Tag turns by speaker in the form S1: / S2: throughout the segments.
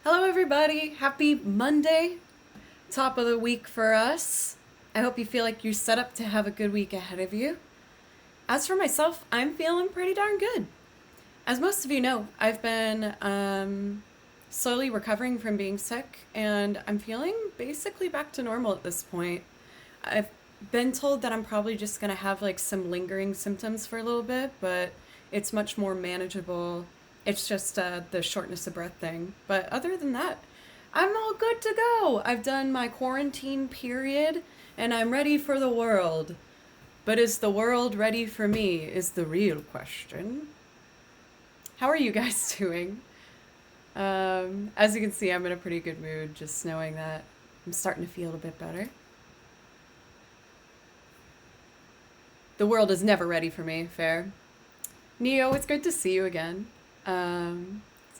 S1: Hello, everybody. Happy Monday. Top of the week for us. I hope you feel like you're set up to have a good week ahead of you. As for myself, I'm feeling pretty darn good. As most of you know, I've been slowly recovering from being sick, and I'm feeling basically back to normal at this point. I've been told that I'm probably just going to have like some lingering symptoms for a little bit, but it's much more manageable. It's just the shortness of breath thing. But other than that, I'm all good to go. I've done my quarantine period and I'm ready for the world. But is the world ready for me is the real question. How are you guys doing? As you can see, I'm in a pretty good mood just knowing that I'm starting to feel a bit better. The world is never ready for me, fair. Neo, it's good to see you again.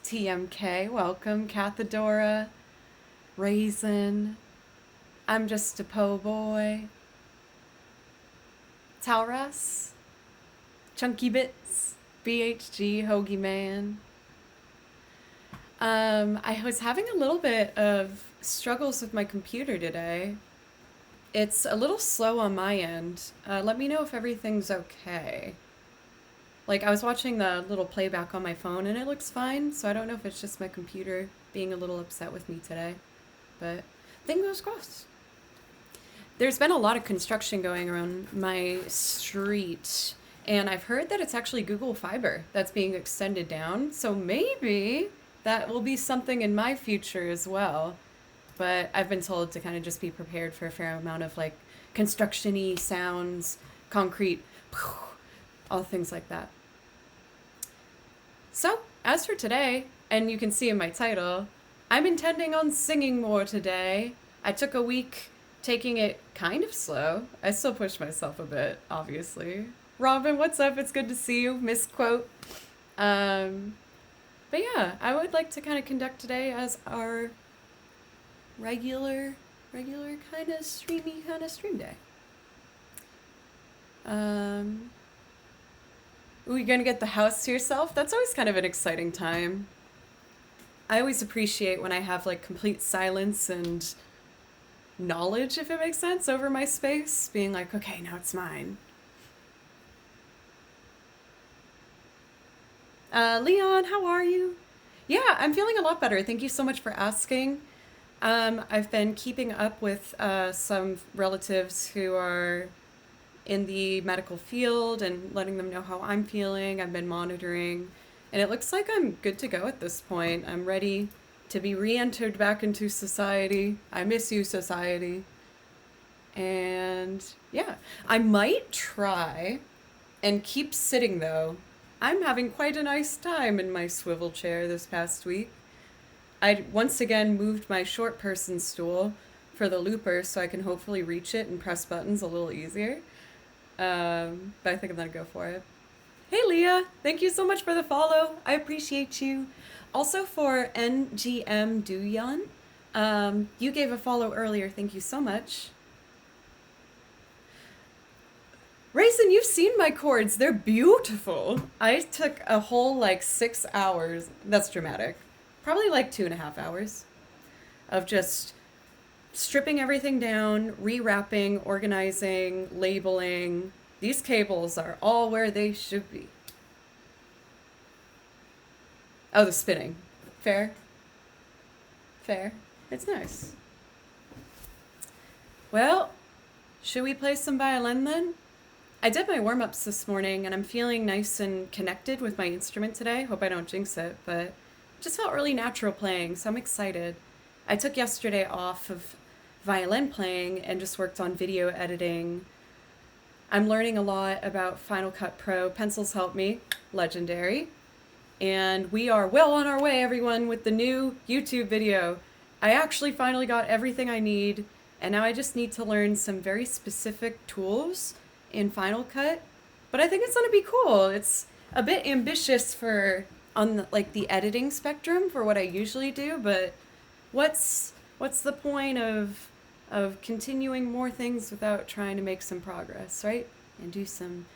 S1: TMK, welcome. Cathedora, Raisin, I'm just a po' boy. Talras, Chunky Bits, BHG, Hoagie Man. I was having a little bit of struggles with my computer today. It's a little slow on my end. Let me know if everything's okay. Like, I was watching the little playback on my phone and it looks fine, so I don't know if it's just my computer being a little upset with me today. But fingers crossed. There's been a lot of construction going around my street, and I've heard that it's actually Google Fiber that's being extended down, so maybe that will be something in my future as well. But I've been told to kind of just be prepared for a fair amount of like construction-y sounds, concrete, all things like that. So, as for today, and you can see in my title, I'm intending on singing more today. I took a week taking it kind of slow. I still pushed myself a bit, obviously. Robin, what's up? It's good to see you. Misquote. But yeah, I would like to kind of conduct today as our regular kind of streamy kind of stream day. Ooh, you're gonna get the house to yourself? That's always kind of an exciting time. I always appreciate when I have like complete silence and knowledge, if it makes sense, over my space. Being like, okay, now it's mine. Leon, how are you? Yeah, I'm feeling a lot better. Thank you so much for asking. I've been keeping up with some relatives who are in the medical field and letting them know how I'm feeling. I've been monitoring, and it looks like I'm good to go at this point. I'm ready to be re-entered back into society. I miss you, society. And yeah, I might try and keep sitting though. I'm having quite a nice time in my swivel chair this past week. I once again moved my short person stool for the looper so I can hopefully reach it and press buttons a little easier. But I think I'm gonna go for it. Hey Leah, thank you so much for the follow. I appreciate you. Also for NGM Duyan, you gave a follow earlier. Thank you so much. Raisin, you've seen my chords. They're beautiful. I took a whole like 6 hours. That's dramatic. Probably like 2.5 hours of just stripping everything down, rewrapping, organizing, labeling. These cables are all where they should be. Oh, the spinning. Fair. Fair. It's nice. Well, should we play some violin then? I did my warm-ups this morning and I'm feeling nice and connected with my instrument today. Hope I don't jinx it, but it just felt really natural playing, so I'm excited. I took yesterday off of violin playing and just worked on video editing. I'm learning a lot about Final Cut Pro. Pencils help me. Legendary. And we are well on our way, everyone, with the new YouTube video. I actually finally got everything I need, and now I just need to learn some very specific tools in Final Cut. But I think it's gonna be cool. It's a bit ambitious for on the, like the editing spectrum for what I usually do, but what's the point of continuing more things without trying to make some progress, right? And do some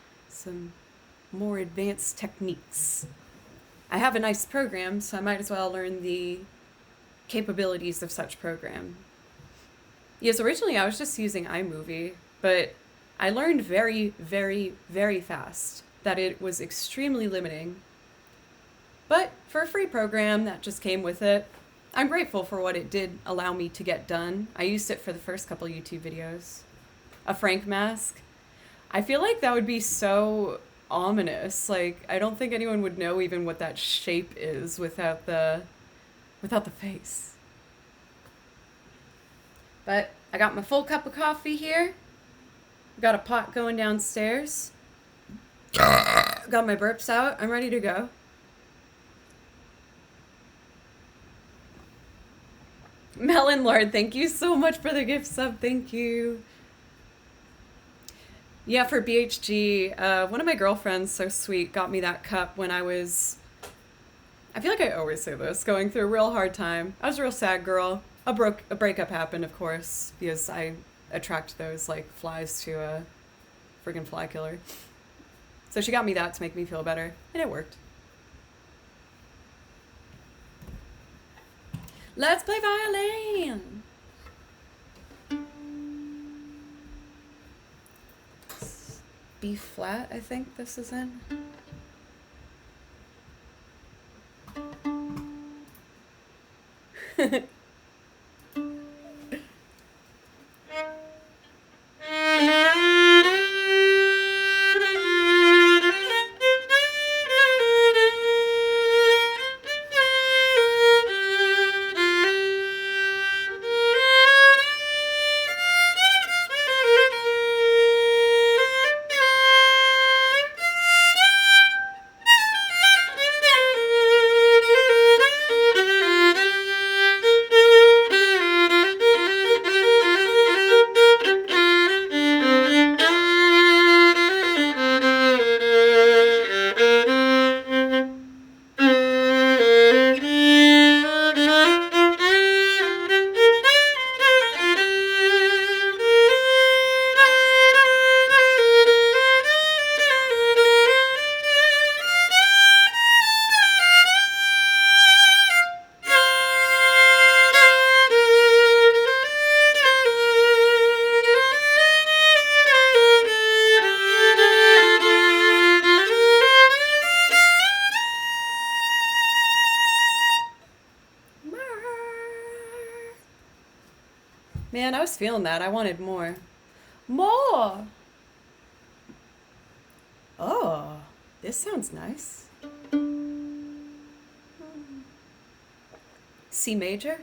S1: more advanced techniques. I have a nice program, so I might as well learn the capabilities of such program. Yes, originally I was just using iMovie, but I learned very, very, very fast that it was extremely limiting. But for a free program that just came with it, I'm grateful for what it did allow me to get done. I used it for the first couple YouTube videos. A Frank mask. I feel like that would be so ominous. Like, I don't think anyone would know even what that shape is without the face. But I got my full cup of coffee here. Got a pot going downstairs. Got my burps out. I'm ready to go. Melon Lord, thank you so much for the gift sub. Thank you. Yeah, for BHG, one of my girlfriends, so sweet, got me that cup when I was, I feel like I always say this, going through a real hard time. I was a real sad girl. A breakup happened, of course, because I attract those, like, flies to a friggin' fly killer. So she got me that to make me feel better, and it worked. Let's play violin! B flat, I think this is in. Man, I was feeling that. I wanted more. More! Oh, this sounds nice. C major?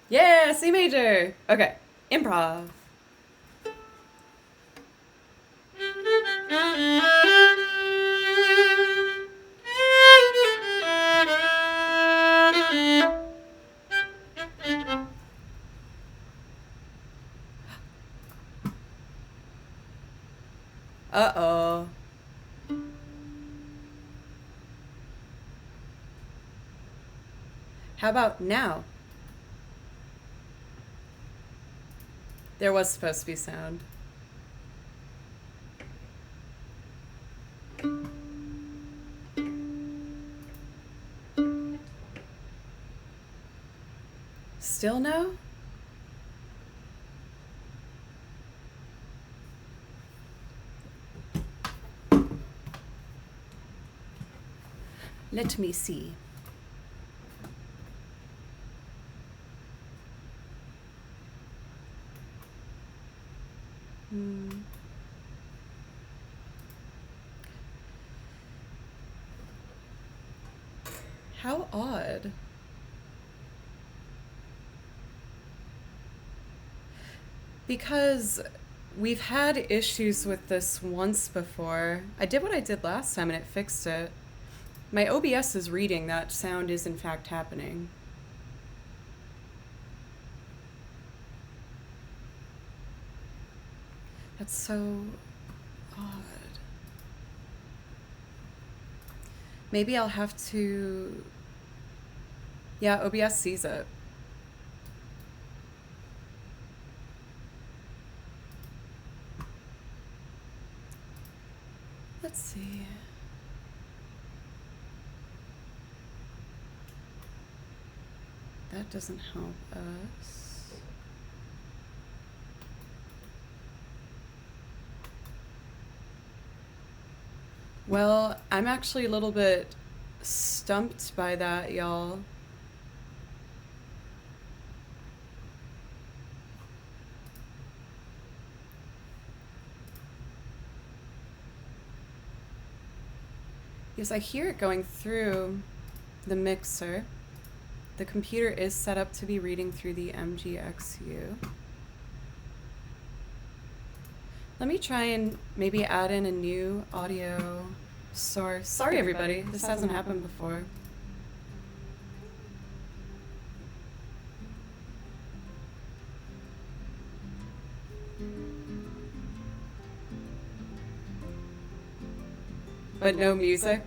S1: Yeah, C major! Okay, improv. Uh-oh. How about now? There was supposed to be sound. Still no? Let me see. How odd. Because we've had issues with this once before. I did what I did last time and it fixed it. My OBS is reading that sound is in fact happening. That's so odd. Maybe I'll have to... Yeah, OBS sees it. Let's see. that doesn't help us. Well, I'm actually a little bit stumped by that, y'all. Yes, I hear it going through the mixer. The computer is set up to be reading through the MGXU. Let me try and maybe add in a new audio source. Sorry, everybody. This hasn't happened before. But no music?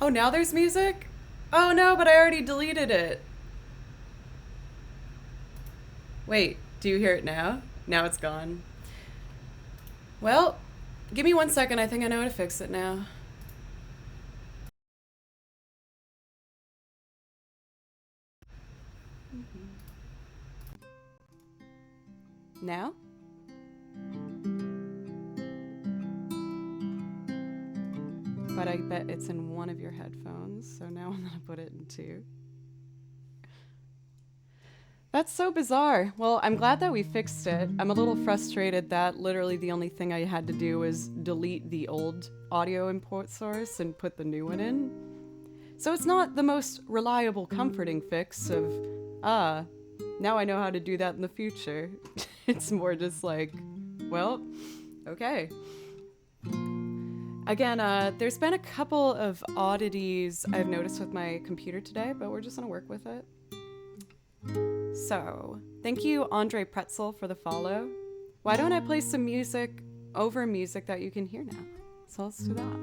S1: Oh, now there's music? Oh no, but I already deleted it. Wait, do you hear it now? Now it's gone. Well, give me 1 second. I think I know how to fix it now. Now? But I bet it's in one of your headphones, so now I'm gonna put it in two. That's so bizarre. Well, I'm glad that we fixed it. I'm a little frustrated that literally the only thing I had to do was delete the old audio import source and put the new one in. So it's not the most reliable, comforting fix of, now I know how to do that in the future. It's more just like, well, okay. Again, there's been a couple of oddities I've noticed with my computer today, but we're just gonna work with it. So, thank you, Andre Pretzel, for the follow. Why don't I play some music over music that you can hear now? So let's do that.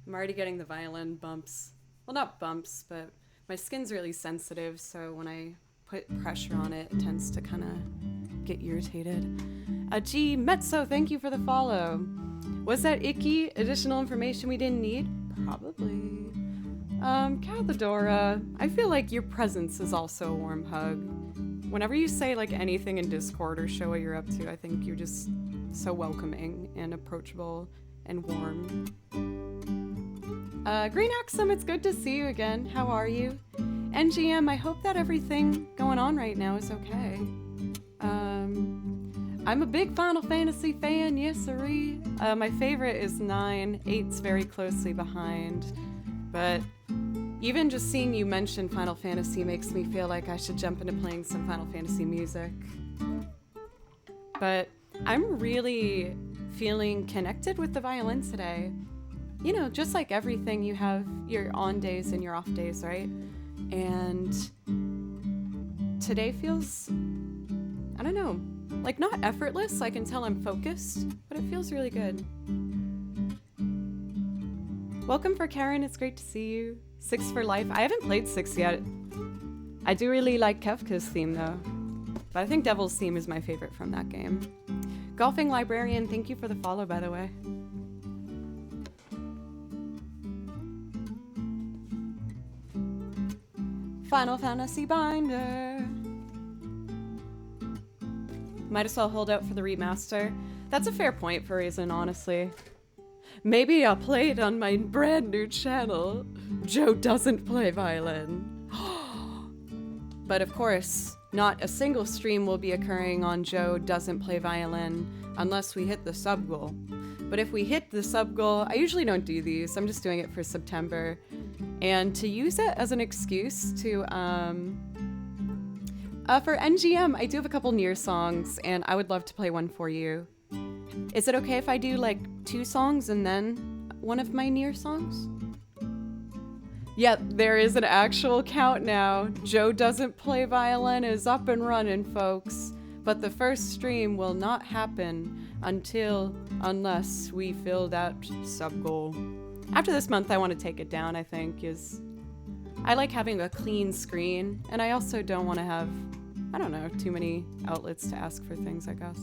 S1: I'm already getting the violin bumps. Well, not bumps, but my skin's really sensitive, so when I put pressure on it, it tends to kind of get irritated. G Metso, thank you for the follow. Was that icky additional information we didn't need? Probably. Cathedora, I feel like your presence is also a warm hug. Whenever you say like anything in Discord or show what you're up to, I think you're just so welcoming and approachable and warm. Green Axum, it's good to see you again. How are you? NGM, I hope that everything going on right now is okay. I'm a big Final Fantasy fan, yes sirree. My favorite is 9, 8's very closely behind, but even just seeing you mention Final Fantasy makes me feel like I should jump into playing some Final Fantasy music. But I'm really feeling connected with the violin today. You know, just like everything, you have your on days and your off days, right? And today feels, I don't know, like not effortless. I can tell I'm focused, but it feels really good. Welcome for Karen, it's great to see you. 6 for Life, I haven't played 6 yet. I do really like Kefka's theme though, but I think Devil's theme is my favorite from that game. Golfing Librarian, thank you for the follow, by the way. Final Fantasy Binder. Might as well hold out for the remaster. That's a fair point for Raisin, honestly. Maybe I'll play it on my brand new channel. Joe doesn't play violin. But of course, not a single stream will be occurring on Joe doesn't play violin unless we hit the sub goal. But if we hit the sub goal, I usually don't do these. I'm just doing it for September. And to use it as an excuse to, for NGM, I do have a couple Nier songs, and I would love to play one for you. Is it okay if I do like 2 songs and then one of my Nier songs? Yeah, there is an actual count now. Joe doesn't play violin is up and running, folks. But the first stream will not happen unless we fill that sub goal. After this month, I want to take it down, I think, I like having a clean screen, and I also don't want to have, I don't know, too many outlets to ask for things, I guess.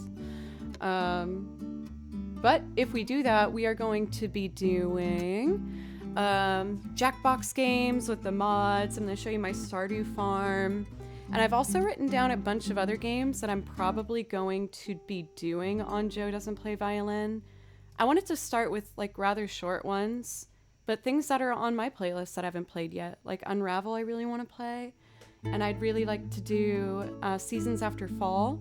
S1: But if we do that, we are going to be doing Jackbox games with the mods. I'm going to show you my Stardew farm. And I've also written down a bunch of other games that I'm probably going to be doing on Joe Doesn't Play Violin. I wanted to start with like rather short ones, but things that are on my playlist that I haven't played yet. Like Unravel I really want to play. And I'd really like to do Seasons After Fall.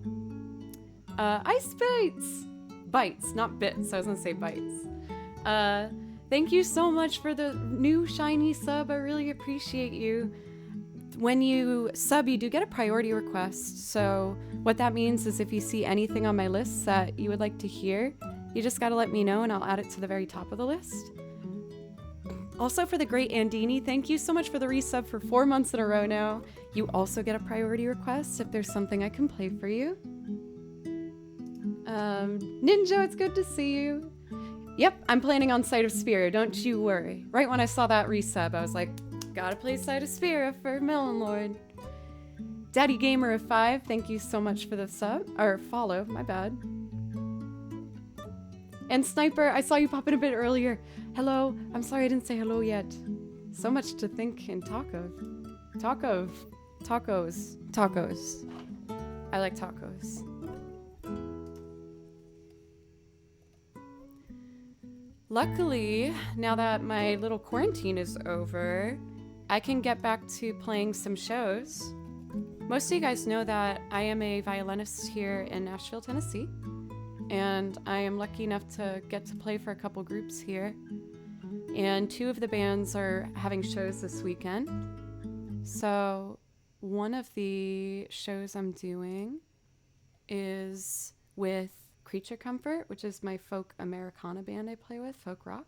S1: Ice Bites! Bites, not bits. I was going to say bites. Thank you so much for the new shiny sub. I really appreciate you. When you sub, you do get a priority request. So what that means is if you see anything on my list that you would like to hear, you just gotta let me know and I'll add it to the very top of the list. Also for the great Andini, thank you so much for the resub for 4 months in a row now. You also get a priority request if there's something I can play for you. Ninja, it's good to see you. Yep, I'm planning on Sight of Spear, don't you worry. Right when I saw that resub, I was like, gotta play Sight of Spear for Melon Lord. Daddy Gamer of 5, thank you so much for the sub, or follow, my bad. And Sniper, I saw you pop in a bit earlier. Hello, I'm sorry I didn't say hello yet. So much to think and talk of. Tacos. I like tacos. Luckily, now that my little quarantine is over, I can get back to playing some shows. Most of you guys know that I am a violinist here in Nashville, Tennessee, and I am lucky enough to get to play for a couple groups here. And 2 of the bands are having shows this weekend. So one of the shows I'm doing is with Creature Comfort, which is my folk Americana band I play with, folk rock.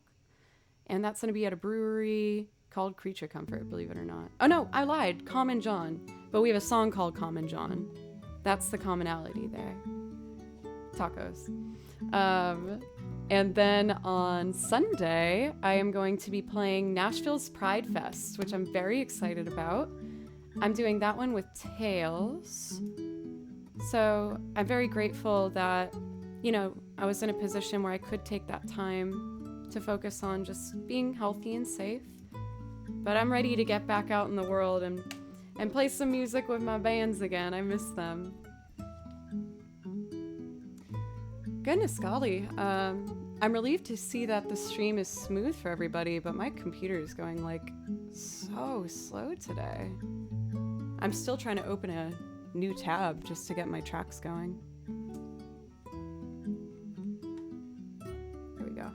S1: And that's going to be at a brewery called Creature Comfort, believe it or not. Oh no, I lied, Common John. But we have a song called Common John. That's the commonality there. Tacos. And then on Sunday, I am going to be playing Nashville's Pride Fest, which I'm very excited about. I'm doing that one with Tails. So I'm very grateful that, I was in a position where I could take that time to focus on just being healthy and safe. But I'm ready to get back out in the world and play some music with my bands again. I miss them. Goodness golly. I'm relieved to see that the stream is smooth for everybody, but my computer is going like so slow today. I'm still trying to open a new tab just to get my tracks going. There we go.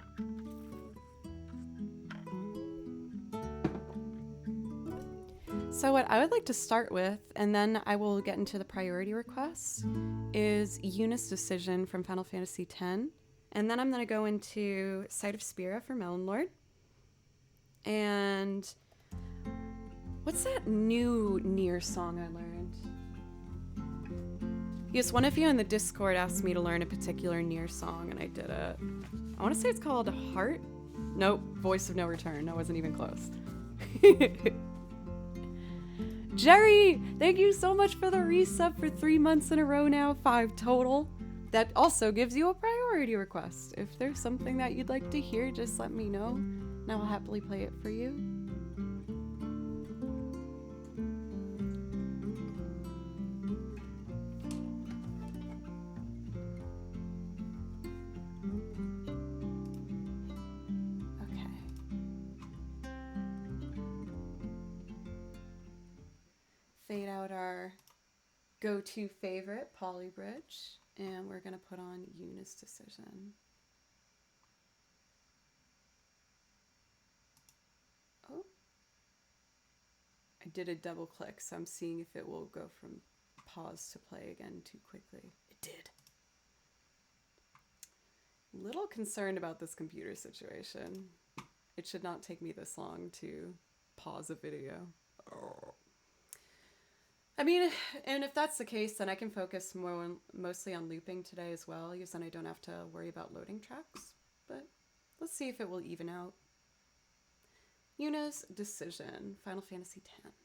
S1: So what I would like to start with, and then I will get into the priority requests, is Eunice's Decision from Final Fantasy X. And then I'm going to go into Sight of Spira for Melon Lord. And what's that new Nier song I learned? Yes, one of you in the Discord asked me to learn a particular Nier song, and I did it. I want to say it's called Heart? Nope, Voice of No Return. I wasn't even close. Jerry, thank you so much for the resub for 3 months in a row now, 5 total. That also gives you a priority request. If there's something that you'd like to hear, just let me know, and I will happily play it for you. Fade out our go-to favorite, Polybridge, and we're going to put on Eunice's Decision. Oh. I did a double click, so I'm seeing if it will go from pause to play again too quickly. It did. Little concerned about this computer situation. It should not take me this long to pause a video. Oh. I mean, and if that's the case, then I can focus mostly on looping today as well, because then I don't have to worry about loading tracks. But let's see if it will even out. Yuna's Decision, Final Fantasy X.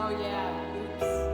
S1: Oh yeah. Oops.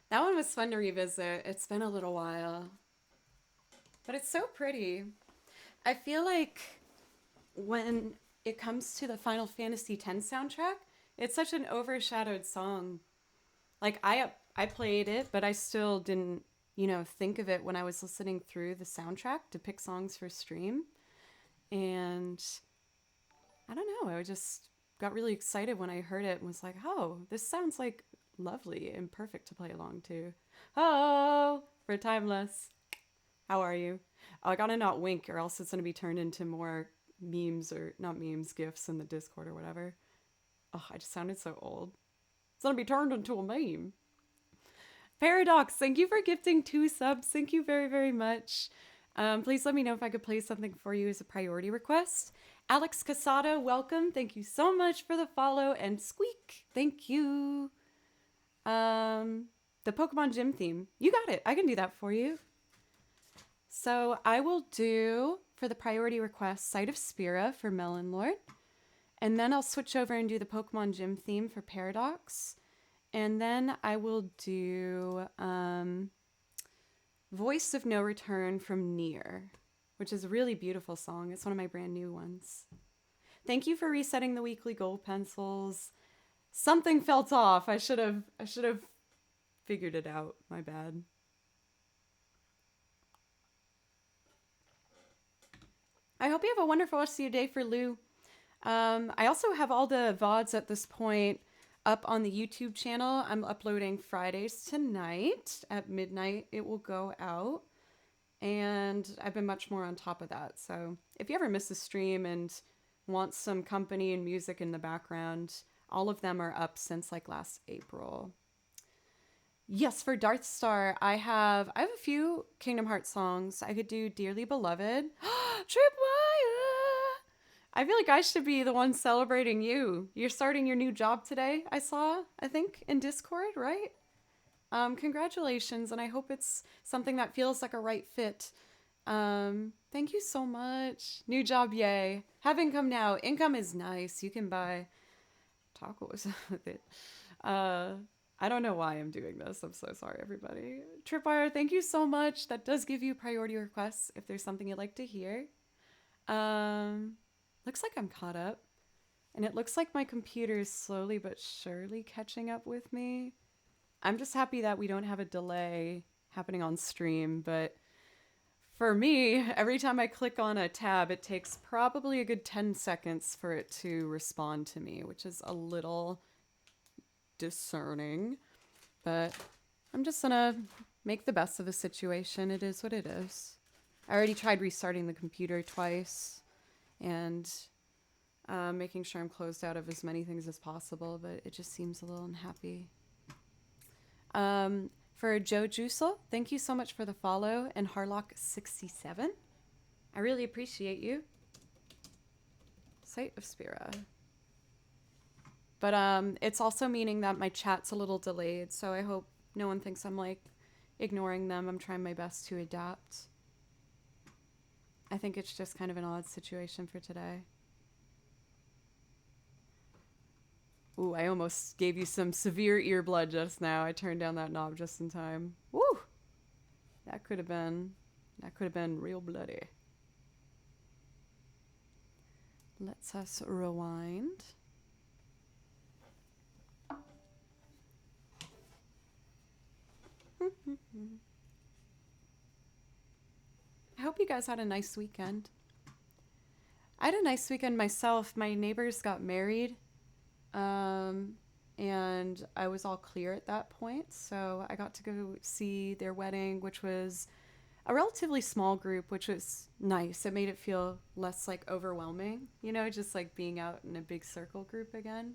S1: That one was fun to revisit. It's been a little while. But it's so pretty. I feel like when it comes to the Final Fantasy X soundtrack, it's such an overshadowed song. Like I played it, but I still didn't, think of it when I was listening through the soundtrack to pick songs for stream. And I don't know, I just got really excited when I heard it and was like, "Oh, this sounds like lovely and perfect to play along to." Oh, for Timeless. How are you? Oh, I gotta not wink or else it's gonna be turned into more memes or not memes, gifs in the Discord or whatever. Oh, I just sounded so old. It's gonna be turned into a meme. Paradox, thank you for gifting 2 subs. Thank you very, very much. Please let me know if I could play something for you as a priority request. Alex Casada, welcome. Thank you so much for the follow. And Squeak, thank you. The Pokemon Gym theme. You got it. I can do that for you. So I will do, for the priority request, Sight of Spira for Melon Lord. And then I'll switch over and do the Pokemon Gym theme for Paradox. And then I will do Voice of No Return from Nier, which is a really beautiful song. It's one of my brand new ones. Thank you for resetting the weekly gold pencils. Something felt off. I should have figured it out. My bad. I hope you have a wonderful rest of your day for Lou. I also have all the VODs at this point up on the YouTube channel. I'm uploading Fridays tonight at midnight. It will go out. And I've been much more on top of that. So if you ever miss a stream and want some company and music in the background, all of them are up since like last April. Yes, for Darth Star, I have a few Kingdom Hearts songs. I could do Dearly Beloved. Tripwire! I feel like I should be the one celebrating you. You're starting your new job today, I think, in Discord, right? Congratulations, and I hope it's something that feels like a right fit. Thank you so much. New job, yay. Have income now. Income is nice. You can buy tacos with it. I don't know why I'm doing this. I'm so sorry, everybody. Tripwire, thank you so much. That does give you priority requests if there's something you'd like to hear. Looks like I'm caught up. And it looks like my computer is slowly but surely catching up with me. I'm just happy that we don't have a delay happening on stream, but for me, every time I click on a tab, it takes probably a good 10 seconds for it to respond to me, which is a little discerning. But I'm just gonna make the best of the situation. It is what it is. I already tried restarting the computer twice and making sure I'm closed out of as many things as possible, but it just seems a little unhappy. For Joe Jusel, thank you so much for the follow, and Harlock67. I really appreciate you. Sight of Spira. But it's also meaning that my chat's a little delayed, so I hope no one thinks I'm like ignoring them. I'm trying my best to adapt. I think it's just kind of an odd situation for today. Ooh, I almost gave you some severe ear blood just now. I turned down that knob just in time. Woo! That could have been real bloody. Let's us rewind. I hope you guys had a nice weekend. I had a nice weekend myself. My neighbors got married. And I was all clear at that point, so I got to go see their wedding, which was a relatively small group, which was nice. It made it feel less like overwhelming, you know, just like being out in a big circle group again.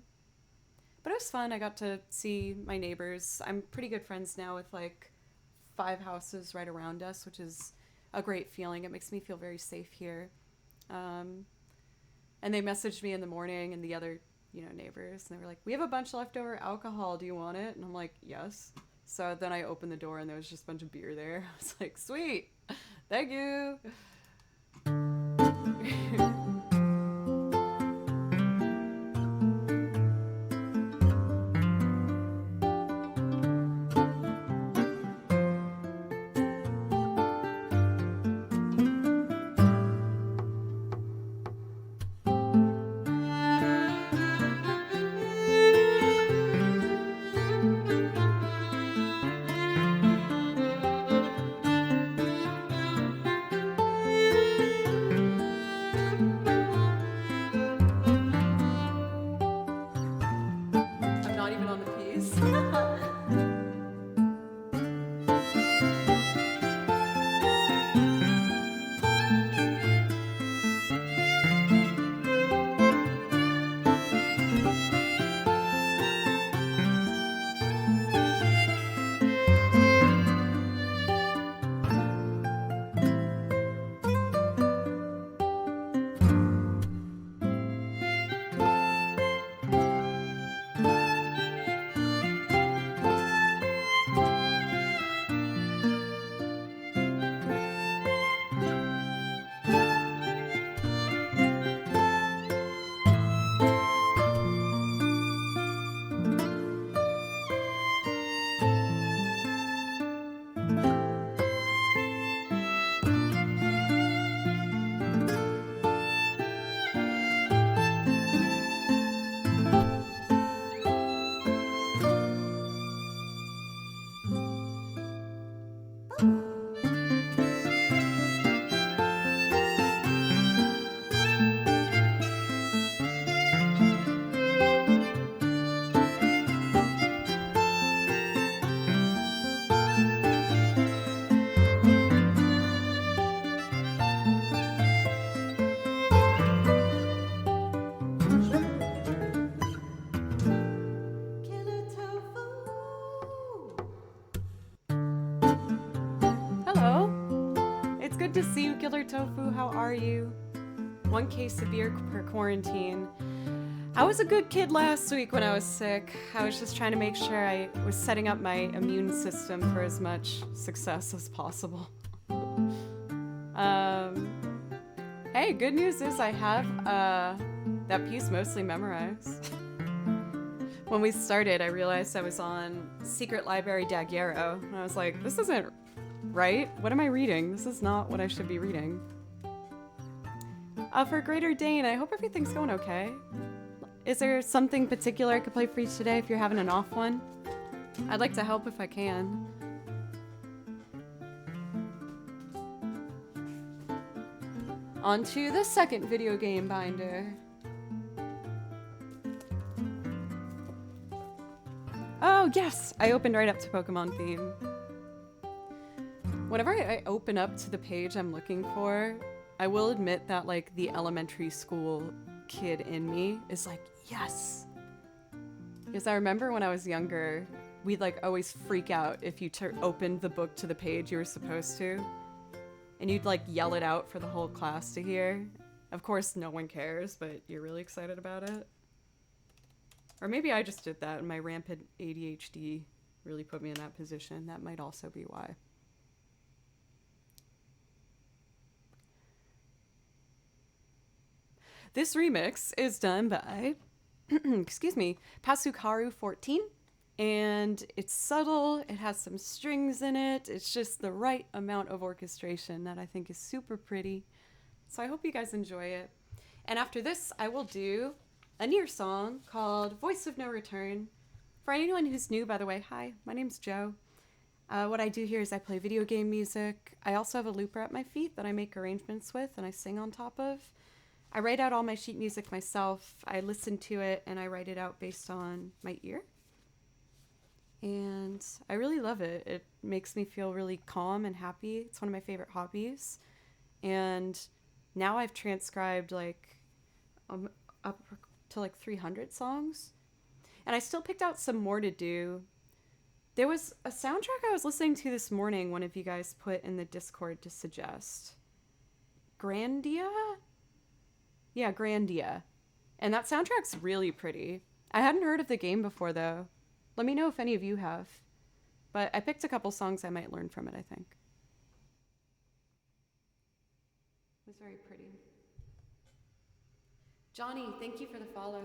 S1: But it was fun. I got to see my neighbors. I'm pretty good friends now with like 5 houses right around us, which is a great feeling. It makes me feel very safe here. And they messaged me in the morning, and the other neighbors, and they were like, we have a bunch leftover alcohol, do you want it? And I'm like, yes. So then I opened the door and there was just a bunch of beer there. I was like, sweet, thank you. Good to see you, Killer Tofu. How are you? 1 case of beer per quarantine. I was a good kid last week when I was sick. I was just trying to make sure I was setting up my immune system for as much success as possible. Hey, good news is I have that piece mostly memorized. When we started, I realized I was on Secret Library Daguerreo, and I was like, this isn't right? What am I reading? This is not what I should be reading. For Greater Dane, I hope everything's going okay. Is there something particular I could play for you today if you're having an off one? I'd like to help if I can. On to the second video game binder. Oh yes, I opened right up to Pokemon theme. Whenever I open up to the page I'm looking for, I will admit that like the elementary school kid in me is like, yes. Because I remember when I was younger, we'd like always freak out if you opened the book to the page you were supposed to. And you'd like yell it out for the whole class to hear. Of course, no one cares, but you're really excited about it. Or maybe I just did that and my rampant ADHD really put me in that position. That might also be why. This remix is done by, excuse me, Pasukaru14. And it's subtle, it has some strings in it, it's just the right amount of orchestration that I think is super pretty. So I hope you guys enjoy it. And after this, I will do a Nier song called Voice of No Return. For anyone who's new, by the way, hi, my name's Joe. What I do here is I play video game music. I also have a looper at my feet that I make arrangements with and I sing on top of. I write out all my sheet music myself. I listen to it and I write it out based on my ear. And I really love it. It makes me feel really calm and happy. It's one of my favorite hobbies. And now I've transcribed like up to like 300 songs. And I still picked out some more to do. There was a soundtrack I was listening to this morning, one of you guys put in the Discord to suggest. Grandia? Yeah, Grandia. And that soundtrack's really pretty. I hadn't heard of the game before though. Let me know if any of you have. But I picked a couple songs I might learn from it, I think. It was very pretty. Johnny, thank you for the follow.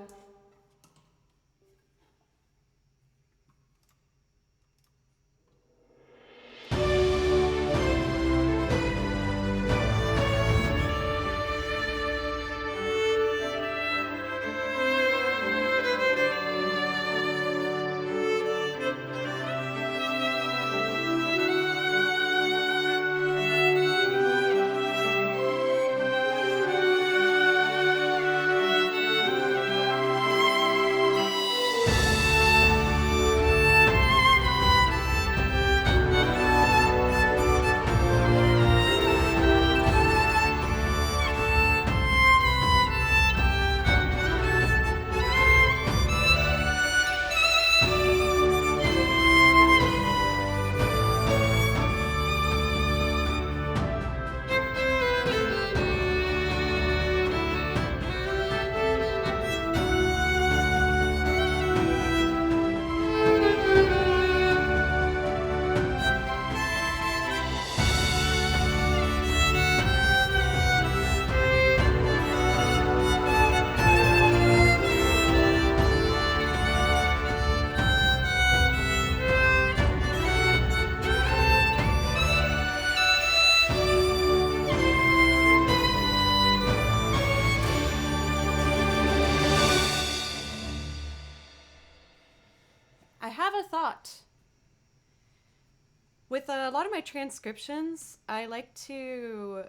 S1: With a lot of my transcriptions, I like to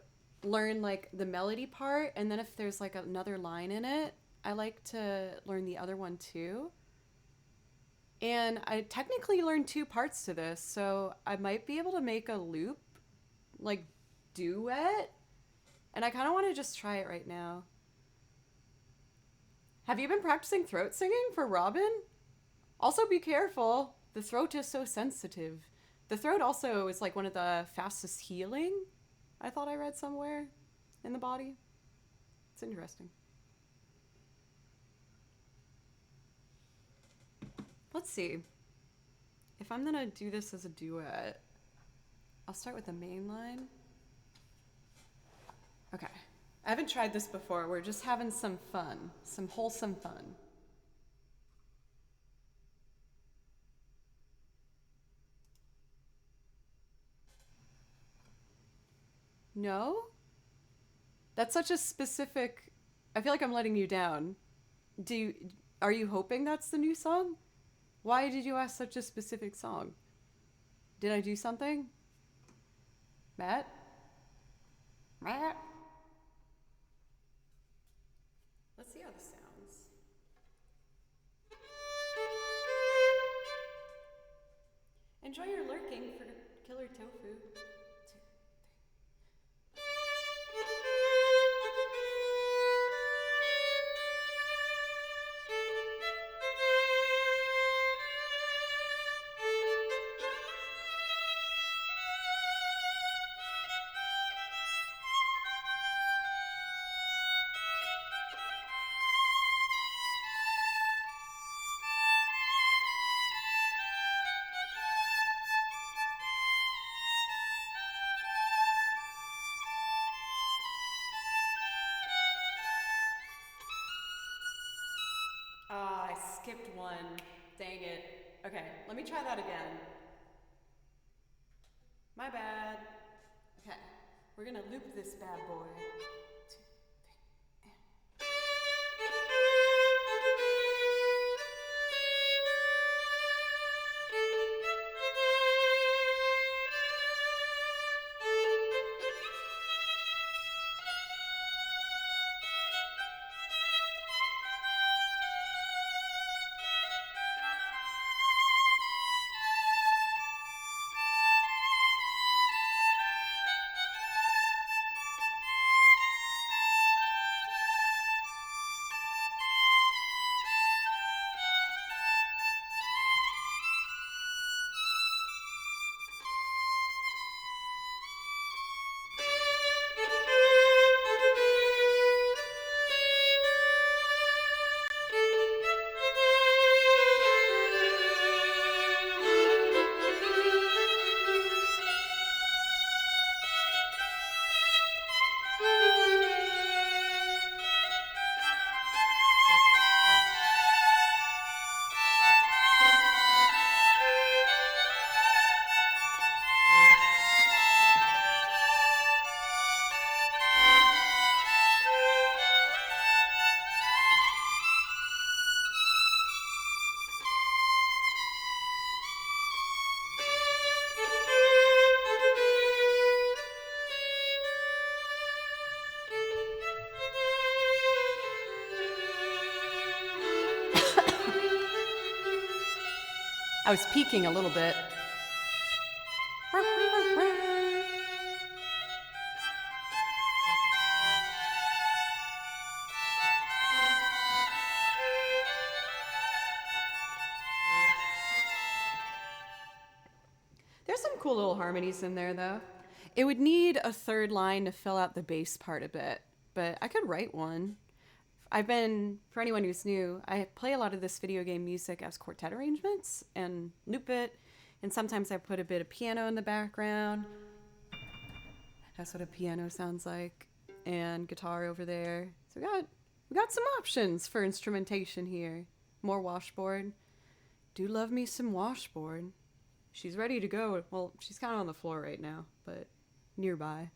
S1: learn like the melody part, and then if there's like another line in it, I like to learn the other one too. And I technically learned 2 parts to this, so I might be able to make a loop, like duet, and I kind of want to just try it right now. Have you been practicing throat singing for Robin? Also be careful, the throat is so sensitive. The throat also is like one of the fastest healing, I thought I read somewhere, in the body. It's interesting. Let's see. If I'm gonna do this as a duet, I'll start with the main line. Okay. I haven't tried this before. We're just having some fun, some wholesome fun. No? That's such a specific... I feel like I'm letting you down. Do you, are you hoping that's the new song? Why did you ask such a specific song? Did I do something? Matt? Matt? Let's see how this sounds. Enjoy your lurking for Killer Tofu. Ah, I skipped one. Dang it. Okay, let me try that again. My bad. Okay, we're gonna loop this bad boy. I was peeking a little bit. There's some cool little harmonies in there, though. It would need a third line to fill out the bass part a bit, but I could write one. For anyone who's new, I play a lot of this video game music as quartet arrangements and loop it, and sometimes I put a bit of piano in the background. That's what a piano sounds like, and guitar over there. So we got some options for instrumentation here. More washboard. Do love me some washboard. She's ready to go. Well, she's kind of on the floor right now, but nearby.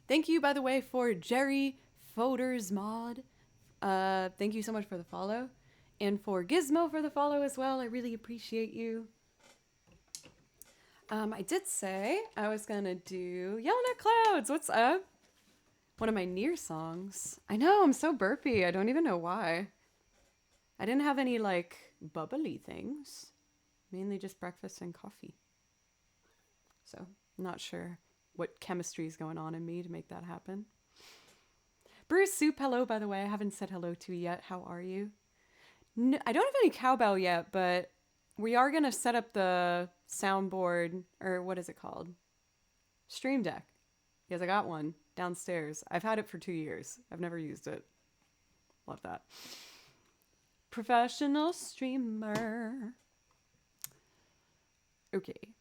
S1: Thank you, by the way, for Jerry Foders Mod. Thank you so much for the follow. And for Gizmo for the follow as well. I really appreciate you. I did say I was going to do Yelling at Clouds. What's up? One of my Near songs. I know, I'm so burpy. I don't even know why. I didn't have any, like, bubbly things. Mainly just breakfast and coffee. So, not sure what chemistry is going on in me to make that happen. Bruce Soup, hello, by the way. I haven't said hello to you yet. How are you? No, I don't have any cowbell yet, but we are going to set up the soundboard, or what is it called? Stream Deck. Because I got one downstairs. I've had it for 2 years. I've never used it. Love that. Professional streamer. Okay.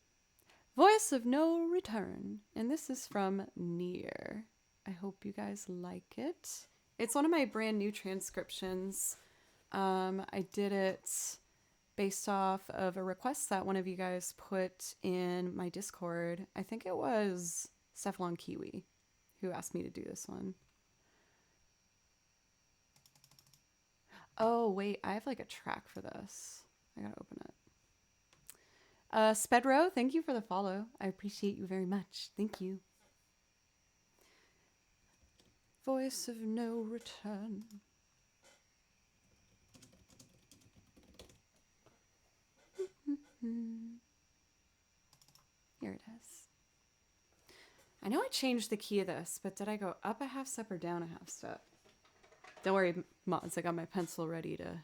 S1: Voice of No Return. And this is from Near. I hope you guys like it. It's one of my brand new transcriptions. I did it based off of a request that one of you guys put in my Discord. I think it was Cephalon Kiwi, who asked me to do this one. Oh, wait, I have like a track for this. I gotta open it. Spedro, thank you for the follow. I appreciate you very much. Thank you. Voice of no return. Here it is. I know I changed the key of this, but did I go up a half step or down a half step? Don't worry, mods. I got my pencil ready to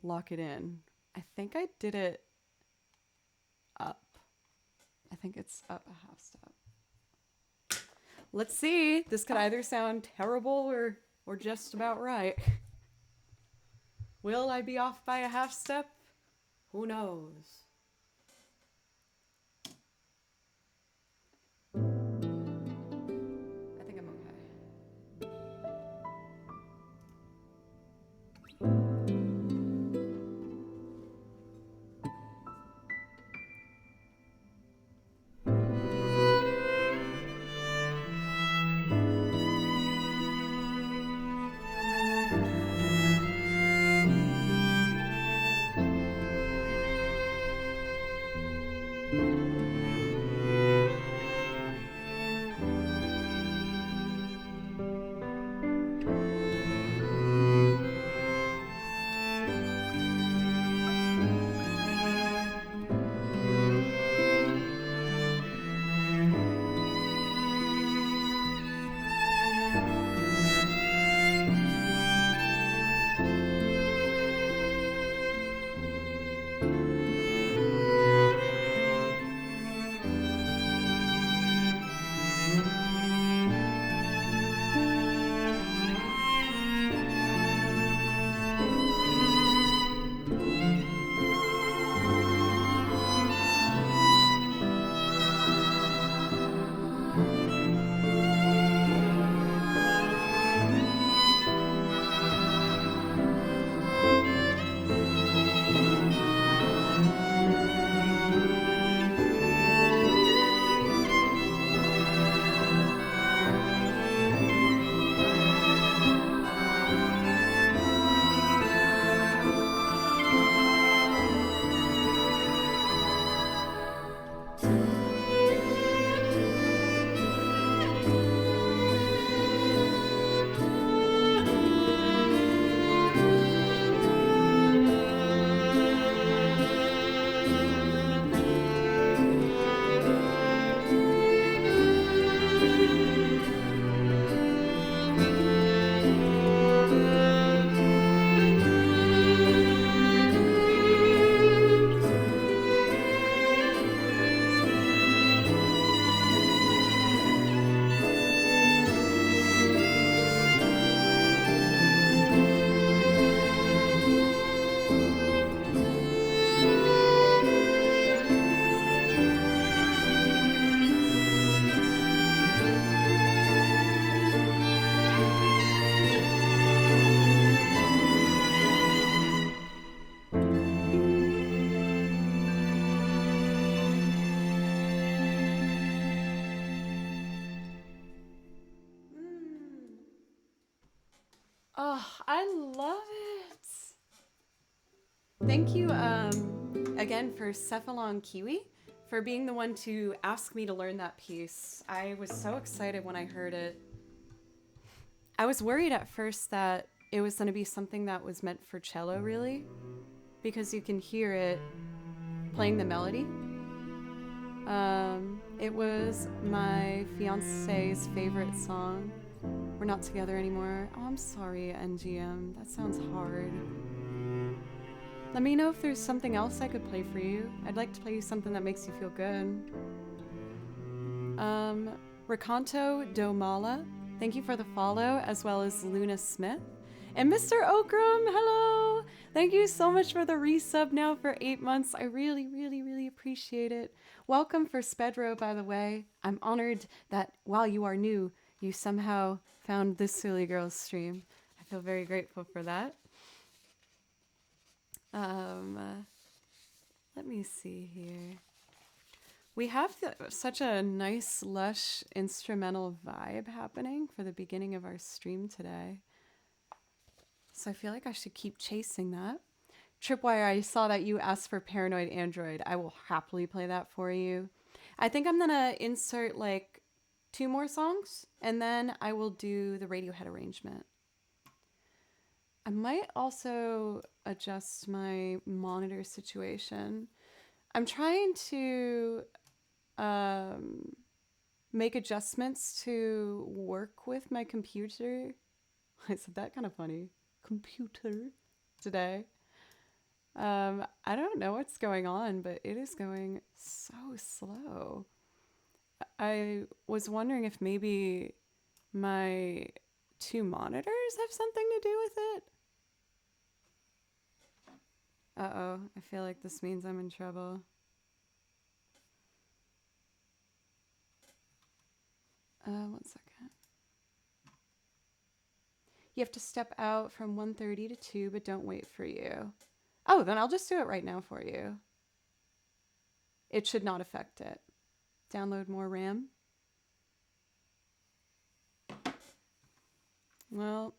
S1: lock it in. I think I did it up. I think it's up a half step. Let's see. This could either sound terrible or just about right. Will I be off by a half step? Who knows? I think I'm okay. Oh, I love it. Thank you again for Cephalon Kiwi for being the one to ask me to learn that piece. I was so excited when I heard it. I was worried at first that it was going to be something that was meant for cello, really, because you can hear it playing the melody. It was my fiance's favorite song. We're not together anymore. Oh, I'm sorry, NGM. That sounds hard. Let me know if there's something else I could play for you. I'd like to play you something that makes you feel good. Recanto Domala, thank you for the follow, as well as Luna Smith. And Mr. Okram, hello! Thank you so much for the resub now for 8 months. I really, really, really appreciate it. Welcome for Spedro, by the way. I'm honored that while you are new, you somehow found this silly girl's stream. I feel very grateful for that. Let me see here. We have such a nice, lush instrumental vibe happening for the beginning of our stream today. So I feel like I should keep chasing that. Tripwire, I saw that you asked for Paranoid Android. I will happily play that for you. I think I'm going to insert like 2 more songs, and then I will do the Radiohead arrangement. I might also adjust my monitor situation. I'm trying to make adjustments to work with my computer. I said that kind of funny. Computer today. I don't know what's going on, but it is going so slow. I was wondering if maybe my 2 monitors have something to do with it. Uh-oh, I feel like this means I'm in trouble. One second. You have to step out from 1:30 to 2, but don't wait for you. Oh, then I'll just do it right now for you. It should not affect it. Download more RAM. Well,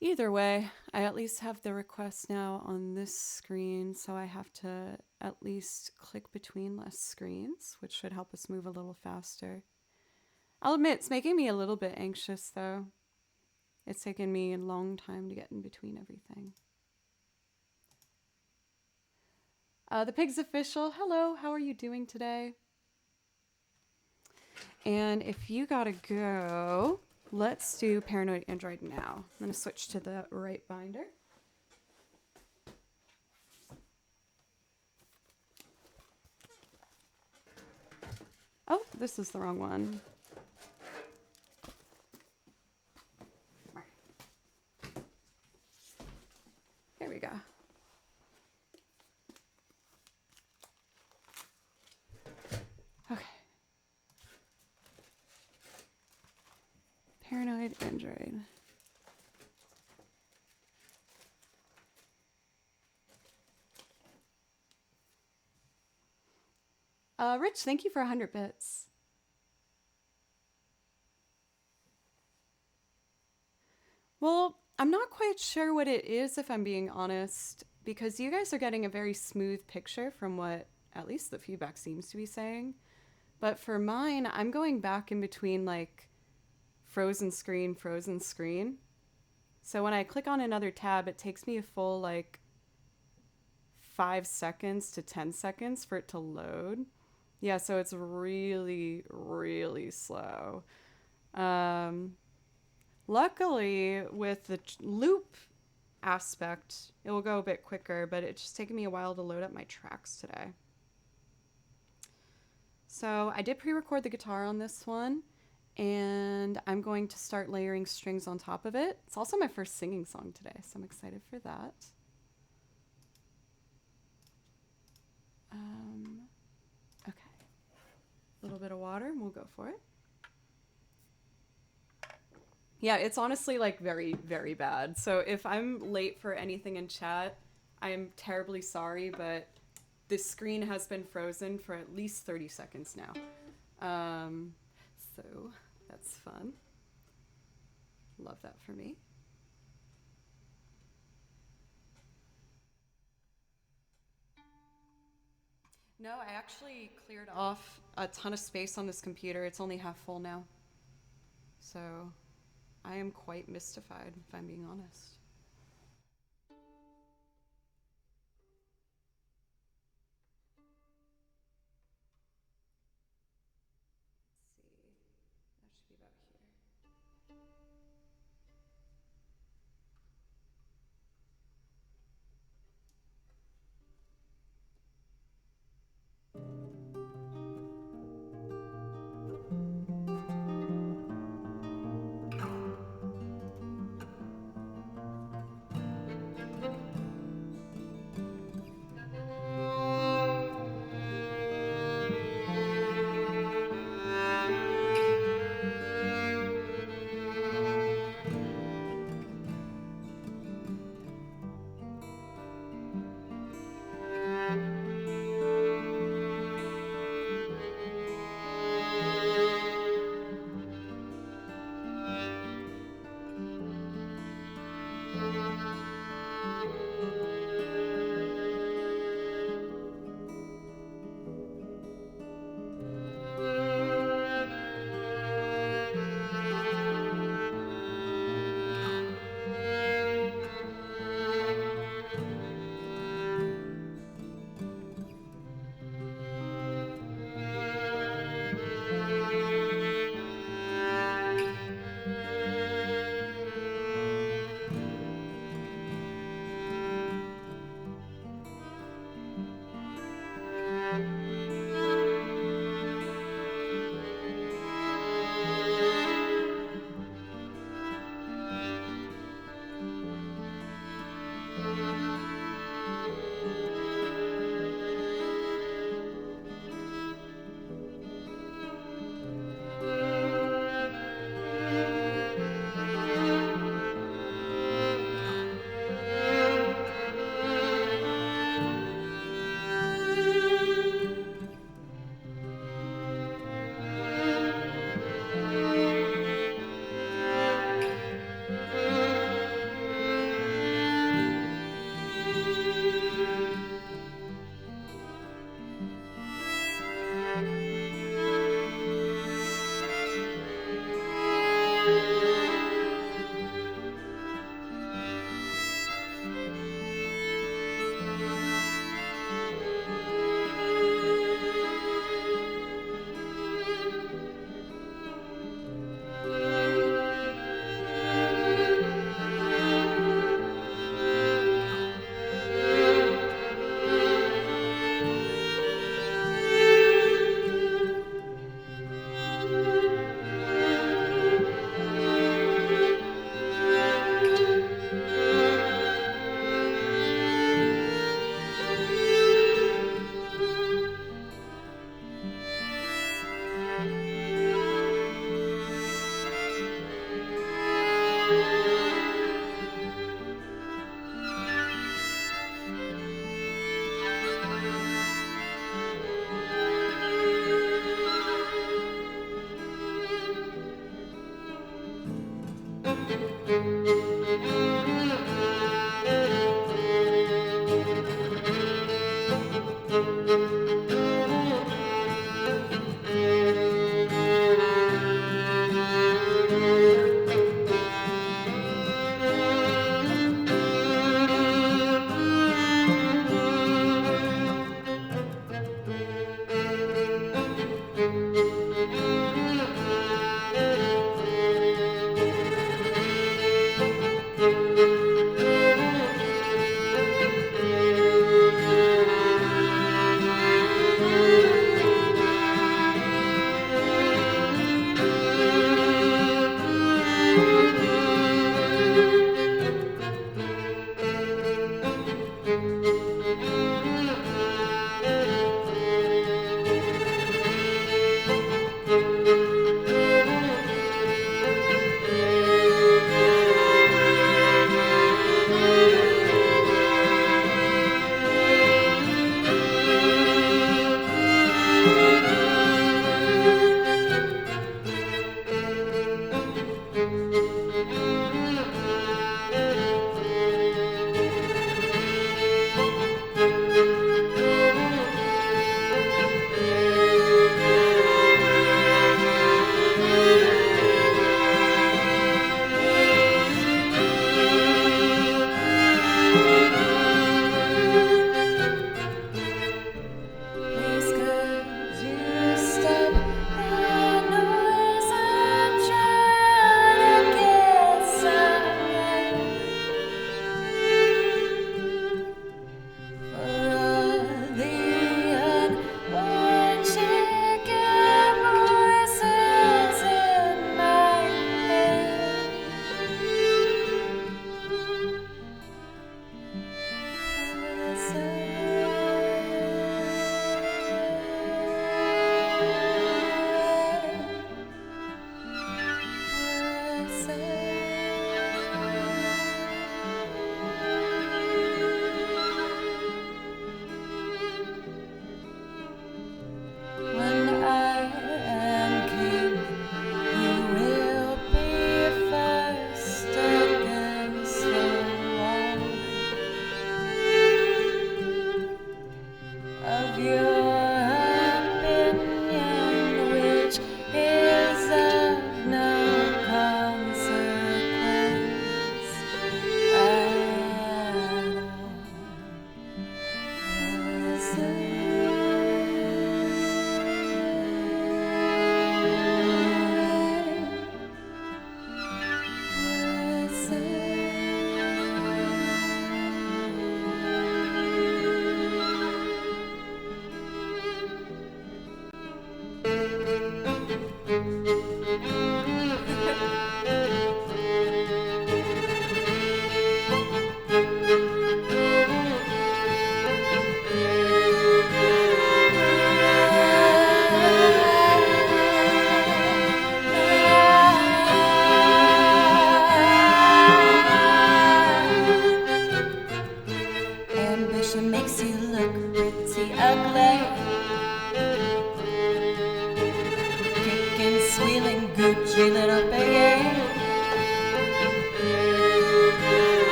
S1: either way, I at least have the request now on this screen, so I have to at least click between less screens, which should help us move a little faster. I'll admit, it's making me a little bit anxious, though. It's taken me a long time to get in between everything. The Pig's Official, hello, how are you doing today? And if you gotta go, let's do Paranoid Android now. I'm gonna switch to the right binder. Oh, this is the wrong one. Here we go. Okay. Paranoid Android. Rich, thank you for 100 bits. Well, I'm not quite sure what it is, if I'm being honest, because you guys are getting a very smooth picture from what at least the feedback seems to be saying. But for mine, I'm going back in between like frozen screen, frozen screen. So when I click on another tab, it takes me a full like 5 seconds to 10 seconds for it to load. Yeah, so it's really, really slow. Luckily, with the loop aspect, it will go a bit quicker, but it's just taking me a while to load up my tracks today. So I did pre-record the guitar on this one, and I'm going to start layering strings on top of it. It's also my first singing song today, so I'm excited for that. Okay. A little bit of water, and we'll go for it. Yeah, it's honestly like very, very bad. So if I'm late for anything in chat, I'm terribly sorry, but this screen has been frozen for at least 30 seconds now. So that's fun. Love that for me. No, I actually cleared off a ton of space on this computer. It's only half full now. So I am quite mystified, if I'm being honest. Let's see. That should be about here.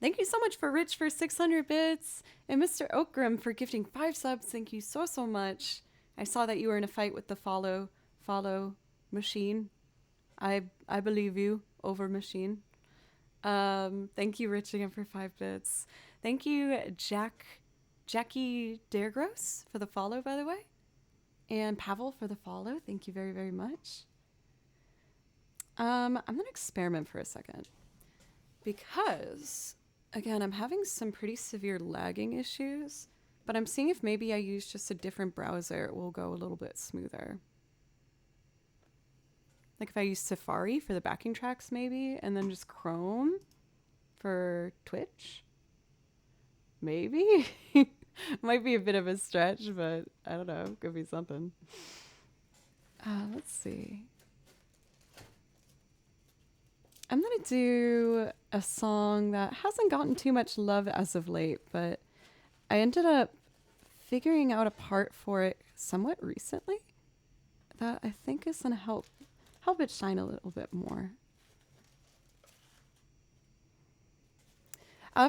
S1: Thank you so much for Rich for 600 bits. And Mr. Oakgrim for gifting 5 subs. Thank you so, so much. I saw that you were in a fight with the follow machine. I believe you, over machine. Thank you, Rich, again for 5 bits. Thank you, Jackie Deregross for the follow, by the way. And Pavel for the follow. Thank you very, very much. I'm going to experiment for a second. Because, again, I'm having some pretty severe lagging issues. But I'm seeing if maybe I use just a different browser, it will go a little bit smoother. Like if I use Safari for the backing tracks maybe, and then just Chrome for Twitch. Maybe? Might be a bit of a stretch, but I don't know. Could be something. Let's see. I'm going to do a song that hasn't gotten too much love as of late, but I ended up figuring out a part for it somewhat recently that I think is going to help it shine a little bit more.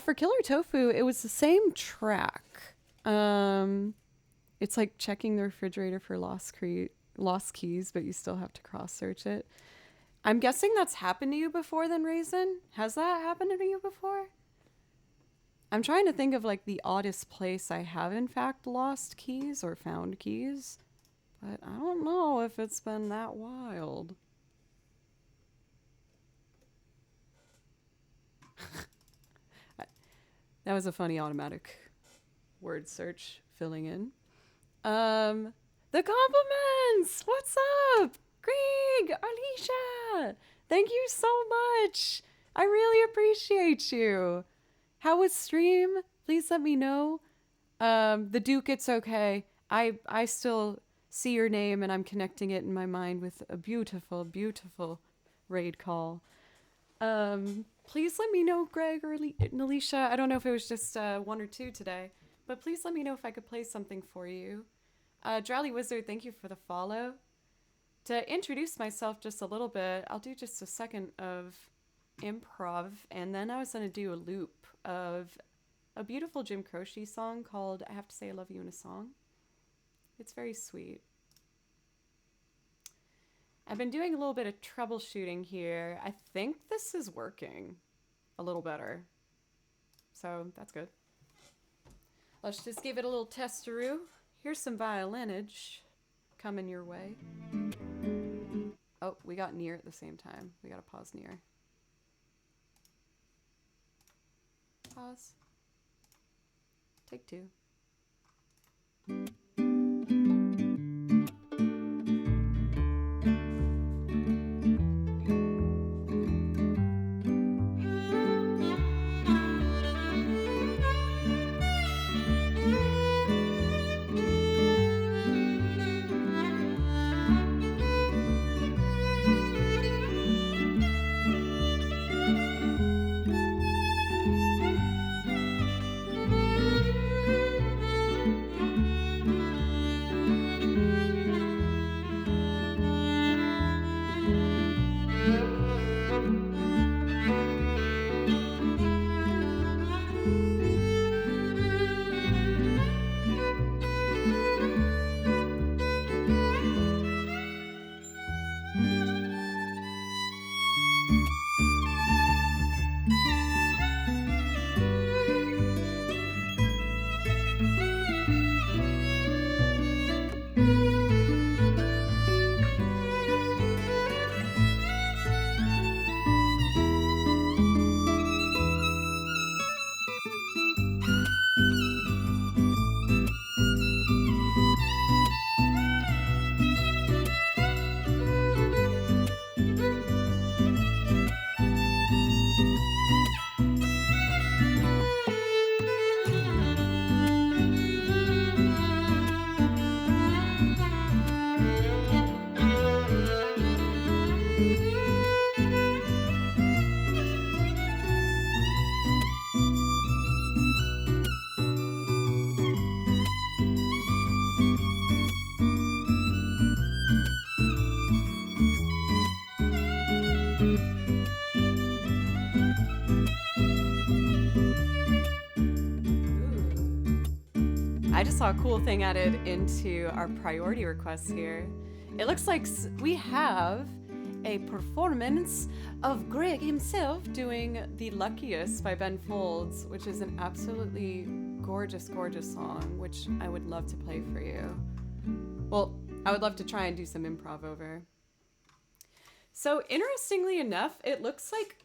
S1: For Killer Tofu, it was the same track. It's like checking the refrigerator for lost keys, but you still have to cross-search it. I'm guessing that's happened to you before then, Raisin? Has that happened to you before? I'm trying to think of like the oddest place I have in fact lost keys or found keys, but I don't know if it's been that wild. That was a funny automatic word search filling in. The compliments! What's up? Greg, Alicia! Thank you so much! I really appreciate you. How was stream? Please let me know. The Duke, it's okay. I still see your name and I'm connecting it in my mind with a beautiful, beautiful raid call. Please let me know, Greg or Alicia. I don't know if it was just 1 or 2 today, but please let me know if I could play something for you. Drowly Wizard, thank you for the follow. To introduce myself just a little bit, I'll do just a second of improv, and then I was going to do a loop of a beautiful Jim Croce song called I Have to Say I Love You in a Song. It's very sweet. I've been doing a little bit of troubleshooting here. I think this is working a little better. So that's good. Let's just give it a little testaroo. Here's some violinage coming your way. Oh, we got near at the same time. We got to pause near. Pause. Take 2. I just saw a cool thing added into our priority requests here. It looks like we have a performance of Greg himself doing The Luckiest by Ben Folds, which is an absolutely gorgeous, gorgeous song, which I would love to play for you. Well, I would love to try and do some improv over. So interestingly enough, it looks like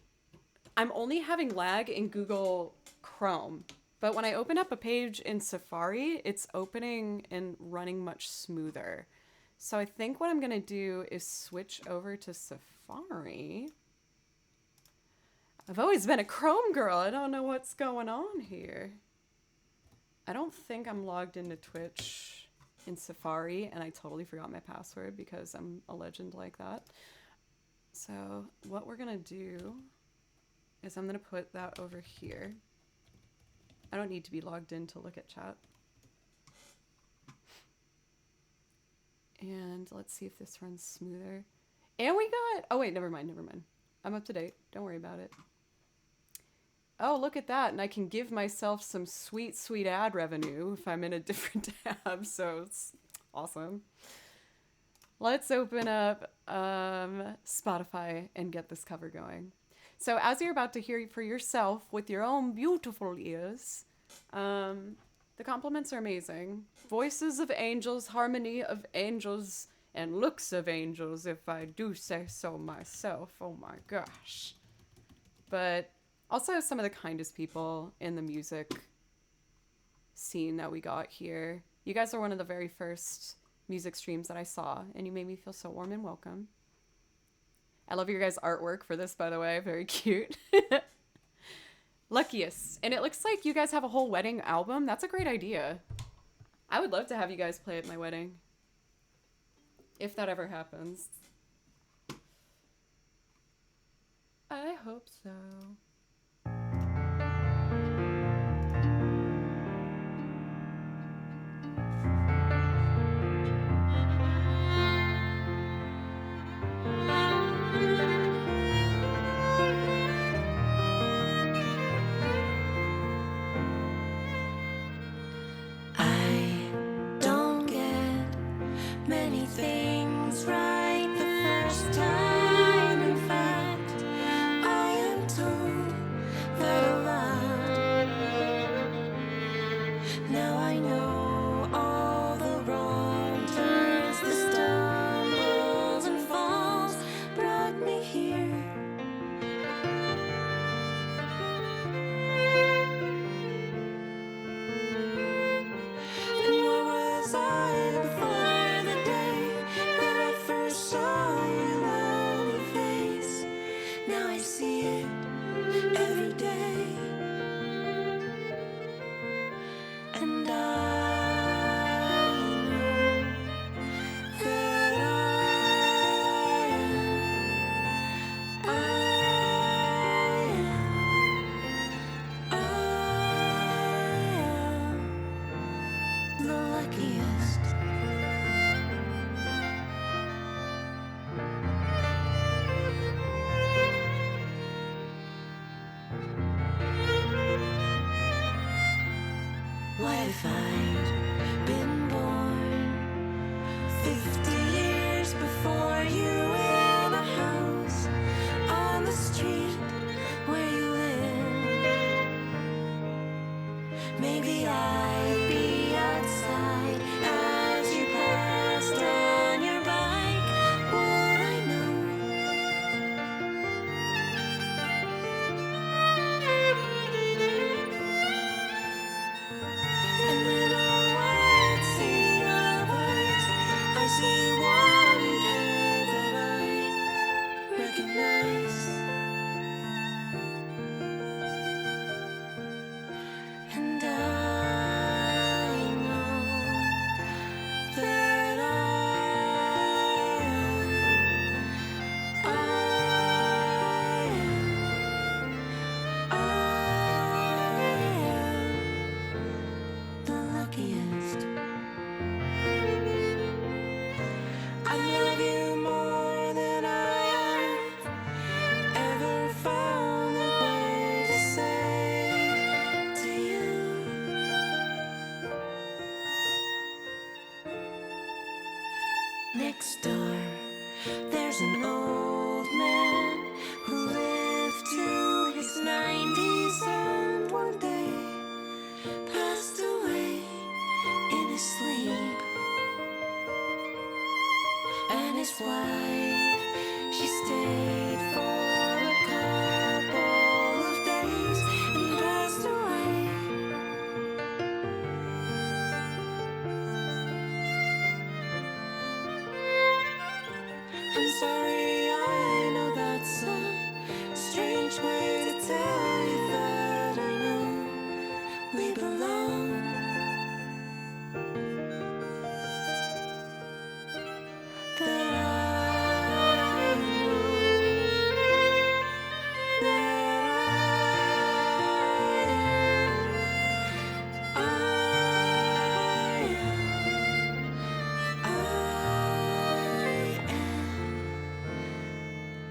S1: I'm only having lag in Google Chrome. But when I open up a page in Safari, it's opening and running much smoother. So I think what I'm going to do is switch over to Safari. I've always been a Chrome girl. I don't know what's going on here. I don't think I'm logged into Twitch in Safari, and I totally forgot my password because I'm a legend like that. So what we're going to do is I'm going to put that over here. I don't need to be logged in to look at chat. And let's see if this runs smoother. And we got... Oh, wait, never mind, never mind. I'm up to date. Don't worry about it. Oh, look at that. And I can give myself some sweet, sweet ad revenue if I'm in a different tab. So it's awesome. Let's open up Spotify and get this cover going. So as you're about to hear for yourself with your own beautiful ears, the compliments are amazing. Voices of angels, harmony of angels, and looks of angels, if I do say so myself. Oh my gosh. But also some of the kindest people in the music scene that we got here. You guys are one of the very first music streams that I saw, and you made me feel so warm and welcome. I love your guys' artwork for this, by the way. Very cute. Luckiest. And it looks like you guys have a whole wedding album. That's a great idea. I would love to have you guys play at my wedding. If that ever happens. I hope so.
S2: Things right the first time. In fact, I am told next door. There's an old man who lived to his 90s and one day passed away in his sleep. And his wife, she stayed for a couple of days and passed away. I'm sorry, I know that's a strange way to tell you that I know we belong. That I know that I am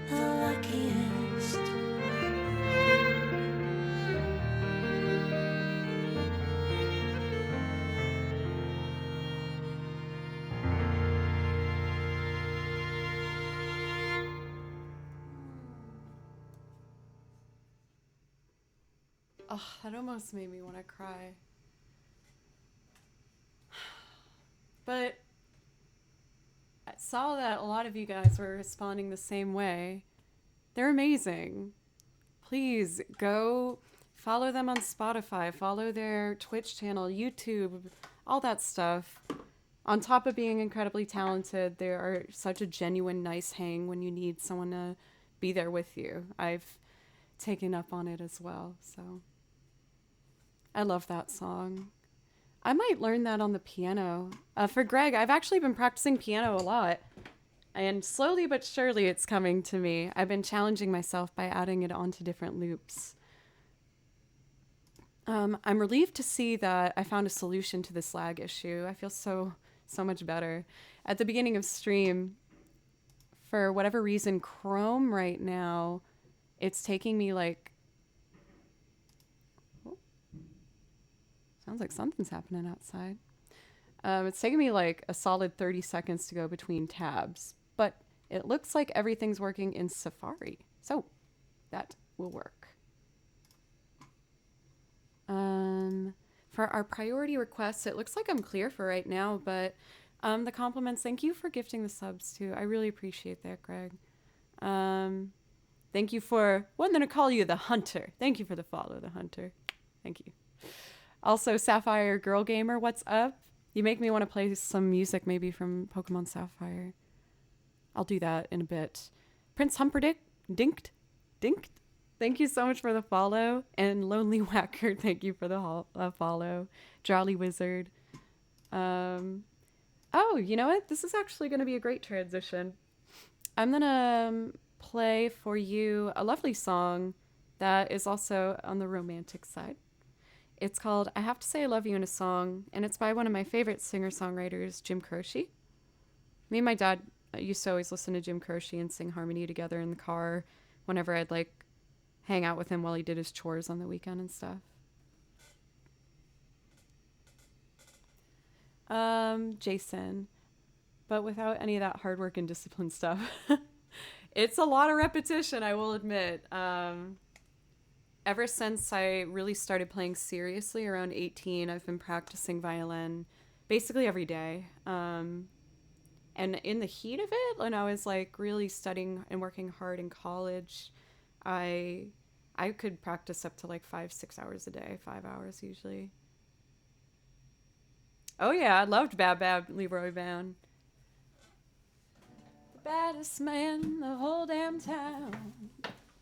S2: the luckiest.
S1: Oh, that almost made me want to cry. But I saw that a lot of you guys were responding the same way. They're amazing. Please go follow them on Spotify, follow their Twitch channel, YouTube, all that stuff. On top of being incredibly talented, they are such a genuine, nice hang when you need someone to be there with you. I've taken up on it as well, so I love that song. I might learn that on the piano. For Greg, I've actually been practicing piano a lot. And slowly but surely it's coming to me. I've been challenging myself by adding it onto different loops. I'm relieved to see that I found a solution to this lag issue. I feel so much better. At the beginning of stream, for whatever reason, Chrome right now, it's taking me like... Oh, sounds like something's happening outside. It's taking me like a solid 30 seconds to go between tabs. But it looks like everything's working in Safari. So that will work. For our priority requests, it looks like I'm clear for right now, but the compliments, thank you for gifting the subs too. I really appreciate that, Greg. Thank you for, well, I'm going to call you the Hunter. Thank you for the follow, the Hunter. Thank you. Also, Sapphire Girl Gamer, what's up? You make me want to play some music maybe from Pokemon Sapphire. I'll do that in a bit. Prince Humperdinck, Dinked. Thank you so much for the follow. And Lonely Whacker, thank you for the follow. Jolly Wizard. Oh, you know what? This is actually going to be a great transition. I'm going to play for you a lovely song that is also on the romantic side. It's called I Have to Say I Love You in a Song, and it's by one of my favorite singer-songwriters, Jim Croce. Me and my dad used to always listen to Jim Croce and sing harmony together in the car whenever I'd like hang out with him while he did his chores on the weekend and stuff. Jason, but without any of that hard work and discipline stuff. It's a lot of repetition, I will admit. Ever since I really started playing seriously around 18, I've been practicing violin basically every day. And in the heat of it, when I was like really studying and working hard in college, I could practice up to like 5-6 hours a day, 5 hours usually. Oh yeah, I loved Bab Bab Leroy Bound. The baddest man in the whole damn town.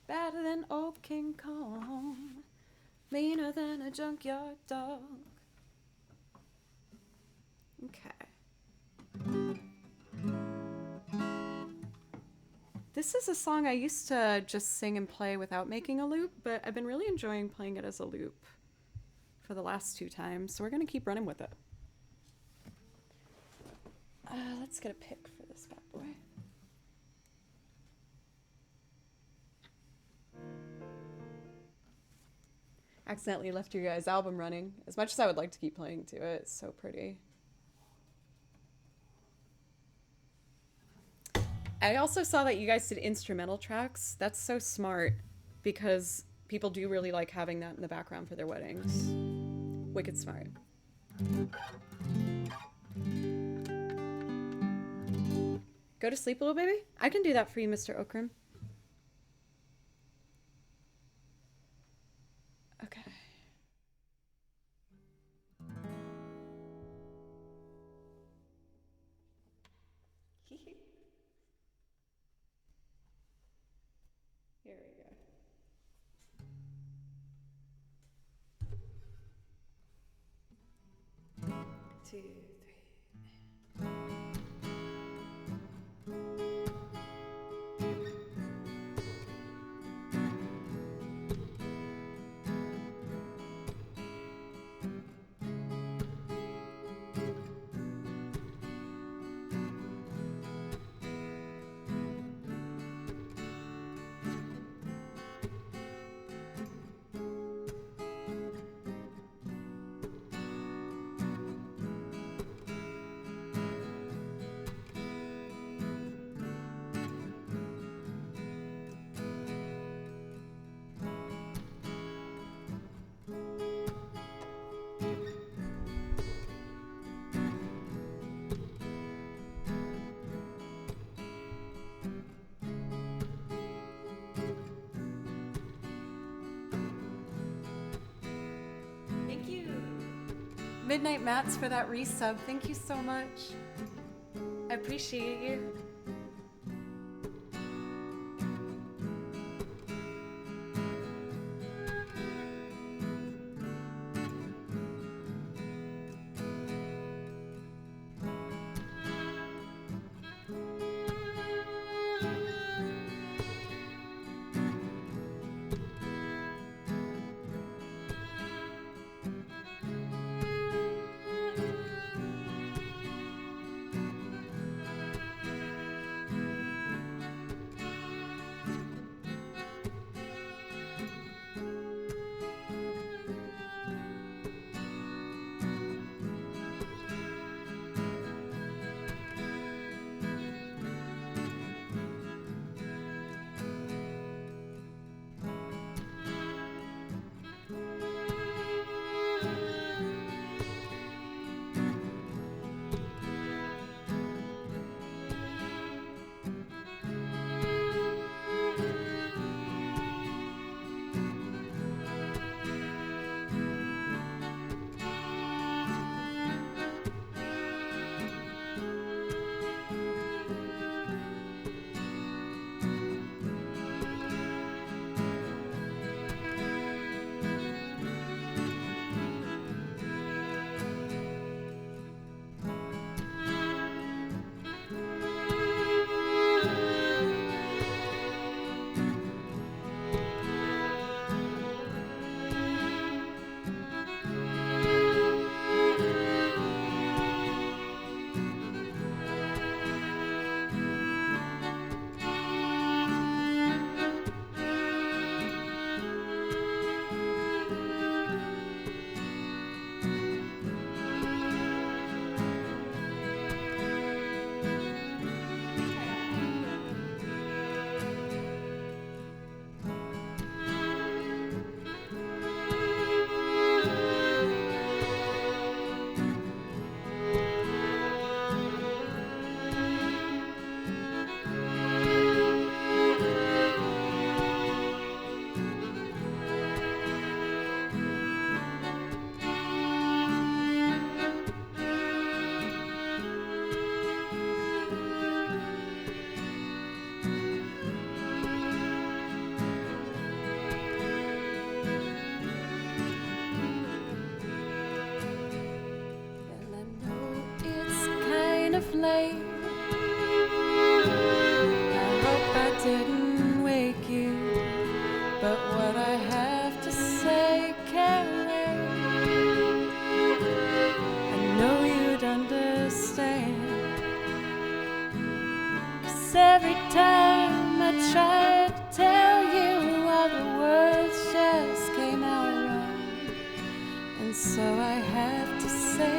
S1: Badder than old King Kong. Meaner than a junkyard dog. Okay. This is a song I used to just sing and play without making a loop, but I've been really enjoying playing it as a loop for the last 2 times, so we're going to keep running with it. Let's get a pick for this bad boy. Accidentally left your guys' album running. As much as I would like to keep playing to it, it's so pretty. I also saw that you guys did instrumental tracks. That's so smart because people do really like having that in the background for their weddings. Wicked smart. Go to sleep, little baby? I can do that for you, Mr. Okram. Okay. Here we go. 2, 3. Thank you, Midnight Mats, for that resub. Thank you so much. I appreciate you. Late. I hope I didn't wake you, but what I have to say can't wait. I know you'd understand. 'Cause every time I tried to tell you, all the words just came out wrong, and so I have to say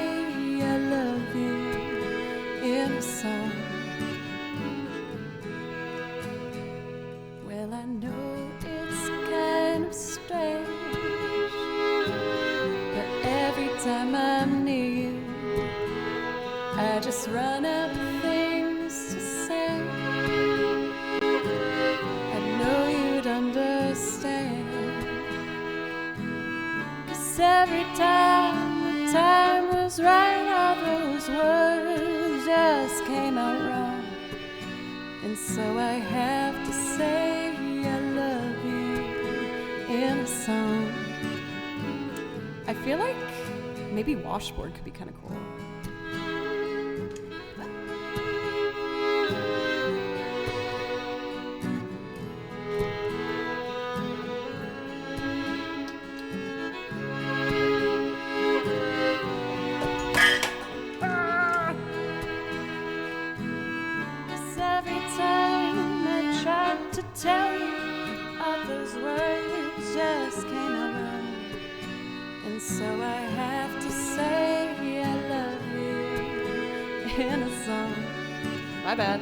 S1: I love you in a song. just run out of things to say. I know you'd understand. 'Cause every time the time was right, all those words just came out wrong. And so I have to say I love you in a song. I feel like maybe washboard could be kind of cool. Every time I tried to tell you, all those words just came out wrong. And so I have to say I love you in a song. My bad.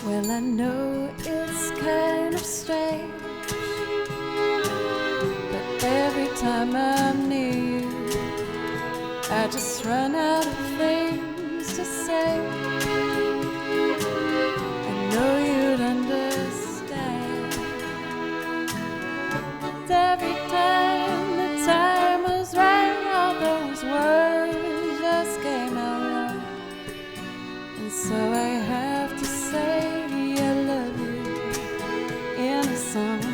S1: Well, I know it's kind of strange, but every time I'm near you, I just run out of things to say. I know you'd understand. But every time the time was right, all those words just came out wrong. And so I have to say I love you in a song.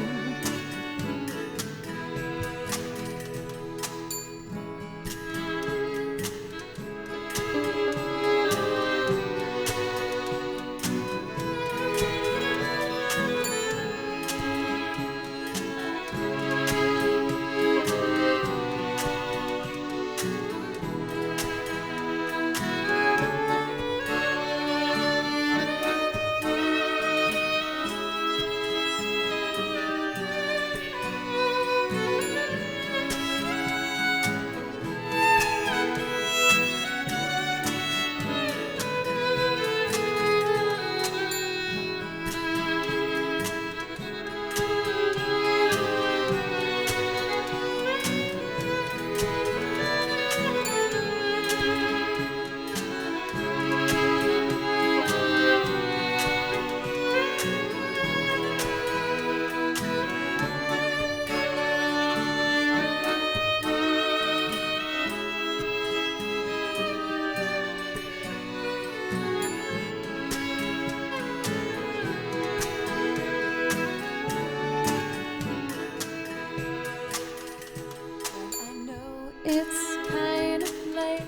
S1: It's kind of late.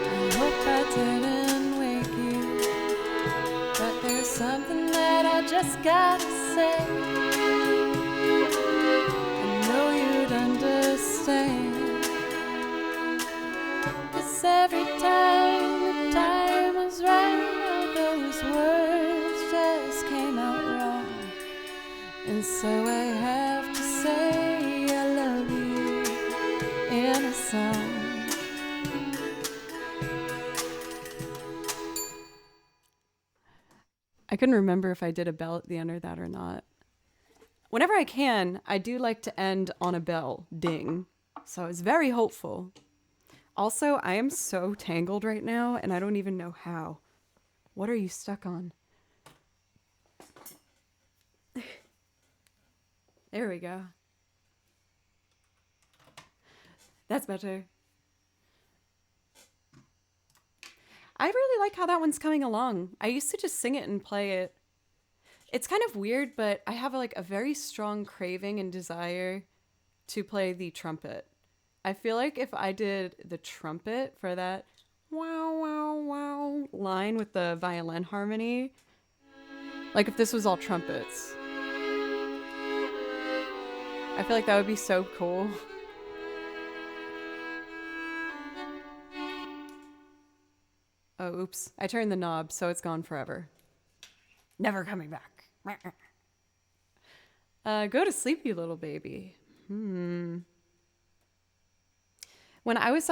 S1: I hope I didn't wake you, but there's something that I just gotta say. I know you'd understand, 'cause every time the time was right, all those words just came out wrong. And so I have to say I love you in a song. I couldn't remember if I did a bell at the end of that or not. Whenever I can, I do like to end on a bell ding. So I was very hopeful. Also, I am so tangled right now and I don't even know how. What are you stuck on? There we go. That's better. I really like how that one's coming along. I used to just sing it and play it. It's kind of weird, but I have like a very strong craving and desire to play the trumpet. I feel like if I did the trumpet for that wow, wow, wow line with the violin harmony, like if this was all trumpets, I feel like that would be so cool. Oh, oops. I turned the knob, so it's gone forever. Never coming back. Go to sleep, you little baby. When I was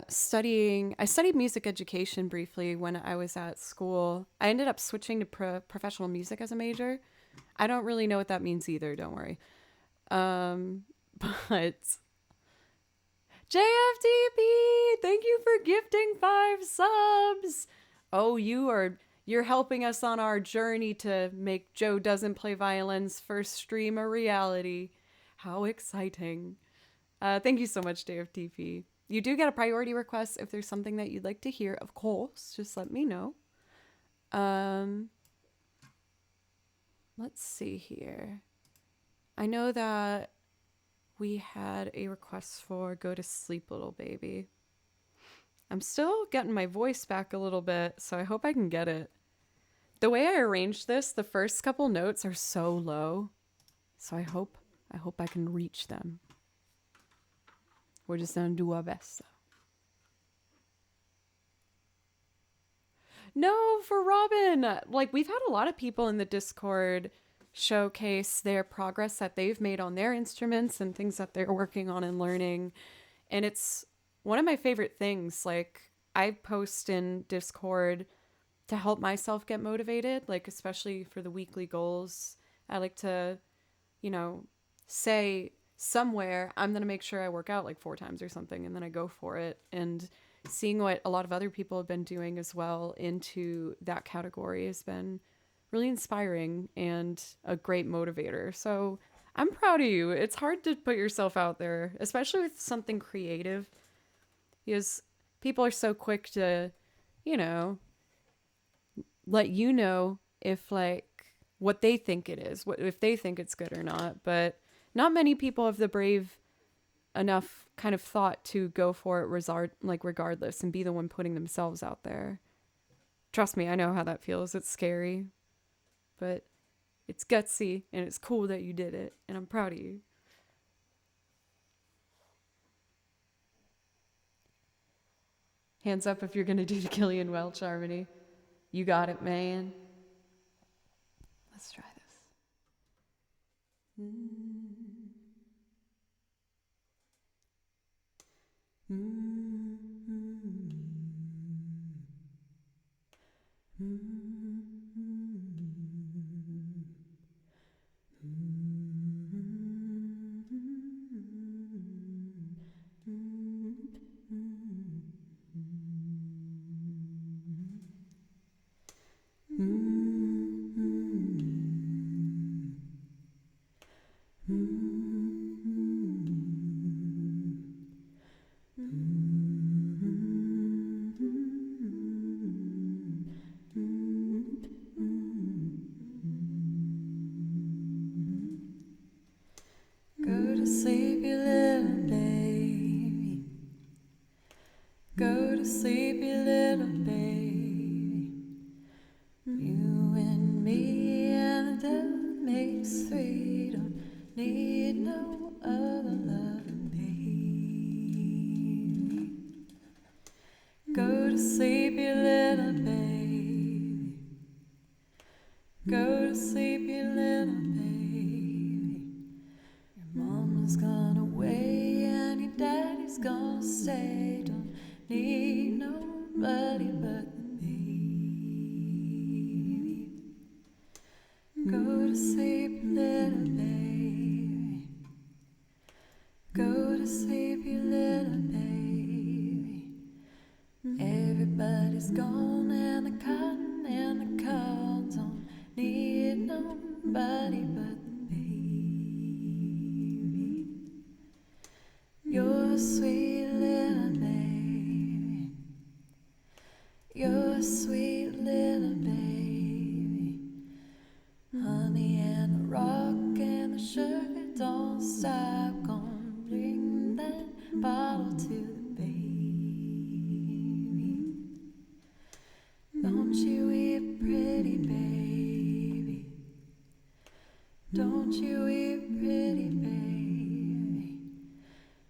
S1: studying, I studied music education briefly when I was at school. I ended up switching to professional music as a major. I don't really know what that means either, don't worry. But JFTP, thank you for gifting 5 subs. Oh, you're helping us on our journey to make Joe Doesn't Play Violin's first stream a reality. How exciting. Thank you so much, JFTP. You do get a priority request if there's something that you'd like to hear, of course. Just let me know. Let's see here. I know that we had a request for Go to Sleep, Little Baby. I'm still getting my voice back a little bit, so I hope I can get it. The way I arranged this, the first couple notes are so low, so I hope I can reach them. We're just gonna do our best, though. No, for Robin! Like, we've had a lot of people in the Discord showcase their progress that they've made on their instruments and things that they're working on and learning. And it's one of my favorite things. Like, I post in Discord to help myself get motivated, like especially for the weekly goals. I like to, you know, say somewhere I'm going to make sure I work out like 4 times or something, and then I go for it. And seeing what a lot of other people have been doing as well into that category has been really inspiring and a great motivator. So I'm proud of you. It's hard to put yourself out there, especially with something creative, because people are so quick to, you know, let you know if like what they think it is, what if they think it's good or not. But not many people have the brave enough kind of thought to go for it regardless and be the one putting themselves out there. Trust me, I know how that feels. It's scary, but it's gutsy and it's cool that you did it, and I'm proud of you. Hands up if you're gonna do the Killian Welch harmony. You got it, man. Let's try this. Go to sleep, you little baby. Go to sleep, you little baby. You and me and the devil makes three. Don't need no other loving baby. Go to sleep, you little baby. Go to sleep, you little baby. Your mama's gone away and your daddy's gonna stay. Don't need nobody but the baby. Go to sleep, little baby. Go to sleep, you little baby. Everybody's gone and the cotton and the cow don't need nobody but the baby. You're a sweet little baby. You're a sweet little baby. Honey and the rock and the sugar don't stop. Gonna bring that bottle to the baby. Don't you weep, pretty baby. Don't you weep, pretty baby.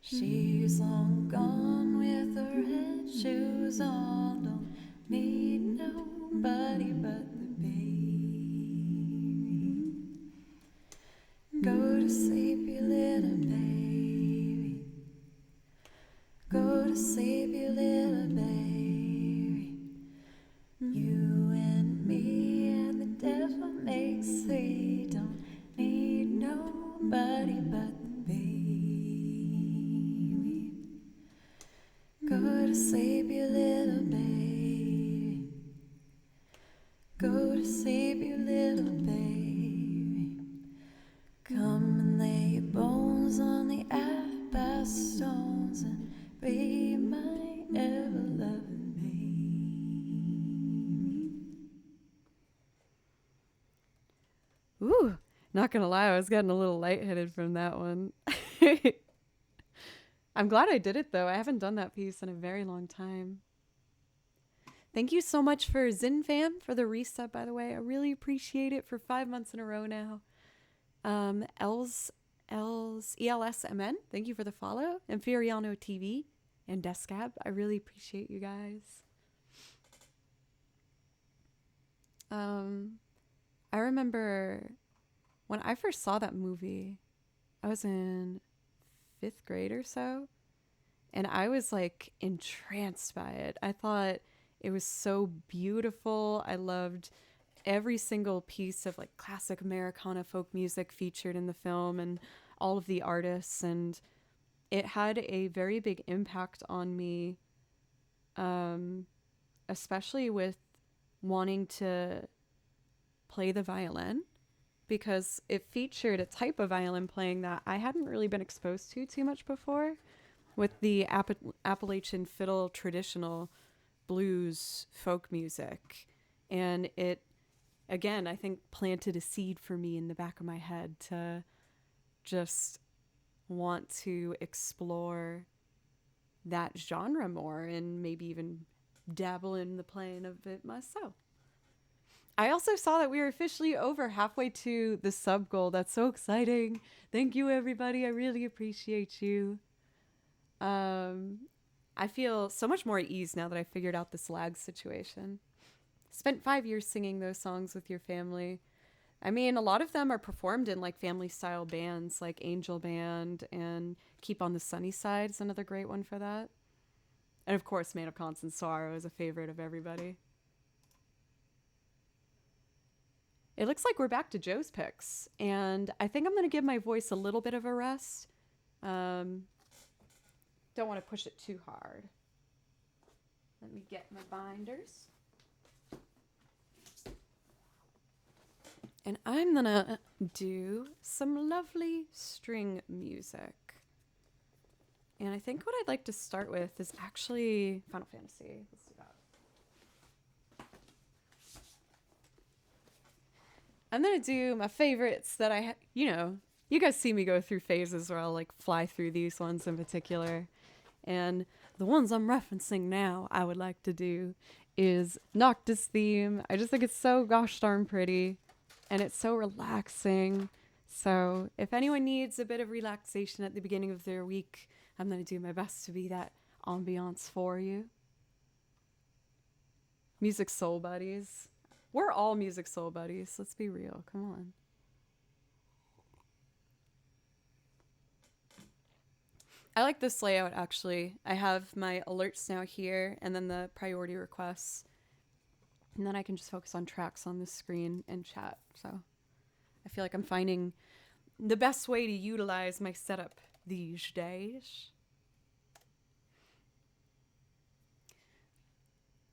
S1: She's long gone with her head shoes on. Don't need nobody but the baby. Go to sleep, you little baby. Go to sleep, you little baby. You and me and the devil makes three. Don't need nobody but the baby. Go to sleep, you little baby. Go to sleep, you little baby. Come and lay your bones on the alabaster stones and be my ever-loving baby. Ooh, not gonna lie, I was getting a little lightheaded from that one. I'm glad I did it though. I haven't done that piece in a very long time. Thank you so much for ZinFam for the reset, by the way. I really appreciate it for 5 months in a row now. ELSMN, thank you for the follow. Inferiano TV and Descab, I really appreciate you guys. I remember when I first saw that movie, I was in 5th grade or so, and I was like entranced by it. I thought It was so beautiful. I loved every single piece of like classic Americana folk music featured in the film and all of the artists. And it had a very big impact on me, especially with wanting to play the violin, because it featured a type of violin playing that I hadn't really been exposed to too much before, with the Appalachian fiddle traditional blues folk music. And it, again, I think planted a seed for me in the back of my head to just want to explore that genre more and maybe even dabble in the playing of it myself. I also saw that we were officially over halfway to the sub goal. That's so exciting. Thank you, everybody. I really appreciate you. I feel so much more at ease now that I figured out this lag situation. Spent 5 years singing those songs with your family. I mean, a lot of them are performed in like family style bands like Angel Band, and Keep on the Sunny Side is another great one for that. And of course, Man of Constant Sorrow is a favorite of everybody. It looks like we're back to Joe's picks, and I think I'm going to give my voice a little bit of a rest. Don't want to push it too hard. Let me get my binders. And I'm going to do some lovely string music. And I think what I'd like to start with is actually Final Fantasy. Let's do that. I'm going to do my favorites that you guys see me go through phases where I'll like fly through these ones in particular. And the ones I'm referencing now I would like to do is Noctis theme. I just think it's so gosh darn pretty and it's so relaxing. So if anyone needs a bit of relaxation at the beginning of their week, I'm going to do my best to be that ambiance for you. Music soul buddies. We're all music soul buddies. Let's be real. Come on. I like this layout, actually. I have my alerts now here, and then the priority requests. And then I can just focus on tracks on the screen and chat. So I feel like I'm finding the best way to utilize my setup these days.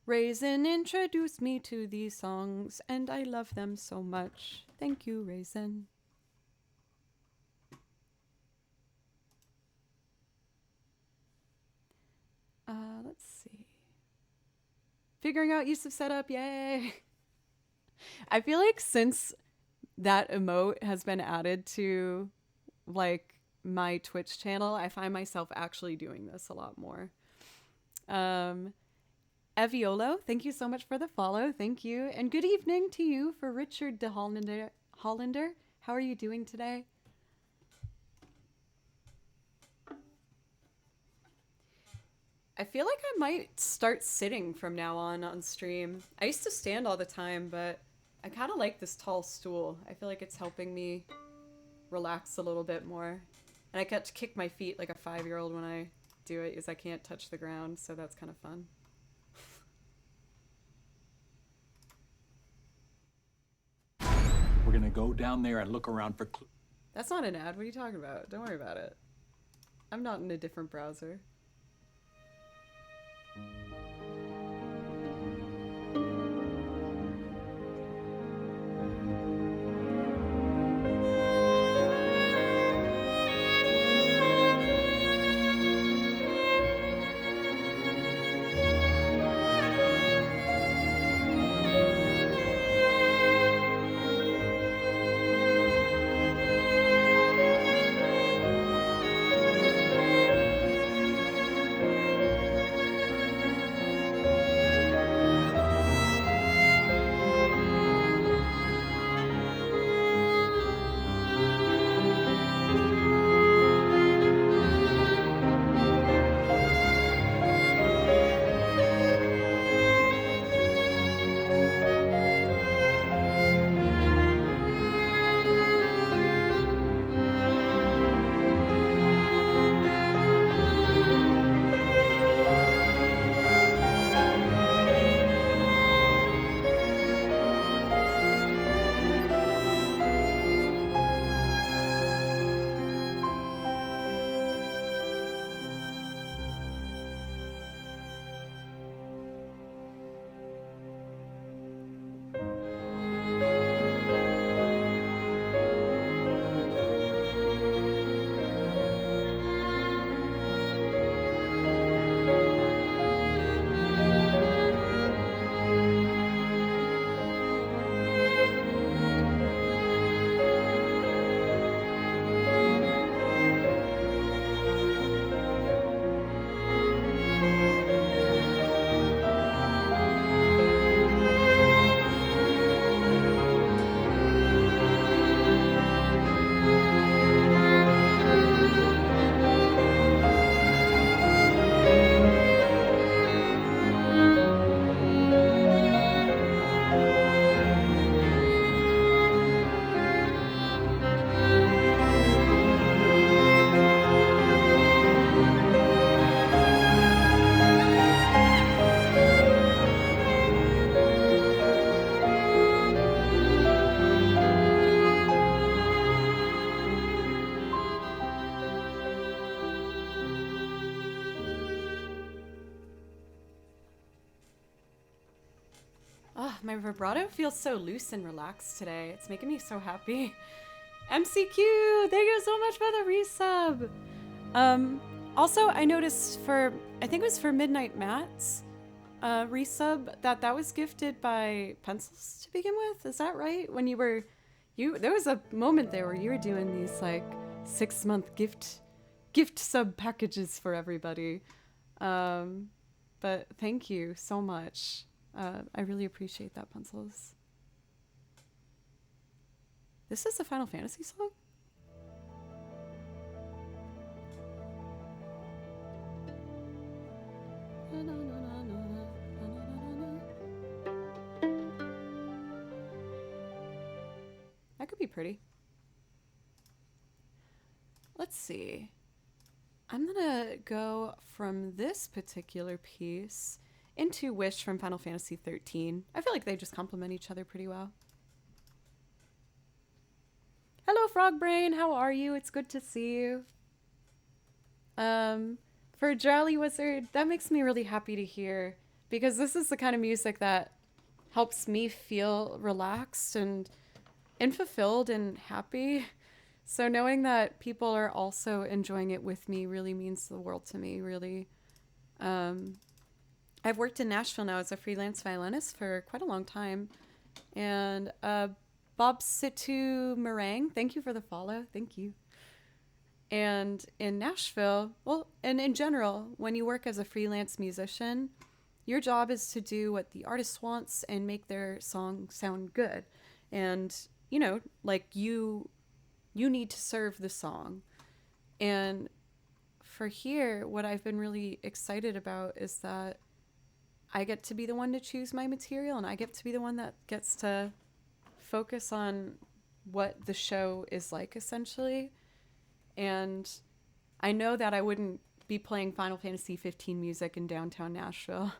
S1: Raisin introduced me to these songs, and I love them so much. Thank you, Raisin. Let's see. Figuring out use of setup, yay! I feel like since that emote has been added to, like, my Twitch channel, I find myself actually doing this a lot more. Eviolo, thank you so much for the follow. Thank you. And good evening to you for Richard de Hollander. How are you doing today? I feel like I might start sitting from now on stream. I used to stand all the time, but I kind of like this tall stool. I feel like it's helping me relax a little bit more. And I get to kick my feet like a 5-year-old when I do it, because I can't touch the ground, so that's kind of fun.
S3: We're gonna go down there and look around for
S1: That's not an ad. What are you talking about? Don't worry about it. I'm not in a different browser. Oh, my vibrato feels so loose and relaxed today. It's making me so happy. MCQ, thank you so much for the resub. Also, I noticed I think it was for Midnight Matt's resub, that was gifted by Pencils to begin with. Is that right? When there was a moment there where you were doing these like 6-month gift sub packages for everybody. But thank you so much. I really appreciate that, Pencils. This is a Final Fantasy song? That could be pretty. Let's see. I'm gonna go from this particular piece into Wish from Final Fantasy 13. I feel like they just complement each other pretty well. Hello, Frogbrain. How are you? It's good to see you. For Jolly Wizard, that makes me really happy to hear, because this is the kind of music that helps me feel relaxed and fulfilled and happy. So knowing that people are also enjoying it with me really means the world to me, really. I've worked in Nashville now as a freelance violinist for quite a long time. And Bob Situ Meringue, thank you for the follow. Thank you. And in Nashville, well, and in general, when you work as a freelance musician, your job is to do what the artist wants and make their song sound good. And, you know, like you need to serve the song. And for here, what I've been really excited about is that I get to be the one to choose my material, and I get to be the one that gets to focus on what the show is like, essentially. And I know that I wouldn't be playing Final Fantasy 15 music in downtown Nashville.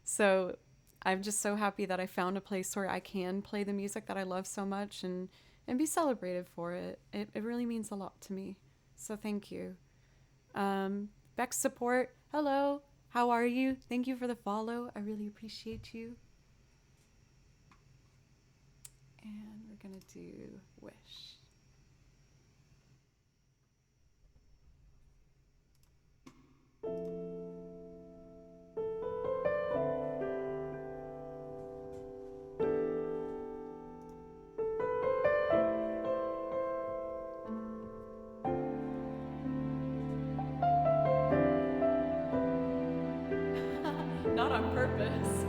S1: So I'm just so happy that I found a place where I can play the music that I love so much and be celebrated for it. It really means a lot to me. So thank you. Beck support, hello. How are you? Thank you for the follow. I really appreciate you. And we're gonna do Wish. Not on purpose.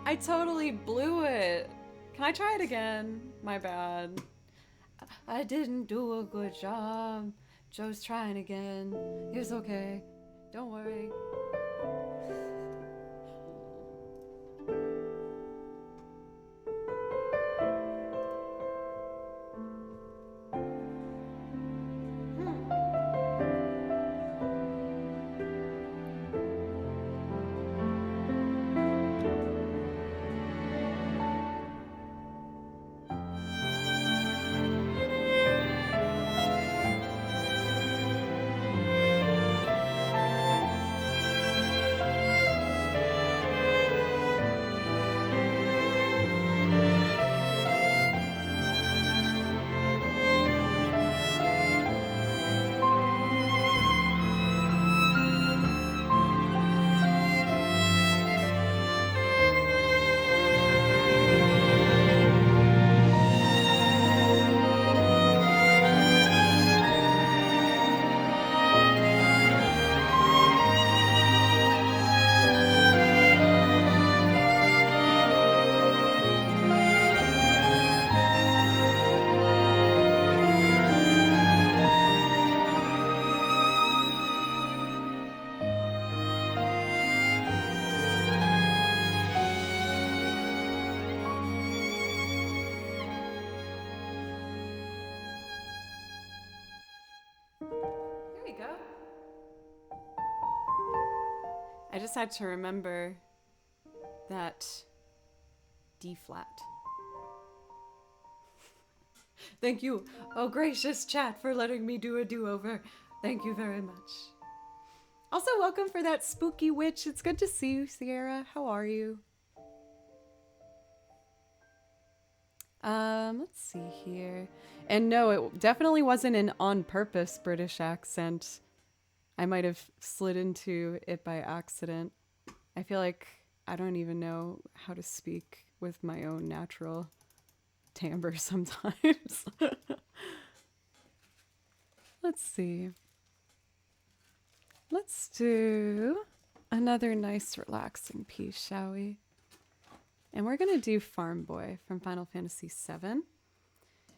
S1: I totally blew it. Can I try it again? My bad. I didn't do a good job. Joe's trying again. It's okay. Don't worry. just had to remember that D flat. Thank you, oh gracious chat, for letting me do a do-over. Thank you very much. Also, welcome for that spooky witch. It's good to see you, Sierra. How are you? Let's see here. And no, it definitely wasn't an on-purpose British accent. I might have slid into it by accident. I feel like I don't even know how to speak with my own natural timbre sometimes. Let's see. Let's do another nice relaxing piece, shall we? And we're going to do Farm Boy from Final Fantasy VII.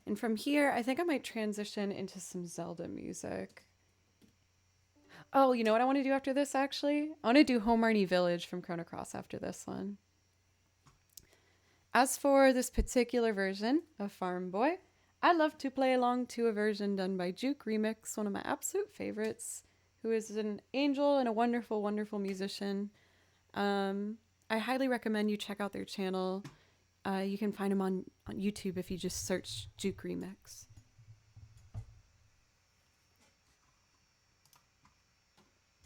S1: And from here, I think I might transition into some Zelda music. Oh, you know what I want to do after this, actually? I want to do Homarny Village from Chrono Cross after this one. As for this particular version of Farm Boy, I love to play along to a version done by Juke Remix, one of my absolute favorites, who is an angel and a wonderful, wonderful musician. I highly recommend you check out their channel. You can find them on YouTube if you just search Juke Remix.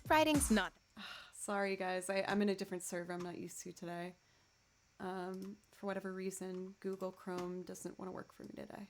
S4: Writing's not.
S1: Sorry, guys. I'm in a different server I'm not used to today. For whatever reason, Google Chrome doesn't want to work for me today.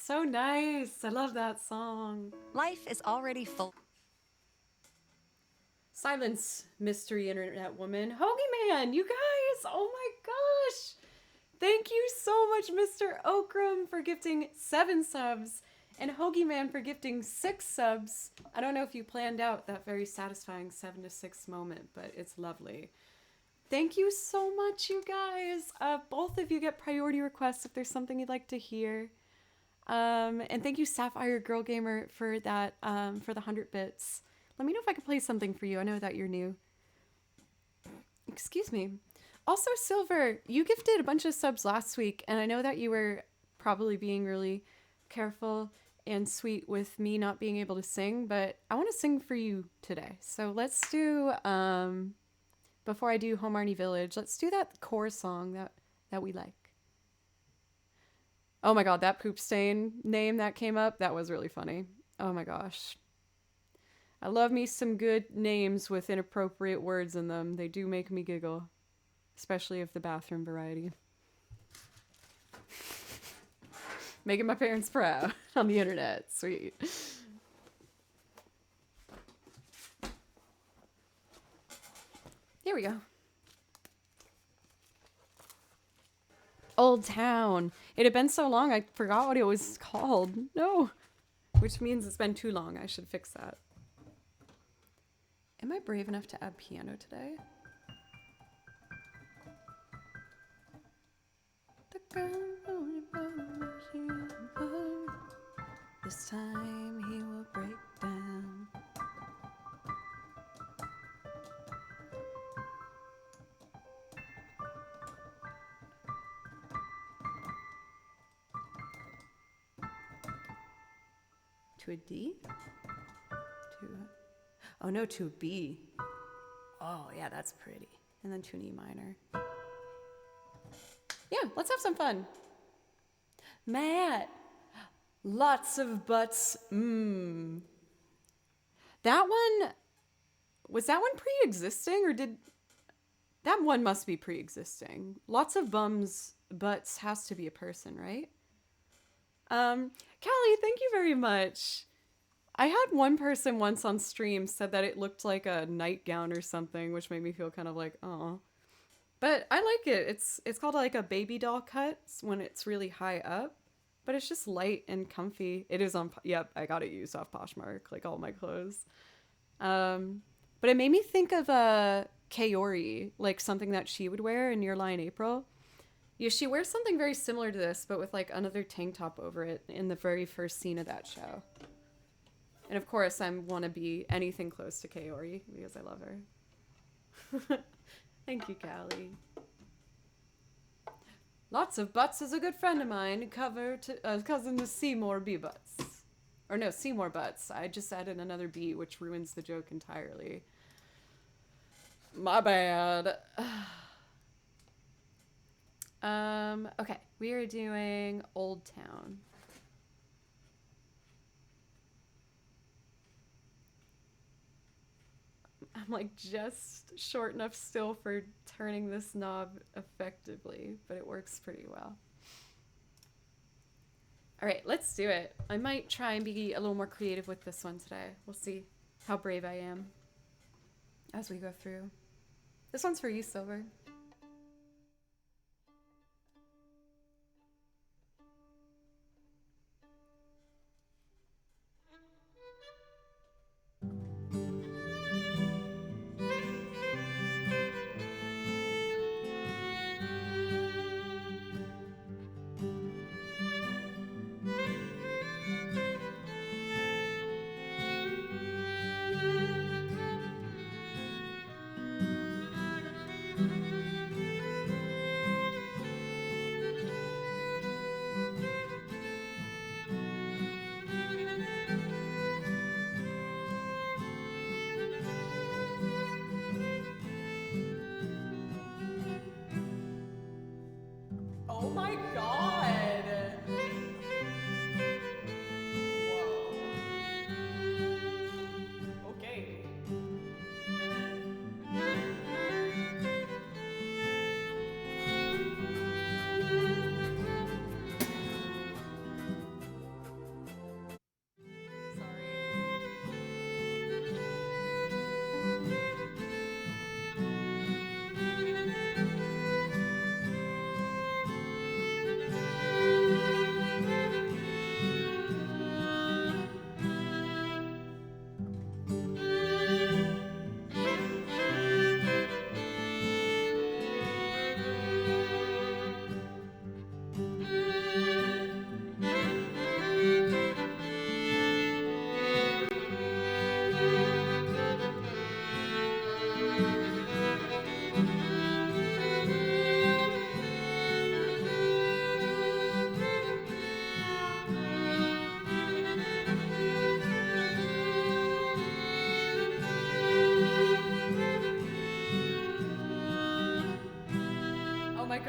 S1: So nice. I love that song.
S4: Life is already full.
S1: Silence, mystery internet woman. Hoagie Man, you guys. Oh my gosh. Thank you so much, Mr. Okram, for gifting 7 subs, and Hoagie Man for gifting 6 subs. I don't know if you planned out that very satisfying 7 to 6 moment, but it's lovely. Thank you so much, you guys. Both of you get priority requests if there's something you'd like to hear. And thank you, Sapphire Girl Gamer, for that, for the 100 bits. Let me know if I can play something for you. I know that you're new. Excuse me. Also, Silver, you gifted a bunch of subs last week, and I know that you were probably being really careful and sweet with me not being able to sing, but I want to sing for you today. So let's do, before I do Home Arnie Village, let's do that core song that we like. Oh my god, that poop stain name that came up, that was really funny. Oh my gosh. I love me some good names with inappropriate words in them. They do make me giggle. Especially of the bathroom variety. Making my parents proud on the internet. Sweet. Here we go. Old Town. It had been so long I forgot what it was called. No. Which means it's been too long. I should fix that. Am I brave enough to add piano today? This time he will break down. To a D? Oh no, to a B. Oh yeah, that's pretty. And then to an E minor. Yeah, let's have some fun. Matt, lots of butts. That one, was that one pre-existing or did, that one must be pre-existing. Lots of bums, butts has to be a person, right? Callie, thank you very much. I had one person once on stream said that it looked like a nightgown or something, which made me feel kind of like, oh. But I like it. It's called like a baby doll cut when it's really high up. But it's just light and comfy. It is on, yep, I got it used off Poshmark, like all my clothes. But it made me think of Kaori, like something that she would wear in Your Lie in April. Yeah, she wears something very similar to this, but with like another tank top over it in the very first scene of that show. And of course, I want to be anything close to Kaori because I love her. Thank you, Callie. Lots of Butts is a good friend of mine. Cousin to Seymour B. Butts. Or no, Seymour Butts. I just added another B, which ruins the joke entirely. My bad. Okay, we are doing Old Town. I'm like just short enough still for turning this knob effectively, but it works pretty well. All right, let's do it. I might try and be a little more creative with this one today. We'll see how brave I am as we go through. This one's for you, Silver.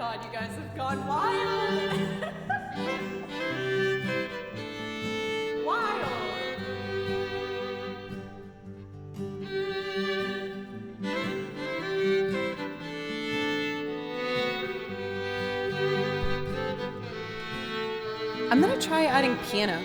S1: god, you guys have gone wild! Wild! I'm gonna try adding piano.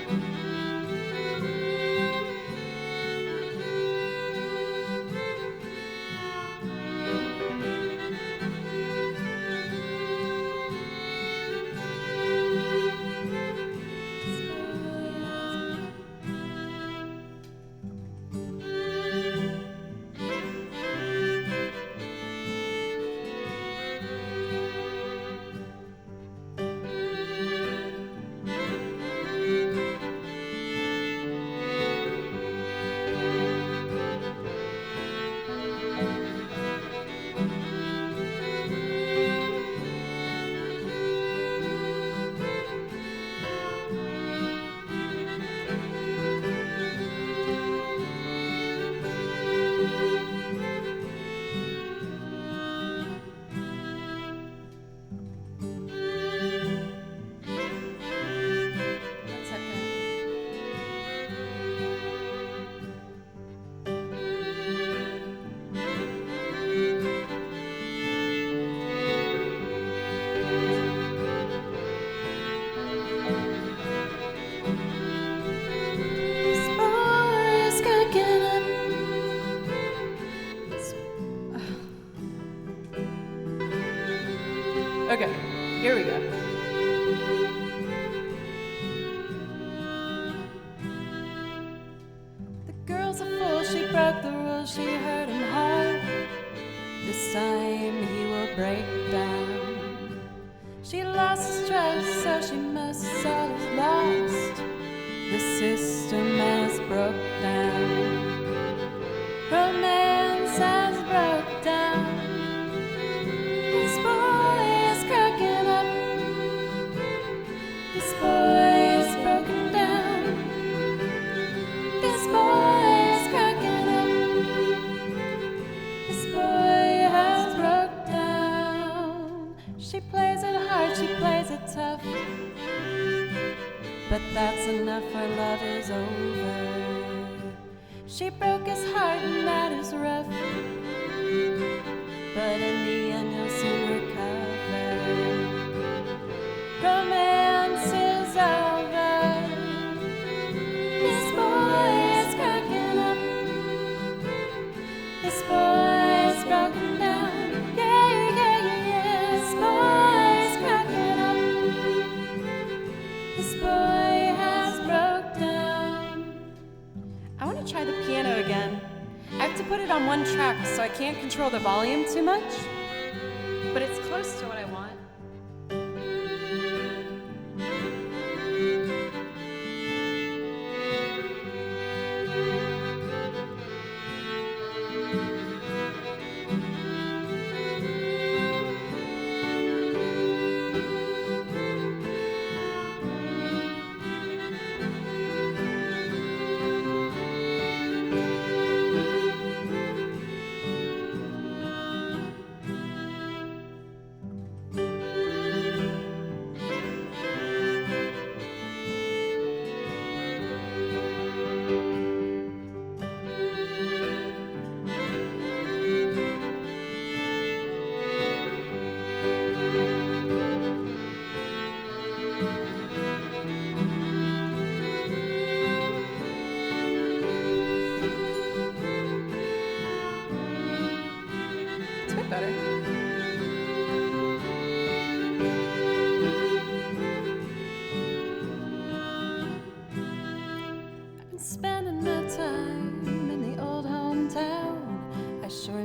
S1: Okay, here we go. The girl's a fool, she broke the rules, she hurt him hard. This time he will break down. She lost his trust, so she must all is lost. The system has broke down. Romance has broke down. This boy is cracking up. This boy is broken down. This boy is cracking up. This boy has broke down. She plays it hard, she plays it tough. But that's enough, her love is over. She broke his heart and that is rough. But in the end you'll soon recover. Romance is over. This boy is cracking up. This boy is broken down. Yeah, yeah, yeah. This boy is cracking up. This boy has broke down. I want to try the piano again. I have to put it on one track so I can't control the volume too much, but it's close to what I want.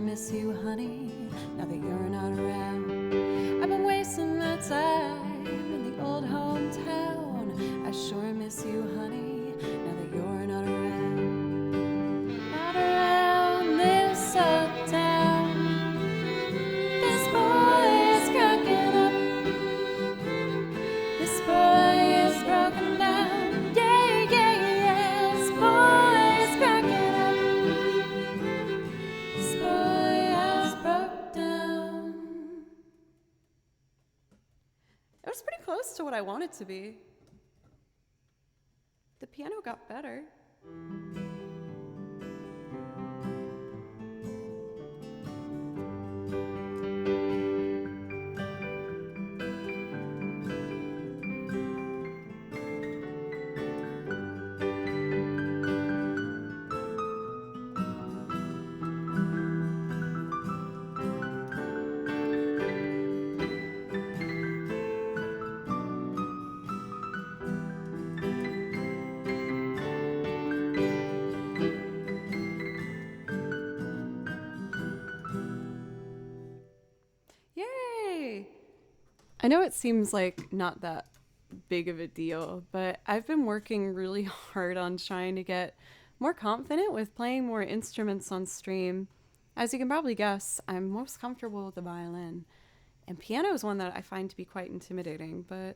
S1: Miss you, honey, now that you're not around. I've been wasting my time in the old hometown. I sure miss you, honey, now that you're not around. Not around this old town. This boy is cracking up. This boy is broken down. Yeah, yeah, yeah. This boy is cracking up. This boy has broke down. what I want it to be. The piano got better. Yay! I know it seems like not that big of a deal, but I've been working really hard on trying to get more confident with playing more instruments on stream. As you can probably guess, I'm most comfortable with the violin, and piano is one that I find to be quite intimidating, but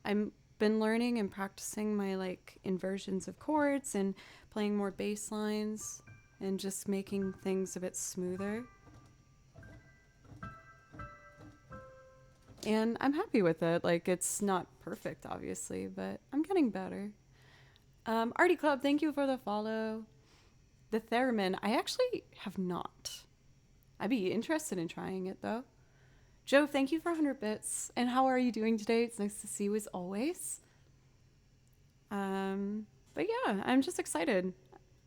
S1: I've been learning and practicing my like inversions of chords and playing more bass lines and just making things a bit smoother. And I'm happy with it. Like, it's not perfect, obviously, but I'm getting better. Artie Club, thank you for the follow. The theremin, I actually have not. I'd be interested in trying it, though. Joe, thank you for 100 bits. And how are you doing today? It's nice to see you as always. But yeah, I'm just excited.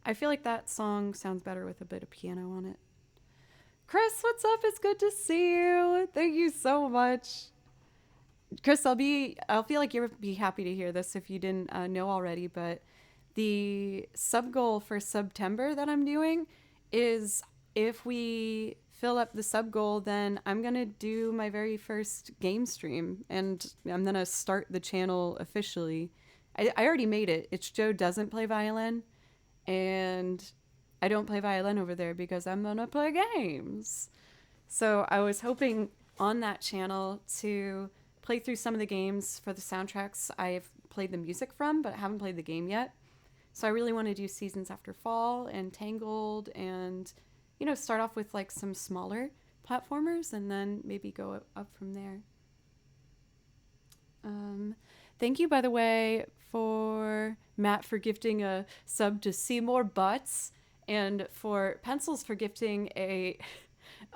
S1: I feel like that song sounds better with a bit of piano on it. Chris, what's up? It's good to see you. Thank you so much. Chris, I'll feel like you'll be happy to hear this if you didn't know already, but the sub goal for September that I'm doing is if we fill up the sub goal, then I'm going to do my very first game stream and I'm going to start the channel officially. I already made it. It's Joe doesn't play violin and I don't play violin over there because I'm going to play games. So I was hoping on that channel to play through some of the games for the soundtracks I've played the music from, but I haven't played the game yet. So I really want to do Seasons After Fall and Tangled and, you know, start off with like some smaller platformers and then maybe go up from there. Thank you, by the way, for Matt for gifting a sub to Seymour Butts. And for Pencils for gifting a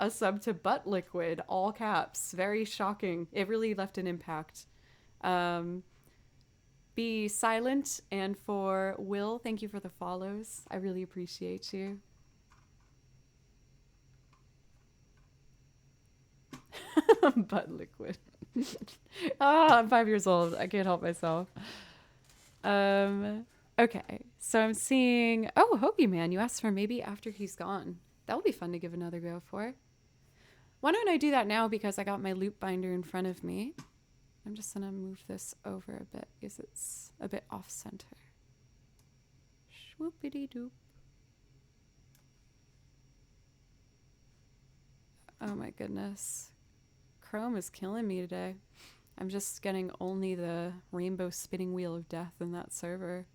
S1: sub to Butt Liquid, all caps. Very shocking. It really left an impact. Be Silent. And for Will, thank you for the follows. I really appreciate you. Butt Liquid. I'm 5 years old. I can't help myself. Okay, so I'm seeing... Oh, Hoagie Man, you asked for maybe after he's gone. That would be fun to give another go for. Why don't I do that now because I got my loop binder in front of me. I'm just going to move this over a bit because it's a bit off-center. Swoopity-doop. Oh my goodness. Chrome is killing me today. I'm just getting only the rainbow spinning wheel of death in that server.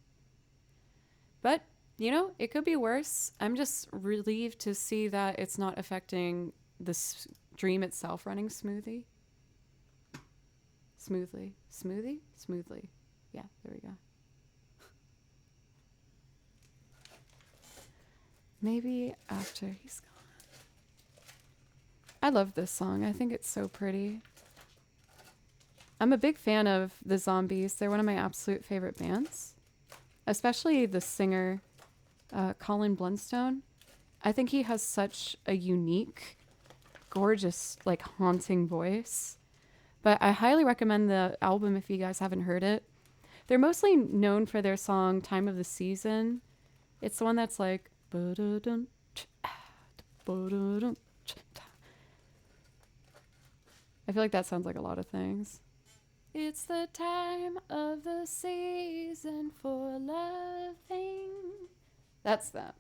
S1: But, you know, it could be worse. I'm just relieved to see that it's not affecting the stream itself running smoothly. Smoothly. Smoothly? Smoothly. Yeah, there we go. Maybe after he's gone. I love this song. I think it's so pretty. I'm a big fan of the Zombies. They're one of my absolute favorite bands. Especially the singer, Colin Blunstone. I think he has such a unique, gorgeous, like haunting voice. But I highly recommend the album if you guys haven't heard it. They're mostly known for their song Time of the Season. It's the one that's like... I feel like that sounds like a lot of things. It's the time of the season for loving. That's that.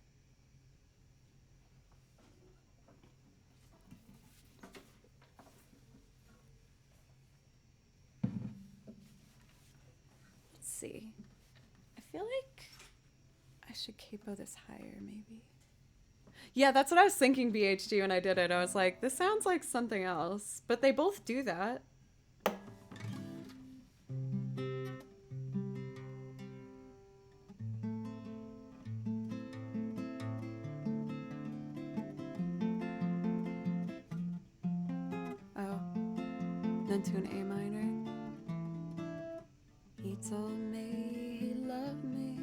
S1: Let's see. I feel like I should capo this higher, maybe. Yeah, that's what I was thinking, BHD, when I did it. I was like, this sounds like something else. But they both do that. then to an A minor. He told me he loved me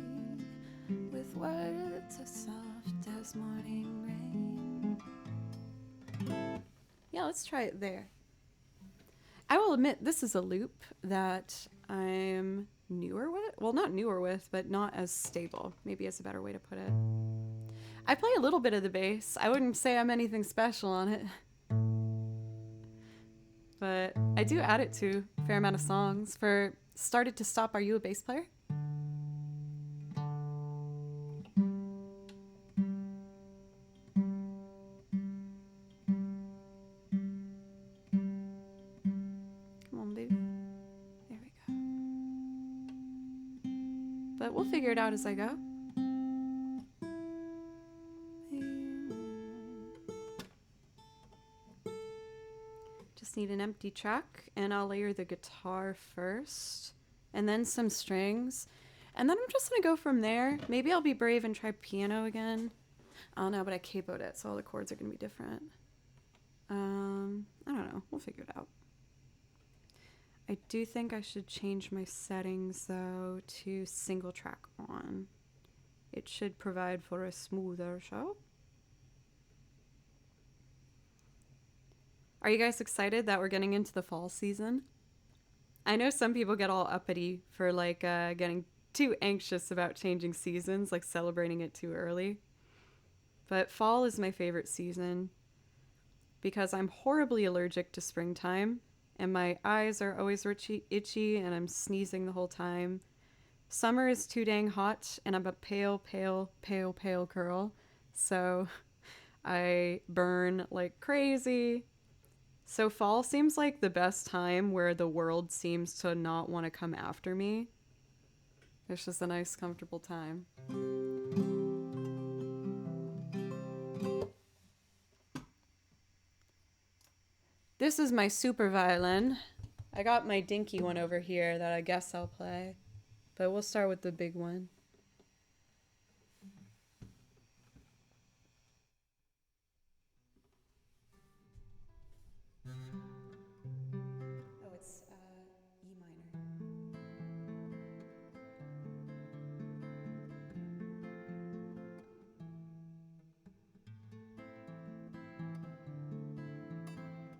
S1: with words as soft as morning rain. Yeah, let's try it there. I will admit this is a loop that I'm newer with. Well, not newer with, but not as stable. Maybe is a better way to put it. I play a little bit of the bass. I wouldn't say I'm anything special on it. But I do add it to a fair amount of songs. For Started to Stop, are you a bass player? Come on, baby. There we go. But we'll figure it out as I go. Just need an empty track, and I'll layer the guitar first, and then some strings, and then I'm just gonna go from there. Maybe I'll be brave and try piano again. I don't know, but I capoed it, so all the chords are gonna be different. I don't know. We'll figure it out. I do think I should change my settings, though, to single track on. It should provide for a smoother show. Are you guys excited that we're getting into the fall season? I know some people get all uppity for like getting too anxious about changing seasons, like celebrating it too early. But fall is my favorite season because I'm horribly allergic to springtime and my eyes are always itchy and I'm sneezing the whole time. Summer is too dang hot and I'm a pale girl, so I burn like crazy. So fall seems like the best time where the world seems to not want to come after me. It's just a nice, comfortable time. This is my super violin. I got my dinky one over here that I guess I'll play, but we'll start with the big one. Oh, it's E minor.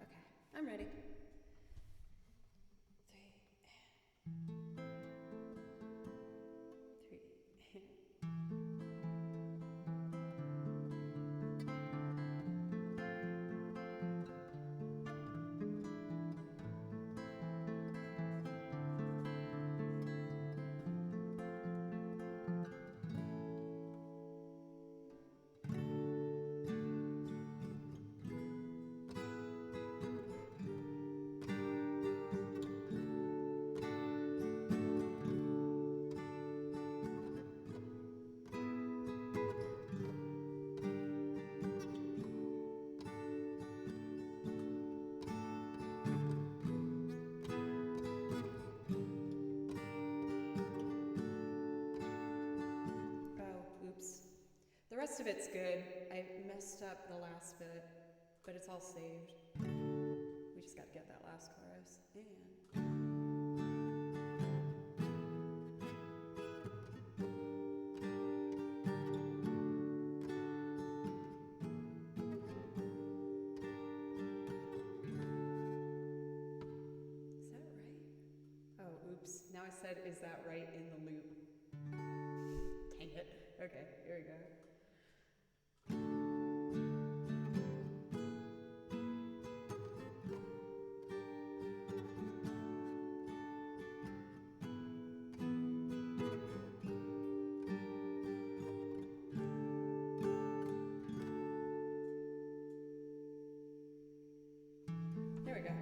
S1: Okay, I'm ready. The rest of it's good. I messed up the last bit, but it's all saved. We just got to get that last chorus. Is that right? Oh, oops. Now I said, is that right in the loop? Dang it. Okay, here we go. There we go.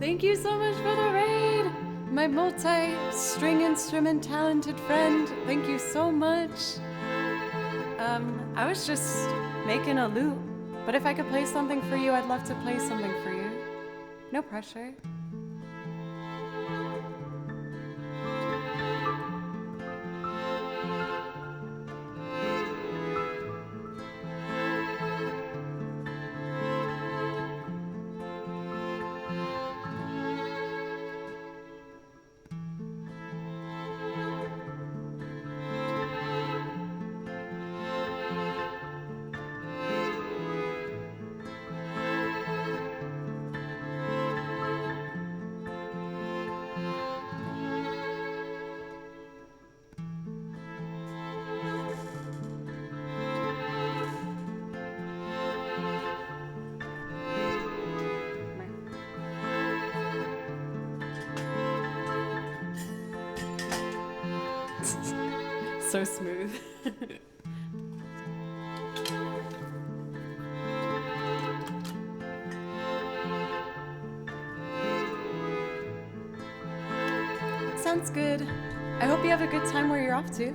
S1: Thank you so much for the raid! My multi-string instrument talented friend, thank you so much. I was just making a loop, but if I could play something for you, I'd love to play something for you. No pressure. So smooth. Sounds good. I hope you have a good time where you're off to.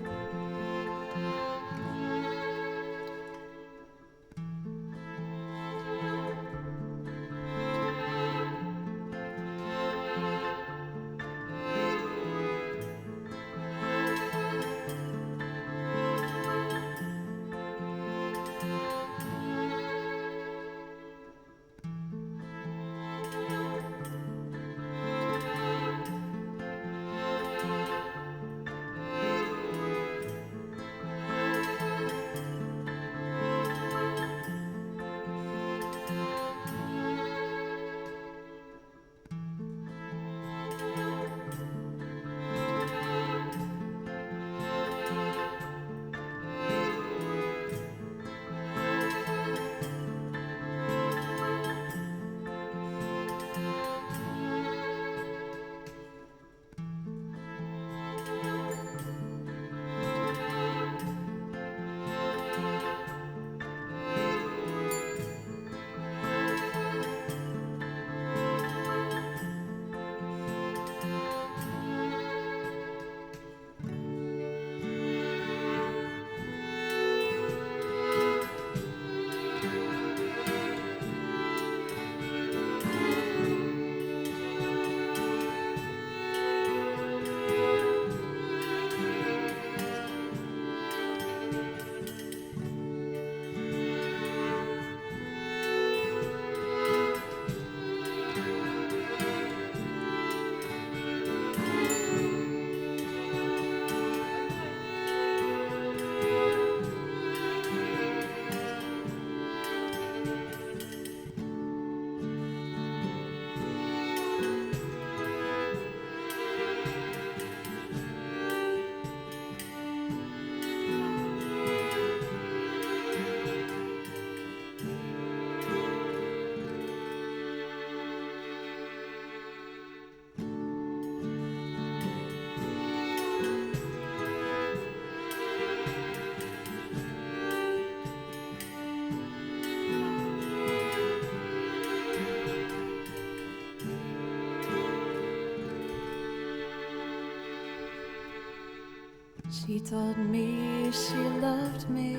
S1: She told me she loved me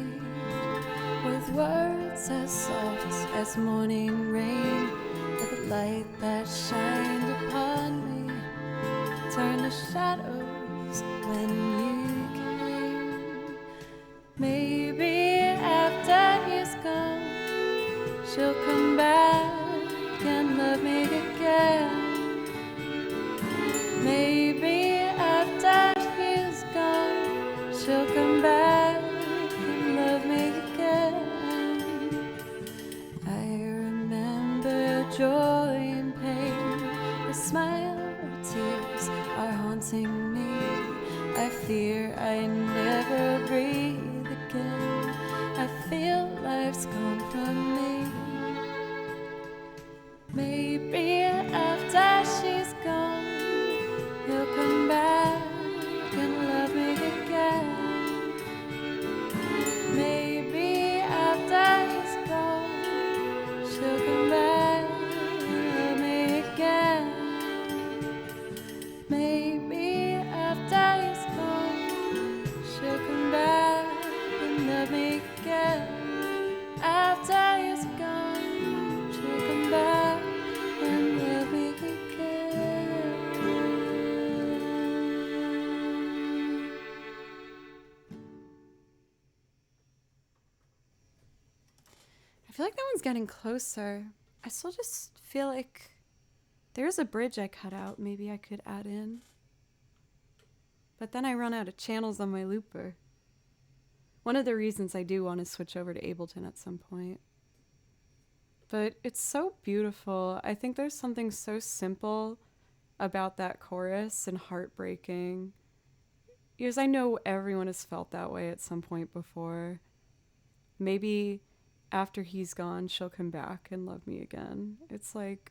S1: with words as soft as morning rain, with a light that shined upon me, turned to shadows when you came. Maybe after he's gone, she'll come back and love me again. Maybe after he's gone, she'll come back and love me again. I remember joy and pain, a smile or tears are haunting me. I fear I never breathe again. I feel life's gone from me. Maybe after she's gone, he'll come back and love me again. Maybe after he's gone, she'll come back and love me again. feel like that one's getting closer. I still just feel like there's a bridge I cut out. Maybe I could add in. But then I run out of channels on my looper. One of the reasons I do want to switch over to Ableton at some point. But it's so beautiful. I think there's something so simple about that chorus and heartbreaking. Because I know everyone has felt that way at some point before. Maybe after he's gone, she'll come back and love me again. It's like,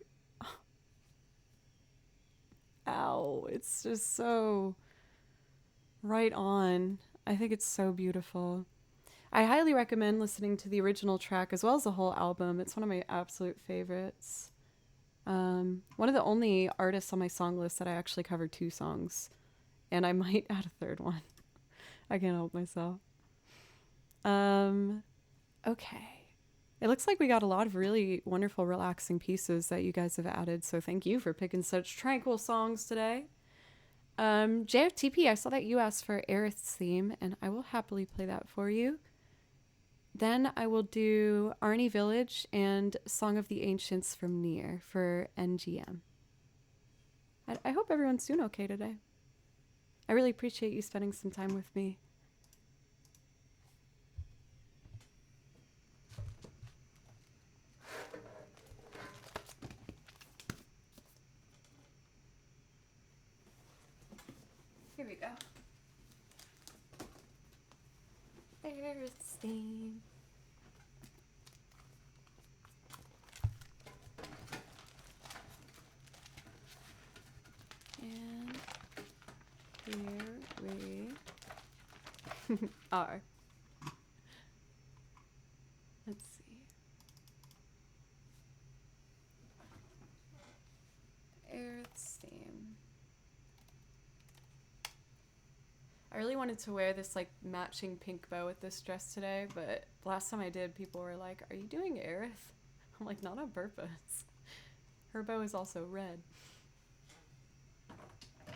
S1: ow, it's just so right on. I think it's so beautiful. I highly recommend listening to the original track as well as the whole album. It's one of my absolute favorites. One of the only artists on my song list that I actually covered 2 songs. And I might add a third one. I can't help myself. Okay. It looks like we got a lot of really wonderful, relaxing pieces that you guys have added. So thank you for picking such tranquil songs today. JFTP, I saw that you asked for Aerith's theme, and I will happily play that for you. Then I will do Arnie Village and Song of the Ancients from Nier for NGM. I hope everyone's doing okay today. I really appreciate you spending some time with me. Here we go. There's steam. And here we are. Let's see. Earth's theme. I really wanted to wear this like matching pink bow with this dress today, but the last time I did, people were like, "Are you doing Aerith?" I'm like, "Not on purpose." Her bow is also red.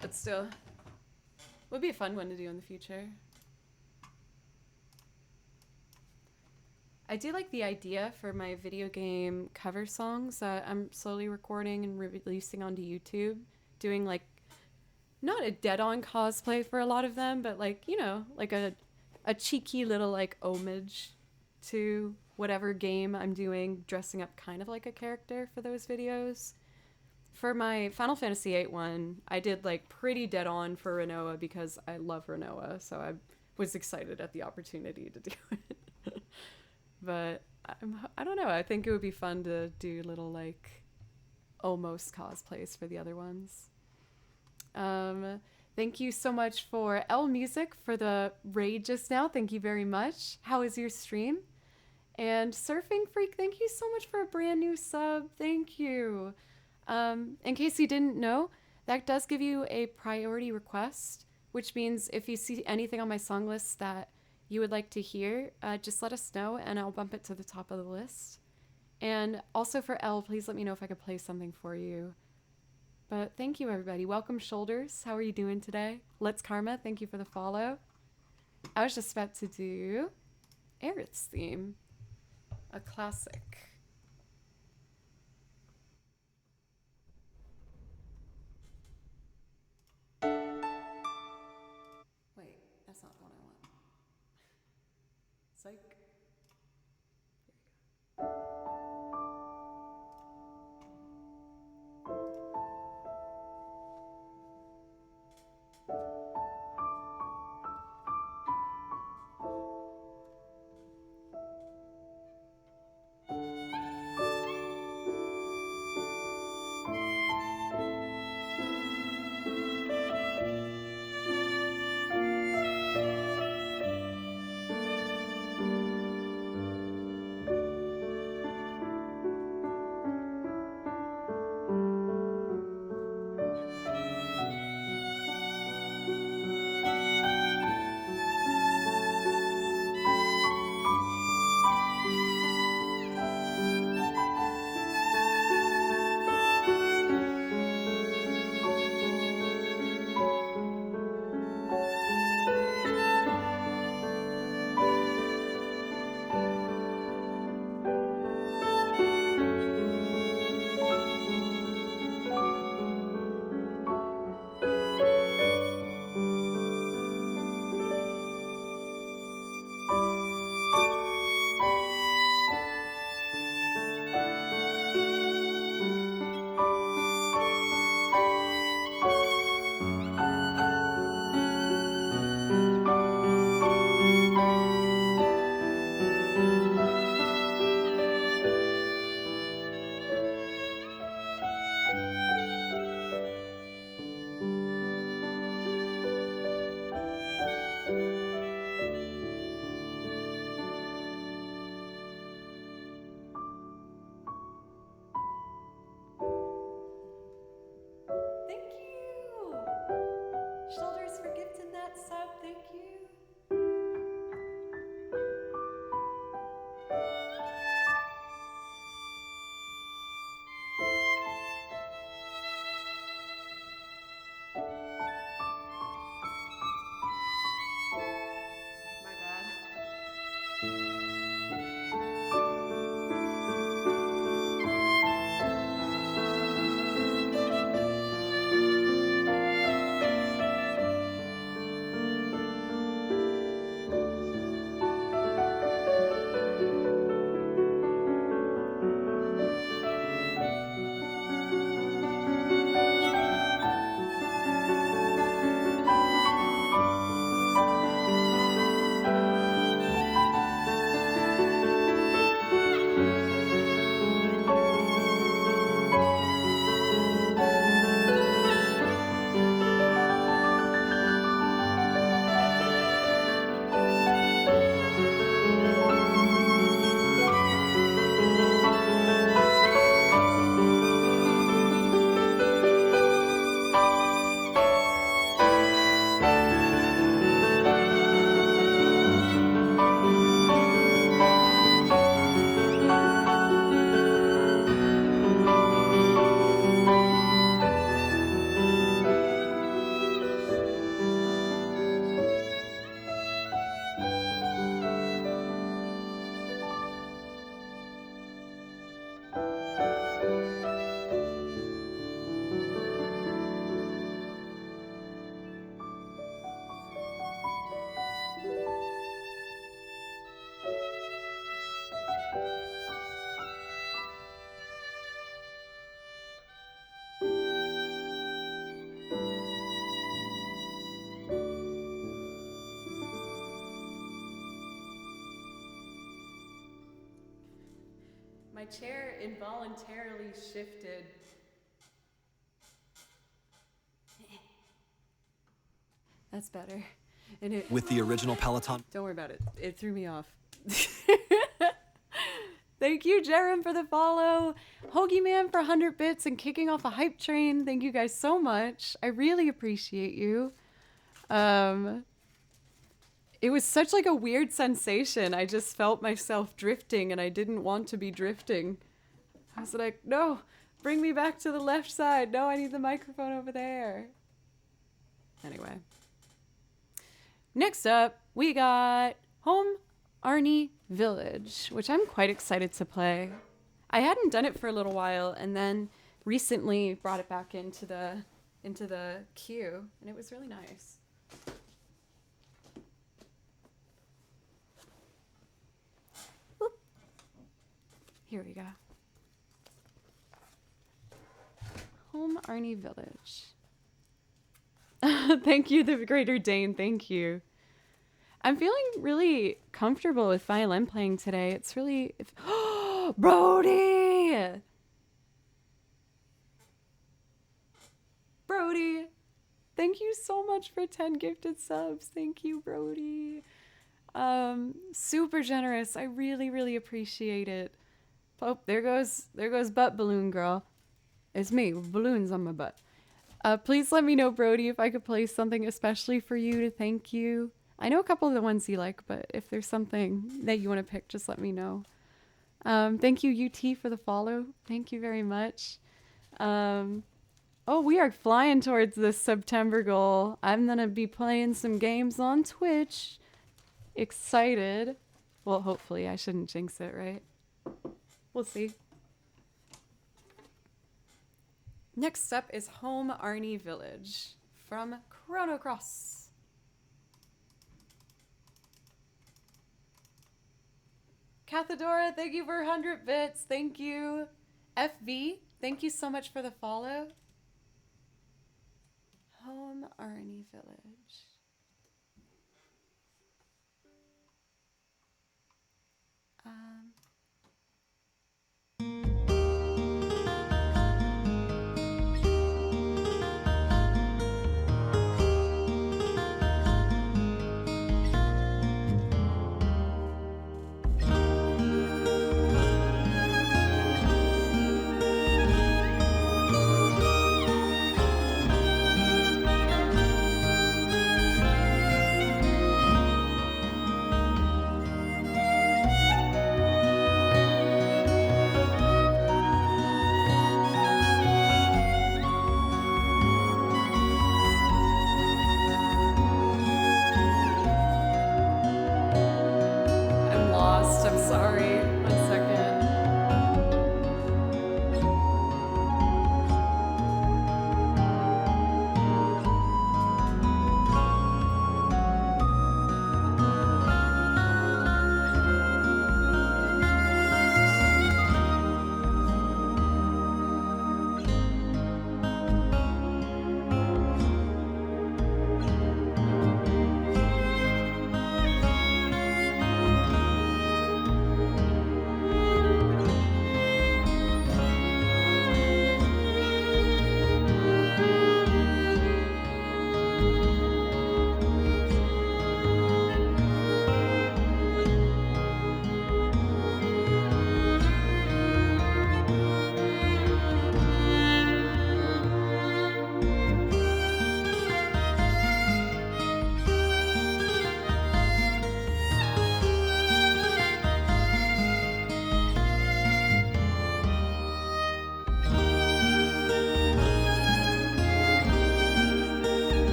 S1: But still, would be a fun one to do in the future. I do like the idea for my video game cover songs that I'm slowly recording and releasing onto YouTube, doing like not a dead-on cosplay for a lot of them, but like, you know, like a cheeky little like homage to whatever game I'm doing, dressing up kind of like a character for those videos. For my Final Fantasy VIII one, I did like pretty dead-on for Renoa because I love Renoa, so I was excited at the opportunity to do it. But I don't know, I think it would be fun to do little like almost cosplays for the other ones. Thank you so much for L Music for the raid just now. Thank you very much. How is your stream? And Surfing Freak, thank you so much for a brand new sub. Thank you. In case you didn't know, that does give you a priority request, which means if you see anything on my song list that you would like to hear, just let us know and I'll bump it to the top of the list. And also for L, please let me know if I could play something for you. But thank you, everybody. Welcome, Shoulders. How are you doing today? Let's Karma, thank you for the follow. I was just about to do Aerith's theme, a classic. Wait, that's not the one I want. Psych. My chair involuntarily shifted. That's better. And it,
S5: With the original Peloton.
S1: don't worry about it. It threw me off. Thank you, Jerem, for the follow. Hoagie Man for 100 bits and kicking off a hype train. Thank you guys so much. I really appreciate you. It was such like a weird sensation. I just felt myself drifting and I didn't want to be drifting. I was like, no, bring me back to the left side. No, I need the microphone over there. Anyway. Next up, we got Home Arnie Village, which I'm quite excited to play. I hadn't done it for a little while and then recently brought it back into the queue and it was really nice. Whoop. Here we go. Home Arnie Village. Thank you, the Greater Dane. Thank you. I'm feeling really comfortable with violin playing today. It's really... Oh, Brody! Brody! Thank you so much for 10 gifted subs. Thank you, Brody. Super generous. I really, really appreciate it. Oh, there goes butt balloon girl. It's me with balloons on my butt. Please let me know, Brody, if I could play something especially for you to thank you. I know a couple of the ones you like, but if there's something that you want to pick, just let me know. Thank you, UT, for the follow. Thank you very much. Oh, we are flying towards this September goal. I'm going to be playing some games on Twitch. Excited. Well, hopefully. I shouldn't jinx it, right? We'll see. Next up is Home Arnie Village from Chrono Cross. Cathedora, thank you for 100 bits. Thank you. FV, thank you so much for the follow. Home Arnie Village.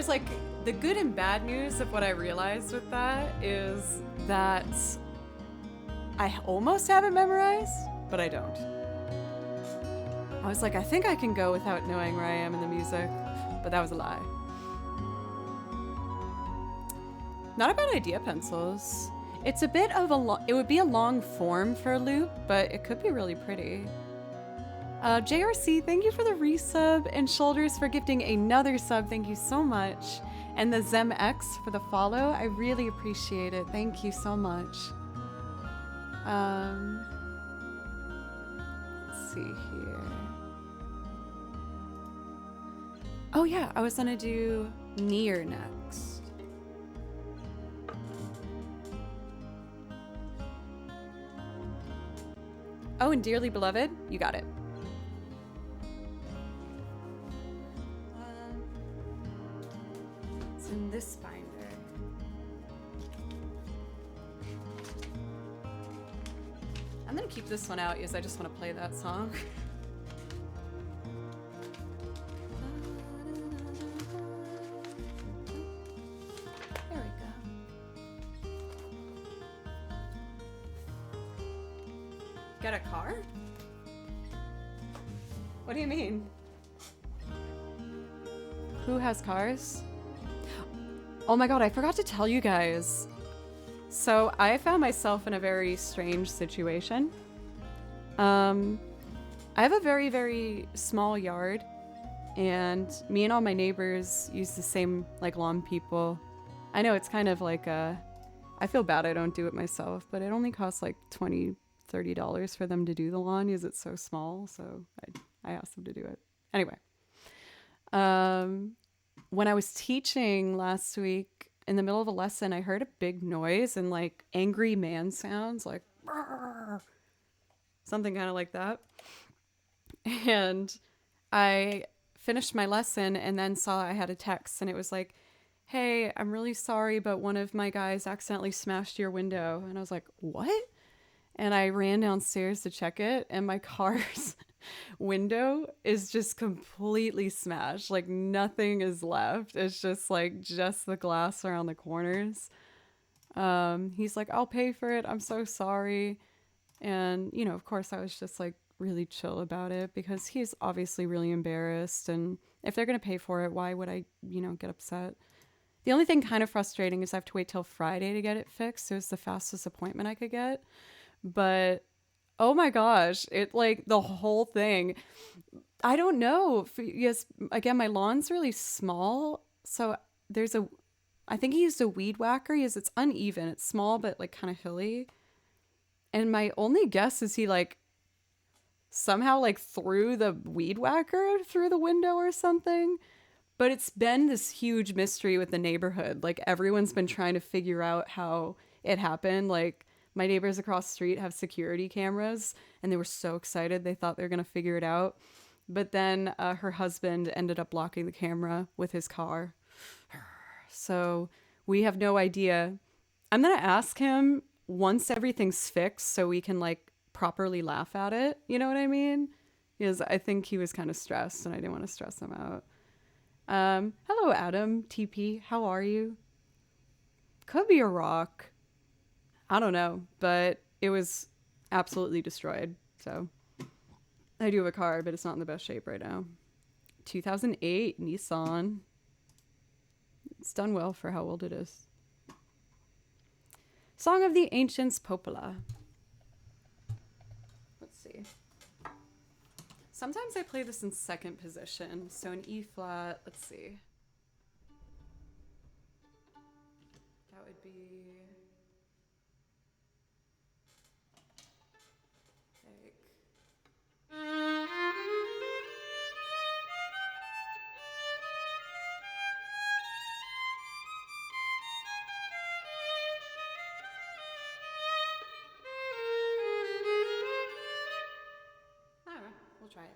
S1: there's like the good and bad news of what I realized with that is that I almost have it memorized, but I don't. I was like, I think I can go without knowing where I am in the music, but that was a lie. Not a bad idea, pencils. It's a bit of it would be a long form for a loop, but it could be really pretty. JRC, thank you for the resub, and Shoulders for gifting another sub. Thank you so much. And the ZemX for the follow. I really appreciate it. Thank you so much. Let's see here. Oh yeah, I was gonna do Near next. Oh, and Dearly Beloved, you got it. It's in this binder. I'm gonna keep this one out because I just want to play that song. There we go. Get a car? What do you mean? Who has cars? Oh my god, I forgot to tell you guys. So I found myself in a very strange situation. I have a very, very small yard, and me and all my neighbors use the same like lawn people. I know it's kind of like I feel bad I don't do it myself, but it only costs like $20-$30 for them to do the lawn because it's so small. So I asked them to do it. Anyway, when I was teaching last week, in the middle of a lesson, I heard a big noise and like angry man sounds, like something kind of like that. And I finished my lesson and then saw I had a text, and it was like, hey, I'm really sorry, but one of my guys accidentally smashed your window. And I was like, what? And I ran downstairs to check it, and my car's window is just completely smashed. Like nothing is left. It's just the glass around the corners. He's like, I'll pay for it. I'm so sorry. And, you know, of course I was just like really chill about it because he's obviously really embarrassed. And if they're going to pay for it, why would I, get upset? The only thing kind of frustrating is I have to wait till Friday to get it fixed. It was the fastest appointment I could get. But oh my gosh, it like the whole thing. I don't know. Yes, again, my lawn's really small. So I think he used a weed whacker because it's uneven. It's small, but like kind of hilly. And my only guess is he like somehow like threw the weed whacker through the window or something. But it's been this huge mystery with the neighborhood. Like everyone's been trying to figure out how it happened. Like my neighbors across the street have security cameras, and they were so excited. They thought they were going to figure it out. But then her husband ended up blocking the camera with his car. So we have no idea. I'm going to ask him once everything's fixed so we can like properly laugh at it. You know what I mean? Because I think he was kind of stressed, and I didn't want to stress him out. Hello, Adam, TP. How are you? Could be a rock. I don't know, but it was absolutely destroyed. So I do have a car, but it's not in the best shape right now. 2008 Nissan. It's done well for how old it is. Song of the Ancients, Popola. Let's see. Sometimes I play this in second position. So in E flat, let's see. That would be... Alright, we'll try it.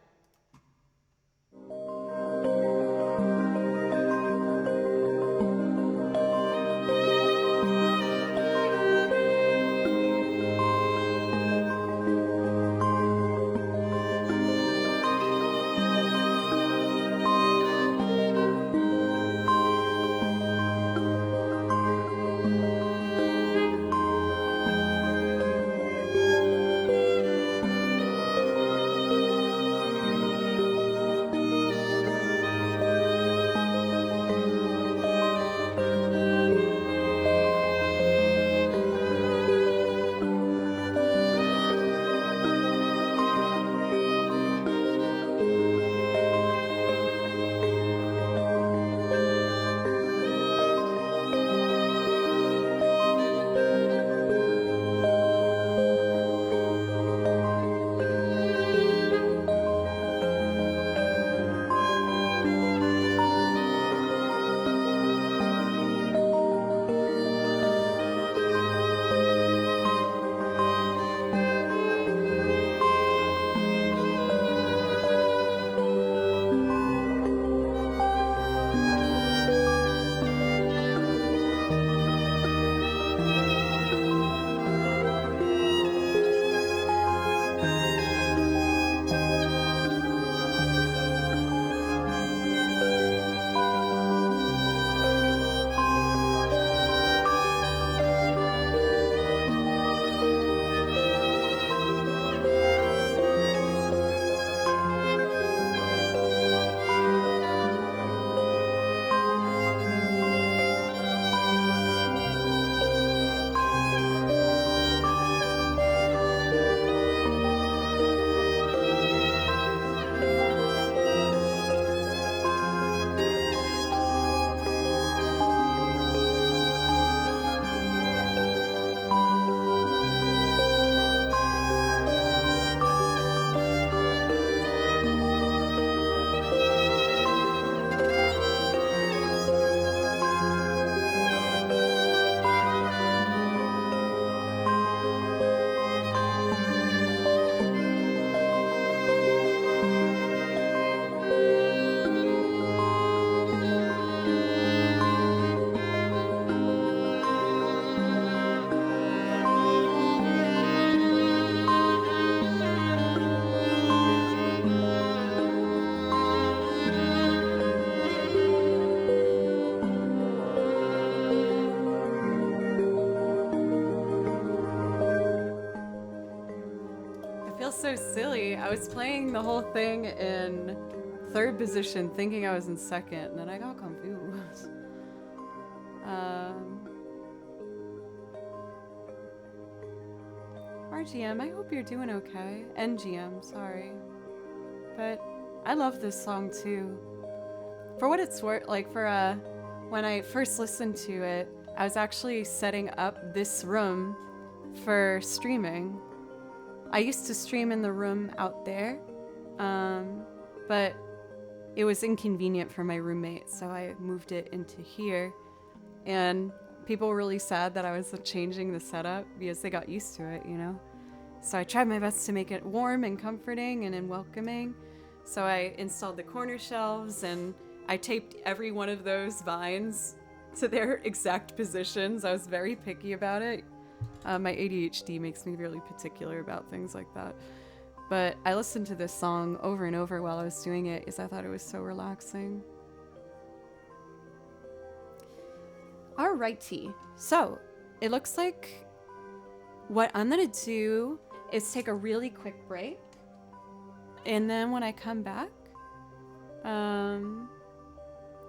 S1: so silly. I was playing the whole thing in third position, thinking I was in second, and then I got confused. RGM, I hope you're doing okay. NGM, sorry. But I love this song too. For what it's worth, like when I first listened to it, I was actually setting up this room for streaming. I used to stream in the room out there, but it was inconvenient for my roommate, so I moved it into here. And people were really sad that I was changing the setup because they got used to it, you know? So I tried my best to make it warm and comforting and welcoming. So I installed the corner shelves and I taped every one of those vines to their exact positions. I was very picky about it. My ADHD makes me really particular about things like that. But I listened to this song over and over while I was doing it because I thought it was so relaxing. Alrighty, so it looks like what I'm gonna do is take a really quick break, and then when I come back,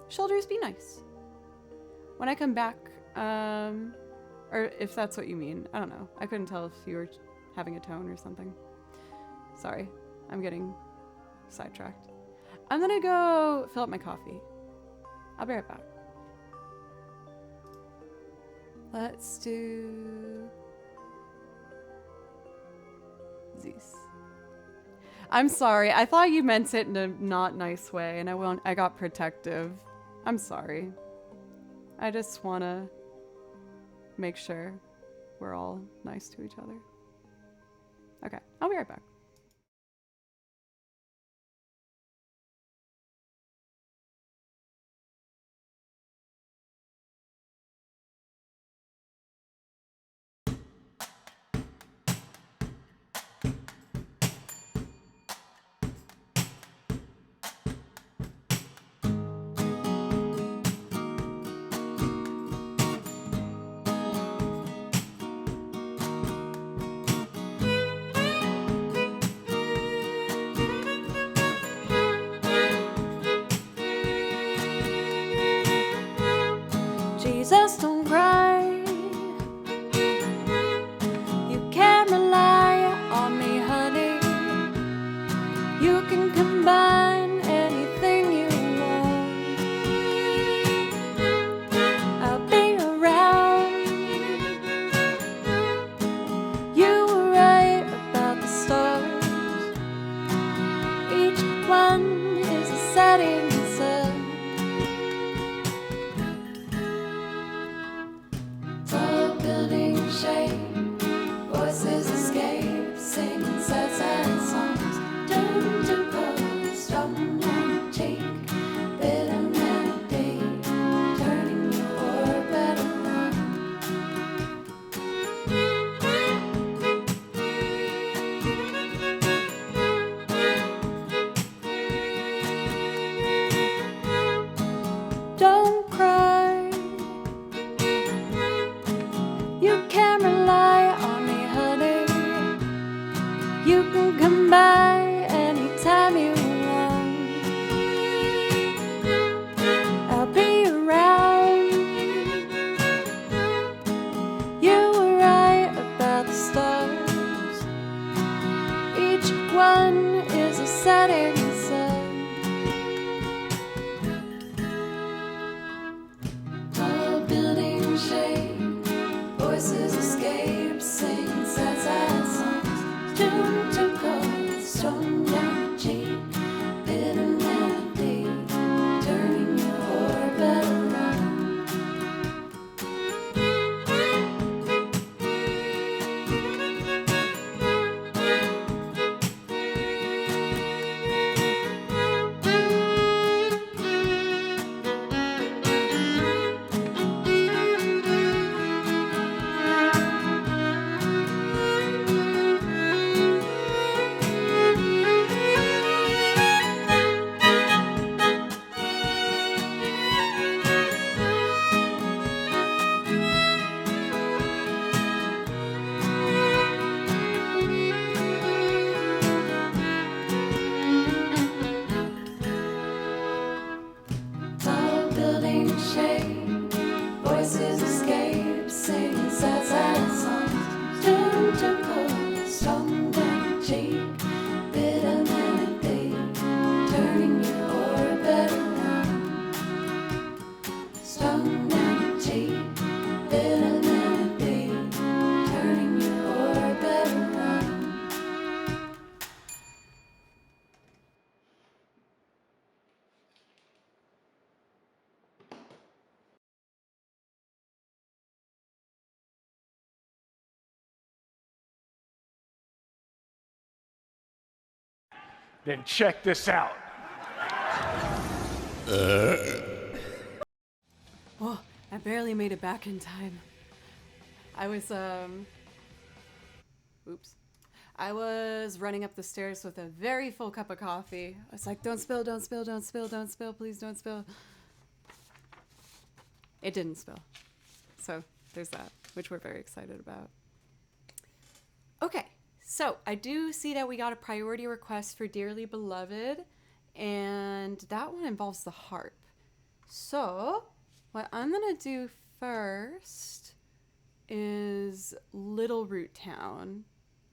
S1: shoulders be nice. When I come back, or if that's what you mean, I don't know. I couldn't tell if you were having a tone or something. Sorry, I'm getting sidetracked. I'm gonna go fill up my coffee. I'll be right back. Let's do these. I'm sorry. I thought you meant it in a not nice way, and I got protective. I'm sorry. I just want to make sure we're all nice to each other. Okay, I'll be right back. Jesus, don't cry. You can rely on me, honey. You can combine anything you want. I'll be around. You were right about the stars. Each one is a setting sun. Shade, voices escape, singing sad songs. Turn to cold, stone and cheek, bitter melody, turning your orbit around. Don't cry. You can rely on me, honey. You can come by anytime you want. I'll be around. You were right about the stars. Each one is a setting sun. Tall building shade, voices escape, sing sad songs. Tune to cold, stone down cheek, bitter melody, turning your orbit around.
S3: Then check this out.
S1: Oh, I barely made it back in time. I was running up the stairs with a very full cup of coffee. I was like, don't spill, don't spill, don't spill, don't spill, please don't spill. It didn't spill. So there's that, which we're very excited about. Okay, so I do see that we got a priority request for Dearly Beloved, and that one involves the harp. So what I'm gonna do first is Little Root Town.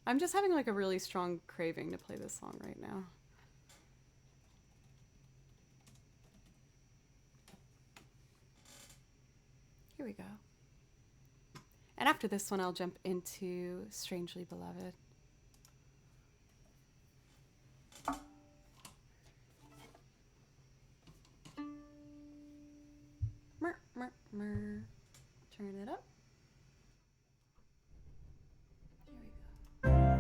S1: I'm just having like a really strong craving to play this song right now. Here we go. And after this one, I'll jump into Strangely Beloved. Mer, mer, mer. Turn it up. Here we go.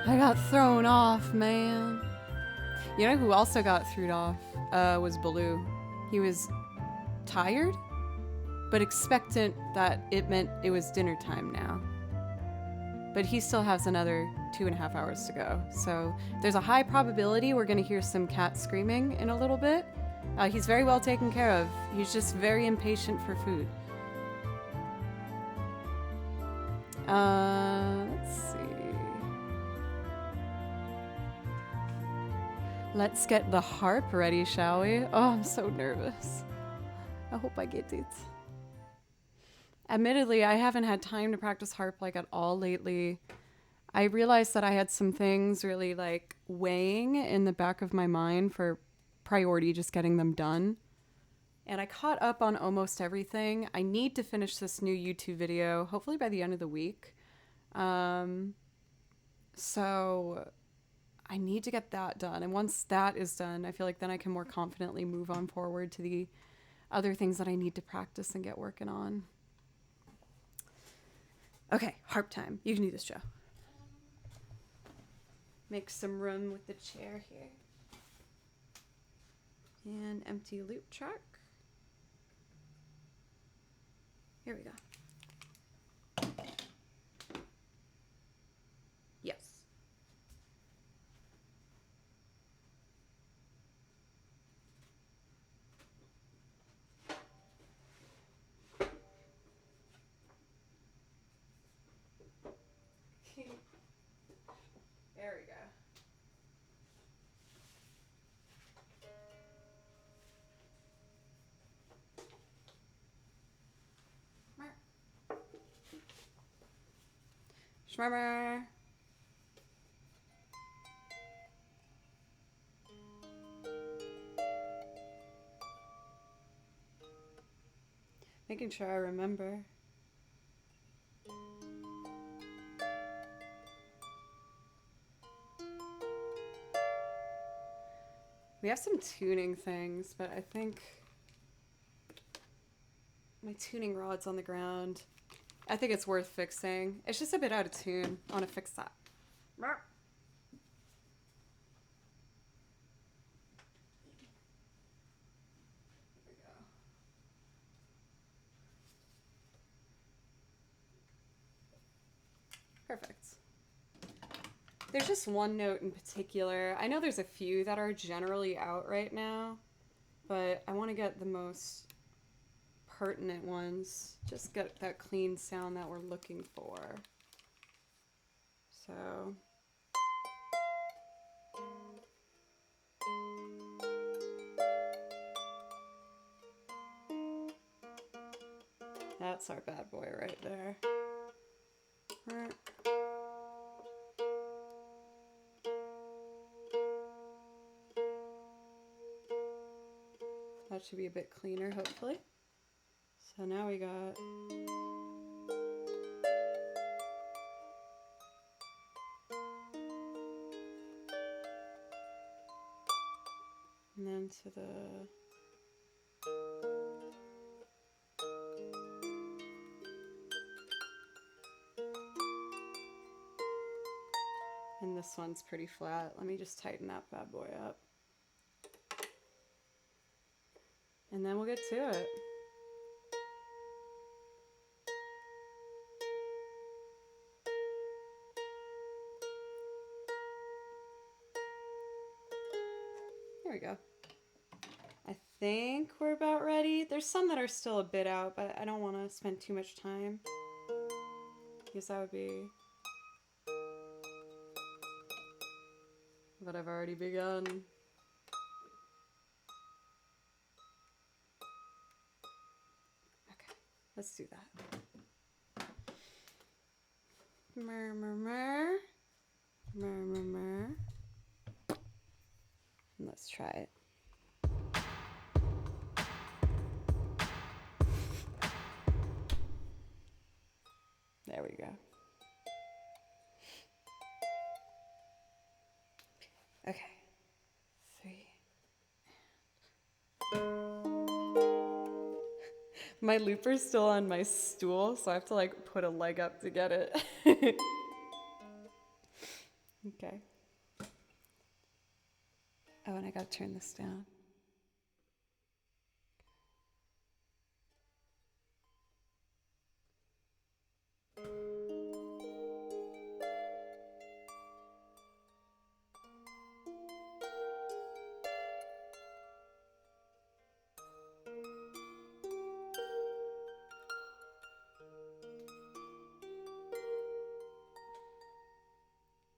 S1: I got thrown off, man. You know who also got thrown off was Baloo. He was tired, but expectant that it meant it was dinner time now. But he still has another 2.5 hours to go. So there's a high probability we're going to hear some cat screaming in a little bit. He's very well taken care of. He's just very impatient for food. Let's see. Let's get the harp ready, shall we? Oh, I'm so nervous. I hope I get it. Admittedly, I haven't had time to practice harp like at all lately. I realized that I had some things really like weighing in the back of my mind for priority, just getting them done. And I caught up on almost everything. I need to finish this new YouTube video, hopefully by the end of the week. So I need to get that done. And once that is done, I feel like then I can more confidently move on forward to the other things that I need to practice and get working on. Okay, harp time. You can do this, Joe. Make some room with the chair here. And empty loop track. Here we go. Yes. There we go. Shmurmer. Making sure I remember. We have some tuning things, but I think my tuning rod's on the ground. I think it's worth fixing. It's just a bit out of tune. I want to fix that. There we go. Perfect. There's just one note in particular. I know there's a few that are generally out right now, but I want to get the most pertinent ones. Just get that clean sound that we're looking for. So... that's our bad boy right there. That should be a bit cleaner, hopefully. So now we got... and then to the... and this one's pretty flat. Let me just tighten that bad boy up. And then we'll get to it. There we go. I think we're about ready. There's some that are still a bit out, but I don't want to spend too much time, because that would be what I've already begun. Okay, let's do that. Murmur. Murmur. Let's try it. There we go. Okay. 3. My looper's still on my stool, so I have to like put a leg up to get it. Okay. Oh, and I gotta turn this down.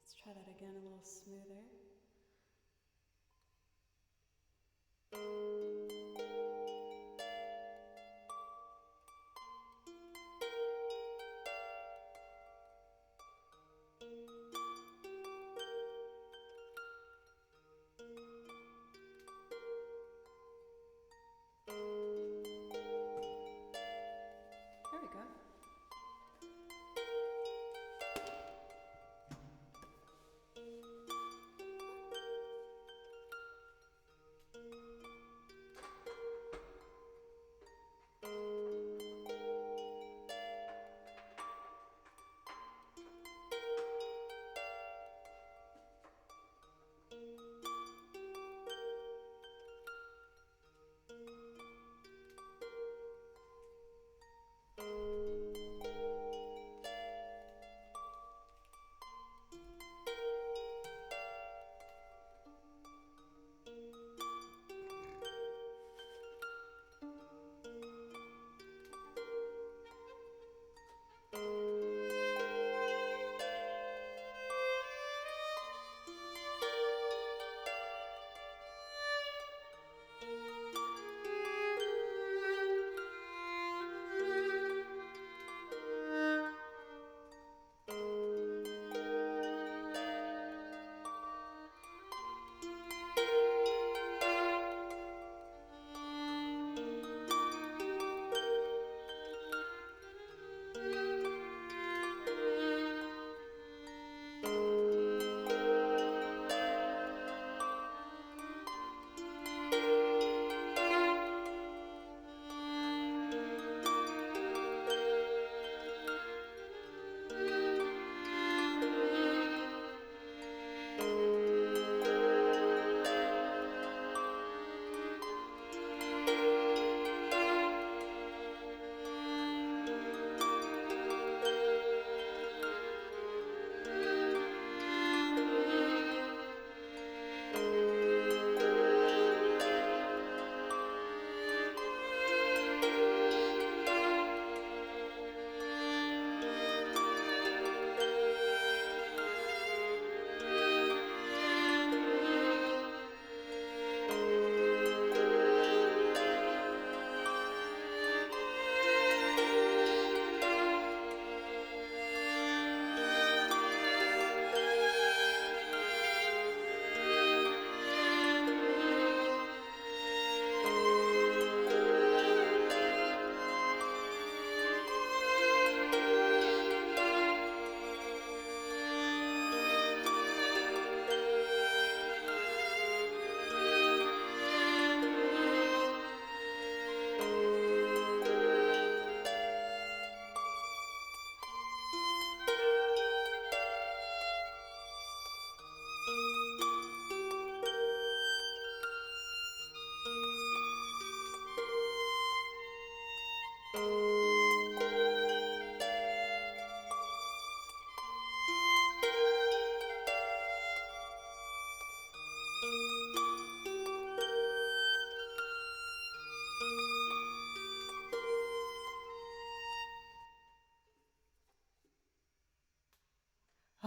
S1: Let's try that again a little smoother.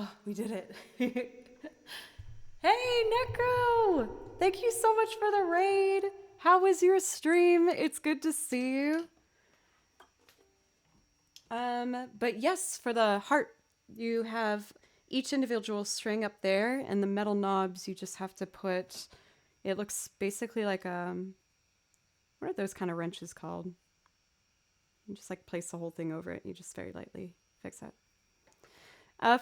S1: Oh, we did it. Hey, Necro! Thank you so much for the raid. How was your stream? It's good to see you. But yes, for the heart, you have each individual string up there, and the metal knobs you just have to put. It looks basically like what are those kind of wrenches called? You just like place the whole thing over it. You just very lightly fix it.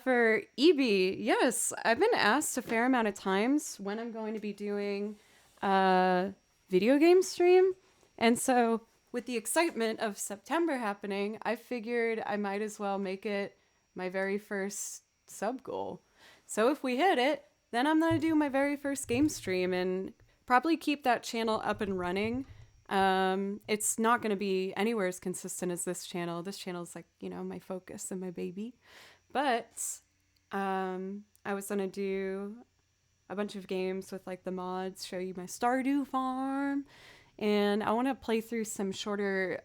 S1: For EB, yes, I've been asked a fair amount of times when I'm going to be doing a video game stream. And so with the excitement of September happening, I figured I might as well make it my very first sub goal. So if we hit it, then I'm going to do my very first game stream and probably keep that channel up and running. It's not going to be anywhere as consistent as this channel. This channel is like, my focus and my baby. But I was going to do a bunch of games with like the mods, show you my Stardew farm. And I want to play through some shorter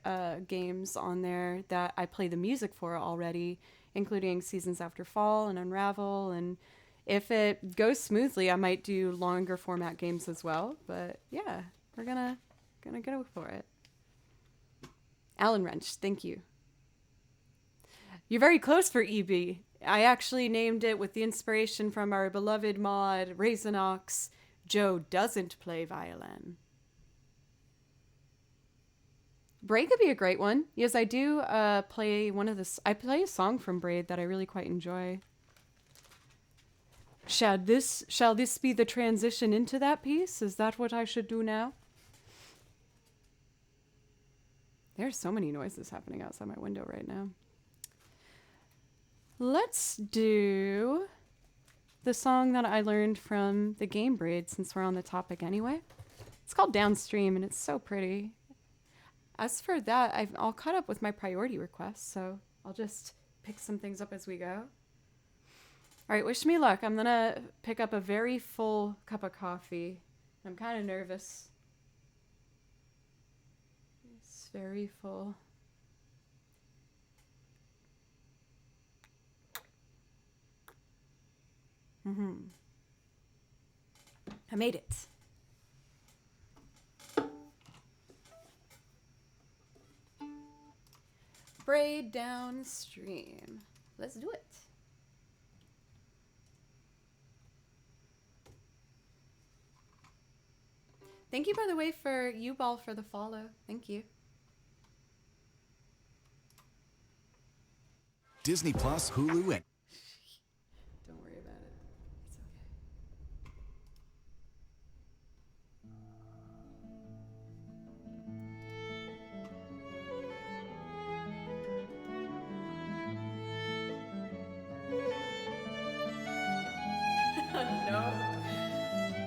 S1: games on there that I play the music for already, including Seasons After Fall and Unravel. And if it goes smoothly, I might do longer format games as well. But yeah, we're gonna go for it. Alan Wrench, thank you. You're very close for EB. I actually named it with the inspiration from our beloved mod, Raisinox. Joe doesn't play violin. Braid could be a great one. Yes, I do play I play a song from Braid that I really quite enjoy. Shall this be the transition into that piece? Is that what I should do now? There's so many noises happening outside my window right now. Let's do the song that I learned from the game Braid, since we're on the topic anyway. It's called Downstream, and it's so pretty. As for that, I'm all caught up with my priority requests, so I'll just pick some things up as we go. All right, wish me luck. I'm going to pick up a very full cup of coffee. I'm kind of nervous. It's very full. I made it. Braid Downstream. Let's do it. Thank you, by the way, for U-Ball for the follow. Thank you.
S5: Disney Plus, Hulu, and
S1: Don't worry about it. It's okay.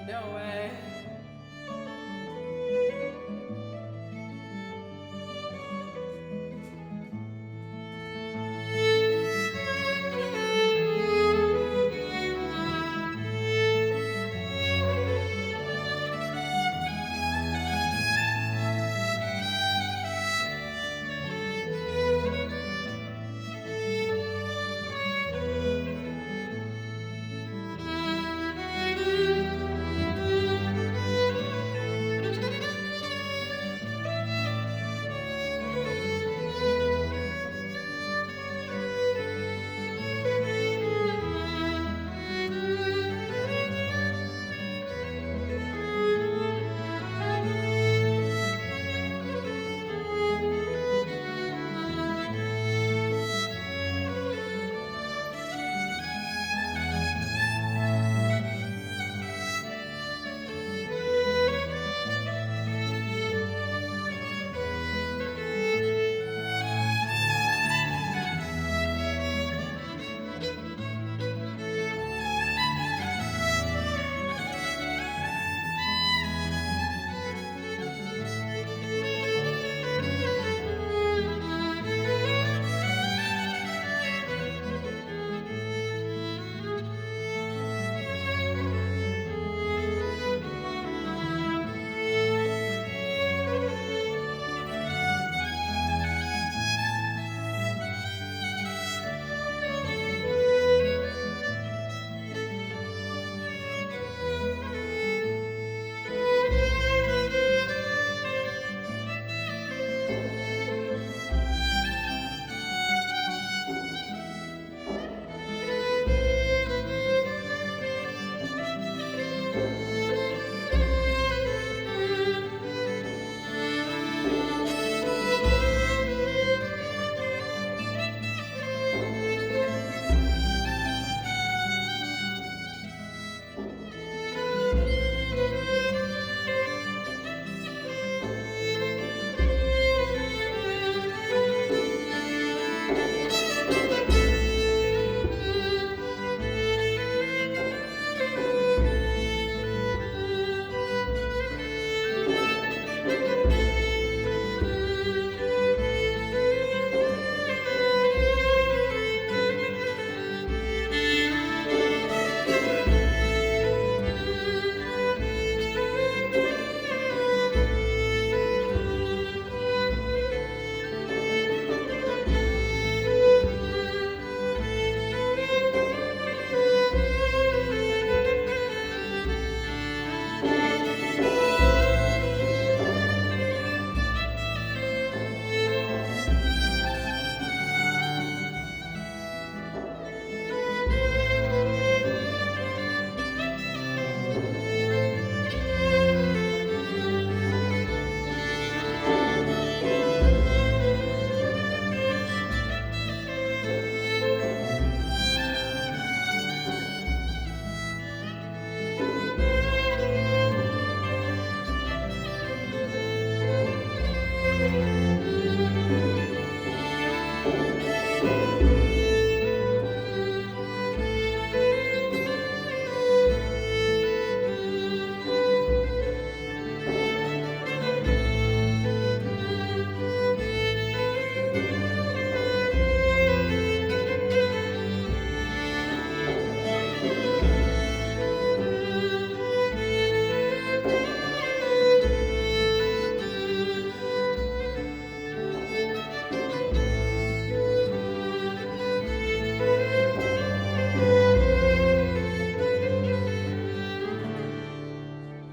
S1: No way.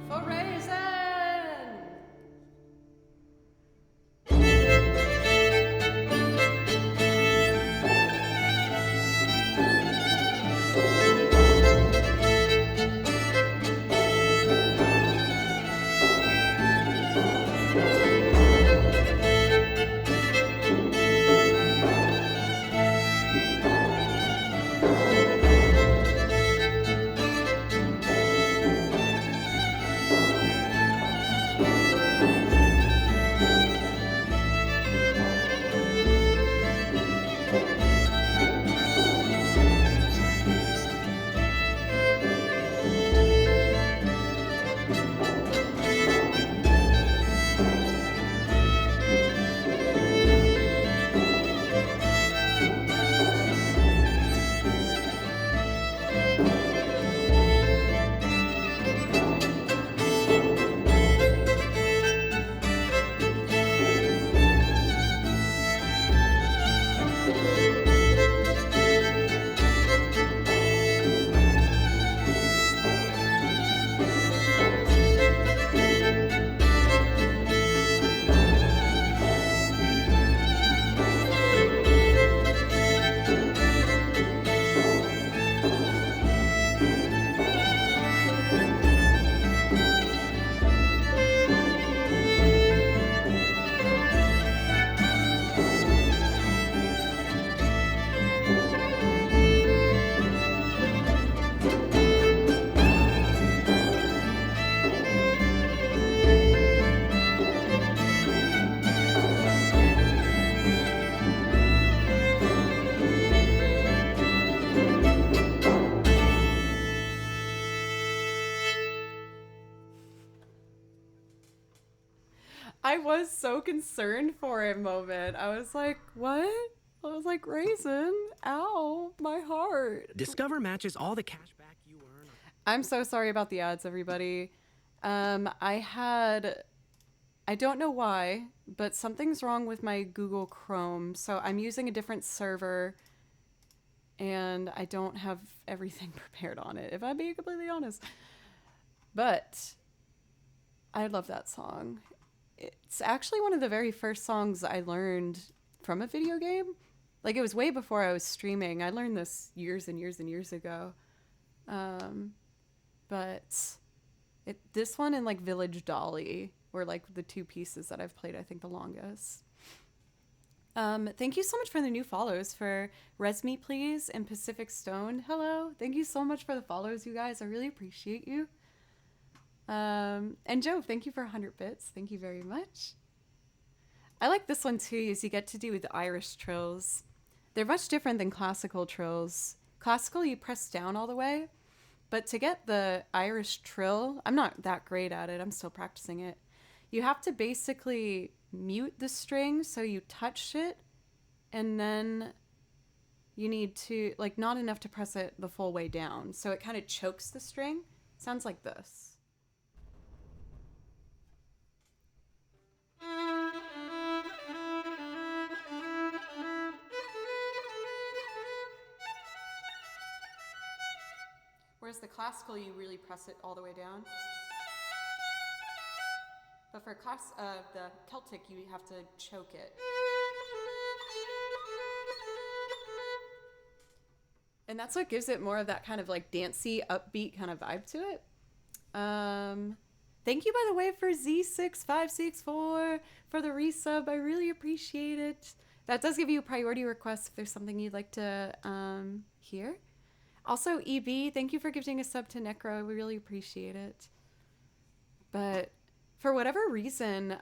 S1: For Raisin! I was so concerned for a moment. I was like, what? I was like, Raisin, ow, my heart.
S6: Discover matches all the cash back you earn.
S1: I'm so sorry about the ads, everybody. I don't know why, but something's wrong with my Google Chrome. So I'm using a different server and I don't have everything prepared on it, if I'm being completely honest. But I love that song. It's actually one of the very first songs I learned from a video game. Like, it was way before I was streaming. I learned this years and years and years ago. But this one and like Village Dolly were like the two pieces that I've played, I think, the longest. Thank you so much for the new follows for Res Me Please and Pacific Stone. Hello. Thank you so much for the follows, you guys. I really appreciate you. And Joe, thank you for 100 bits. Thank you very much. I like this one too, is you get to do with the Irish trills. They're much different than classical trills. Classical, you press down all the way. But to get the Irish trill, I'm not that great at it. I'm still practicing it. You have to basically mute the string so you touch it, and then you need to, like, not enough to press it the full way down. So it kind of chokes the string. Sounds like this. Whereas the classical, you really press it all the way down. But for the Celtic, you have to choke it. And that's what gives it more of that kind of like dancey, upbeat kind of vibe to it. Thank you, by the way, for Z6564 for the resub. I really appreciate it. That does give you a priority request if there's something you'd like to hear. Also, EB, thank you for gifting a sub to Necro. We really appreciate it. But for whatever reason,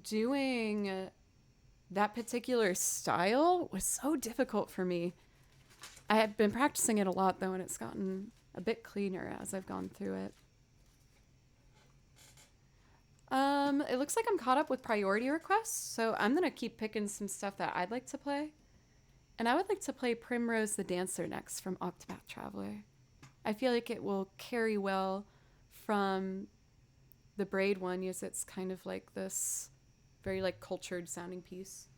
S1: doing that particular style was so difficult for me. I have been practicing it a lot though, and it's gotten a bit cleaner as I've gone through it. It looks like I'm caught up with priority requests, so I'm gonna keep picking some stuff that I'd like to play. And I would like to play Primrose the Dancer next from Octopath Traveler. I feel like it will carry well from the Braid one, as it's kind of like this very like cultured sounding piece.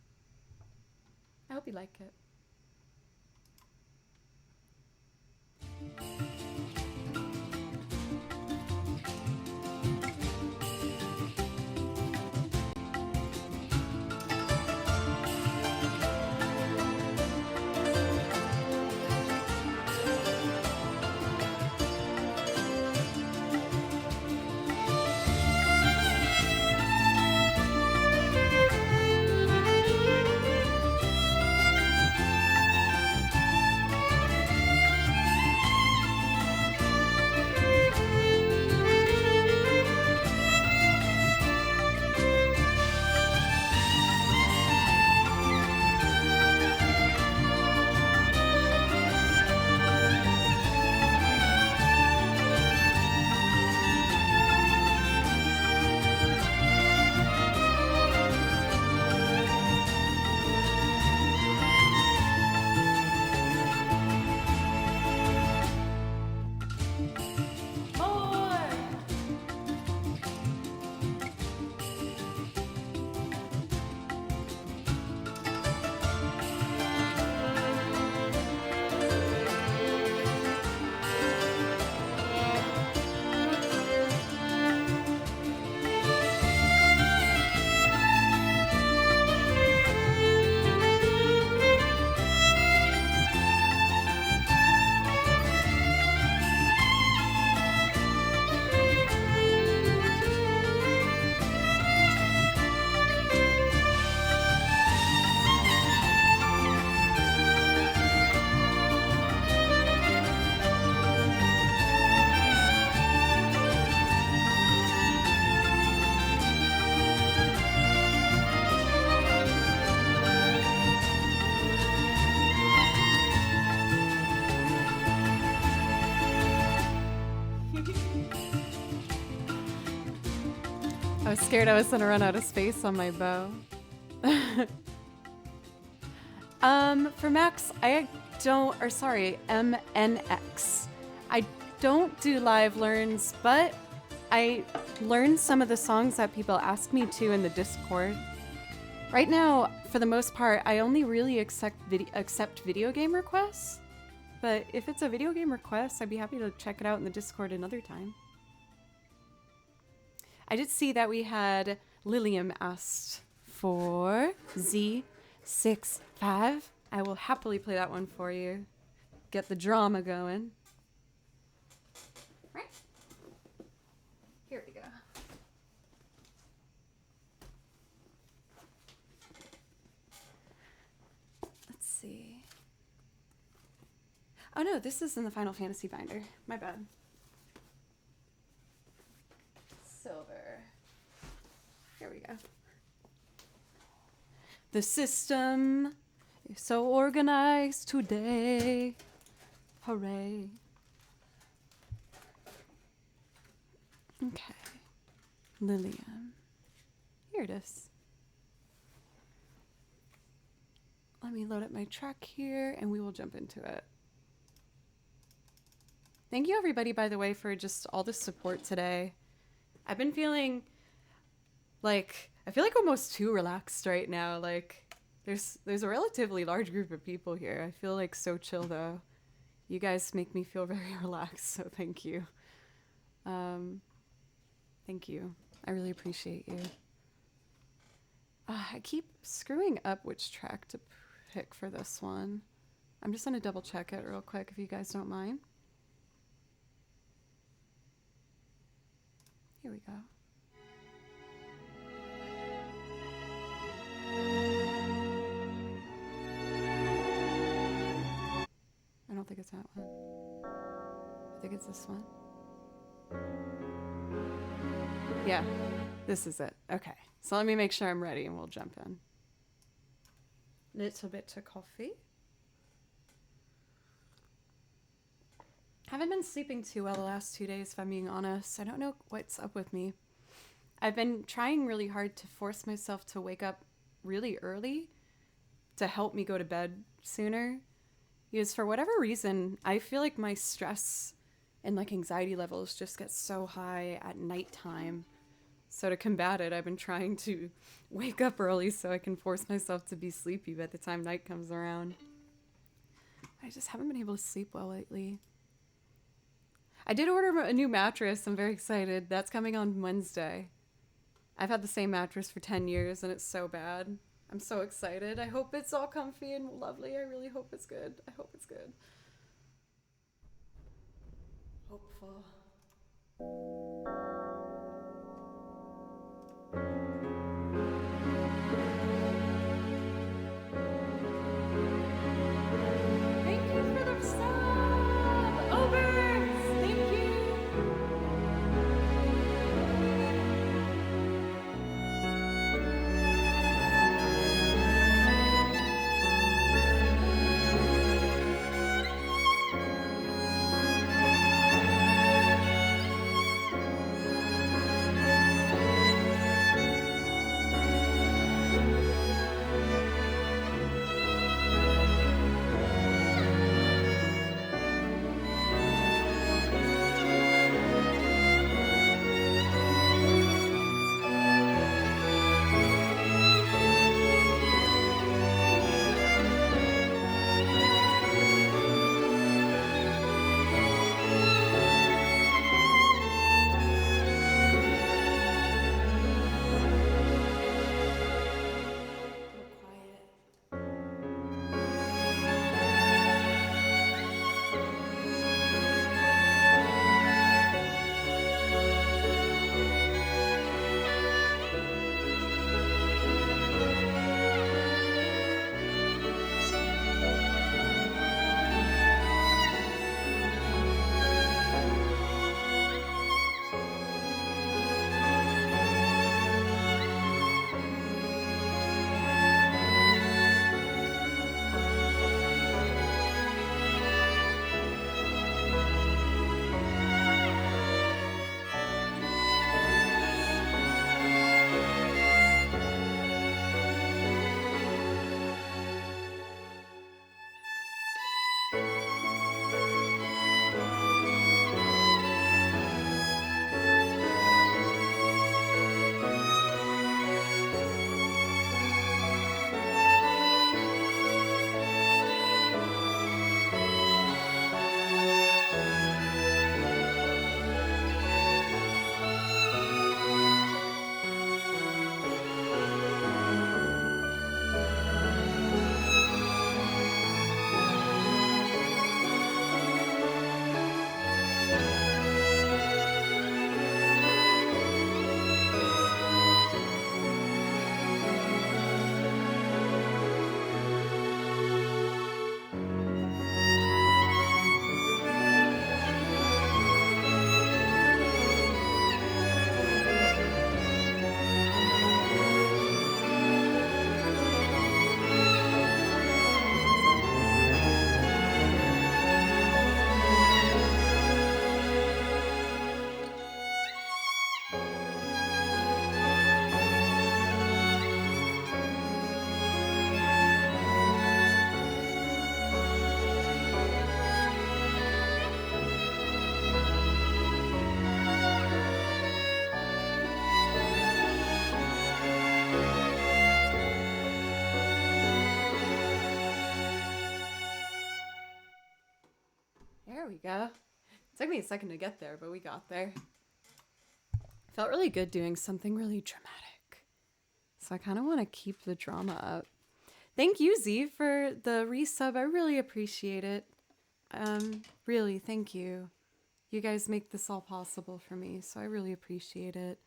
S1: I hope you like it. I was scared I was gonna run out of space on my bow. For Max, MNX. I don't do live learns, but I learn some of the songs that people ask me to in the Discord. Right now, for the most part, I only really accept video game requests. But if it's a video game request, I'd be happy to check it out in the Discord another time. I did see that we had Lilium asked for Z65. I will happily play that one for you. Get the drama going. Right. Here we go. Let's see. Oh no, this is in the Final Fantasy binder. My bad. Silver. Here we go. The system is so organized today. Hooray. Okay. Lilium. Here it is. Let me load up my track here and we will jump into it. Thank you everybody, by the way, for just all the support today. I've been feeling like, I feel like almost too relaxed right now. Like there's a relatively large group of people here. I feel like so chill though. You guys make me feel very relaxed, so thank you. Thank you. I really appreciate you. I keep screwing up which track to pick for this one. I'm just gonna double check it real quick if you guys don't mind. Here we go. I don't think it's that one. I think it's this one. Yeah, this is it. Okay, so let me make sure I'm ready and we'll jump in. Little bit of coffee. Haven't been sleeping too well the last 2 days, if I'm being honest. I don't know what's up with me. I've been trying really hard to force myself to wake up really early to help me go to bed sooner. Because for whatever reason, I feel like my stress and like anxiety levels just get so high at nighttime. So to combat it, I've been trying to wake up early so I can force myself to be sleepy by the time night comes around. I just haven't been able to sleep well lately. I did order a new mattress. I'm very excited. That's coming on Wednesday. I've had the same mattress for 10 years and it's so bad. I'm so excited. I hope it's all comfy and lovely. I really hope it's good. I hope it's good. Hopeful. Thank you for the sub! Overs! Thank you! There we go. It took me a second to get there, but we got there. Felt really good doing something really dramatic. So I kind of want to keep the drama up. Thank you, Z, for the resub. I really appreciate it. Really, thank you. You guys make this all possible for me, so I really appreciate it.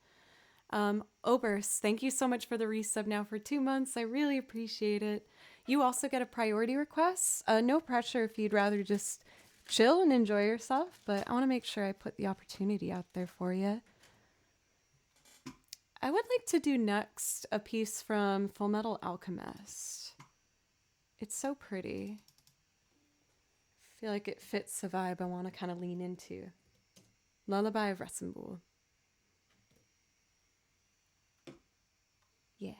S1: Oberst, thank you so much for the resub now for 2 months. I really appreciate it. You also get a priority request. No pressure if you'd rather just chill and enjoy yourself, but I want to make sure I put the opportunity out there for you. I would like to do next a piece from Fullmetal Alchemist. It's so pretty. I feel like it fits the vibe I want to kind of lean into. Lullaby of Ressenbull. Yeah.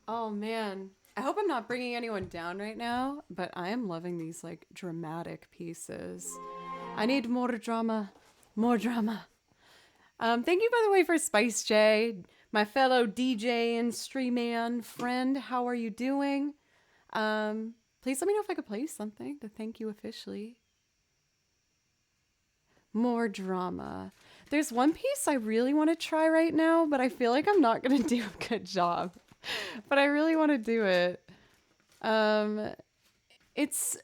S1: Oh man, I hope I'm not bringing anyone down right now, but I am loving these like dramatic pieces. I need more drama, more drama. Thank you, by the way, for Spice J, my fellow DJ and stream man friend. How are you doing? Please let me know if I could play something to thank you officially. More drama. There's one piece I really want to try right now, but I feel like I'm not going to do a good job. But I really want to do it. It's...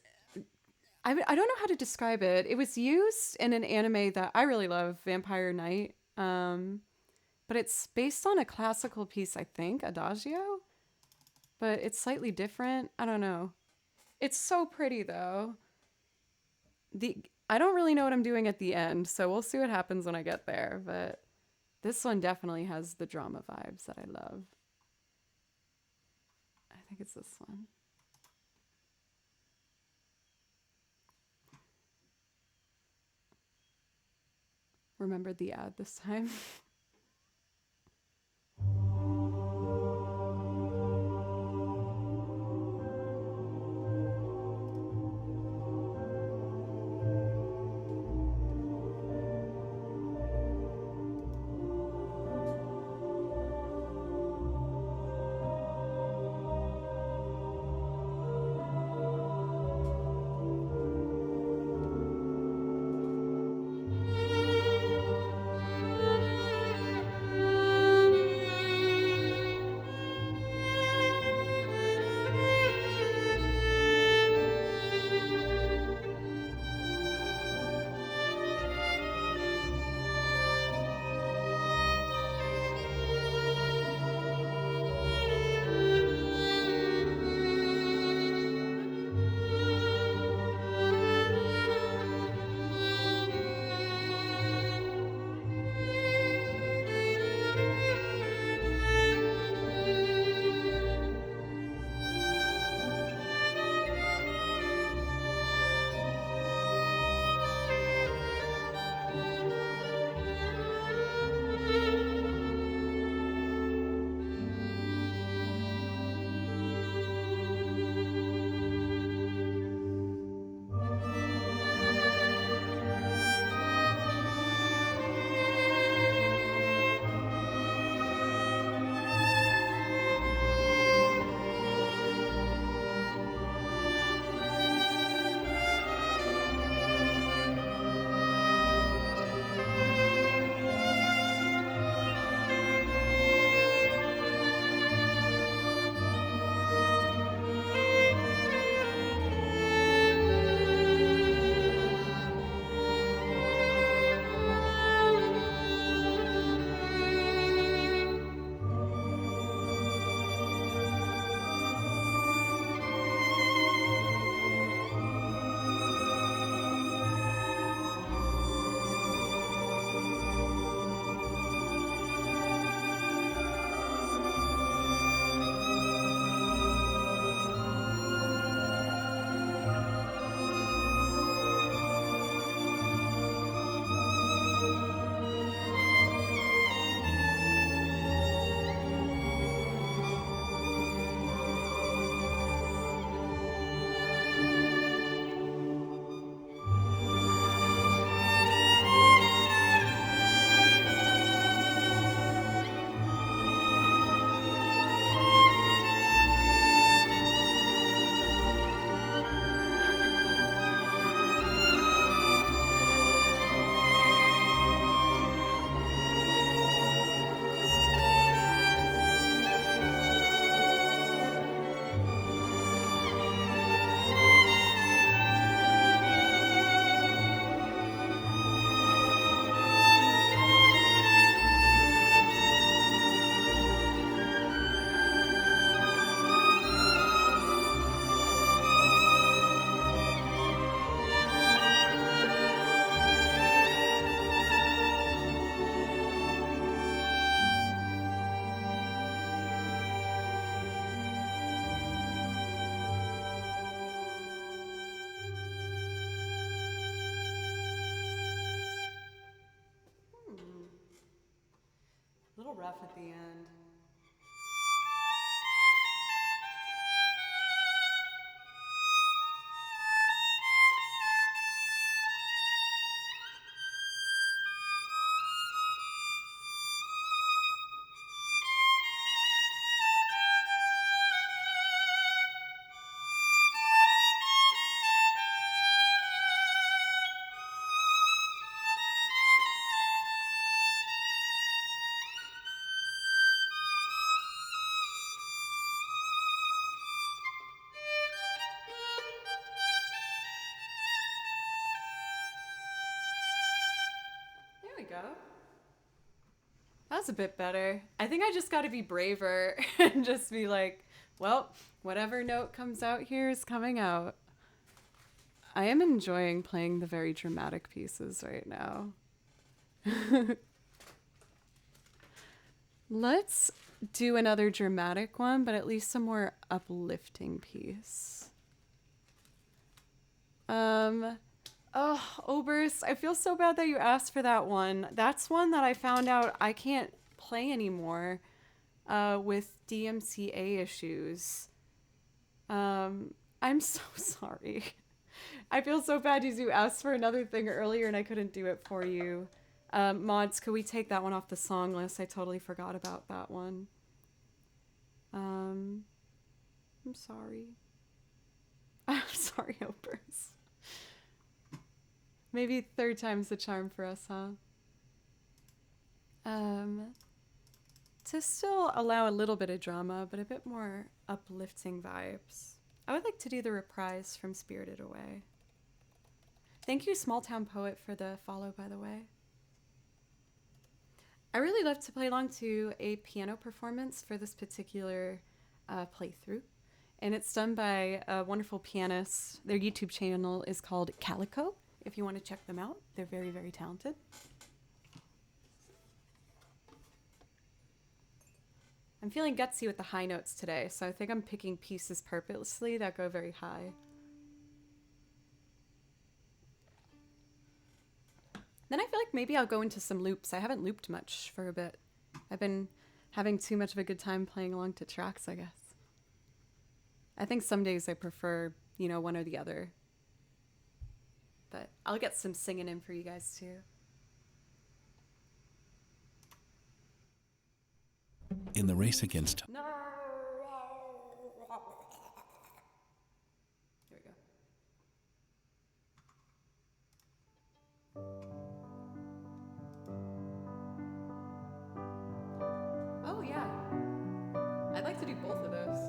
S1: I don't know how to describe it. It was used in an anime that I really love, Vampire Knight. But it's based on a classical piece, I think, Adagio. But it's slightly different. I don't know. It's so pretty, though. I don't really know what I'm doing at the end, so we'll see what happens when I get there. But this one definitely has the drama vibes that I love. I think it's this one. Remembered the ad this time. little rough at the end. There we go. That was a bit better. I think I just got to be braver and just be like, well, whatever note comes out here is coming out. I am enjoying playing the very dramatic pieces right now. Let's do another dramatic one, but at least a more uplifting piece. Oh, Oberst, I feel so bad that you asked for that one. That's one that I found out I can't play anymore with DMCA issues. I'm so sorry. I feel so bad because you asked for another thing earlier and I couldn't do it for you. Mods, could we take that one off the song list? I totally forgot about that one. I'm sorry. I'm sorry, Oberst. Maybe third time's the charm for us, huh? To still allow a little bit of drama, but a bit more uplifting vibes. I would like to do the reprise from Spirited Away. Thank you, Small Town Poet, for the follow, by the way. I really love to play along to a piano performance for this particular playthrough. And it's done by a wonderful pianist. Their YouTube channel is called Calico. If you want to check them out, they're very, very talented. I'm feeling gutsy with the high notes today, so I think I'm picking pieces purposely that go very high. Then I feel like maybe I'll go into some loops. I haven't looped much for a bit. I've been having too much of a good time playing along to tracks, I guess. I think some days I prefer, you know, one or the other. But I'll get some singing in for you guys too.
S5: In the race against
S1: No. Here we go. Oh yeah. I'd like to do both of those.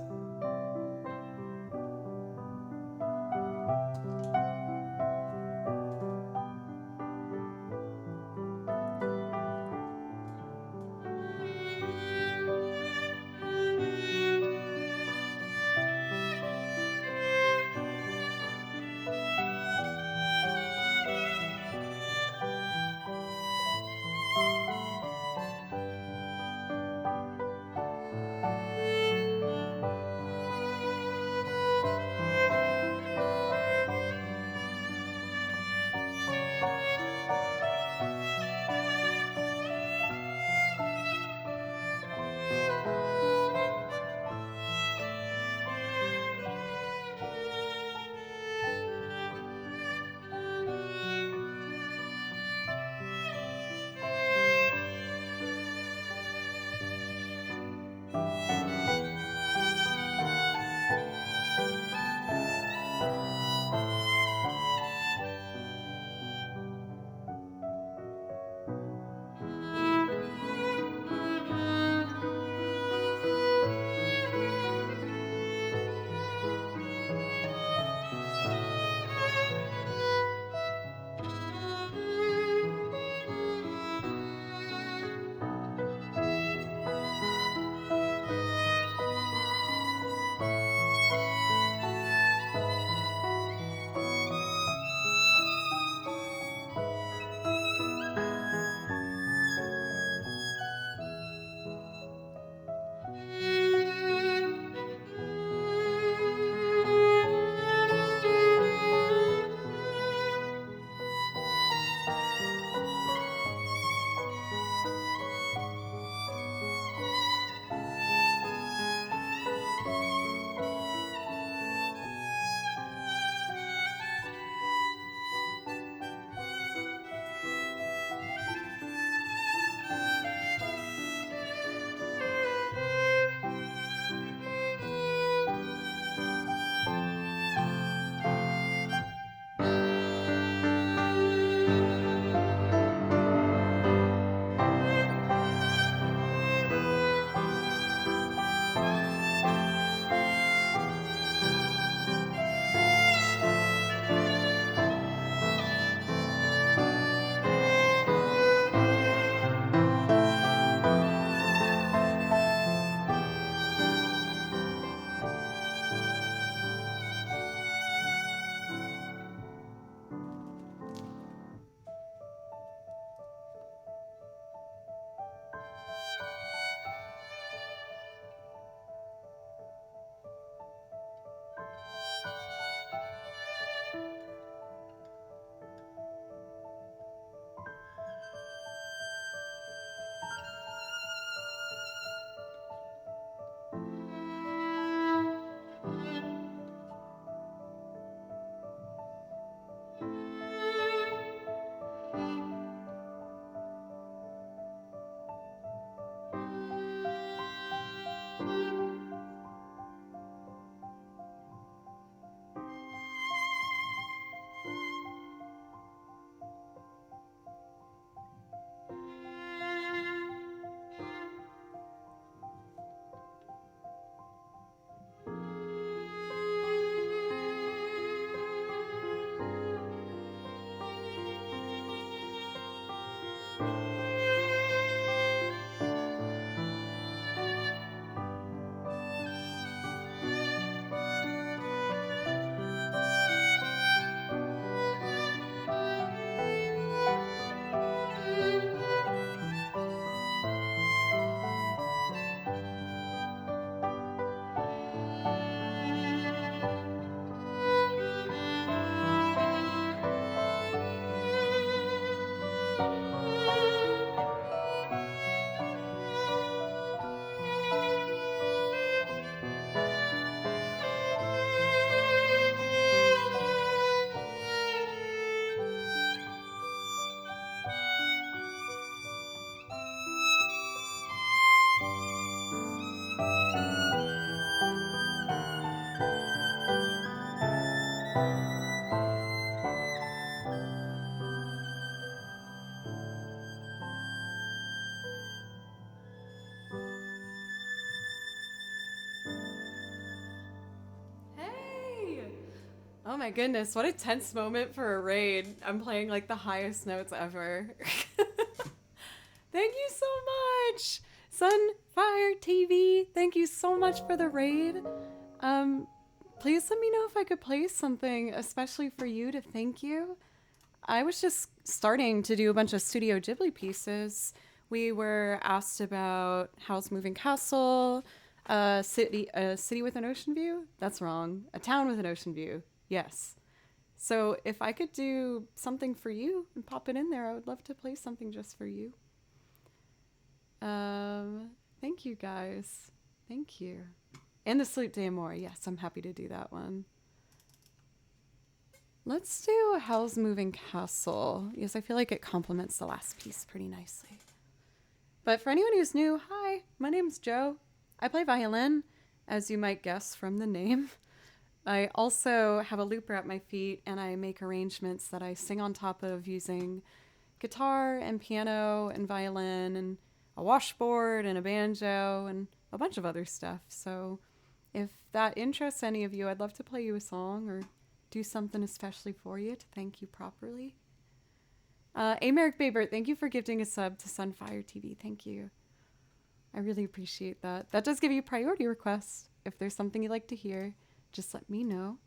S1: Hey! Oh my goodness, what a tense moment for a raid. I'm playing like the highest notes ever. Thank you so much! Sunfire TV, thank you so much for the raid. Please let me know if I could play something, especially for you to thank you. I was just starting to do a bunch of Studio Ghibli pieces. We were asked about Howl's Moving Castle, a city with an ocean view? That's wrong. A town with an ocean view. Yes. So if I could do something for you and pop it in there, I would love to play something just for you. Thank you guys. Thank you. And the Salute de Amor. Yes, I'm happy to do that one. Let's do Howl's Moving Castle, because I feel like it complements the last piece pretty nicely. But for anyone who's new, hi, my name's Joe. I play violin, as you might guess from the name. I also have a looper at my feet, and I make arrangements that I sing on top of using guitar and piano and violin and a washboard and a banjo and a bunch of other stuff. So if that interests any of you, I'd love to play you a song or do something especially for you to thank you properly. Americ Babert, thank you for gifting a sub to Sunfire TV. Thank you. I really appreciate that. That does give you priority requests. If there's something you'd like to hear, just let me know.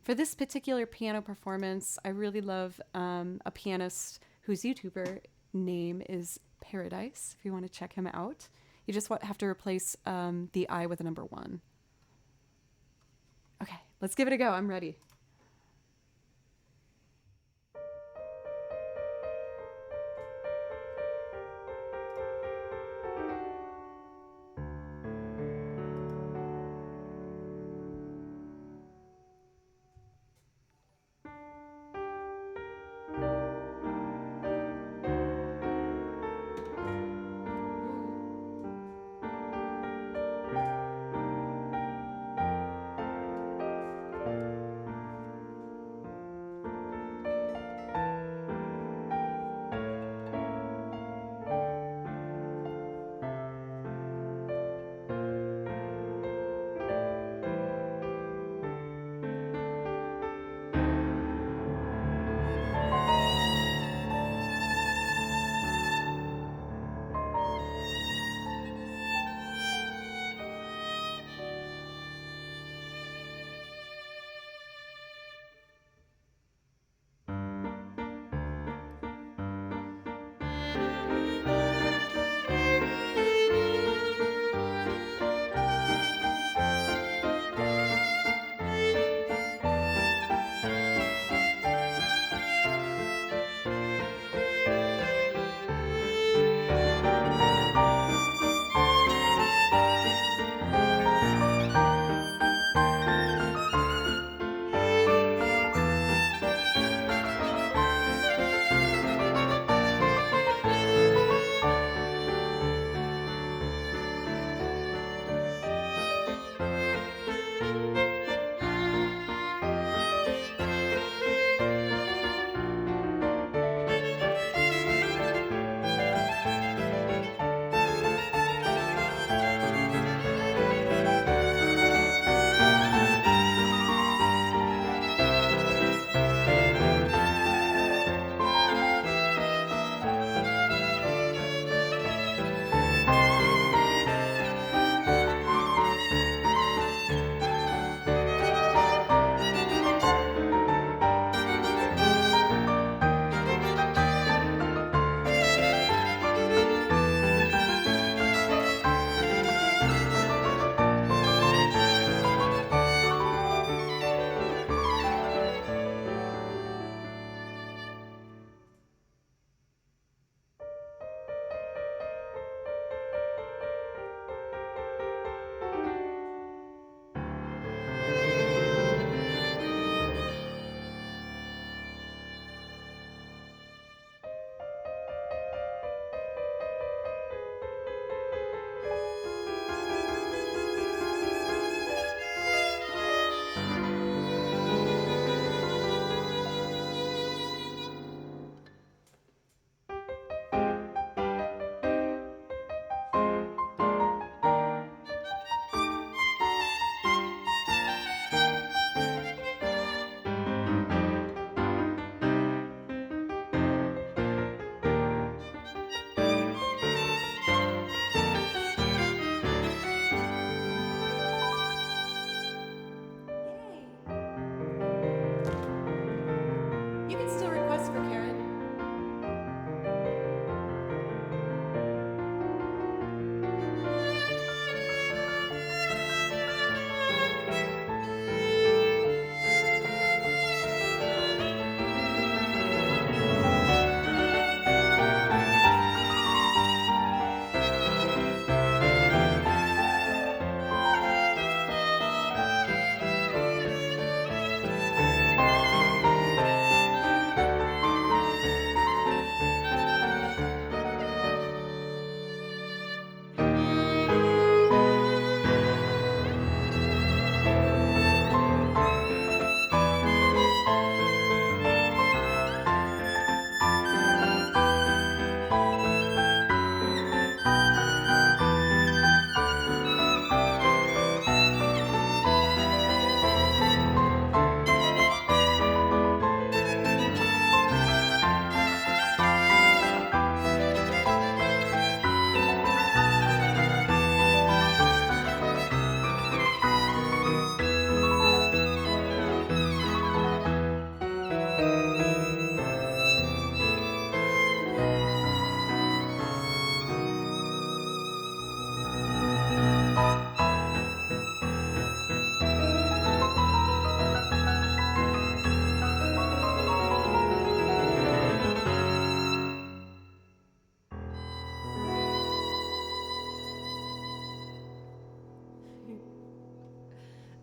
S1: For this particular piano performance, I really love a pianist whose YouTuber name is Paradise, if you want to check him out. You just have to replace the I with a number 1. Okay, let's give it a go. I'm ready.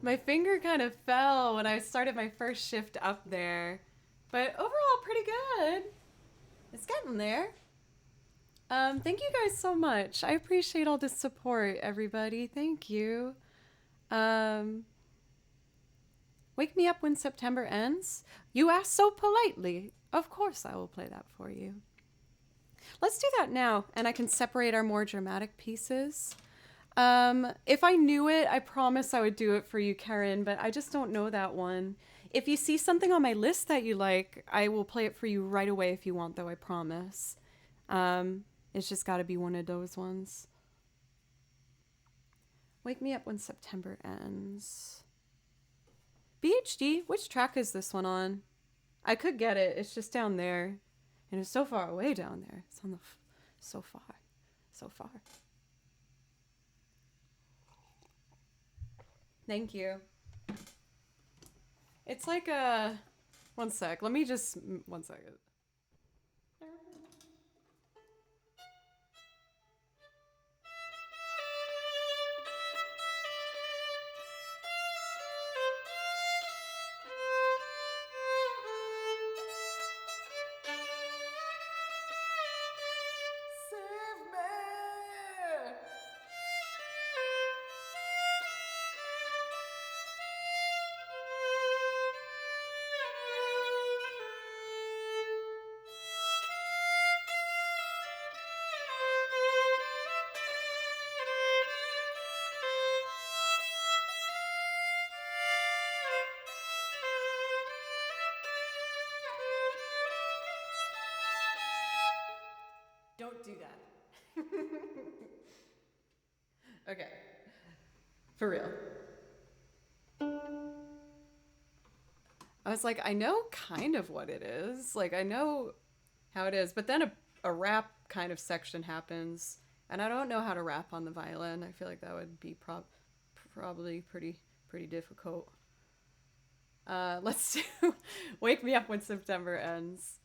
S1: My finger kind of fell when I started my first shift up there. But overall, pretty good. It's getting there. Thank you guys so much. I appreciate all the support, everybody. Thank you. Wake me up when September ends. You asked so politely. Of course I will play that for you. Let's do that now, and I can separate our more dramatic pieces. If I knew it, I promise I would do it for you, Karen, but I just don't know that one. If you see something on my list that you like, I will play it for you right away if you want, though, I promise. It's just gotta be one of those ones. Wake me up when September ends. BHD, which track is this one on? I could get it, it's just down there. And it's so far away down there. It's on the... so far. So far. Thank you. It's like a... One sec. Let me just... One second. Save me! Don't do that. Okay. For real. I was like, I know kind of what it is. Like, I know how it is. But then a rap kind of section happens. And I don't know how to rap on the violin. I feel like that would be probably pretty difficult. Let's do Wake Me Up When September Ends.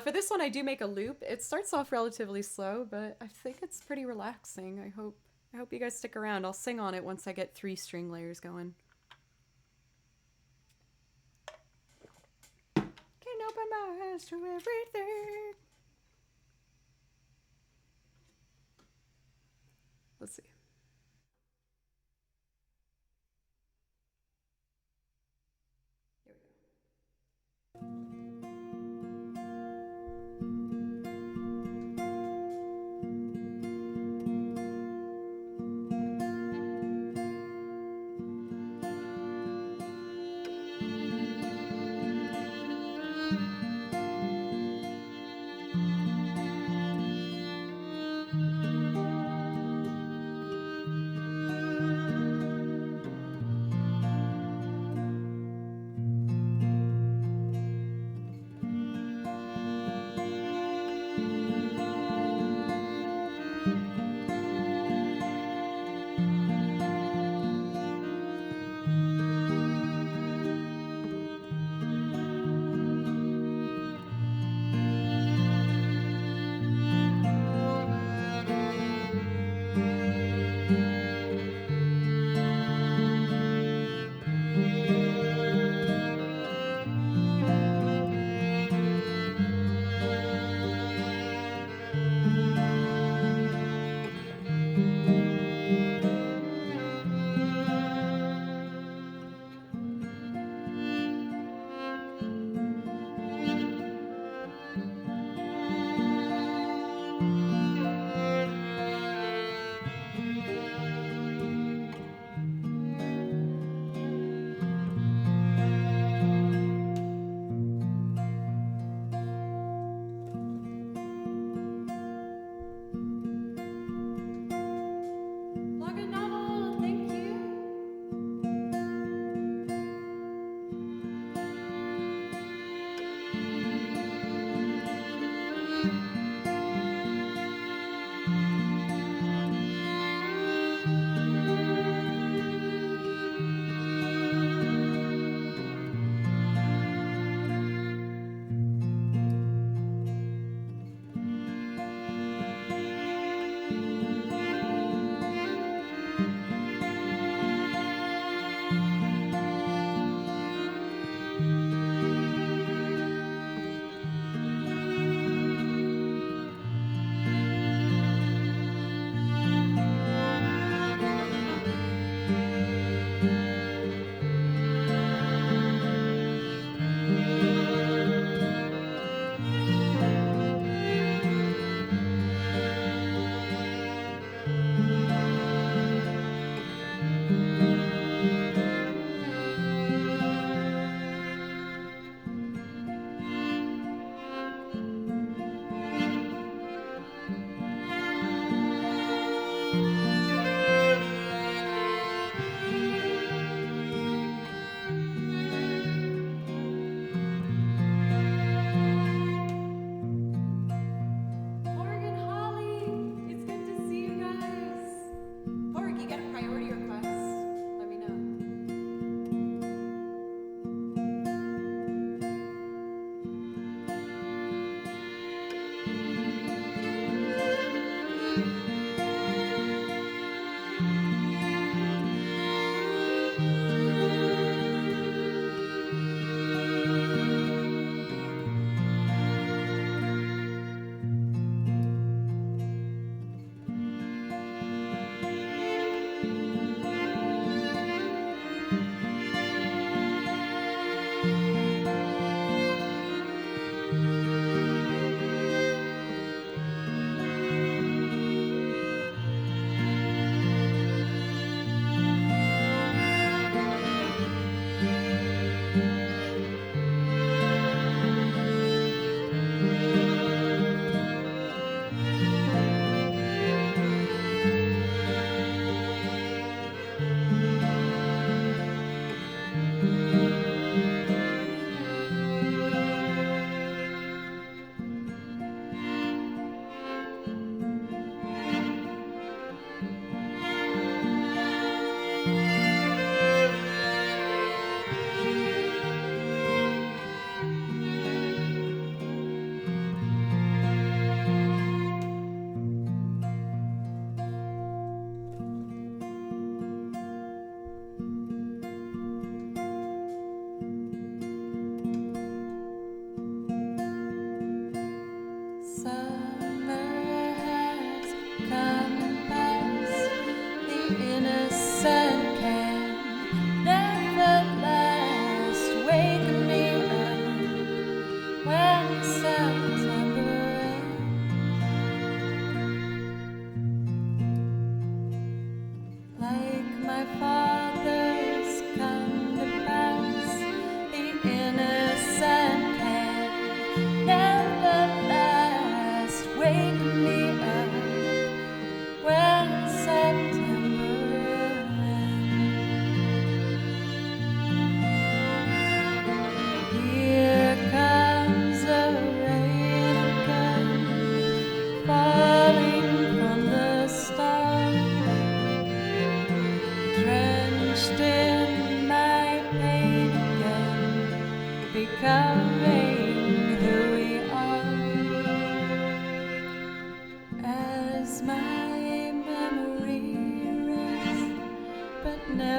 S1: For this one, I do make a loop. It starts off relatively slow, but I think it's pretty relaxing. I hope you guys stick around. I'll sing on it once I get 3 string layers going. Can't open my eyes to everything. Let's see. Here we go.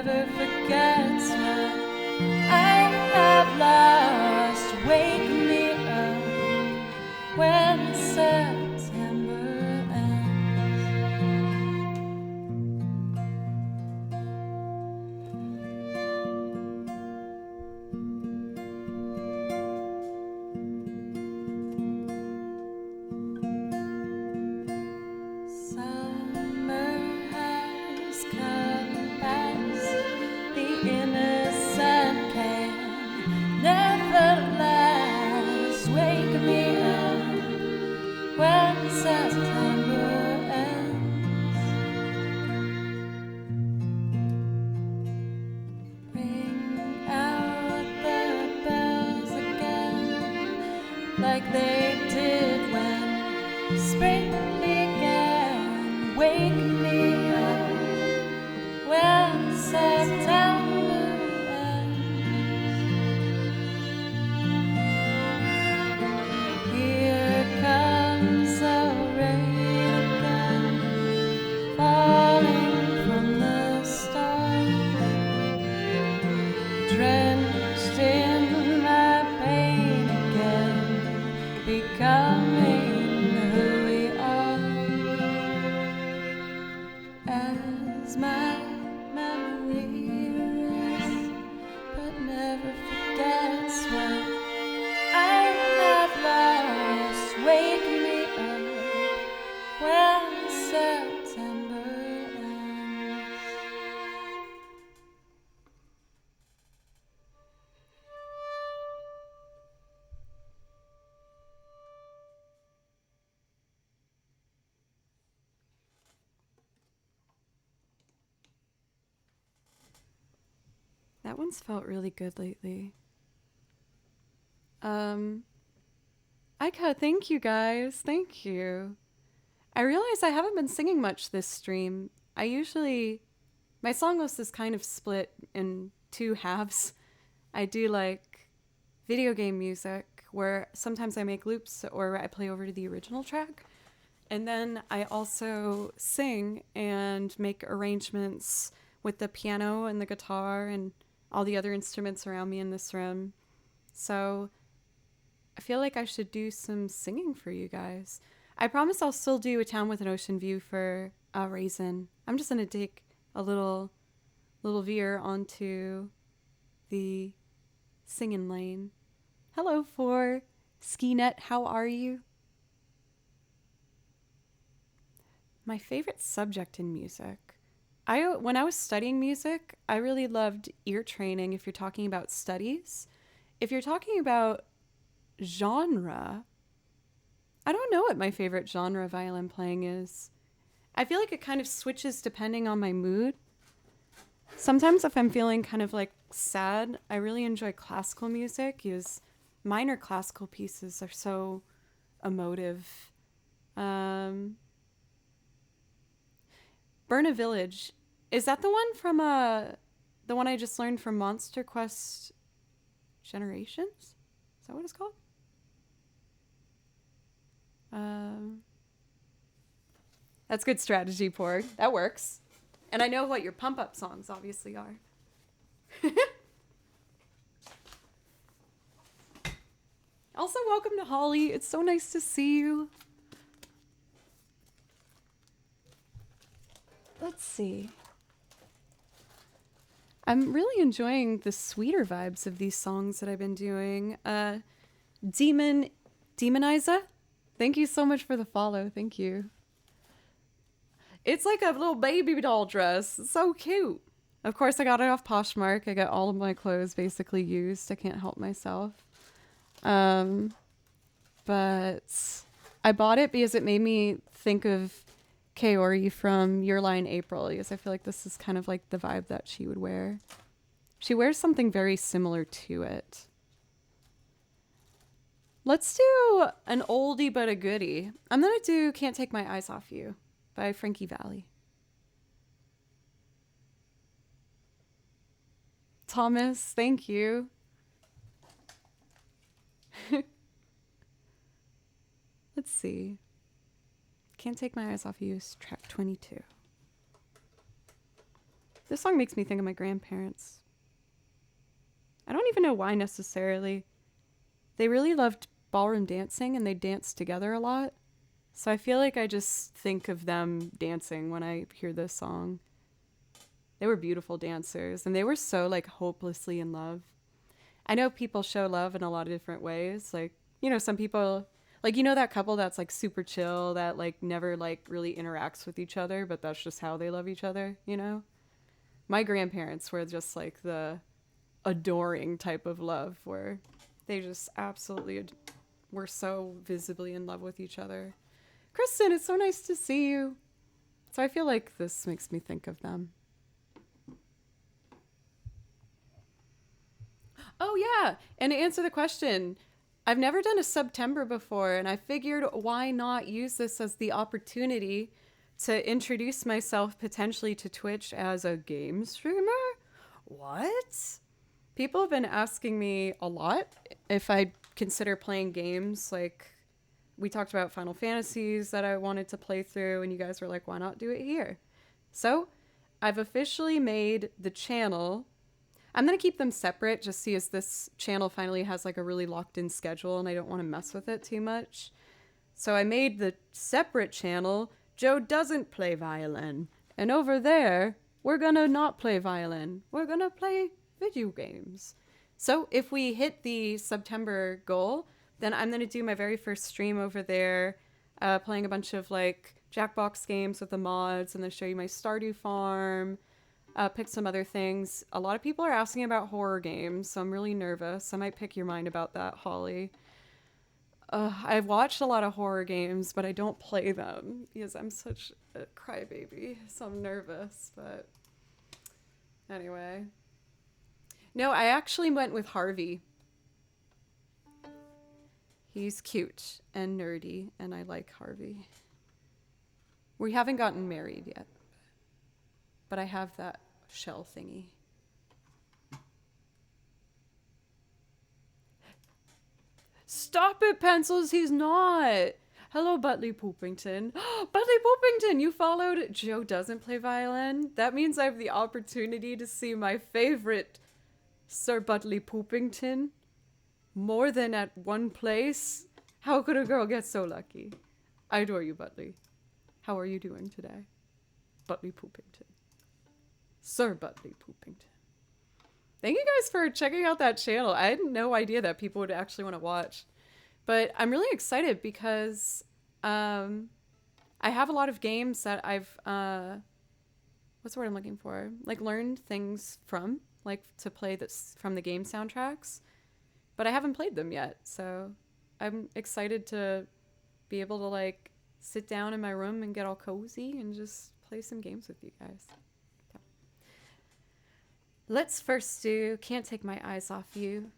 S1: never forgets what I have lost. Wake me up when September Summer has come as the innocent can never last. Wake me up when September ends. Ring out the bells again like they did when spring began. Wake me up when September ends. Here comes the rain again, falling from the stars, drenched in my pain again, becoming who we are. As my memory rests, but never forgets what I have lost. Wake me up when September ends. That one's felt really good lately. Ika, thank you guys. Thank you. I realize I haven't been singing much this stream. My song list is kind of split in two halves. I do like video game music where sometimes I make loops or I play over to the original track. And then I also sing and make arrangements with the piano and the guitar and all the other instruments around me in this room. So I feel like I should do some singing for you guys. I promise I'll still do A Town with an Ocean View for Raisin. I'm just going to take a little veer onto the singing lane. Hello, for Skinet, how are you? My favorite subject in music. When I was studying music, I really loved ear training if you're talking about studies. If you're talking about genre, I don't know what my favorite genre of violin playing is. I feel like it kind of switches depending on my mood. Sometimes if I'm feeling kind of like sad, I really enjoy classical music because minor classical pieces are so emotive. Burn a Village. Is that the one from the one I just learned from Monster Quest Generations? Is that what it's called? That's good strategy, Porg. That works. And I know what your pump-up songs obviously are. Also, welcome to Holly. It's so nice to see you. Let's see. I'm really enjoying the sweeter vibes of these songs that I've been doing. Demoniza, thank you so much for the follow. Thank you. It's like a little baby doll dress. It's so cute. Of course, I got it off Poshmark. I got all of my clothes basically used. I can't help myself. But I bought it because it made me think of Kaori from Your Line April, because I feel like this is kind of like the vibe that she would wear. She wears something very similar to it. Let's do an oldie but a goodie. I'm going to do Can't Take My Eyes Off You by Frankie Valli. Thomas, thank you. Let's see. Can't Take My Eyes Off You is track 22. This song makes me think of my grandparents. I don't even know why necessarily. They really loved ballroom dancing and they danced together a lot. So I feel like I just think of them dancing when I hear this song. They were beautiful dancers and they were so like hopelessly in love. I know people show love in a lot of different ways. Like, you know, some people, like, you know, that couple that's like super chill that like never like really interacts with each other, but that's just how they love each other, you know? My grandparents were just like the adoring type of love where they just absolutely were so visibly in love with each other. Kristen, it's so nice to see you. So I feel like this makes me think of them. Oh yeah, and to answer the question, I've never done a September before, and I figured why not use this as the opportunity to introduce myself potentially to Twitch as a game streamer? What? People have been asking me a lot if I consider playing games. Like, we talked about Final Fantasies that I wanted to play through, and you guys were like, why not do it here? So, I've officially made the channel. I'm going to keep them separate just see as this channel finally has like a really locked in schedule and I don't want to mess with it too much. So I made the separate channel, Joe Doesn't Play Violin. And over there, we're going to not play violin. We're going to play video games. So if we hit the September goal, then I'm going to do my very first stream over there, playing a bunch of like Jackbox games with the mods and then show you my Stardew farm. Pick some other things. A lot of people are asking about horror games, so I'm really nervous. I might pick your mind about that, Holly. I've watched a lot of horror games, but I don't play them because I'm such a crybaby, so I'm nervous, but anyway. No, I actually went with Harvey. He's cute and nerdy, and I like Harvey. We haven't gotten married yet. But I have that shell thingy. Stop it, Pencils, he's not. Hello, Butley Poopington. Butley Poopington, you followed Joe Doesn't Play Violin? That means I have the opportunity to see my favorite Sir Butley Poopington more than at one place. How could a girl get so lucky? I adore you, Butley. How are you doing today? Butley Poopington. Sir Butley Poopington. Thank you guys for checking out that channel. I had no idea that people would actually want to watch. But I'm really excited because I have a lot of games that I've, what's the word I'm looking for? Like learned things from, like to play this from the game soundtracks. But I haven't played them yet. So I'm excited to be able to like sit down in my room and get all cozy and just play some games with you guys. Let's first do Can't Take My Eyes Off You.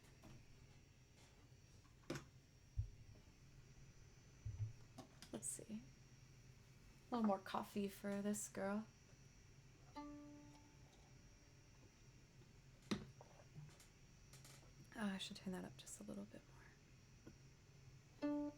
S1: Let's see. A little more coffee for this girl. Oh, I should turn that up just a little bit more.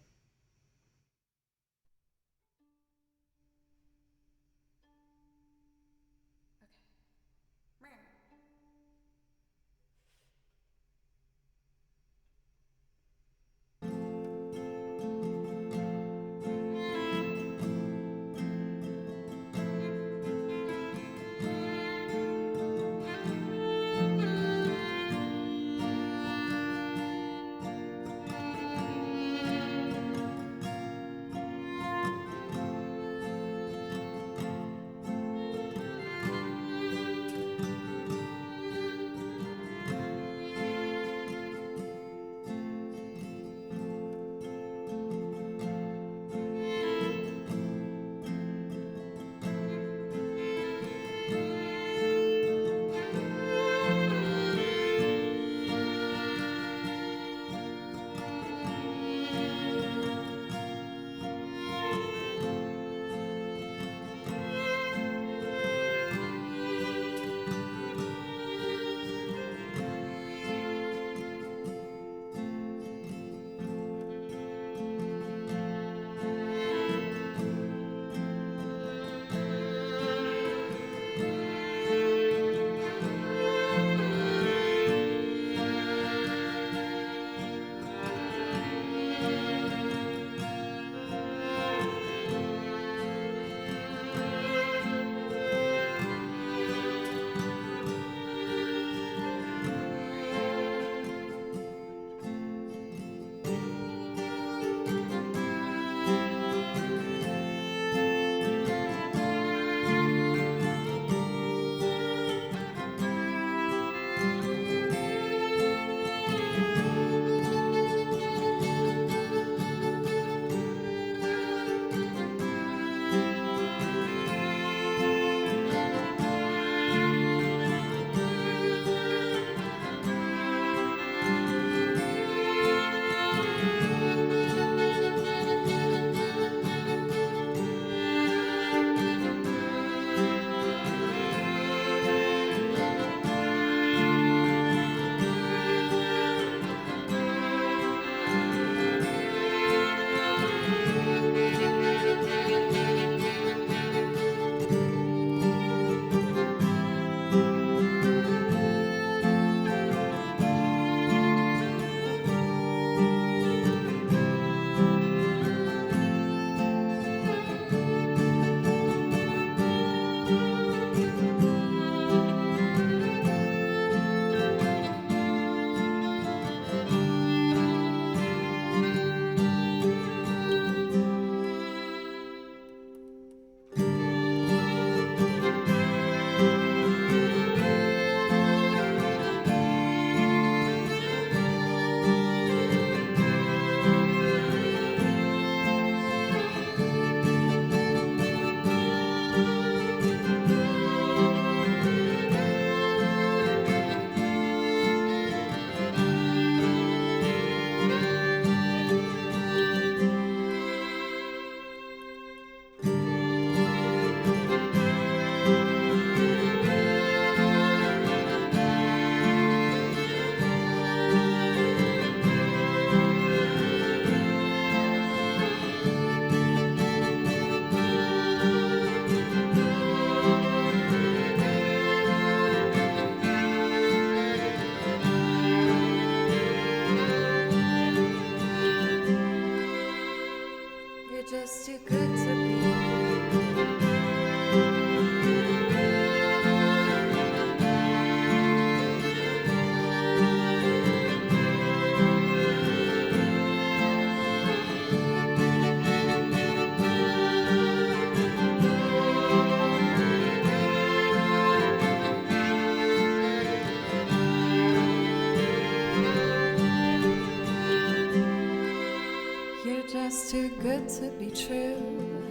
S1: good to be true.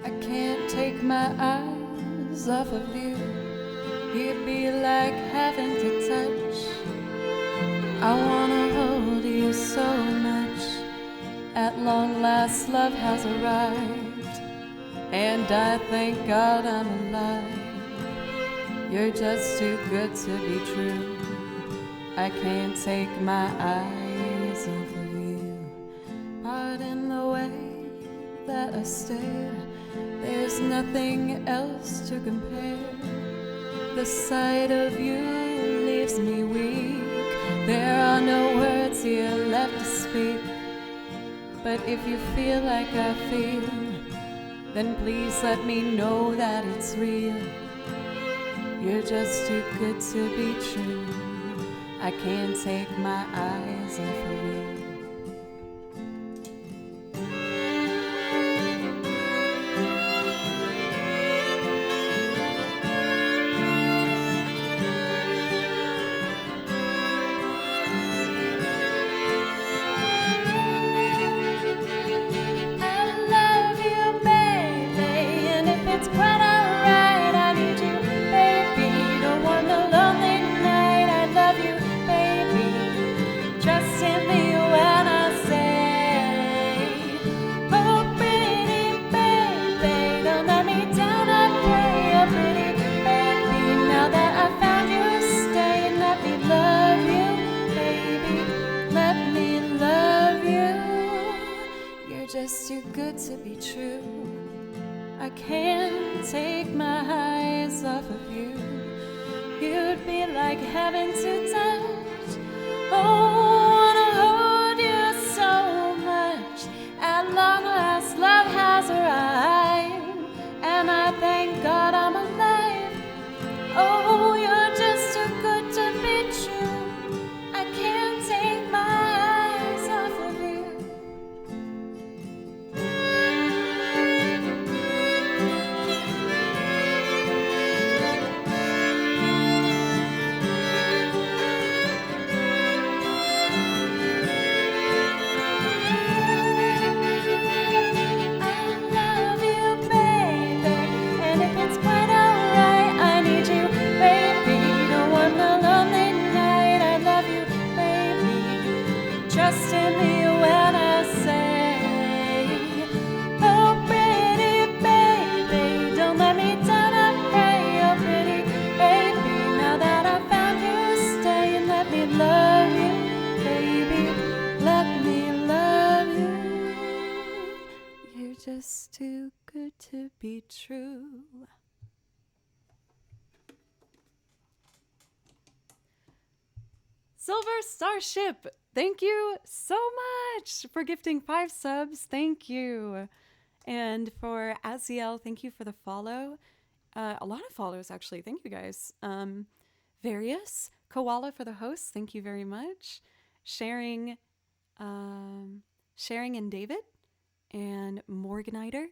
S1: I can't take my eyes off of you. You'd be like heaven to touch. I wanna hold you so much. At long last love has arrived, and I thank God I'm alive. You're just too good to be true. I can't take my eyes off of you. Pardon the way that I stare. There's nothing else to compare. The sight of you leaves me weak. There are no words here left to speak. But if you feel like I feel, then please let me know that it's real. You're just too good to be true. I can't take my eyes off of you. Just too good to be true. I can't take my eyes off of you. You'd be like heaven to touch. Oh, I wanna hold you so much. At long last, love has arrived, and I thank God I'm alive. Oh, you're just too good to be true. I can't take my eyes off of you. Trust in me when I say, oh pretty baby, don't let me down, I pray. Oh pretty baby, now that I found you, stay and let me love you, baby, let me love you. You're just too good to be true. Silver Starship, thank you so much for gifting 5 subs. Thank you. And for Aziel, thank you for the follow. A lot of follows, actually. Thank you, guys. Various, Koala for the host. Thank you very much. Sharing and David. And Morganiter.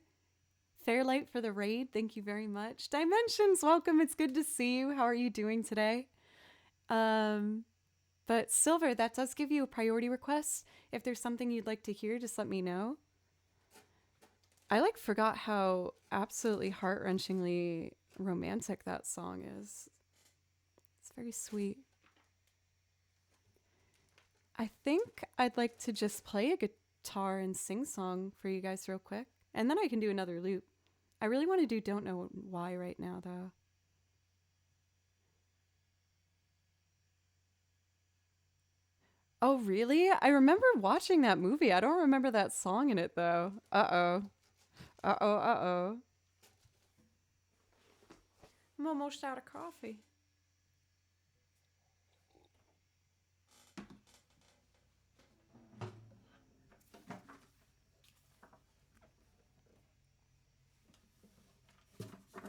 S1: Fairlight for the raid. Thank you very much. Dimensions, welcome. It's good to see you. How are you doing today? But Silver, that does give you a priority request. If there's something you'd like to hear, just let me know. I forgot how absolutely heart-wrenchingly romantic that song is. It's very sweet. I think I'd like to just play a guitar and sing song for you guys real quick. And then I can do another loop. I really want to do Don't Know Why right now, though. Oh, really? I remember watching that movie. I don't remember that song in it, though. Uh-oh. Uh-oh, uh-oh. I'm almost out of coffee.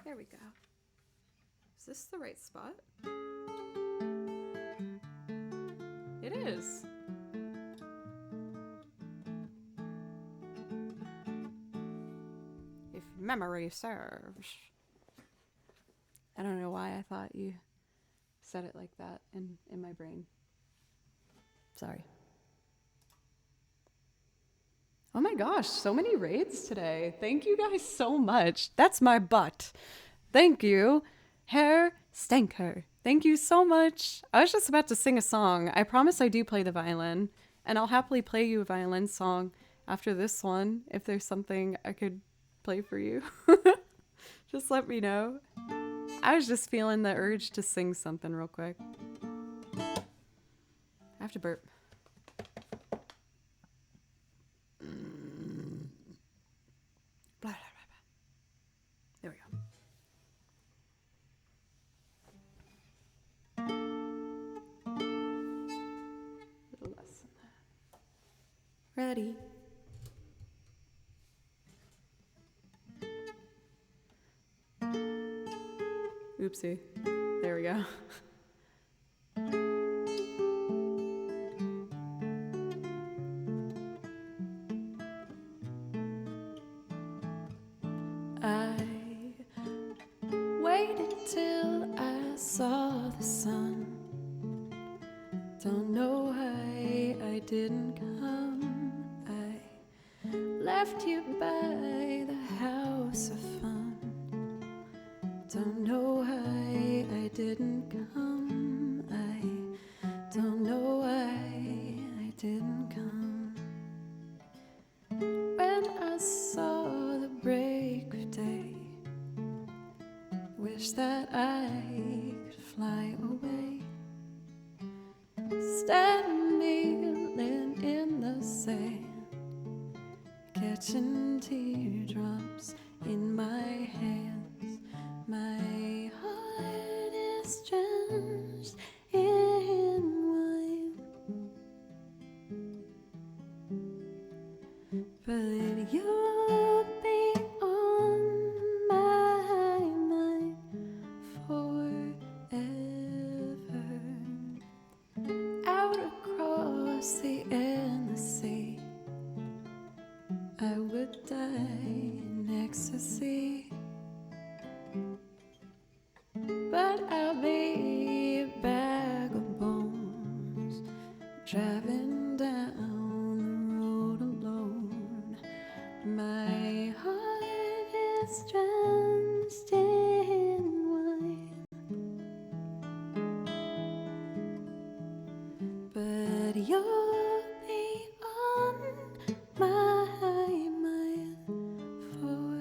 S1: There we go. Is this the right spot? It is. If memory serves. I don't know why I thought you said it like that in my brain. Sorry. Oh my gosh, so many raids today. Thank you guys so much. That's my butt. Thank you. Herr Stenker. Thank you so much. I was just about to sing a song. I promise I do play the violin, and I'll happily play you a violin song after this one if there's something I could play for you. Just let me know. I was just feeling the urge to sing something real quick. I have to burp. Blah, blah, blah, blah. There we go. A little less than that. Ready. Oopsie. There we go. I waited till I saw the sun. Don't know why I didn't come. I left you by the house of fun. Don't know why I didn't come. I don't know why I didn't come. When I saw the break of day, wish that I could fly away. Standing in the sand, catching teardrops in my hands. My heart is drenched in wine, but you'll be on my mind forever. Out across the endless sea, I would die in ecstasy. But I'll be a bag of bones, driving down the road alone. My heart is drenched in wine, but you'll be on my mind forever.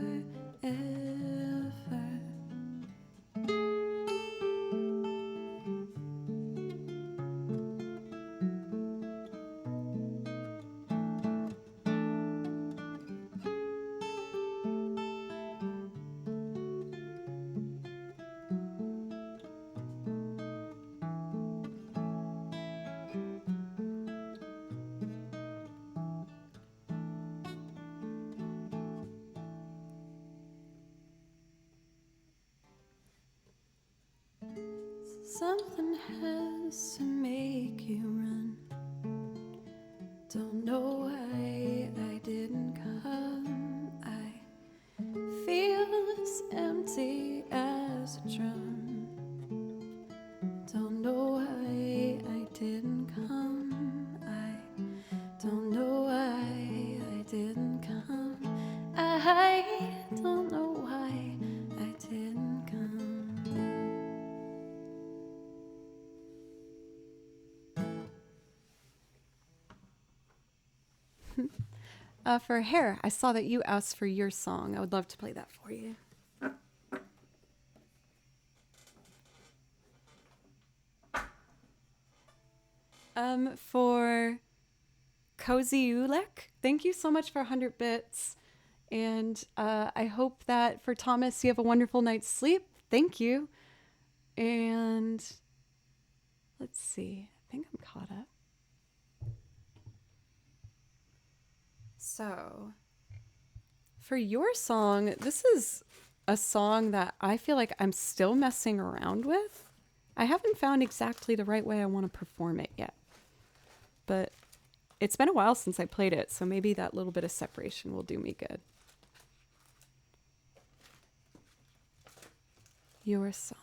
S1: Something has to make you run. Don't know why I didn't come. I feel as empty as a drum. Don't know why I didn't come. I don't know why I didn't come. I don't know why I didn't come. For hair, I saw that you asked for your song. I would love to play that for you. For Cozy Ulek, thank you so much for 100 bits. And I hope that for Thomas, you have a wonderful night's sleep. Thank you. And let's see. I think I'm caught up. So, for your song, this is a song that I feel like I'm still messing around with. I haven't found exactly the right way I want to perform it yet. But it's been a while since I played it, so maybe that little bit of separation will do me good. Your song.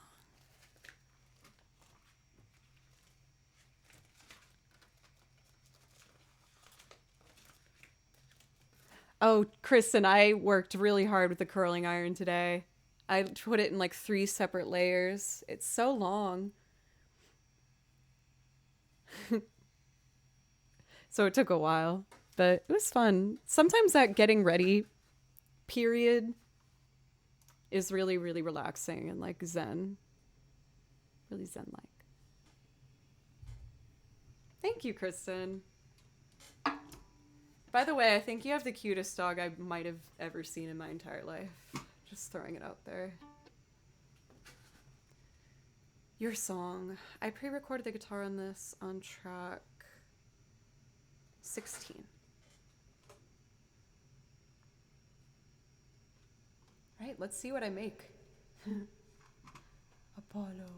S1: Oh, Chris and I worked really hard with the curling iron today. I put it in like 3 separate layers. It's so long. So it took a while, but it was fun. Sometimes that getting ready period is really, really relaxing and like zen. Really zen like. Thank you, Kristen. By the way, I think you have the cutest dog I might have ever seen in my entire life. Just throwing it out there. Your song. I pre-recorded the guitar on this on track 16. Right, let's see what I make. Apollo.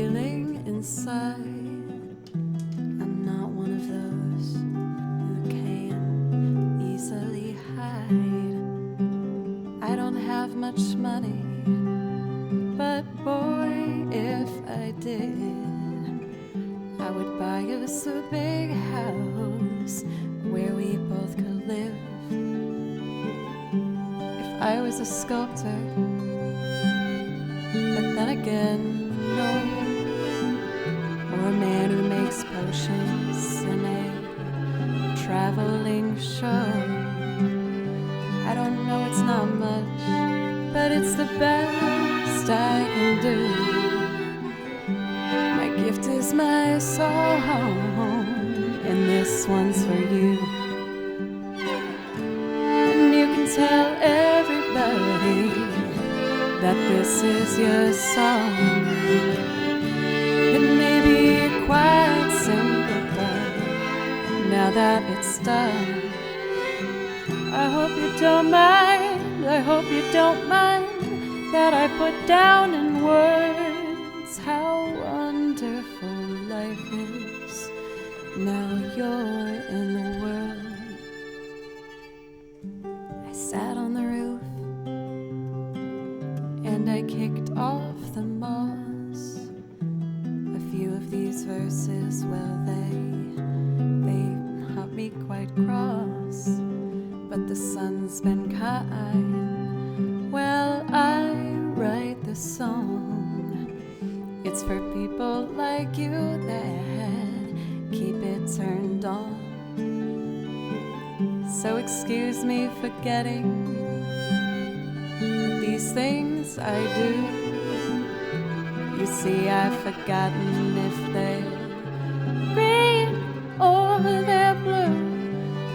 S1: feeling inside. I'm not one of those who can easily hide. I don't have much money, but boy, if I did, I would buy us a big house where we both could live. If I was a sculptor, but then again, no. Or a man who makes potions in a traveling show. I don't know, it's not much, but it's the best I can do. My gift is my song, and this one's for you. And you can tell everybody that this is your song. It may be quite simple, but now that it's done, I hope you don't mind, I hope you don't mind that I put down in words how wonderful life is. Now you're in the world. I sat on the roof and I kicked off the moss. A few of these verses, well, they hunt me quite cross. But the sun's been kind. Well, I write the song. It's for people like you that keep it turned on. So excuse me for getting these things I do. You see, I've forgotten if they're green or they're blue.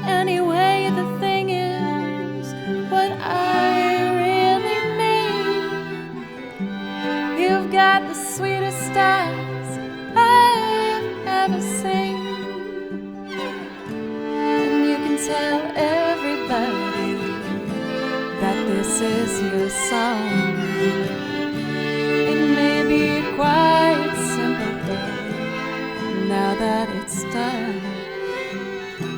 S1: Anyway, the thing is, what I really mean, you've got the sweetest eyes I've ever seen. And you can tell everybody that this is your song. It may be quite simple, but now that it's done,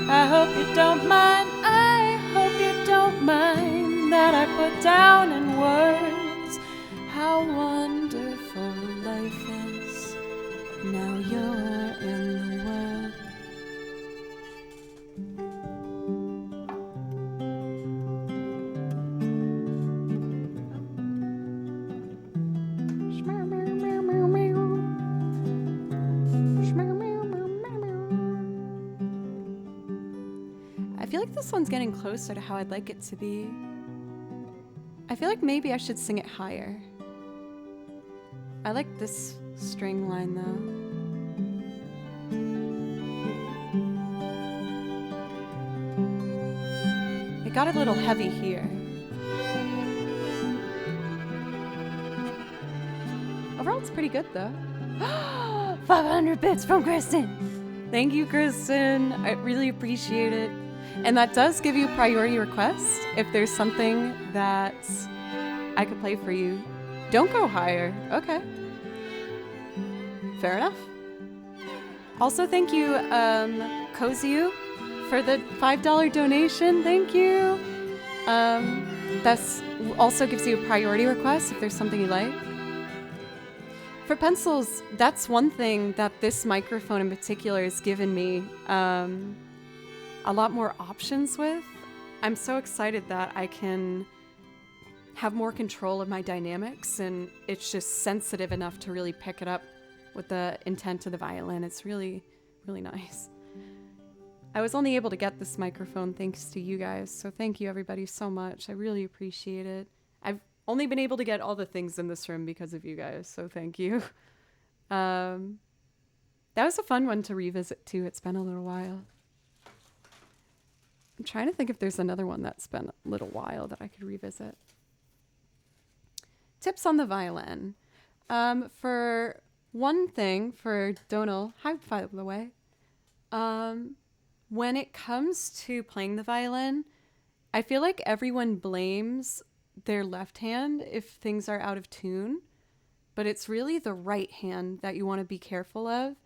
S1: I hope you don't mind, I hope you don't mind that I put down in words how wonderful life is. Now you're in the world. I feel like this one's getting closer to how I'd like it to be. I feel like maybe I should sing it higher. I like this string line though. It got a little heavy here. Overall, it's pretty good though. 500 bits from Kristen! Thank you, Kristen. I really appreciate it. And that does give you priority request if there's something that I could play for you. Don't go higher. Okay. Fair enough. Also, thank you, Koziu, for the $5 donation. Thank you. That's also gives you a priority request if there's something you like. For pencils, that's one thing that this microphone in particular has given me a lot more options with. I'm so excited that I can have more control of my dynamics, and it's just sensitive enough to really pick it up with the intent of the violin. It's really, really nice. I was only able to get this microphone thanks to you guys, so thank you everybody so much. I really appreciate it. I've only been able to get all the things in this room because of you guys, so thank you. That was a fun one to revisit too. It's been a little while. I'm trying to think if there's another one that's been a little while that I could revisit. Tips on the violin. For one thing, for Donal, hi by the way, when it comes to playing the violin, I feel like everyone blames their left hand if things are out of tune. but it's really the right hand that you want to be careful of.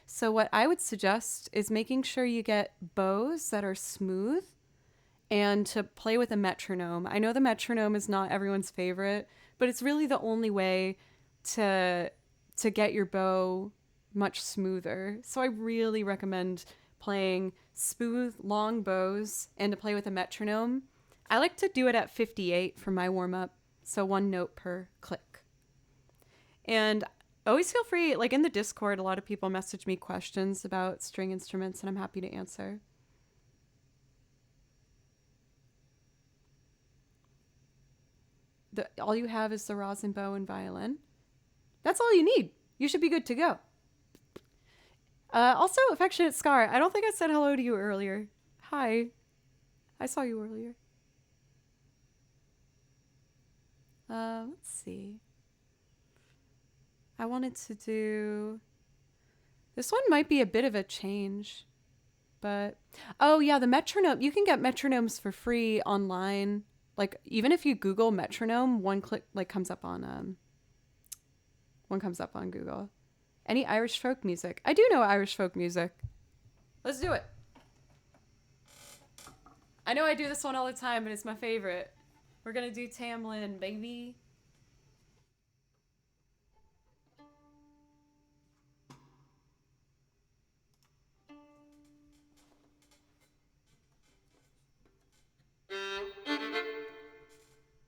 S1: So what I would suggest is making sure you get bows that are smooth and to play with a metronome. I know the metronome is not everyone's favorite, but it's really the only way to get your bow much smoother. So I really recommend playing smooth, long bows and to play with a metronome. I like to do it at 58 for my warm-up, so 1 note per click. And always feel free, like in the Discord, a lot of people message me questions about string instruments, and I'm happy to answer. All you have is the rosin bow and violin. That's all you need. You should be good to go. Also, Affectionate Scar, I don't think I said hello to you earlier. Hi. I saw you earlier. Let's see. I wanted to do... This one might be a bit of a change, but... Oh yeah, the metronome. You can get metronomes for free online. Like, even if you Google metronome, one comes up on Google. Any Irish folk music? I do know Irish folk music. Let's do it. I know I do this one all the time, but it's my favorite. We're gonna do Tamlin, baby.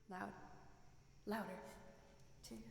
S1: Loud. Louder. 2, 1.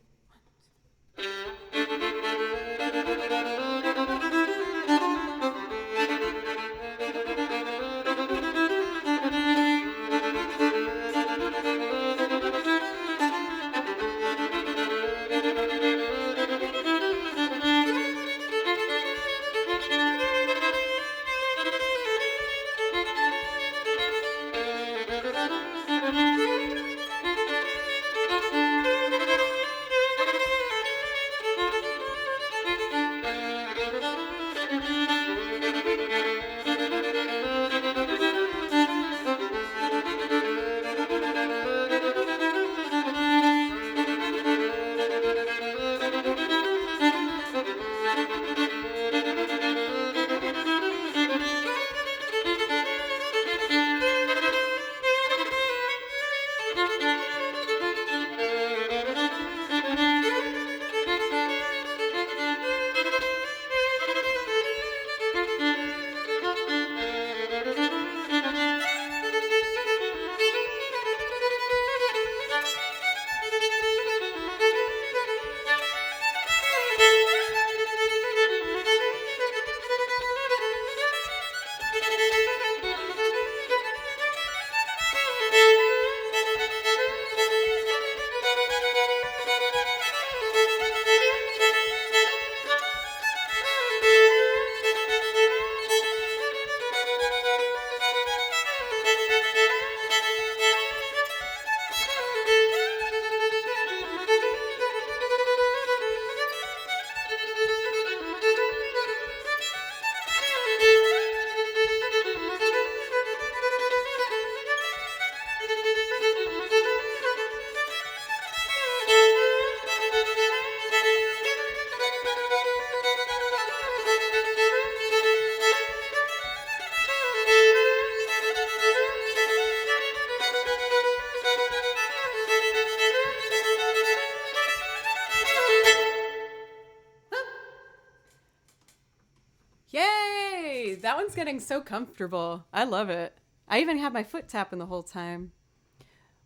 S1: Yay! That one's getting so comfortable. I love it. I even have my foot tapping the whole time.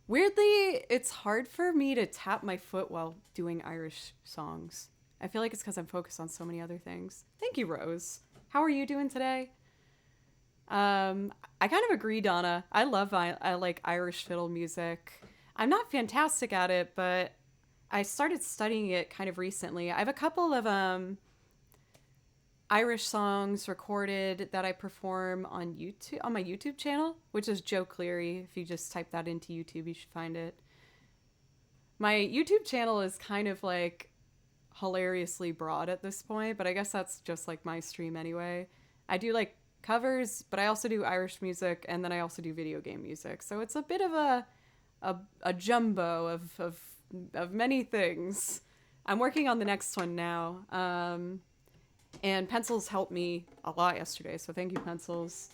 S1: Weirdly, it's hard for me to tap my foot while doing Irish songs. I feel like it's because I'm focused on so many other things. Thank you, Rose. How are you doing today? I kind of agree, Donna. I like Irish fiddle music. I'm not fantastic at it, but I started studying it kind of recently. I have a couple of Irish songs recorded that I perform on YouTube, on my YouTube channel, which is Joe Cleary. If you just type that into YouTube, you should find it. My YouTube channel is kind of like hilariously broad at this point, but I guess that's just like my stream anyway. I do like covers, but I also do Irish music, and then I also do video game music. So it's a bit of a jumbo of many things. I'm working on the next one now. And Pencils helped me a lot yesterday, so thank you, Pencils.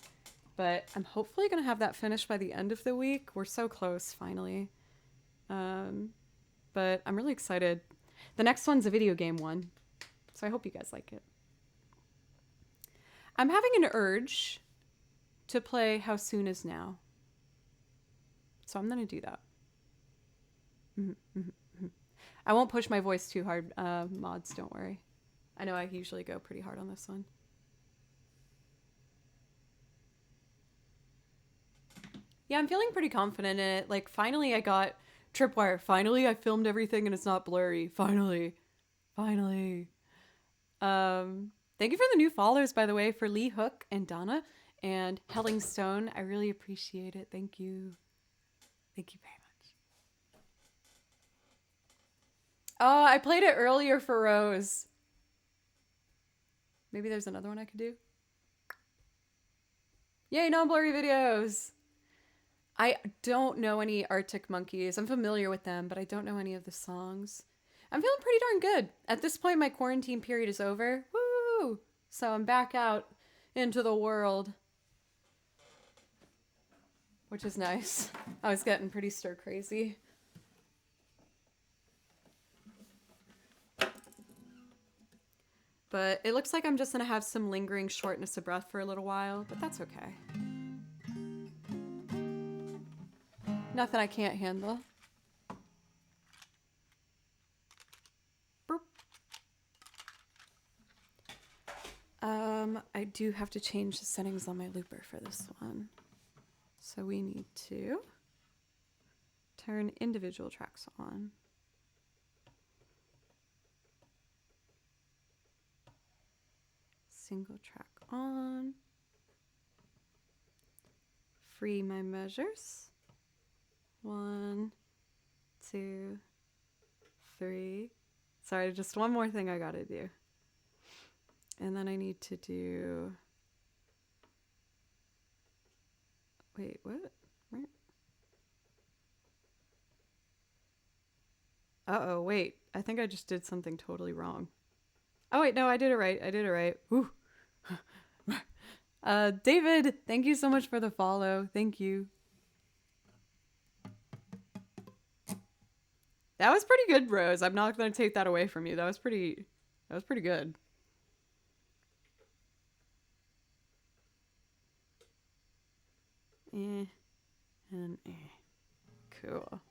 S1: But I'm hopefully going to have that finished by the end of the week. We're so close, finally. But I'm really excited. The next one's a video game one, so I hope you guys like it. I'm having an urge to play How Soon Is Now. So I'm going to do that. I won't push my voice too hard, mods, don't worry. I know I usually go pretty hard on this one. Yeah, I'm feeling pretty confident in it. Like, finally I got Tripwire. Finally I filmed everything and it's not blurry. Finally. Finally. Thank you for the new followers, by the way, for Lee Hook and Donna and Helling Stone. I really appreciate it. Thank you. Thank you very much. Oh, I played it earlier for Rose. Maybe there's another one I could do. Yay, non-blurry videos. I don't know any Arctic Monkeys. I'm familiar with them, but I don't know any of the songs. I'm feeling pretty darn good. At this point, my quarantine period is over. Woo! So I'm back out into the world, which is nice. I was getting pretty stir crazy. But it looks like I'm just going to have some lingering shortness of breath for a little while, but that's okay. Nothing I can't handle. Boop. I do have to change the settings on my looper for this one. So we need to turn individual tracks on. Single track on. Free my measures. 1, 2, 3. Sorry, just one more thing I gotta do. And then I need to do... Wait, what? Where? Uh-oh, wait. I think I just did something totally wrong. Oh, wait, no, I did it right. I did it right. Woo. David, thank you so much for the follow. Thank you. That was pretty good, Rose. I'm not going to take that away from you. That was pretty good. And cool.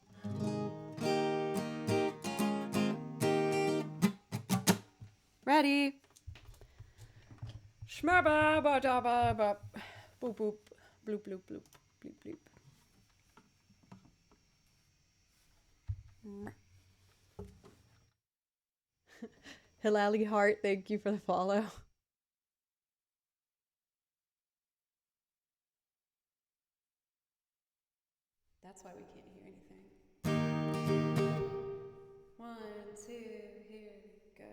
S1: Ready. Shmaba ba da ba ba. Boop boop. Bloop bloop bloop. Bleep bleep. Hilali Heart, thank you for the follow. That's why we can't hear anything. 1, 2, here we go.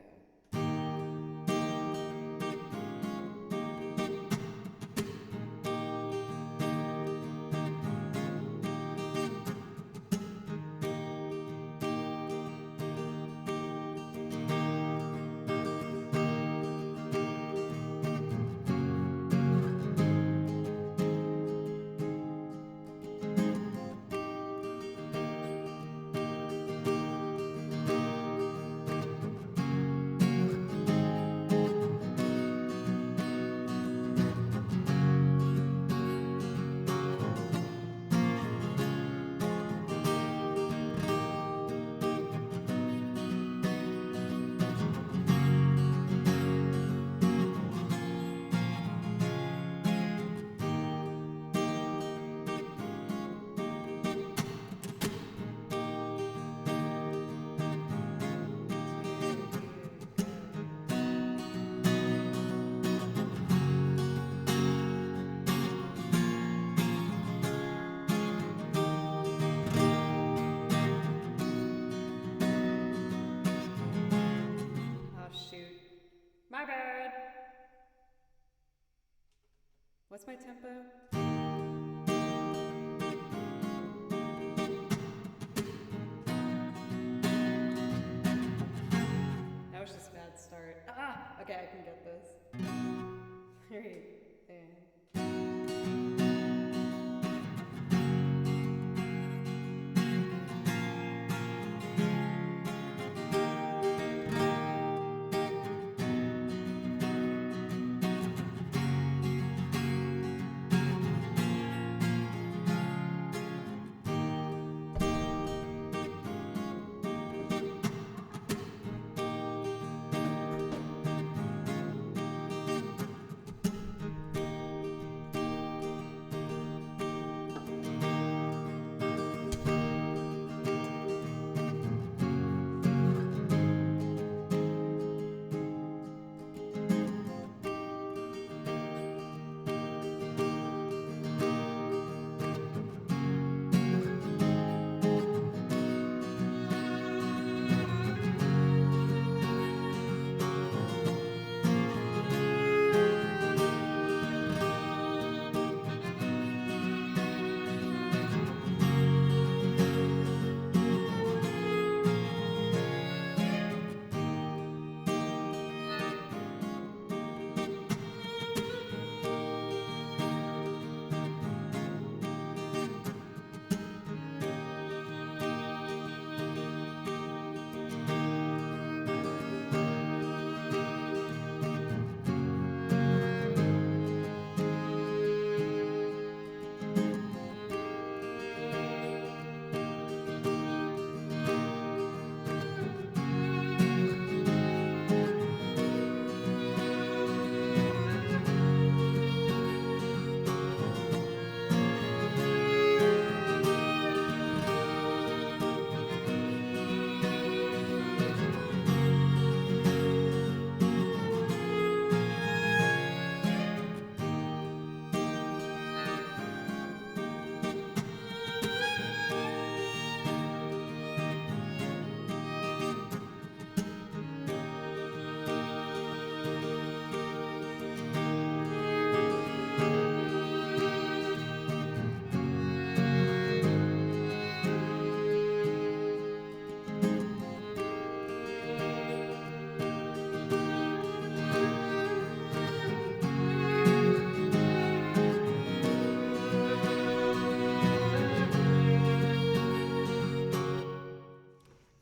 S1: My bad. What's my tempo? Okay, I can get this. 3, and...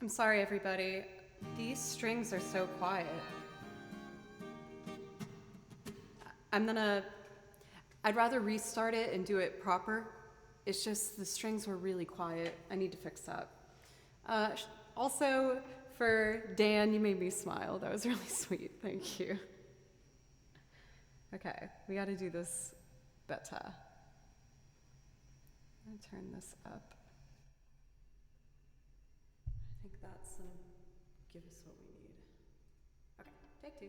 S1: I'm sorry, everybody. These strings are so quiet. I'd rather restart it and do it proper. It's just the strings were really quiet. I need to fix that. Also, for Dan, you made me smile. That was really sweet. Thank you. Okay, we got to do this better. I'm going to turn this up. I think that's going to give us what we need. Okay, take 2.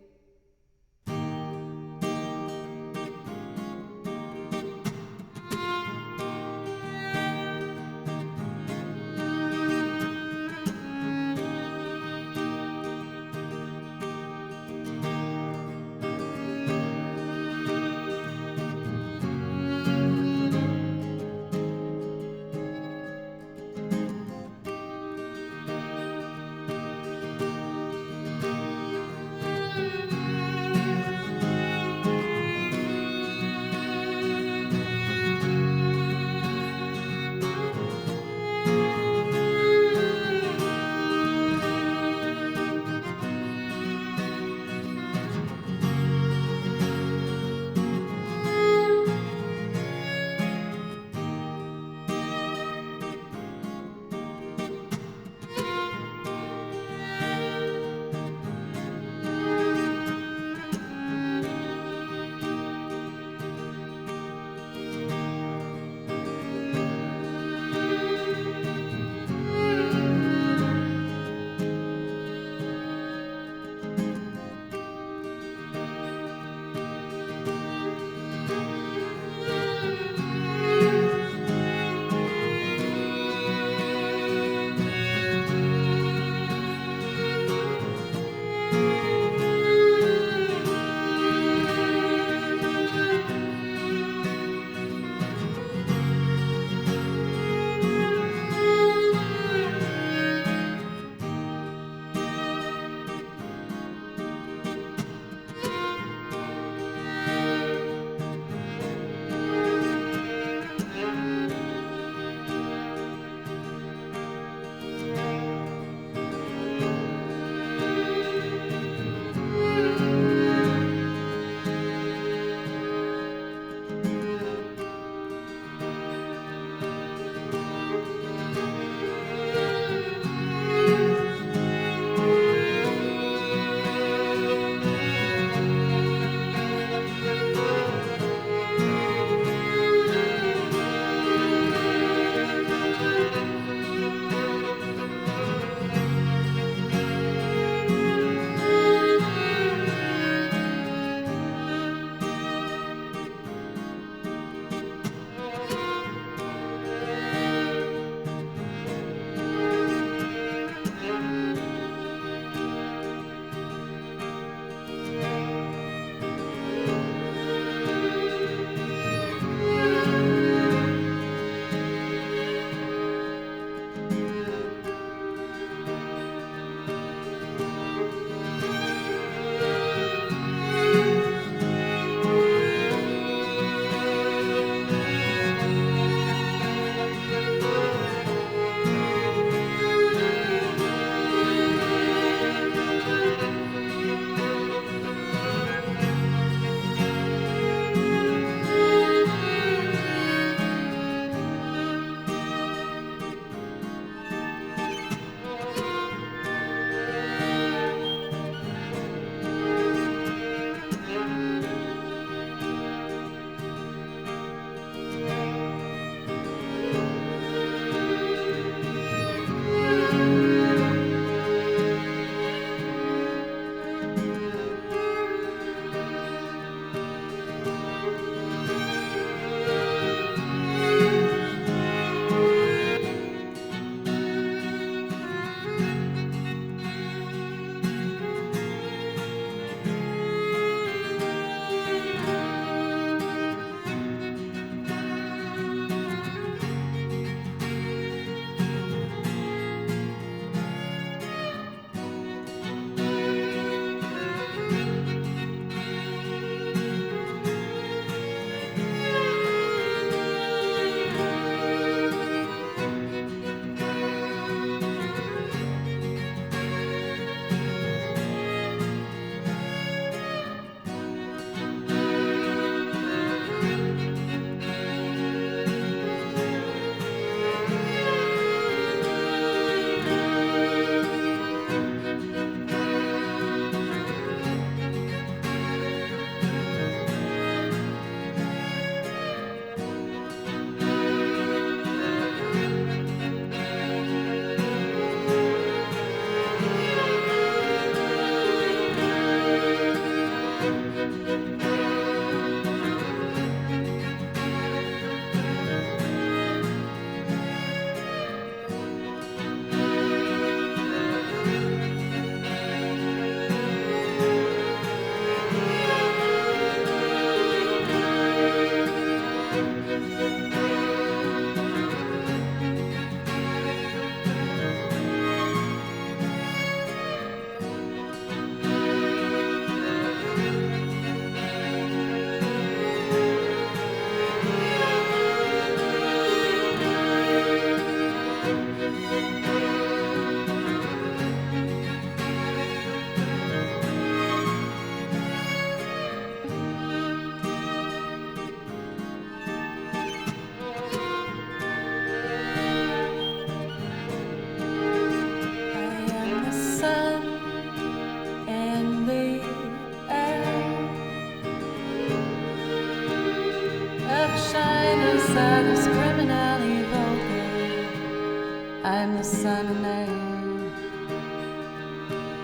S1: I'm the sun and name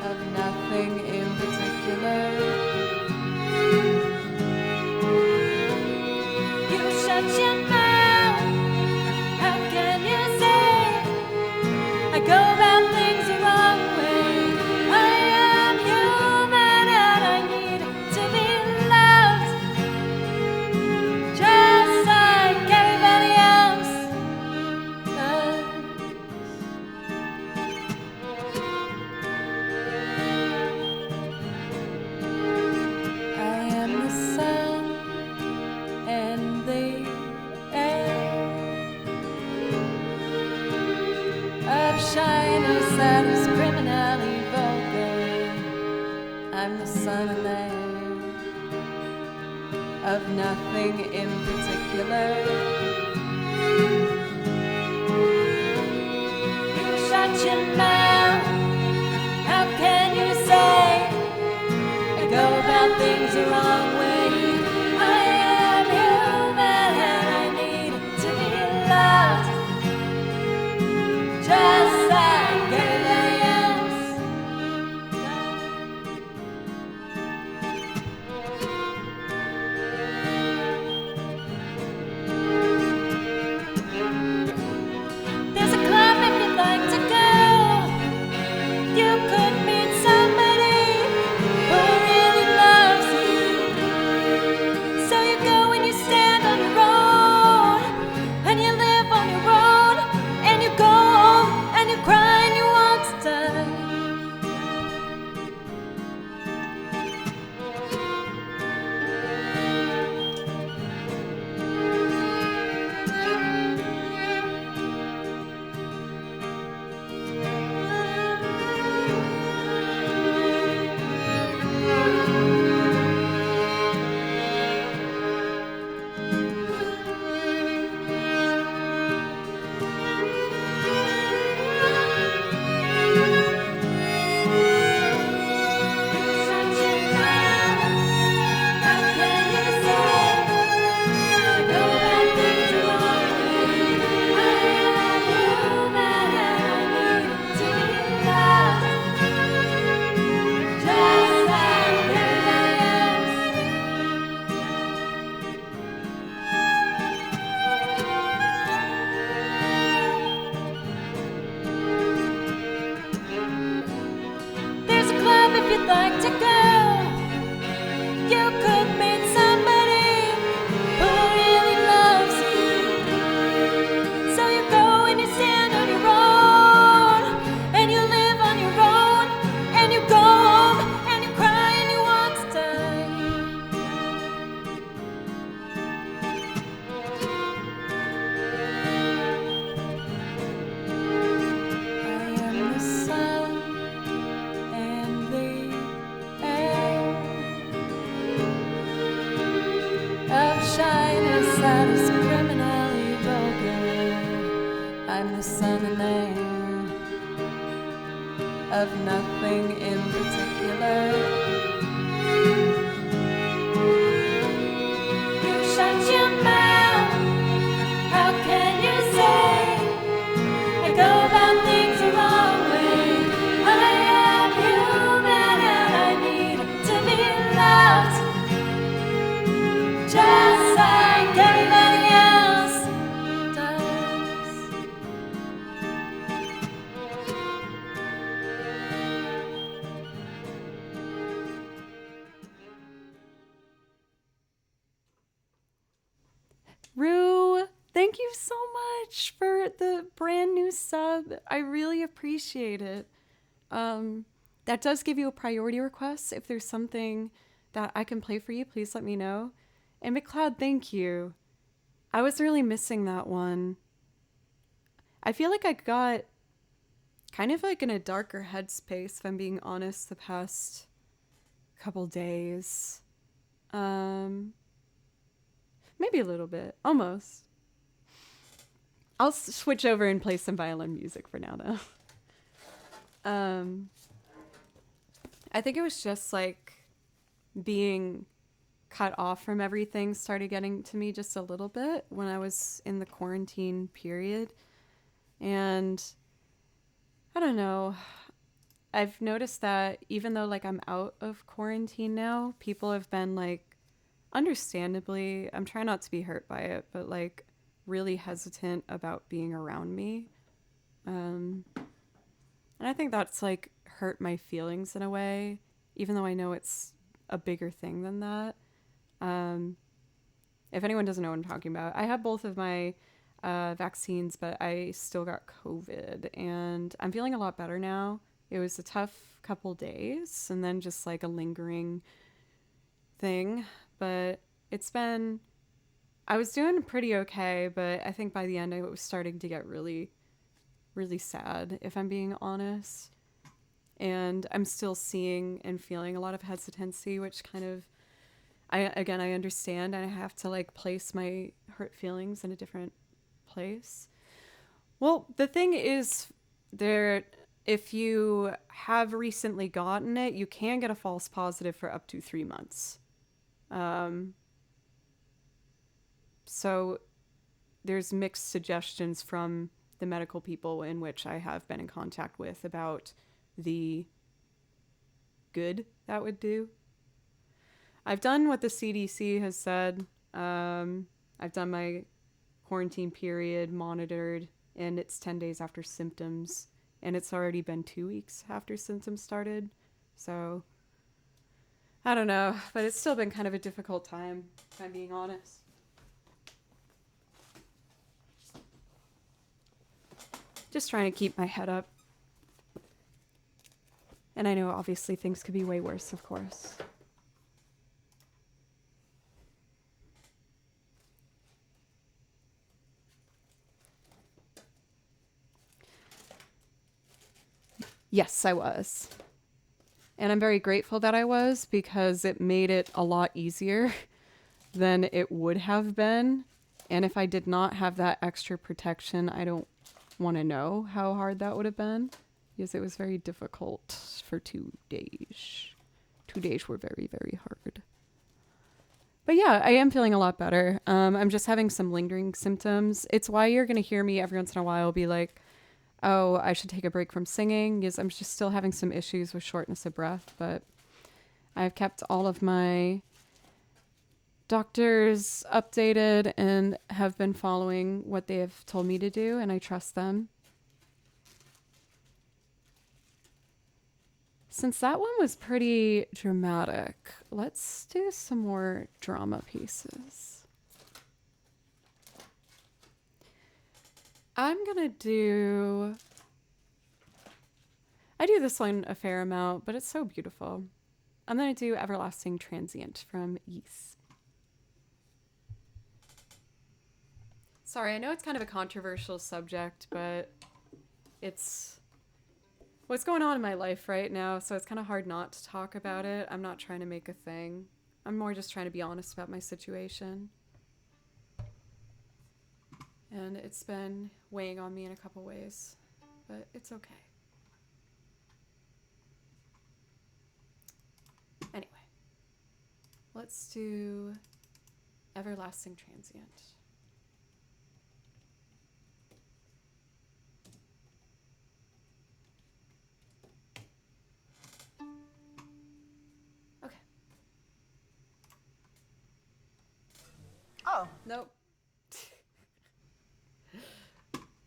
S1: of nothing in particular. You shut your mouth. How can you say I go about things the wrong way? I am human and I need to be loved just like everybody else. I am the sun and the air of shyness that is criminally vulgar. I'm the sun and air of nothing in particular. You shut your mouth. How can you say I go about things the wrong way? I am human and I need to be loved just like everybody else. There's a club if you'd like to go. You could meet somebody who really loves you. So you go and you stand on your own, and you live on your own, and you go home and you cry and you want to die. There's a club if you'd like to go. You could meet somebody who really loves you. So you go and you stand on your own, and you live on your own, and you go home and you cry and you want to die. I am the sun and the air of shyness that is criminally vulgar. I'm the sun and air of nothing in particular. You shut your mouth. How can you say I go about things the wrong way? I am human and I need to be loved Thank you so much for the brand new sub. I really appreciate it. That does give you a priority request. If there's something that I can play for you, please let me know. And McLeod, thank you. I was really missing that one. I feel like I got kind of like in a darker headspace, if I'm being honest, the past couple days. Maybe a little bit, almost. I'll switch over and play some violin music for now, though. I think it was just like being cut off from everything started getting to me just a little bit when I was in the quarantine period. And I don't know. I've noticed that even though like I'm out of quarantine now, people have been like, understandably, I'm trying not to be hurt by it, but like really hesitant about being around me. And I think that's like hurt my feelings in a way, even though I know it's a bigger thing than that. If anyone doesn't know what I'm talking about, I had both of my vaccines, but I still got COVID, and I'm feeling a lot better now. It was a tough couple days, and then just like a lingering thing, but I was doing pretty okay, but I think by the end I was starting to get really, really sad, if I'm being honest. And I'm still seeing and feeling a lot of hesitancy, which kind of, I understand, and I have to like place my hurt feelings in a different place. Well, the thing is, if you have recently gotten it, you can get a false positive for up to 3 months. So there's mixed suggestions from the medical people in which I have been in contact with about the good that would do. I've done what the CDC has said. I've done my quarantine period, monitored, and it's 10 days after symptoms, and it's already been 2 weeks after symptoms started. So I don't know, but it's still been kind of a difficult time, if I'm being honest. Just trying to keep my head up. And I know obviously things could be way worse, of course. Yes, I was. And I'm very grateful that I was, because it made it a lot easier than it would have been. And if I did not have that extra protection, I don't want to know how hard that would have been, because it was very difficult for 2 days. 2 days were very, very hard. But yeah, I am feeling a lot better. I'm just having some lingering symptoms. It's why you're going to hear me every once in a while be like, oh, I should take a break from singing, because I'm just still having some issues with shortness of breath. But I've kept all of my doctors updated and have been following what they have told me to do, and I trust them. Since that one was pretty dramatic, let's do some more drama pieces. I do this one a fair amount, but it's so beautiful. I'm gonna do Everlasting Transient from Yeast. Sorry, I know it's kind of a controversial subject, but it's what's going on in my life right now, so it's kind of hard not to talk about it. I'm not trying to make a thing. I'm more just trying to be honest about my situation. And it's been weighing on me in a couple ways, but it's okay. Anyway, let's do Everlasting Transient. Okay. Oh, nope.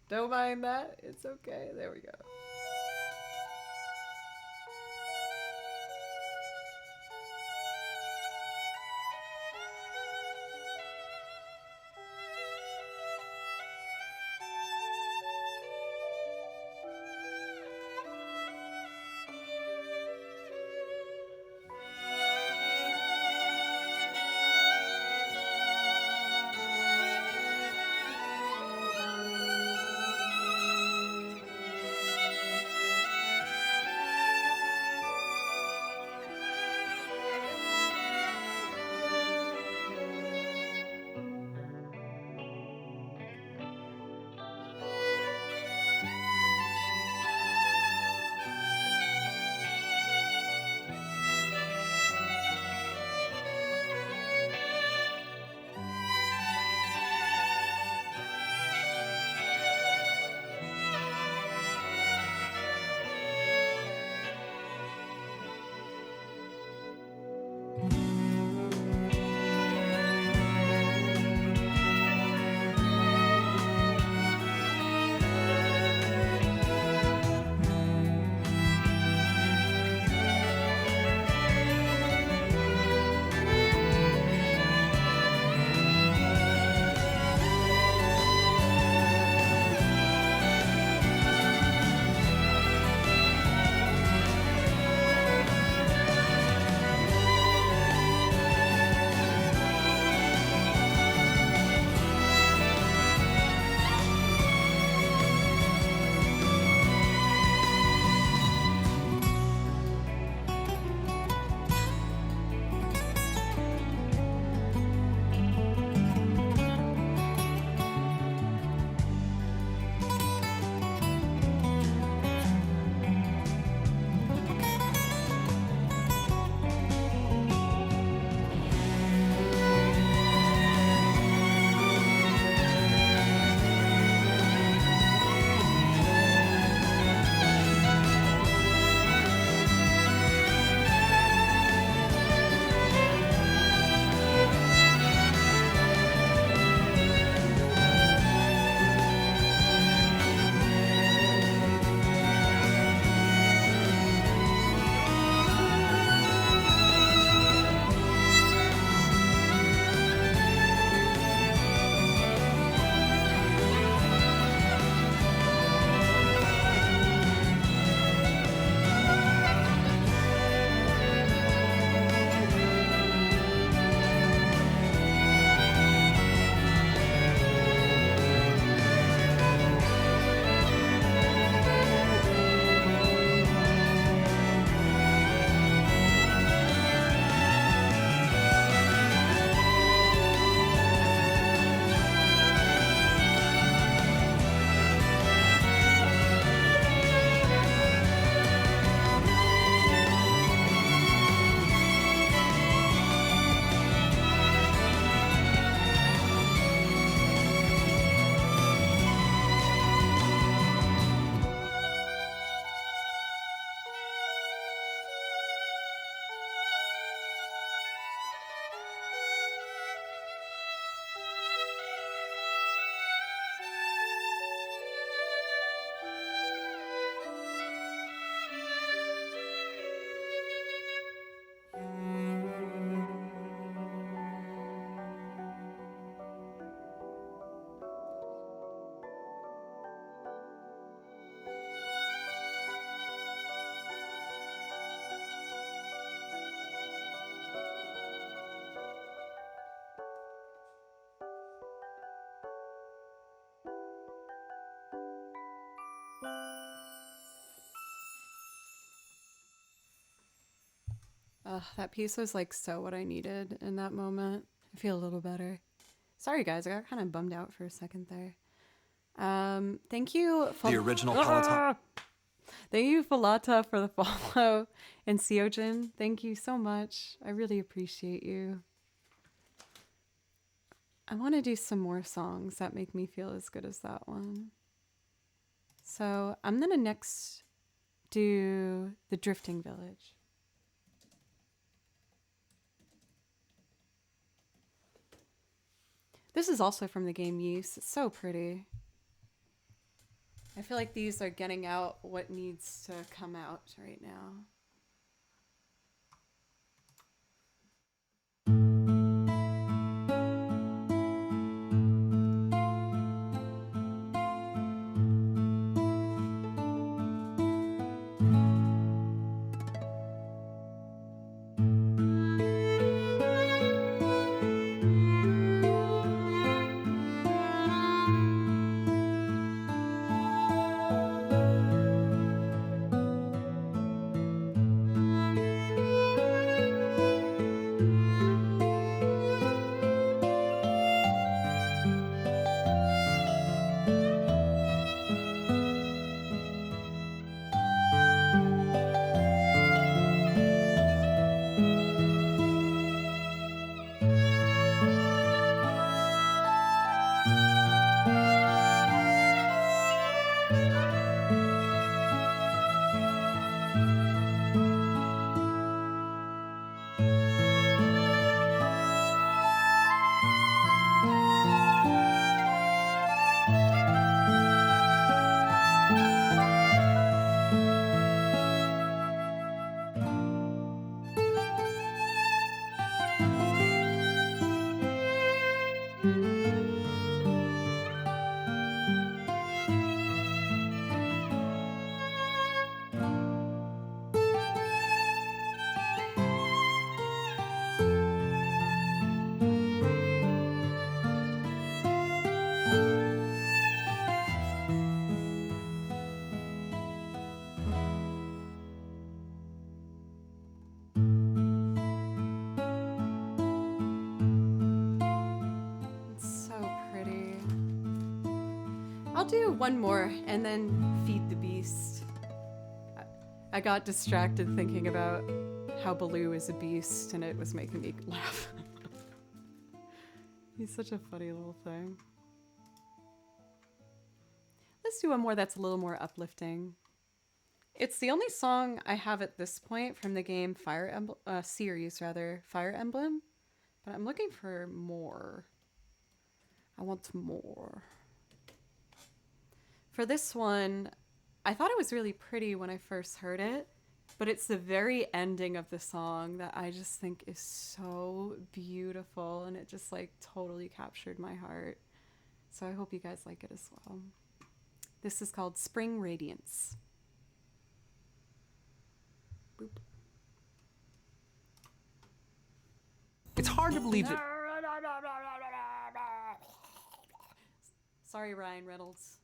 S1: Don't mind that. It's okay. There we go. That piece was like so what I needed in that moment. I feel a little better. Sorry guys, I got kind of bummed out for a second there. Thank you.
S7: The original Peloton.
S1: Thank you, Falata, for the follow, and Seojin. Thank you so much. I really appreciate you. I want to do some more songs that make me feel as good as that one. So I'm gonna next do the Drifting Village. This is also from the game Ys. It's so pretty. I feel like these are getting out what needs to come out right now. I'll do one more and then feed the beast. I got distracted thinking about how Baloo is a beast and it was making me laugh. He's such a funny little thing. Let's do one more that's a little more uplifting. It's the only song I have at this point from the game Fire Emblem, Fire Emblem, but I'm looking for more. I want more. For this one, I thought it was really pretty when I first heard it, but it's the very ending of the song that I just think is so beautiful, and it just like totally captured my heart. So I hope you guys like it as well. This is called Spring Radiance. Boop.
S7: It's hard to believe that.
S1: Sorry, Ryan Reynolds.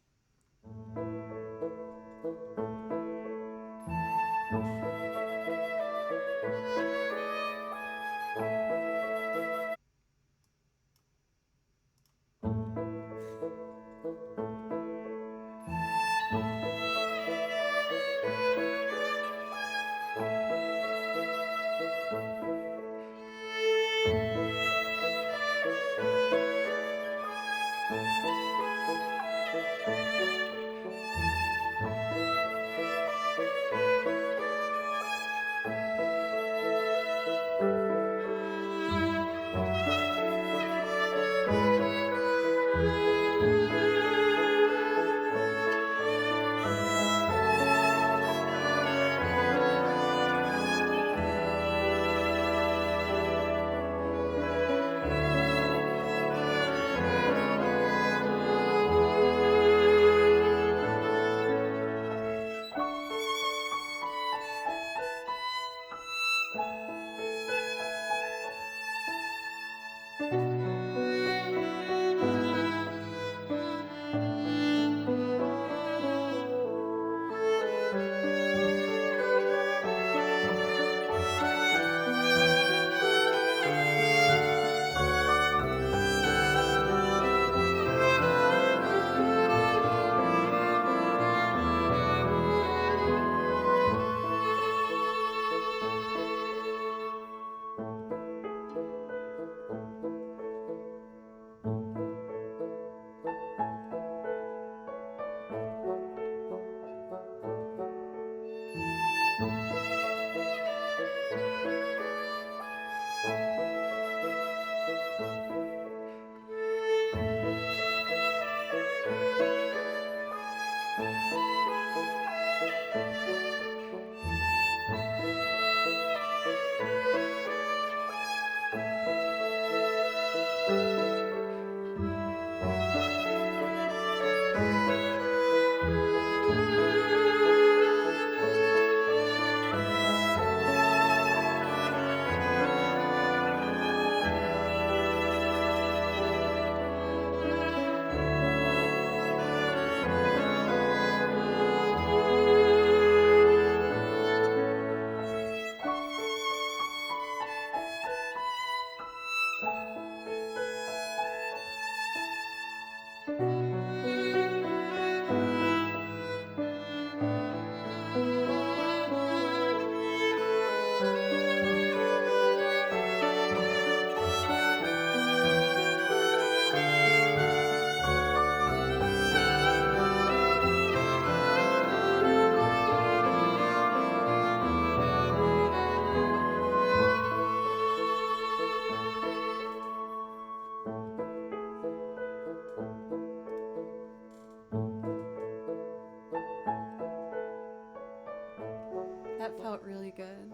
S1: That felt really good.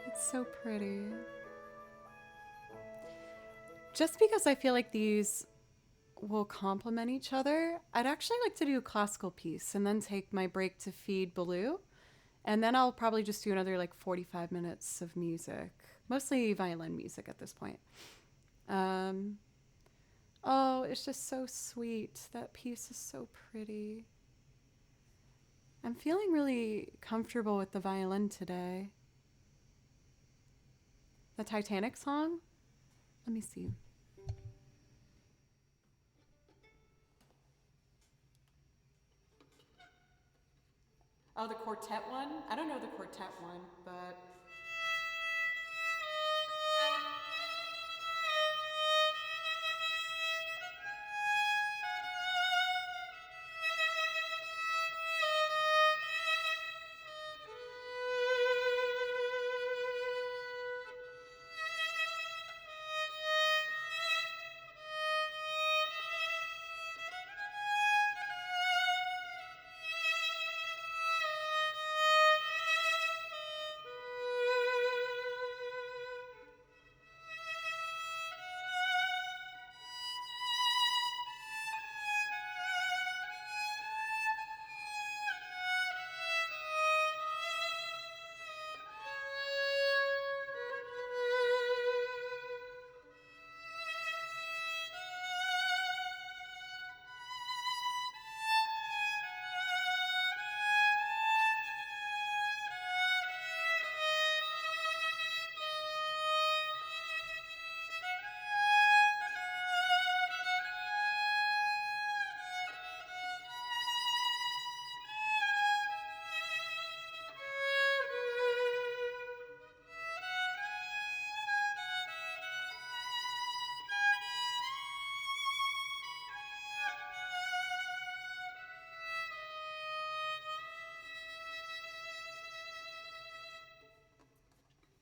S1: It's so pretty. Just because I feel like these will complement each other, I'd actually like to do a classical piece and then take my break to feed Baloo. And then I'll probably just do another like 45 minutes of music, mostly violin music at this point. Oh, it's just so sweet. That piece is so pretty. I'm feeling really comfortable with the violin today. The Titanic song? Let me see. Oh, the quartet one? I don't know the quartet one, but...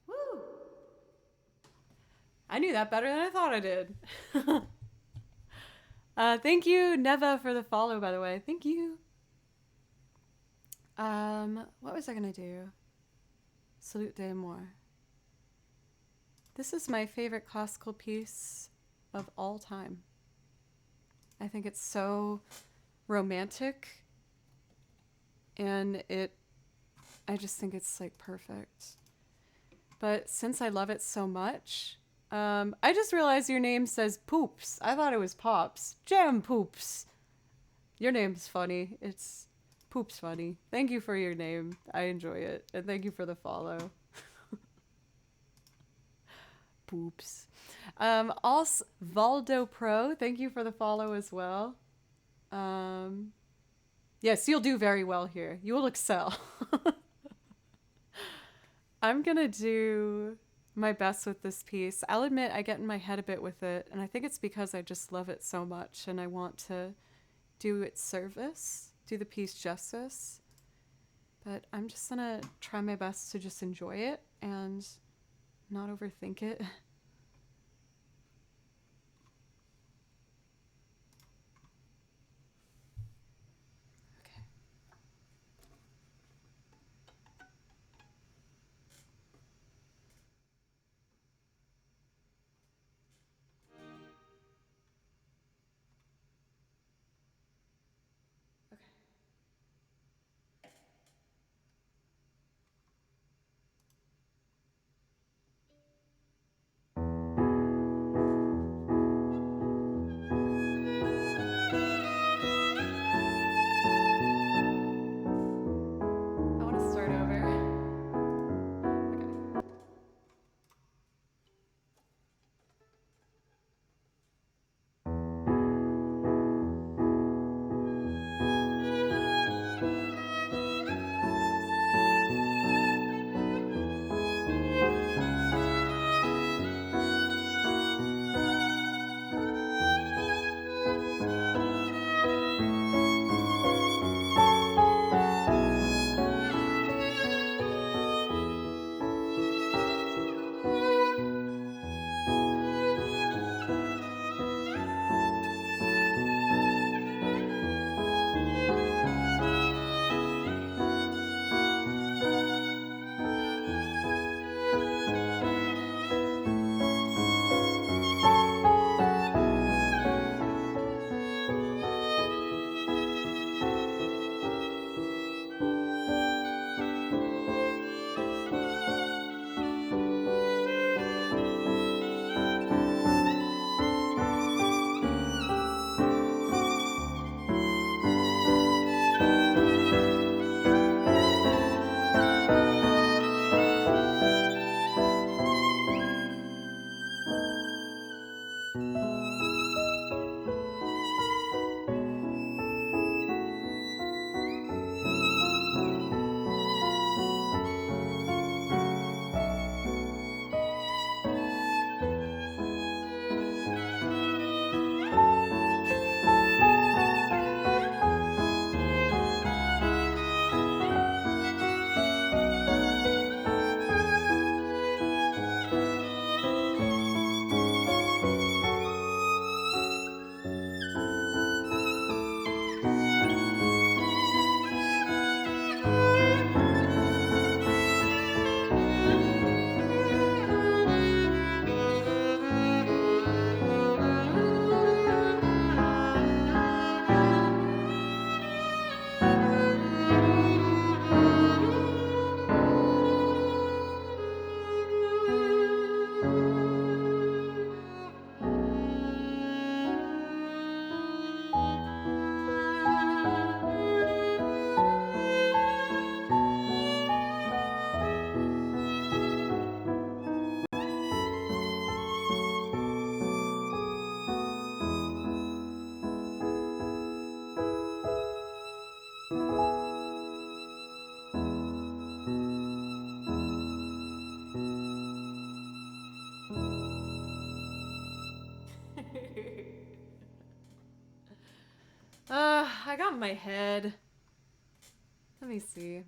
S1: Woo! I knew that better than I thought I did. Thank you, Neva, for the follow, by the way. Thank you. What was I gonna do? Salute de Amour. This is my favorite classical piece of all time. I think it's so romantic, and I just think it's like perfect. But since I love it so much, I just realized your name says Poops. I thought it was Pops. Jam Poops. Your name's funny. It's Poops funny. Thank you for your name. I enjoy it. And thank you for the follow. Poops. Also, Valdo Pro, thank you for the follow as well. Yes, you'll do very well here. You will excel. I'm gonna do my best with this piece. I'll admit I get in my head a bit with it, and I think it's because I just love it so much and I want to do it service, do the piece justice. But I'm just gonna try my best to just enjoy it and not overthink it. Okay. Okay. I got in my head. Let me see.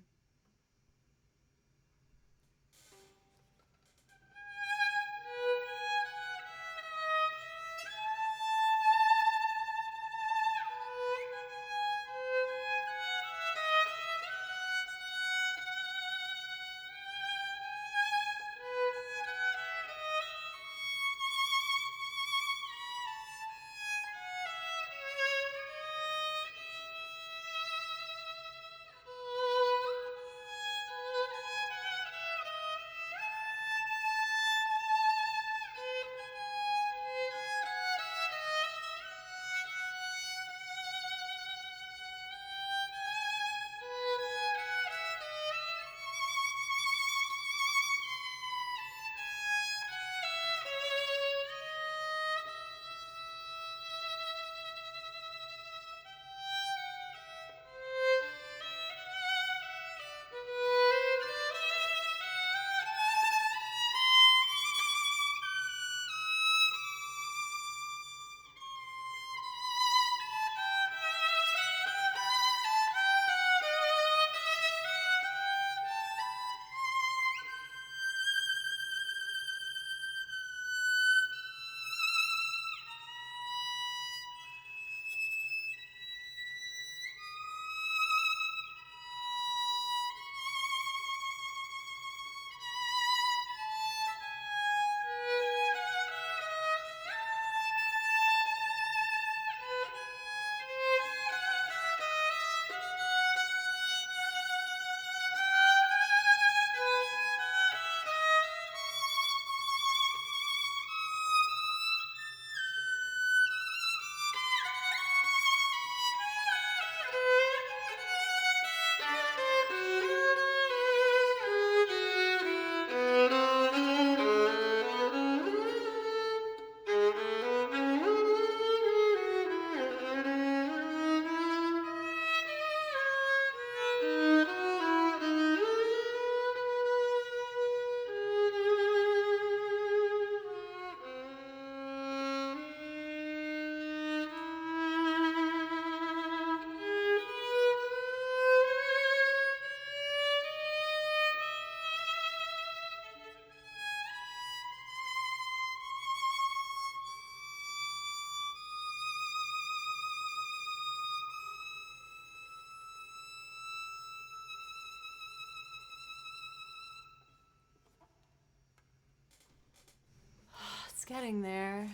S1: Getting there.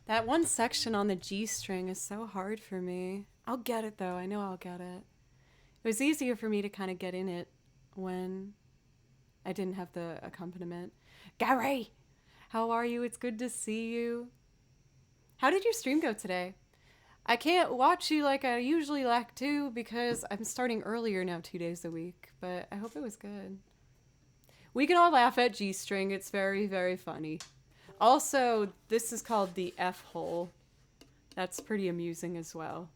S1: That one section on the G string is so hard for me. I'll get it though. I know I'll get it. It was easier for me to kind of get in it when I didn't have the accompaniment. Gary, how are you? It's good to see you. How did your stream go today? I can't watch you like I usually like to because I'm starting earlier now 2 days a week, but I hope it was good. We can all laugh at G string. It's very, very funny. Also, this is called the F hole. That's pretty amusing as well.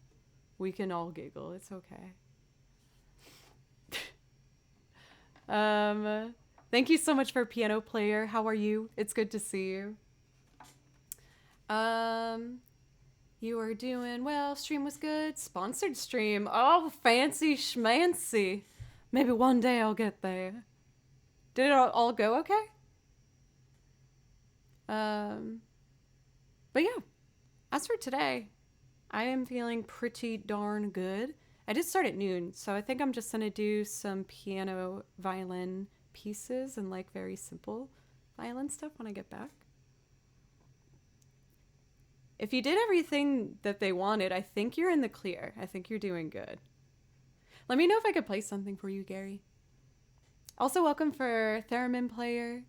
S1: We can all giggle. It's okay. Thank you so much for Piano Player. How are you? It's good to see you. You are doing well. Stream was good. Sponsored stream. Oh, fancy schmancy. Maybe one day I'll get there. Did it all go okay? But yeah, as for today, I am feeling pretty darn good. I did start at noon, so I think I'm just gonna do some piano violin pieces and like very simple violin stuff when I get back. If you did everything that they wanted, I think you're in the clear. I think you're doing good. Let me know if I could play something for you, Gary. Also, welcome for Theremin Player.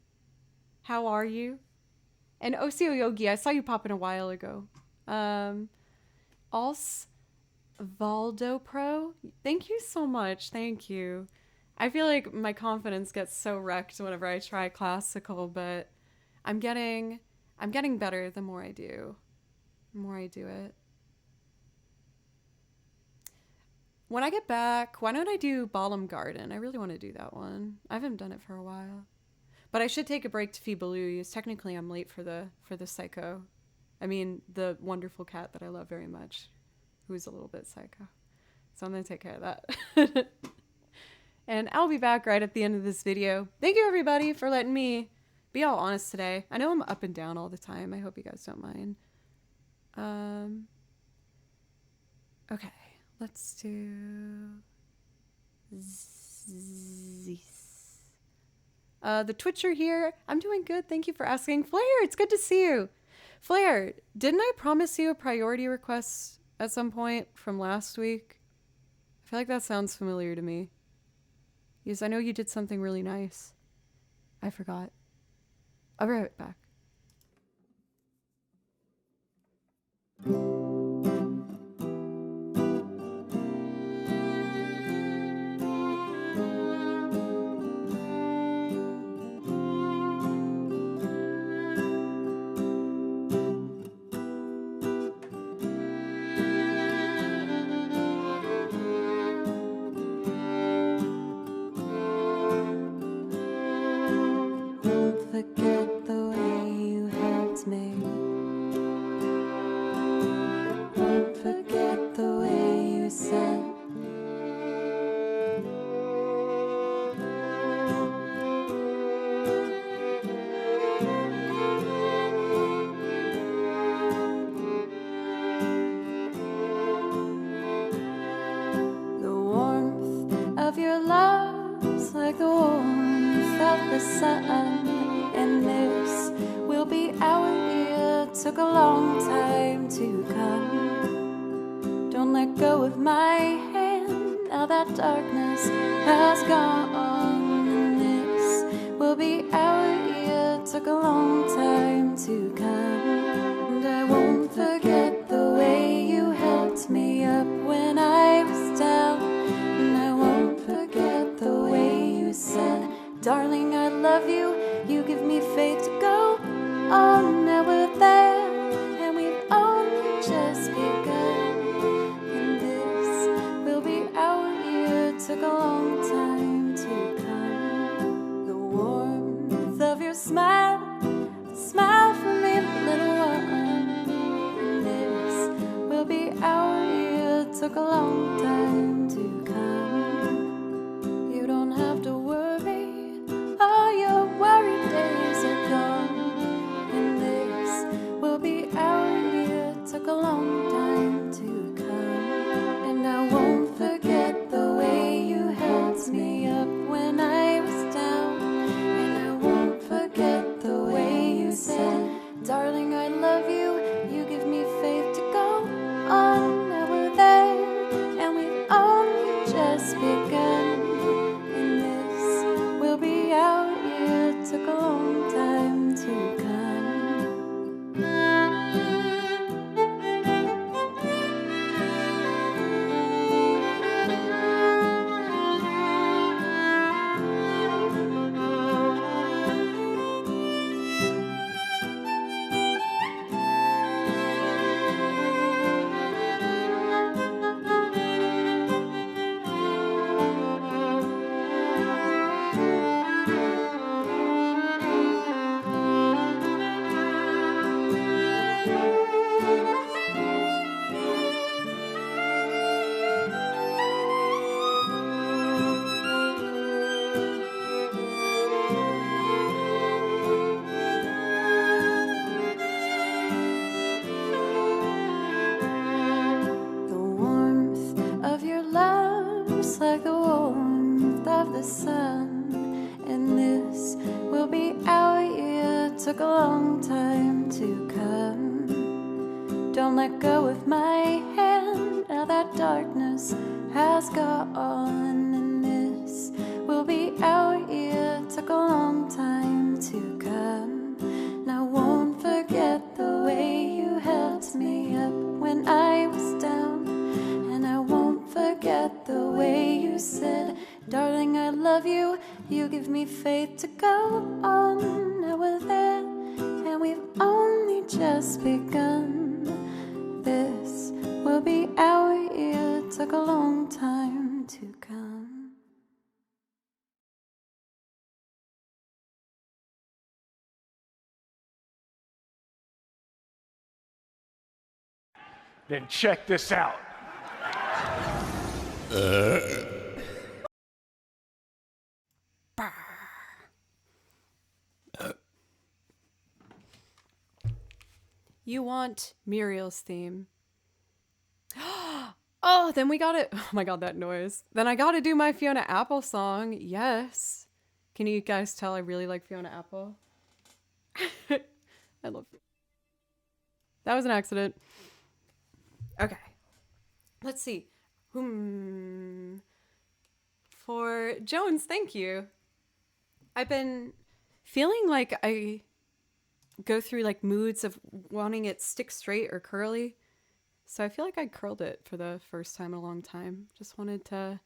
S1: How are you? And Osio Yogi, I saw you pop in a while ago. Also, Valdo Pro, thank you so much. Thank you. I feel like my confidence gets so wrecked whenever I try classical, but I'm getting better the more I do. The more I do it. When I get back, why don't I do Balam Garden? I really want to do that one. I haven't done it for a while. But I should take a break to feed Baloo. Technically, I'm late for the psycho. I mean, the wonderful cat that I love very much, who is a little bit psycho. So I'm going to take care of that. And I'll be back right at the end of this video. Thank you, everybody, for letting me be all honest today. I know I'm up and down all the time. I hope you guys don't mind. Okay, let's do this. The Twitcher here. I'm doing good. Thank you for asking. Flair, it's good to see you. Flair, didn't I promise you a priority request at some point from last week? I feel like that sounds familiar to me. Because I know you did something really nice. I forgot. I'll be right back.
S2: Forget the way you helped me. Won't forget the way you said. The warmth of your love's like the warmth of the sun. And this will be our year. Took a long time to come. Don't let go of my hand. Now that darkness has gone. And this will be our year. Took a long time to come. And I won't forget the way you helped me up when I was down. And I won't forget the way you said, darling, I love you. You give me faith to go on. Now we're there, and we've only just begun. And this will be our year. Took a long time to come. The warmth of your smile long time to come. Don't let go of my hand, now that darkness has gone, and this will be our year. Took a long time to come. Now won't forget the way you held me up when I was down, and I won't forget the way you said, darling, I love you. You give me faith to go on. Now we're there, and we've only just begun. This will be our year. Took a long time to come.
S3: Then check this out.
S1: You want Muriel's theme. Oh, then we got it. Oh my god, that noise. Then I got to do my Fiona Apple song. Yes. Can you guys tell I really like Fiona Apple? I love it. That was an accident. Okay. Let's see. For Jones, thank you. I've been feeling like I go through like moods of wanting it stick straight or curly. So I feel like I curled it for the first time in a long time. Just wanted to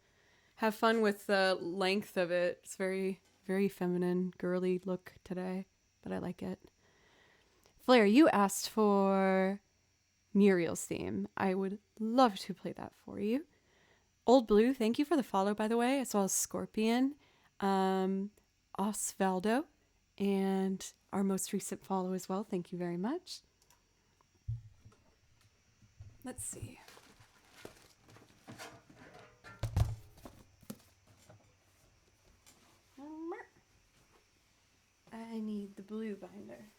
S1: have fun with the length of it. It's very, very feminine, girly look today, but I like it. Flair, you asked for Muriel's theme. I would love to play that for you. Old Blue, thank you for the follow, by the way, as well as Scorpion, Osvaldo, and our most recent follow as well. Thank you very much. Let's see. I need the blue binder.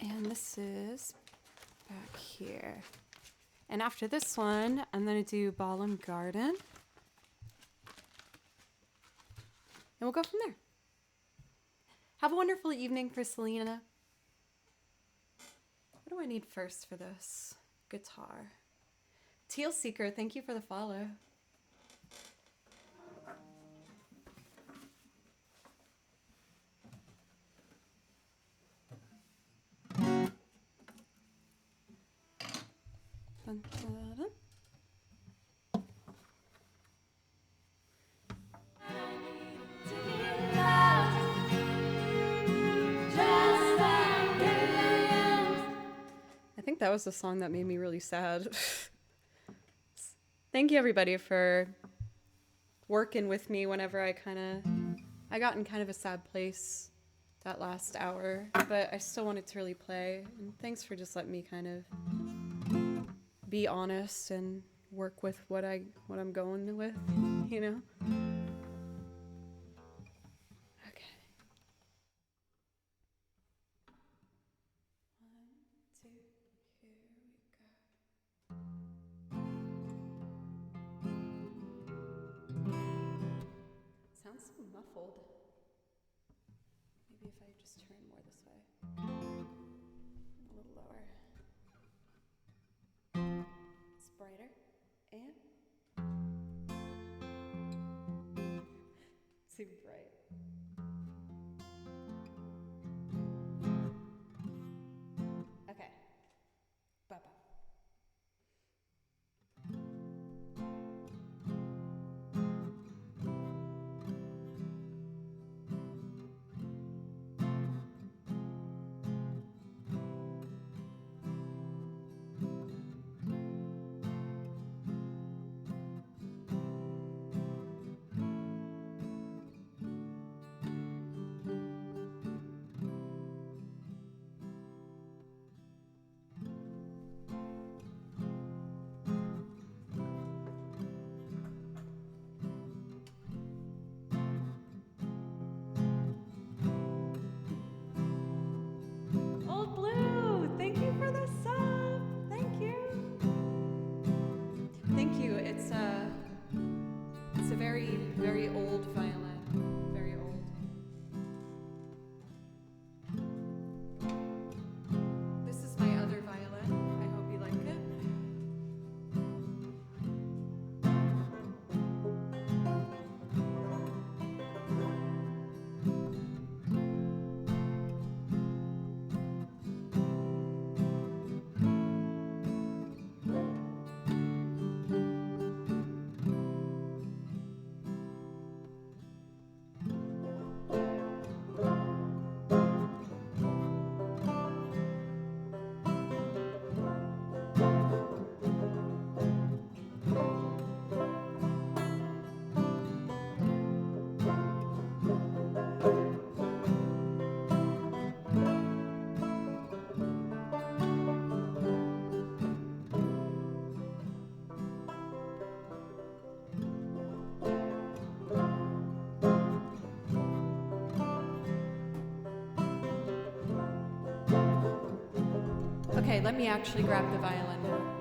S1: And this is back here. And after this one, I'm going to do Ballum Garden. And we'll go from there. Have a wonderful evening for Selena. What do I need first for this? Guitar. Teal Seeker, thank you for the follow. Dun, dun, dun. I think that was the song that made me really sad. Thank you everybody for working with me whenever I got in kind of a sad place that last hour, but I still wanted to really play. And thanks for just letting me kind of be honest and work with what I'm going with, you know? Okay. 1, 2, here we go. Sounds so muffled. Maybe if I just turn more this way. A little lower. It's brighter. And too bright. Okay. Bye-bye. Okay, let me actually grab the violin now.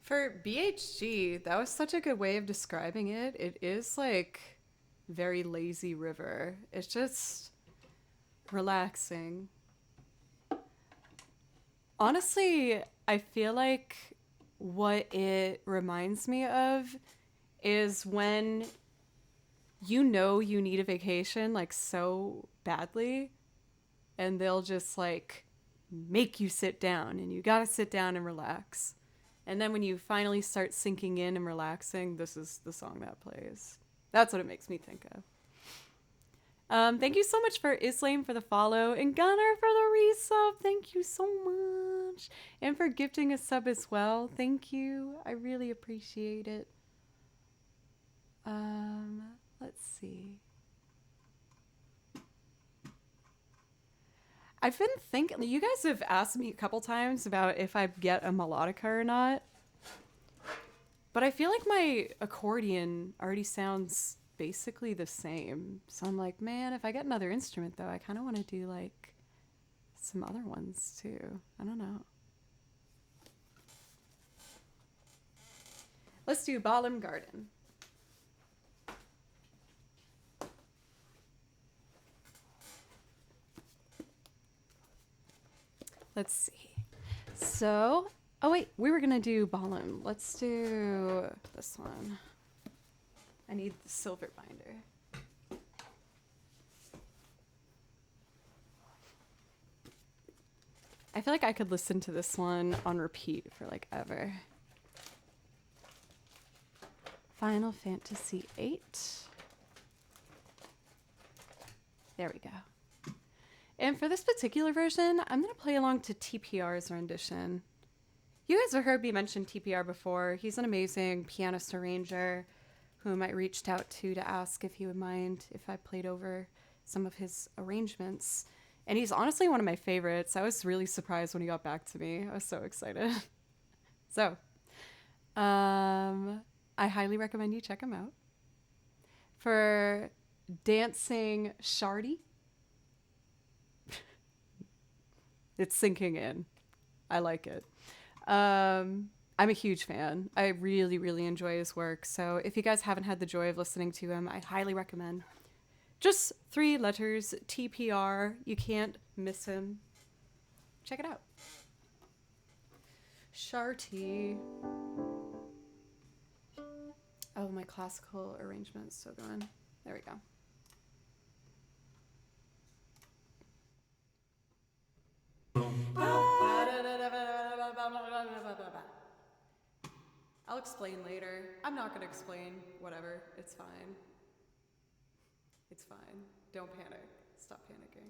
S1: For BHG, that was such a good way of describing it. It is like very lazy river. It's just relaxing. Honestly, I feel like what it reminds me of is when you know you need a vacation like so badly, and they'll just like make you sit down, and you gotta sit down and relax. And then when you finally start sinking in and relaxing, this is the song that plays. That's what it makes me think of. Thank you so much for Islam for the follow, and Gunnar for the resub. Thank you so much. And for gifting a sub as well. Thank you. I really appreciate it. Let's see. I've been thinking, you guys have asked me a couple times about if I get a melodica or not. But I feel like my accordion already sounds basically the same. So I'm like, man, if I get another instrument though, I kind of want to do like some other ones too. I don't know. Let's do Balam Garden. Let's see. So, oh wait, we were gonna do Balam. Let's do this one. I need the silver binder. I feel like I could listen to this one on repeat for like ever. Final Fantasy VIII. There we go. And for this particular version, I'm going to play along to TPR's rendition. You guys have heard me mention TPR before. He's an amazing pianist arranger whom I reached out to ask if he would mind if I played over some of his arrangements. And he's honestly one of my favorites. I was really surprised when he got back to me. I was so excited. So, I highly recommend you check him out. For Dancing Shardy, it's sinking in. I like it. I'm a huge fan. I really, really enjoy his work. So if you guys haven't had the joy of listening to him, I highly recommend. Just 3 letters, TPR. You can't miss him. Check it out. Sharty. Oh, my classical arrangement is so good. There we go. I'll explain later. I'm not going to explain. Whatever. It's fine. It's fine. Don't panic. Stop panicking.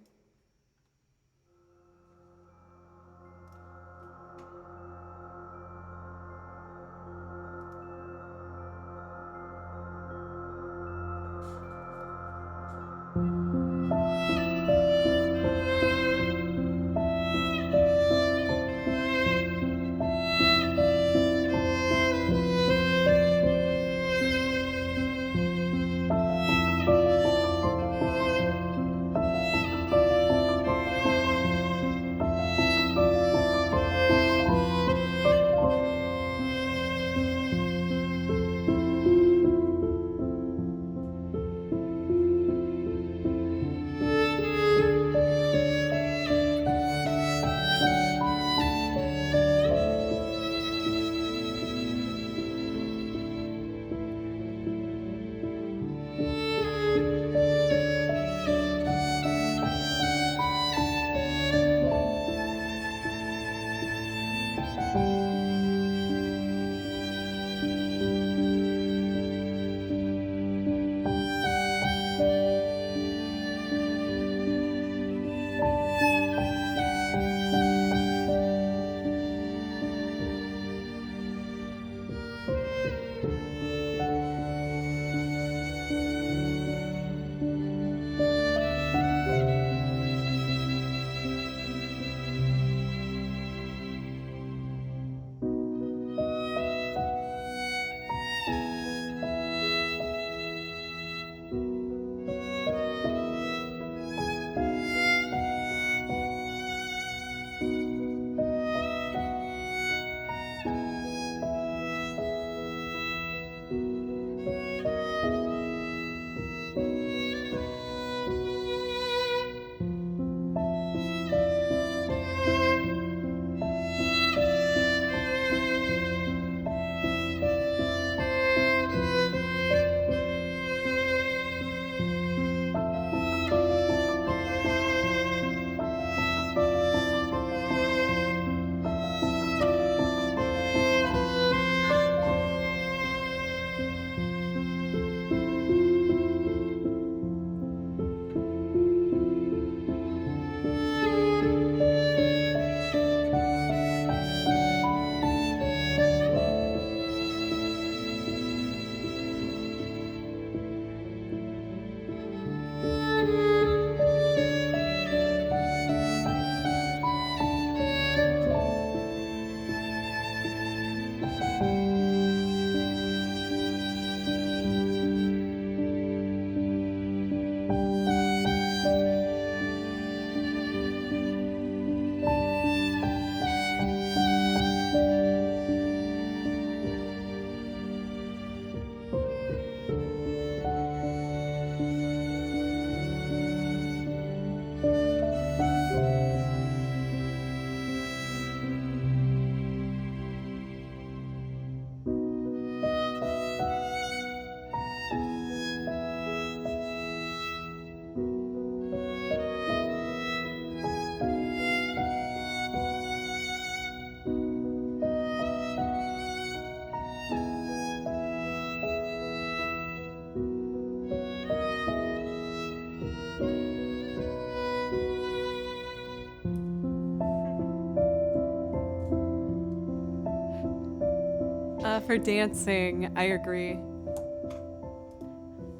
S1: For dancing, I agree.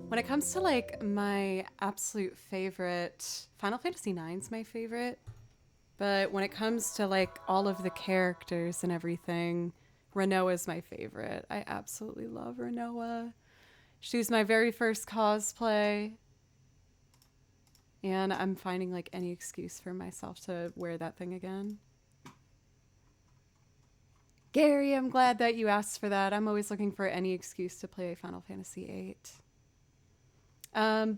S1: When it comes to like my absolute favorite, Final Fantasy IX's my favorite. But when it comes to like all of the characters and everything, Renoa's my favorite. I absolutely love Renoa. She was my very first cosplay. And I'm finding like any excuse for myself to wear that thing again. Gary, I'm glad that you asked for that. I'm always looking for any excuse to play Final Fantasy VIII.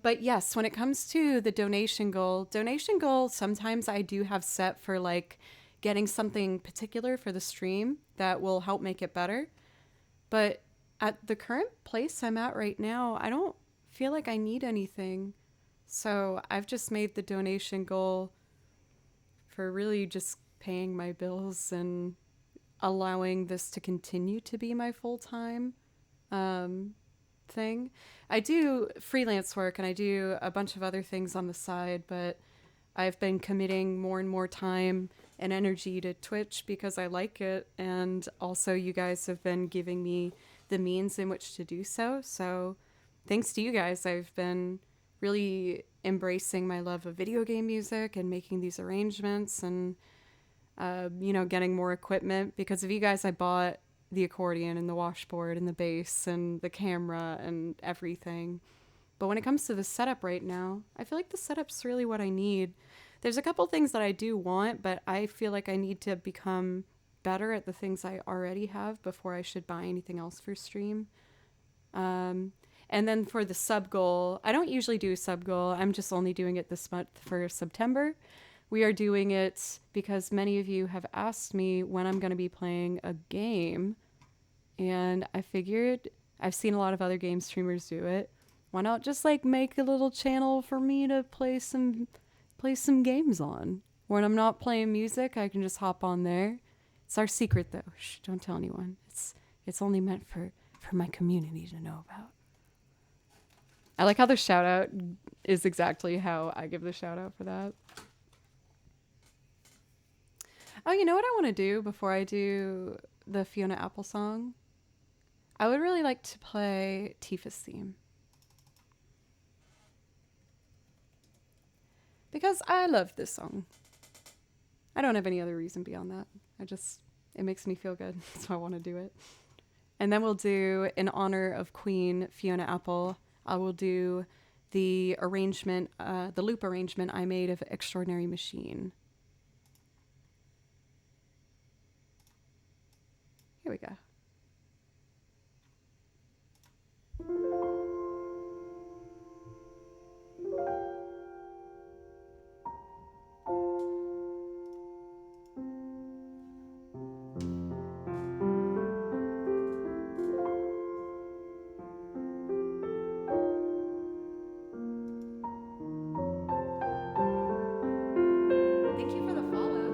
S1: But yes, when it comes to the donation goal, sometimes I do have set for like getting something particular for the stream that will help make it better. But at the current place I'm at right now, I don't feel like I need anything. So I've just made the donation goal for really just paying my bills and allowing this to continue to be my full-time thing. I do freelance work and I do a bunch of other things on the side, but I've been committing more and more time and energy to Twitch because I like it, and also you guys have been giving me the means in which to do so. So thanks to you guys, I've been really embracing my love of video game music and making these arrangements and getting more equipment. Because of you guys, I bought the accordion and the washboard and the bass and the camera and everything. But when it comes to the setup right now, I feel like the setup's really what I need. There's a couple things that I do want, but I feel like I need to become better at the things I already have before I should buy anything else for stream. And then for the sub goal, I don't usually do a sub goal. I'm just only doing it this month for September. We are doing it because many of you have asked me when I'm going to be playing a game. And I figured I've seen a lot of other game streamers do it. Why not just like make a little channel for me to play some games on? When I'm not playing music, I can just hop on there. It's our secret though. Shh, don't tell anyone. It's only meant for my community to know about. I like how the shout out is exactly how I give the shout out for that. Oh, you know what I want to do before I do the Fiona Apple song? I would really like to play Tifa's theme. Because I love this song. I don't have any other reason beyond that. It makes me feel good, so I want to do it. And then we'll do, in honor of Queen Fiona Apple, I will do the arrangement, the loop arrangement I made of Extraordinary Machine. Here we go. Thank you for the follow.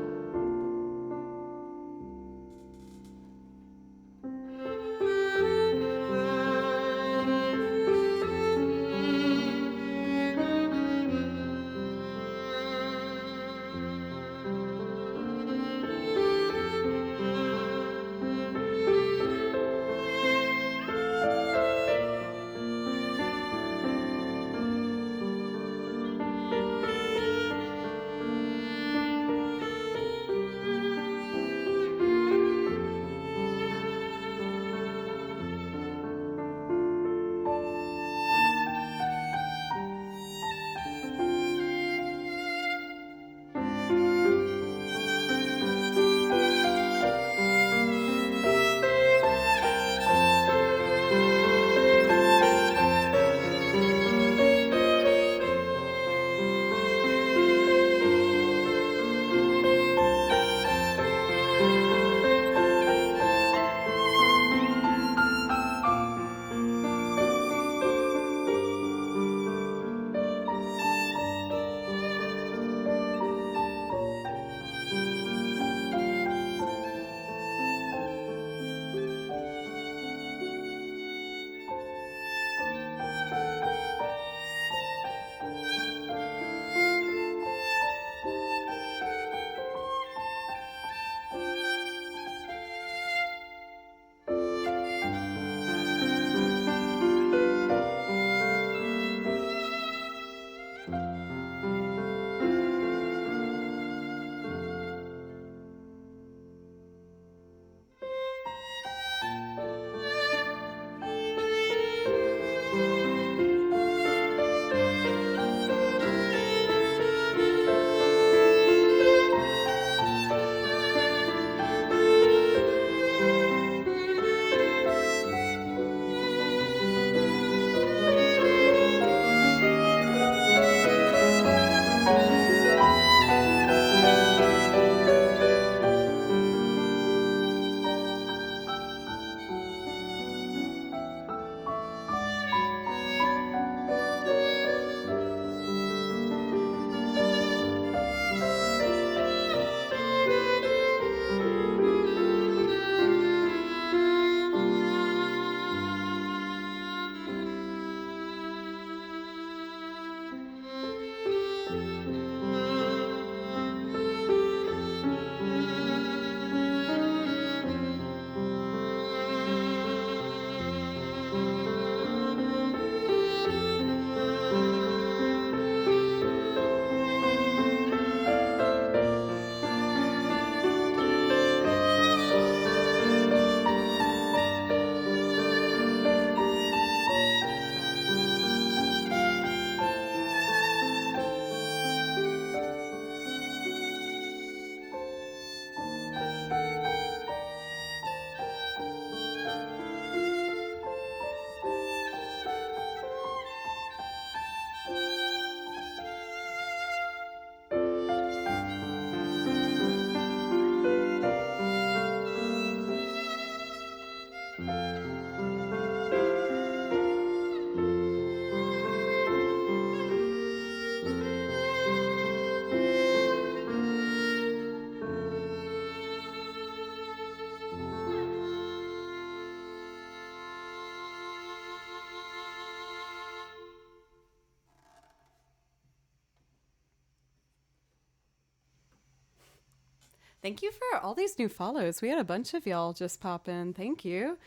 S1: Thank you for all these new follows. We had a bunch of y'all just pop in. Thank you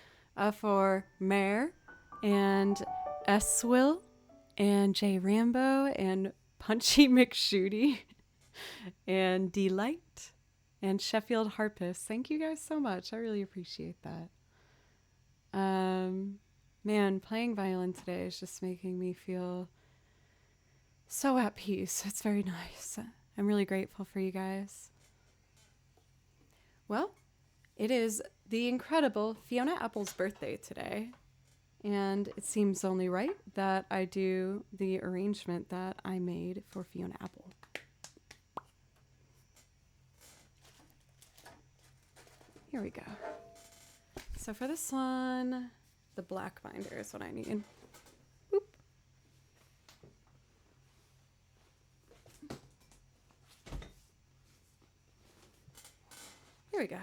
S1: for Mare and Eswill and J Rambo and Punchy McShooty and Delight and Sheffield Harpus. Thank you guys so much. I really appreciate that. Man, playing violin today is just making me feel so at peace. It's very nice. I'm really grateful for you guys. Well, it is the incredible Fiona Apple's birthday today, and it seems only right that I do the arrangement that I made for Fiona Apple. Here we go. So for this one, the black binder is what I need. Boop. Here we go.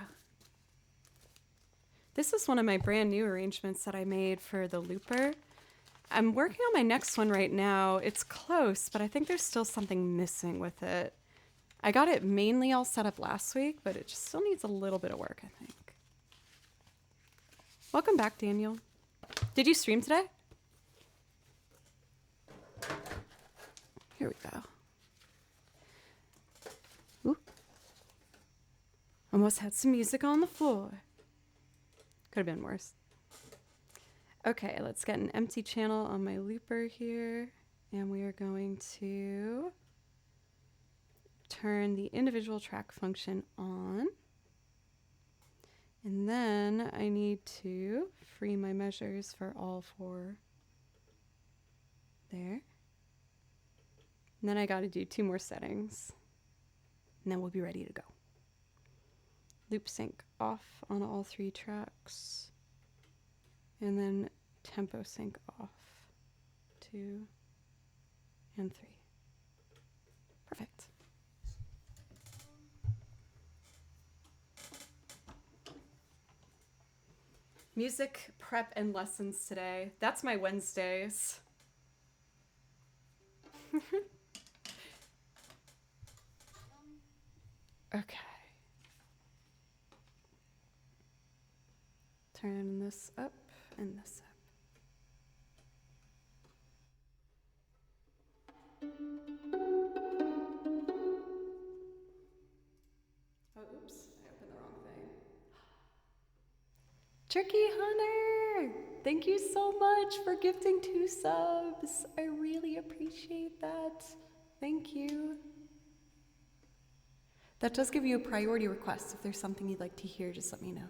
S1: This is one of my brand new arrangements that I made for the looper. I'm working on my next one right now. It's close, but I think there's still something missing with it. I got it mainly all set up last week, but it just still needs a little bit of work, I think. Welcome back, Daniel. Did you stream today? Here we go. Ooh. Almost had some music on the floor. Could have been worse. Okay, let's get an empty channel on my looper here. And we are going to turn the individual track function on. And then I need to free my measures for all four there. And then I got to do 2 more settings. And then we'll be ready to go. Loop sync off on all 3 tracks. And then tempo sync off. 2 and 3. Perfect. Music prep and lessons today. That's my Wednesdays. Okay. Turn this up and this up. Oh, oops. I opened the wrong thing. Turkey Hunter! Thank you so much for gifting 2 subs. I really appreciate that. Thank you. That does give you a priority request. If there's something you'd like to hear, just let me know.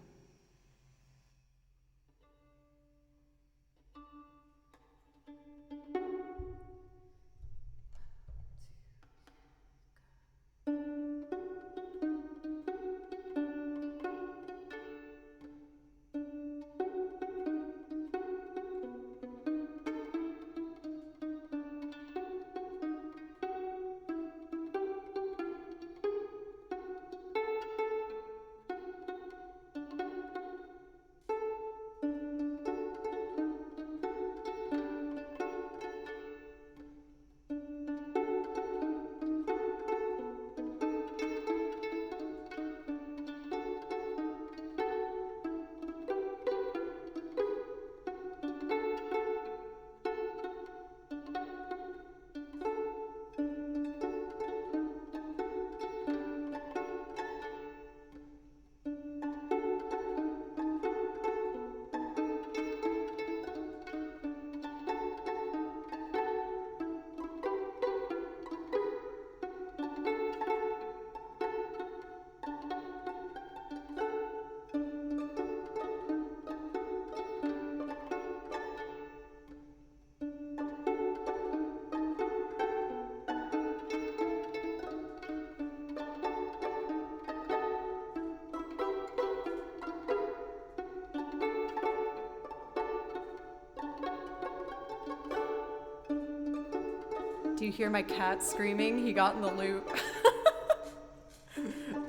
S1: Do you hear my cat screaming? He got in the loop.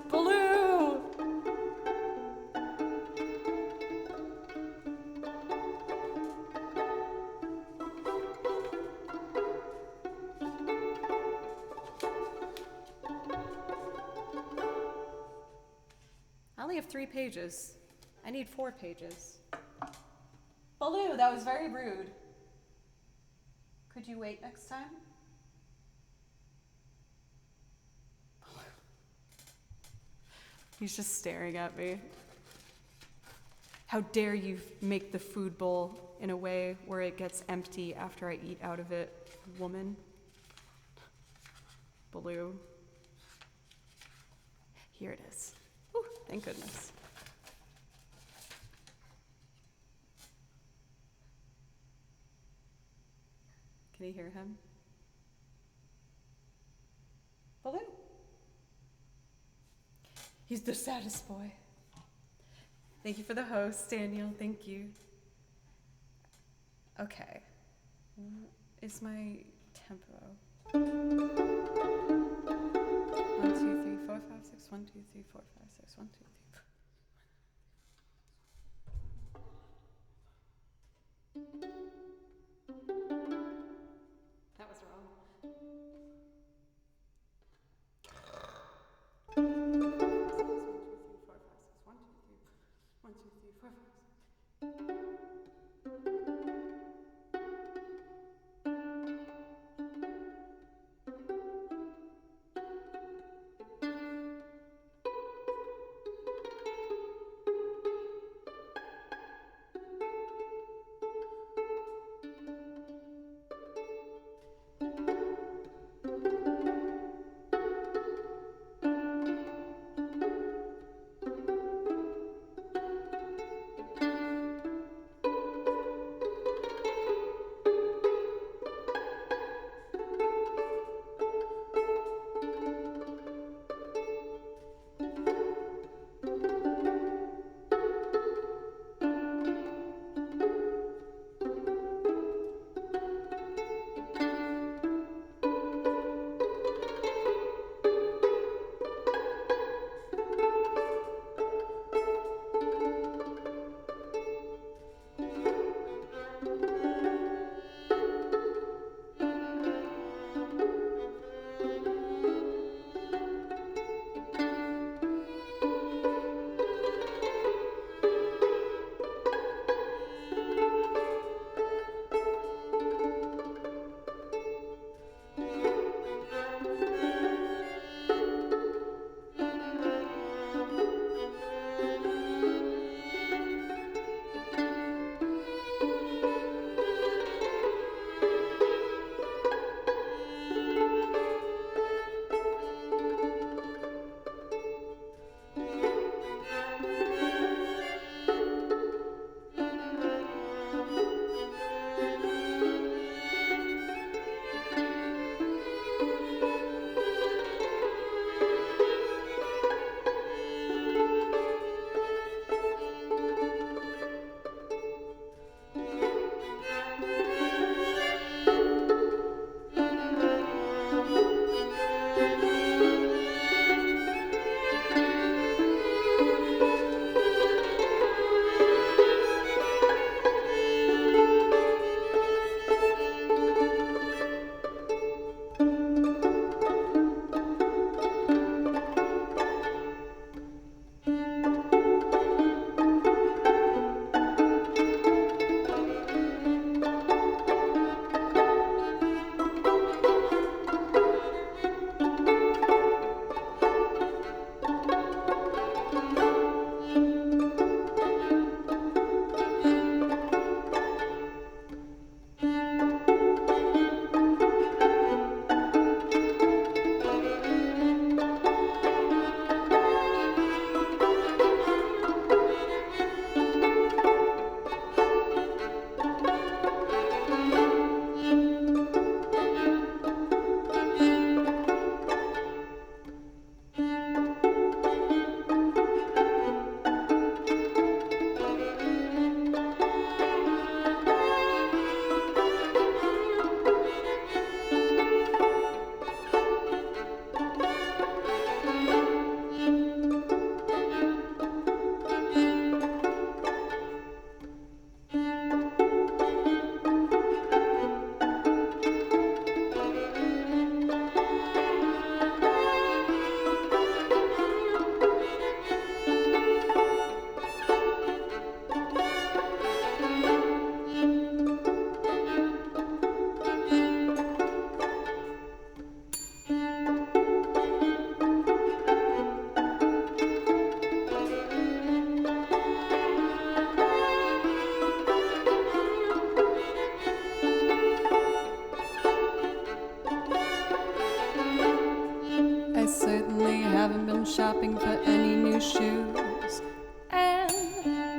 S1: Blue! only have 3 pages. I need 4 pages. Baloo, that was very rude. Could you wait next time? He's just staring at me. How dare you make the food bowl in a way where it gets empty after I eat out of it, woman. Baloo. Here it is. Whew, thank goodness. Can you hear him? Baloo. He's the saddest boy. Thank you for the host, Daniel. Thank you. Okay. Is my tempo? 1, 2, 3, 4, 5, 6. 1, 2, 3, 4, 5, 6. 1, 2, 3, 4. That was wrong. 1, 2, 3, 4, 5, 6. 1, 2, 3, 4, 5, 6.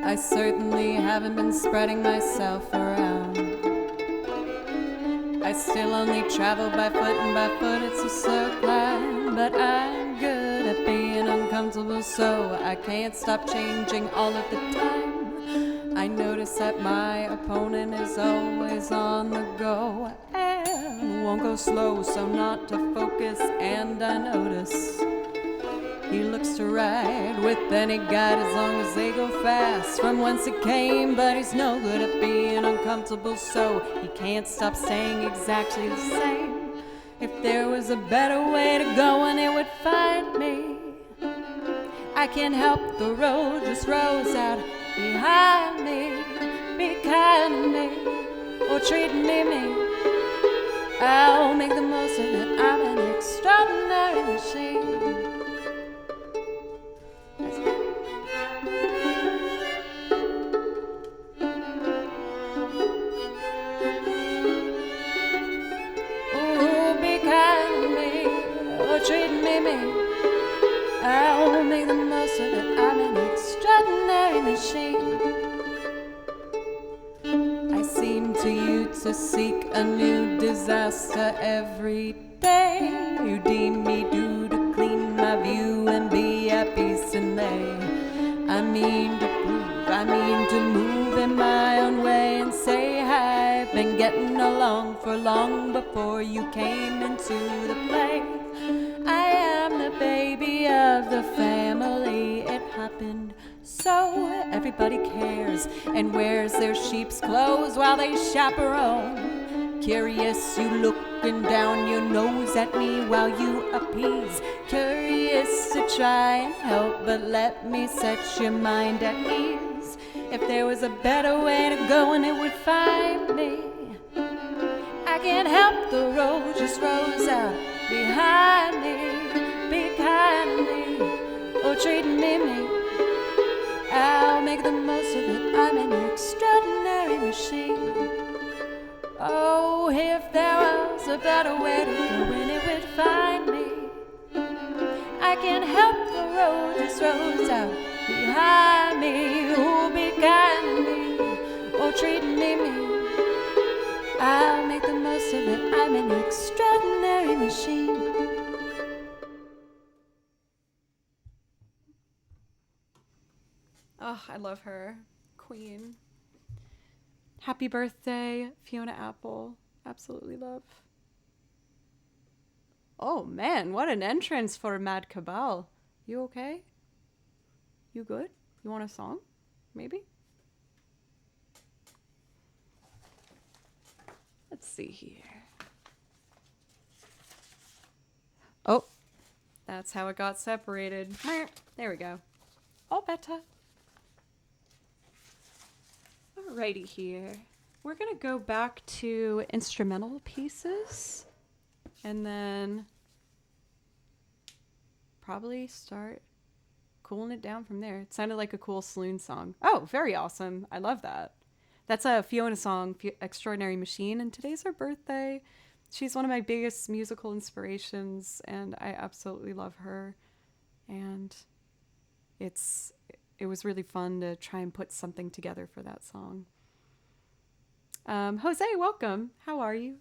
S1: I certainly haven't been spreading myself around. I still only travel by foot, and by foot it's a slow climb. But I'm good at being uncomfortable, so I can't stop changing all of the time. I notice that my opponent is always on the go and won't go slow, so not to focus. And I notice he looks to ride with any guide as long as they go fast from whence it came. But he's no good at being uncomfortable, so he can't stop saying exactly the same. If there was a better way to go and it would find me, I can't help the road just rolls out behind me. Be kind to me or treat me mean, I'll make the most of it. I'm an extraordinary machine. Treat me mean, I'll make the most of it. I'm an extraordinary machine. I seem to you to seek a new disaster every day. You deem me due to clean my view and be at peace and they. I mean to prove, I mean to move in my own way and say hi. I've been getting along for long before you came into the play. I am the baby of the family. It happened so everybody cares and wears their sheep's clothes while they chaperone. Curious, you looking down your nose at me while you appease. Curious to try and help, but let me set your mind at ease. If there was a better way to go and it would find me, I can't help the road just rolls out behind me. Be kind to me or treat me mean, I'll make the most of it. I'm an extraordinary machine. Oh, if there was a better way to go and it would find me, I can't help the road just rolls out behind me. Oh, be kind to me or treat me mean, I'll make the most of it. I'm an extraordinary machine. Oh, I love her. Queen. Happy birthday, Fiona Apple. Absolutely love. Oh man, what an entrance for Mad Cabal. You okay? You good? You want a song? Maybe? Let's see here. Oh, that's how it got separated. There we go. All better. Alrighty here. We're gonna go back to instrumental pieces and then probably start cooling it down from there. It sounded like a cool saloon song. Oh, very awesome. I love that. That's a Fiona song, Extraordinary Machine, and today's her birthday. She's one of my biggest musical inspirations, and I absolutely love her. And it was really fun to try and put something together for that song. Jose, welcome. How are you?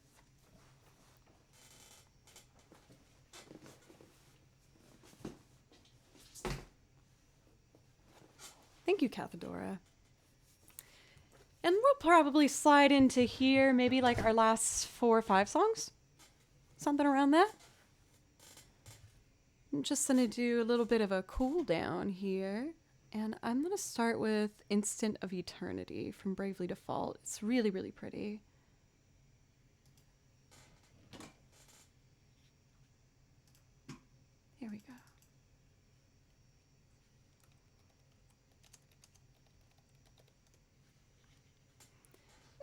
S1: Thank you, Cathedora. And we'll probably slide into here, maybe like our last 4 or 5 songs. Something around that. I'm just going to do a little bit of a cool down here. And I'm going to start with Instant of Eternity from Bravely Default. It's really, really pretty. Here we go.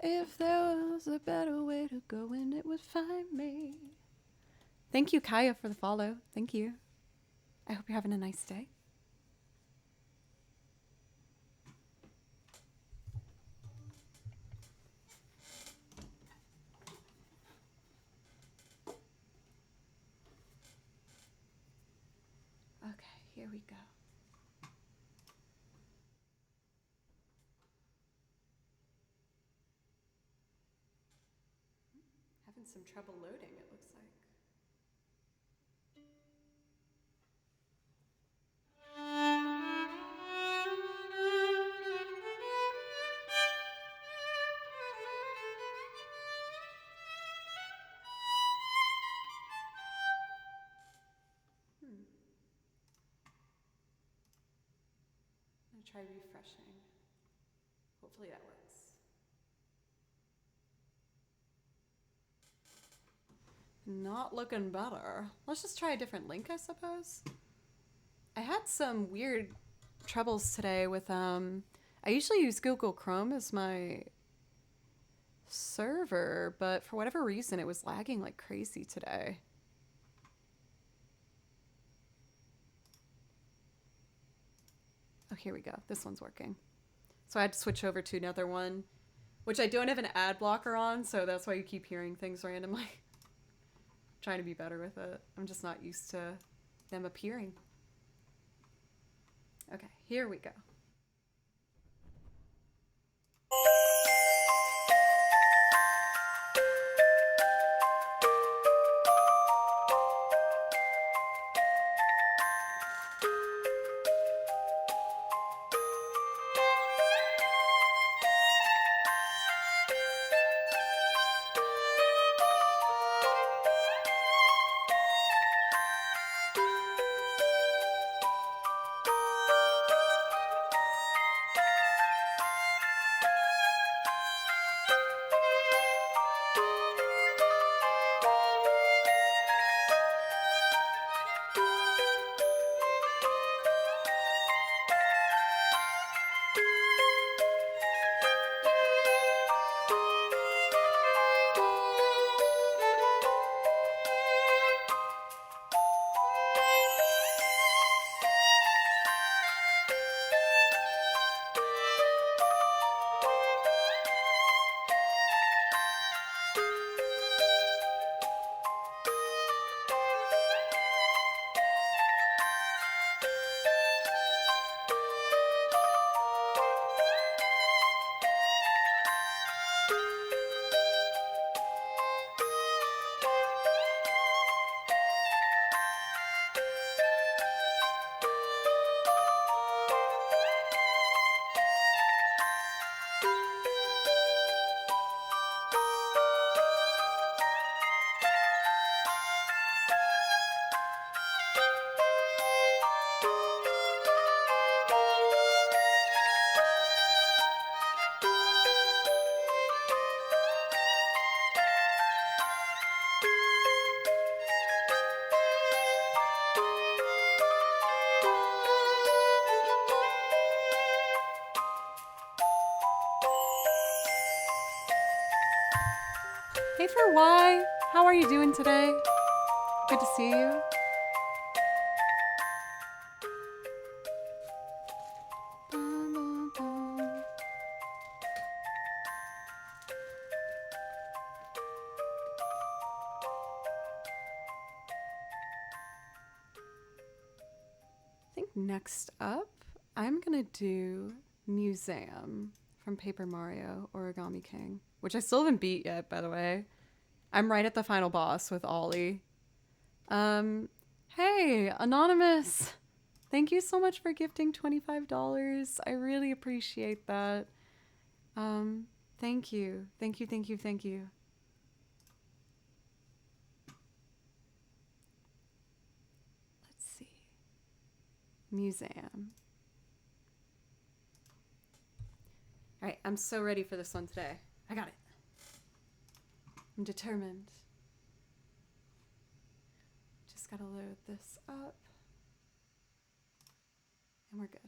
S1: If there was a better way to go and it would find me. Thank you, Kaya, for the follow. Thank you. I hope you're having a nice day. Okay, here we go. Having some trouble loading, it looks like. I'm gonna try refreshing. Hopefully that works. Not looking better. Let's just try a different link, I suppose. I had some weird troubles today with I usually use Google Chrome as my server, but for whatever reason it was lagging like crazy today. Oh, here we go. This one's working. So I had to switch over to another one, which I don't have an ad blocker on, so that's why you keep hearing things randomly. Trying to be better with it. I'm just not used to them appearing. Okay, here we go. Hey for Y, how are you doing today? Good to see you. I think next up, I'm gonna do Museum from Paper Mario Origami King, which I still haven't beat yet, by the way. I'm right at the final boss with Ollie. Hey, Anonymous. Thank you so much for gifting $25. I really appreciate that. Thank you. Thank you, thank you, thank you. Let's see. Museum. All right, I'm so ready for this one today. I got it. I'm determined. Just gotta load this up. And we're good.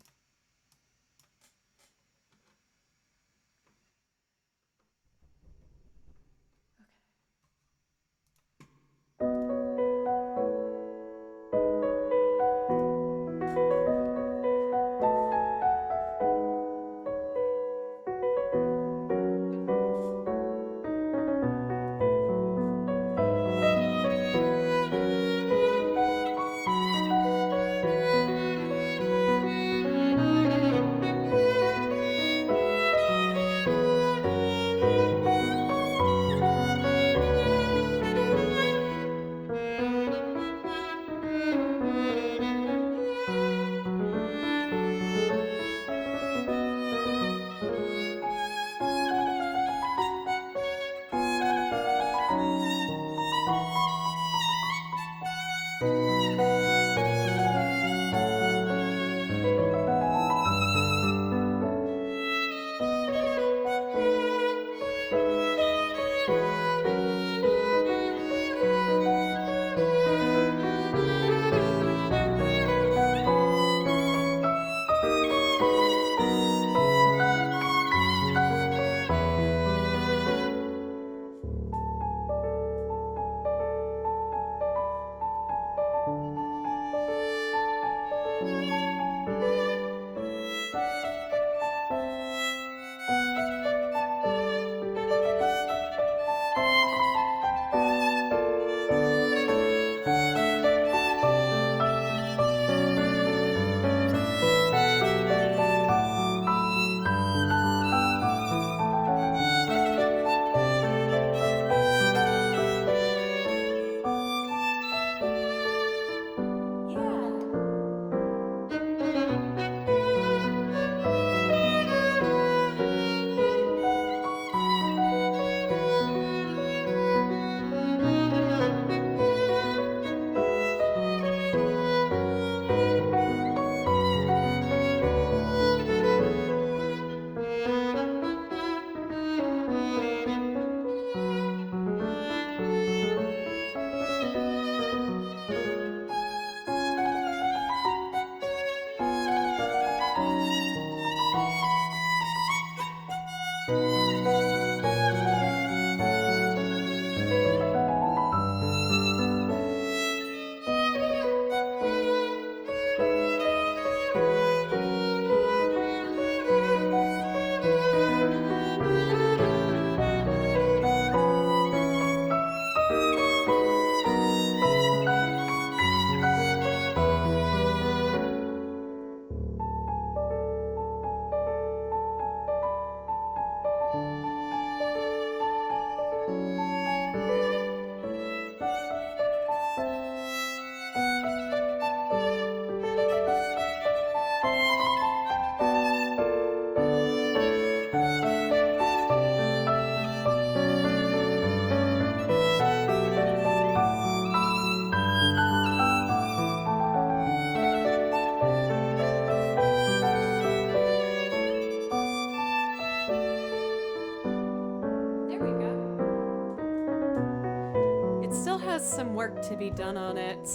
S1: has some work to be done on it.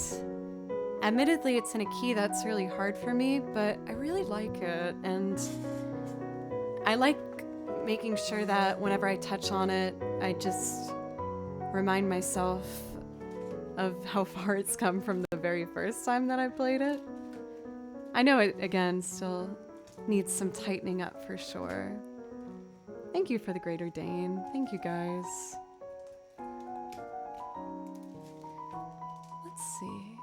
S1: Admittedly, it's in a key that's really hard for me, but I really like it, and I like making sure that whenever I touch on it, I just remind myself of how far it's come from the very first time that I played it. I know it, again, still needs some tightening up for sure. Thank you for the Greater Dane. Thank you, guys. Let's see.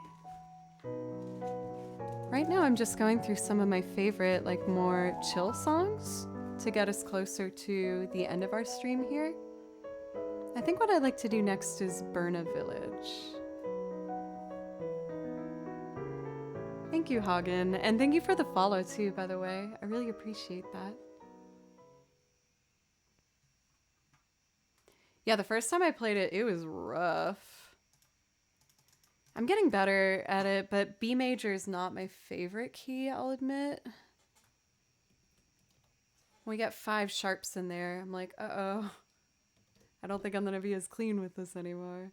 S1: Right now I'm just going through some of my favorite, like, more chill songs to get us closer to the end of our stream here. I think what I'd like to do next is Burn a Village. Thank you, Hagen, and thank you for the follow too, by the way. I really appreciate that. Yeah, the first time I played it, it was rough. I'm getting better at it, but B major is not my favorite key, I'll admit. When we get 5 sharps in there, I'm like, uh-oh. I don't think I'm gonna be as clean with this anymore.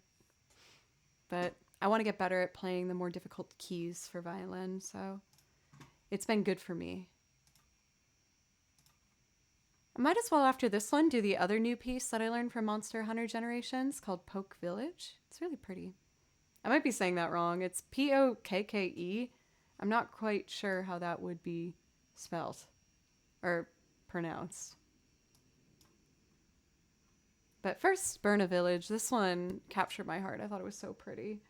S1: But I want to get better at playing the more difficult keys for violin, so it's been good for me. I might as well, after this one, do the other new piece that I learned from Monster Hunter Generations called Poke Village. It's really pretty. I might be saying that wrong. It's P-O-K-K-E. I'm not quite sure how that would be spelled or pronounced. But first, Burn a Village. This one captured my heart. I thought it was so pretty.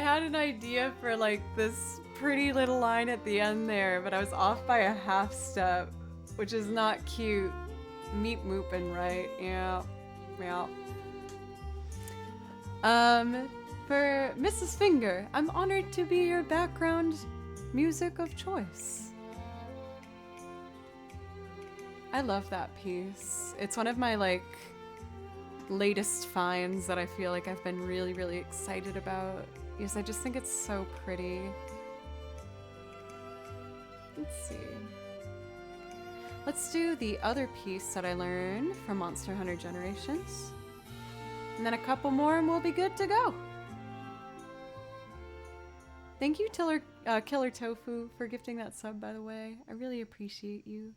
S1: had an idea for like this pretty little line at the end there, but I was off by a half step, which is not cute. Meep moopin', right? Yeah. Yeah. For Mrs. Finger, I'm honored to be your background music of choice. I love that piece. It's one of my like latest finds that I feel like I've been really, really excited about because I just think it's so pretty. Let's see. Let's do the other piece that I learned from Monster Hunter Generations. And then a couple more and we'll be good to go. Thank you, Killer Tofu, for gifting that sub, by the way. I really appreciate you.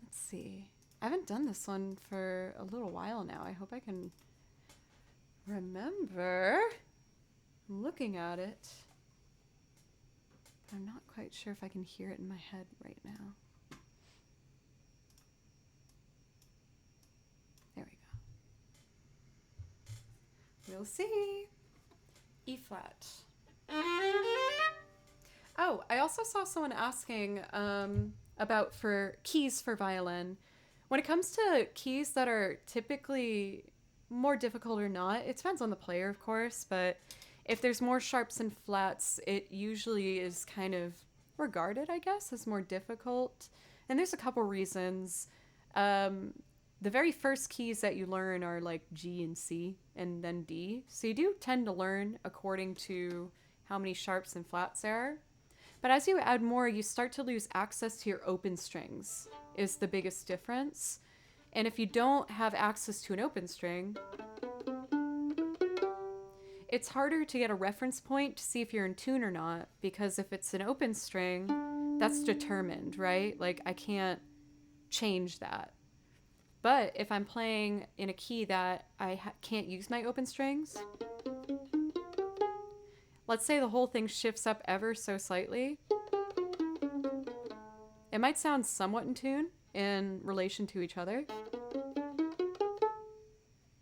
S1: Let's see. I haven't done this one for a little while now. I hope I can remember. I'm looking at it. I'm not quite sure if I can hear it in my head right now. There we go. We'll see. E flat. Oh, I also saw someone asking about for keys for violin. When it comes to keys that are typically more difficult or not, it depends on the player, of course, but if there's more sharps and flats, it usually is kind of regarded, I guess, as more difficult. And there's a couple reasons. The very first keys that you learn are like G and C and then D. So you do tend to learn according to how many sharps and flats there are. But as you add more, you start to lose access to your open strings, is the biggest difference. And if you don't have access to an open string, it's harder to get a reference point to see if you're in tune or not, because if it's an open string, that's determined, right? Like I can't change that. But if I'm playing in a key that I can't use my open strings, let's say the whole thing shifts up ever so slightly, it might sound somewhat in tune in relation to each other,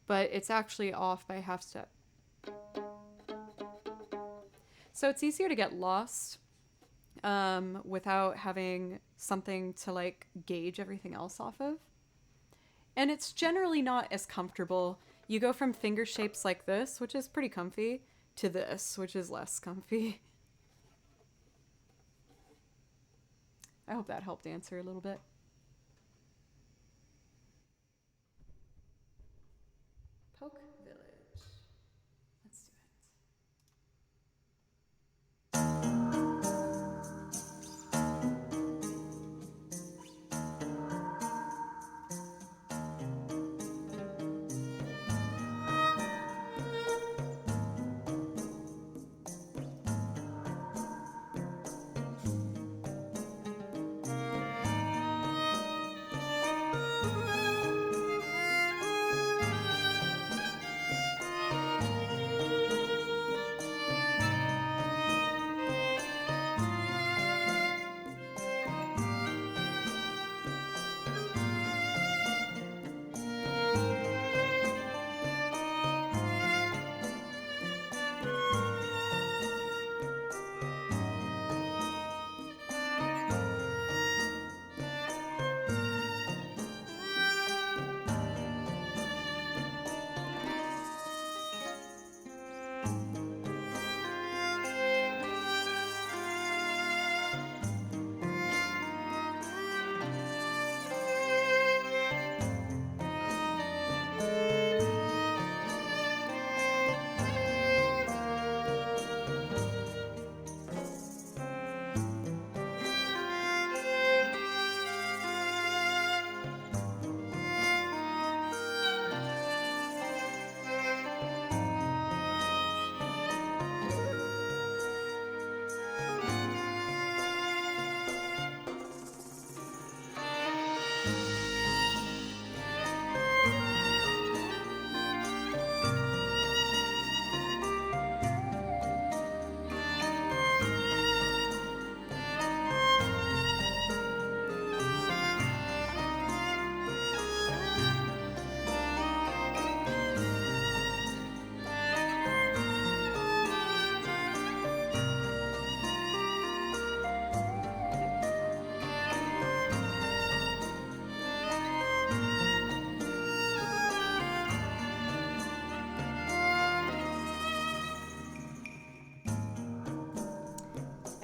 S1: but it's actually off by a half step. So it's easier to get lost without having something to like gauge everything else off of. And it's generally not as comfortable. You go from finger shapes like this, which is pretty comfy, to this, which is less comfy. I hope that helped answer a little bit. Poke Village. Let's do it.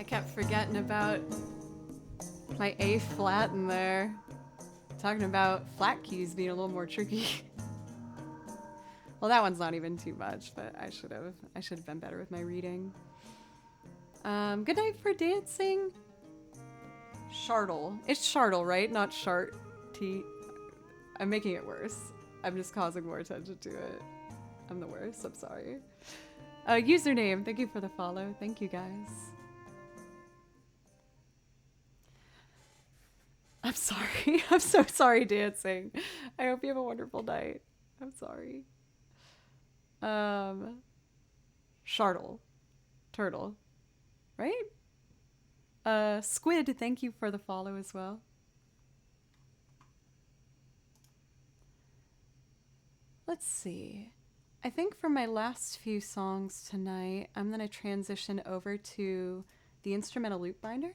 S1: kept forgetting about my A flat in there. Talking about flat keys being a little more tricky. Well, that one's not even too much, but I should have been better with my reading. Good night for dancing. Shartle. It's Shartle, right? Not Shart. T. I'm making it worse. I'm just causing more attention to it. I'm the worst. I'm sorry. Username. Thank you for the follow. Thank you, guys. I'm sorry. I'm so sorry, dancing. I hope you have a wonderful night. I'm sorry. Shartle. Turtle. Right? Squid, thank you for the follow as well. Let's see. I think for my last few songs tonight, I'm going to transition over to the instrumental loop binder.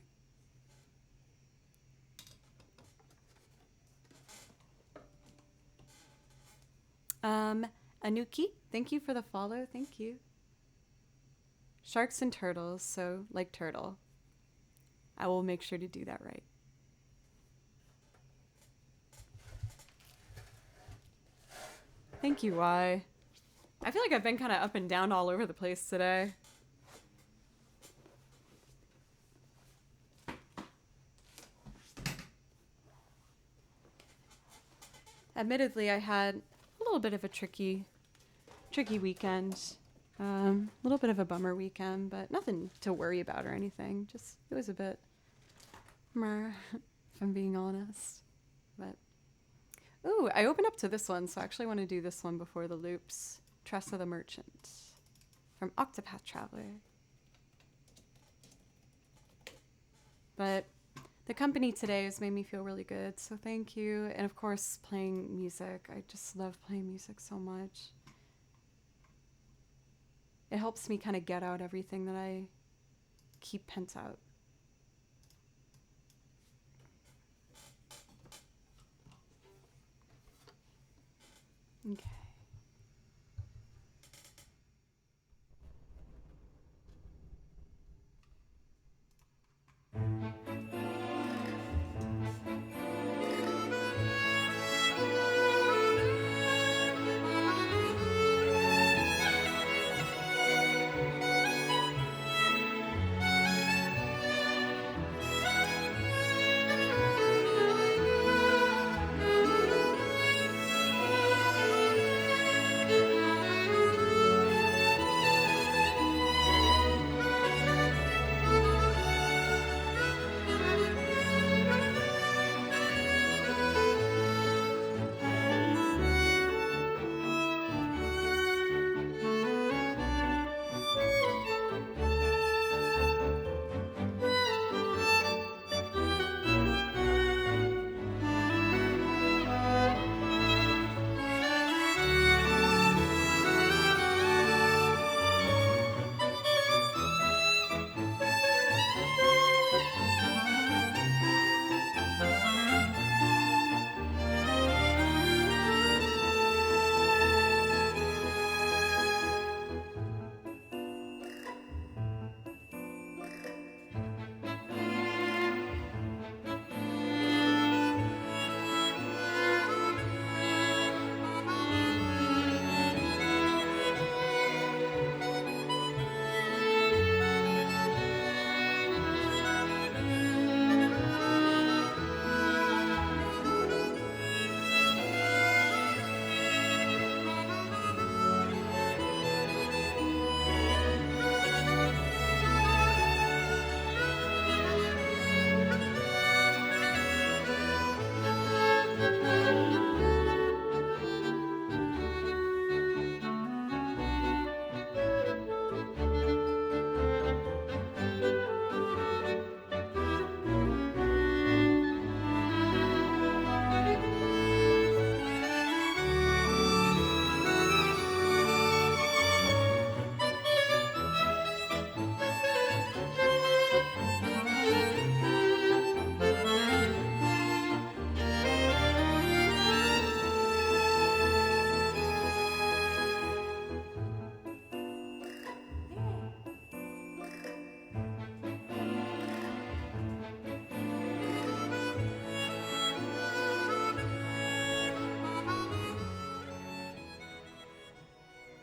S1: Anuki, thank you for the follow. Thank you. Sharks and turtles, so like turtle. I will make sure to do that right. Thank you, Y. I feel like I've been kind of up and down all over the place today. Admittedly, I had a little bit of a tricky weekend. A little bit of a bummer weekend, but nothing to worry about or anything. Just, it was a bit meh, if I'm being honest. But, ooh, I opened up to this one, so I actually want to do this one before the loops. Tressa the Merchant from Octopath Traveler. But the company today has made me feel really good, so thank you. And of course, playing music. I just love playing music so much. It helps me kind of get out everything that I keep pent out. Okay.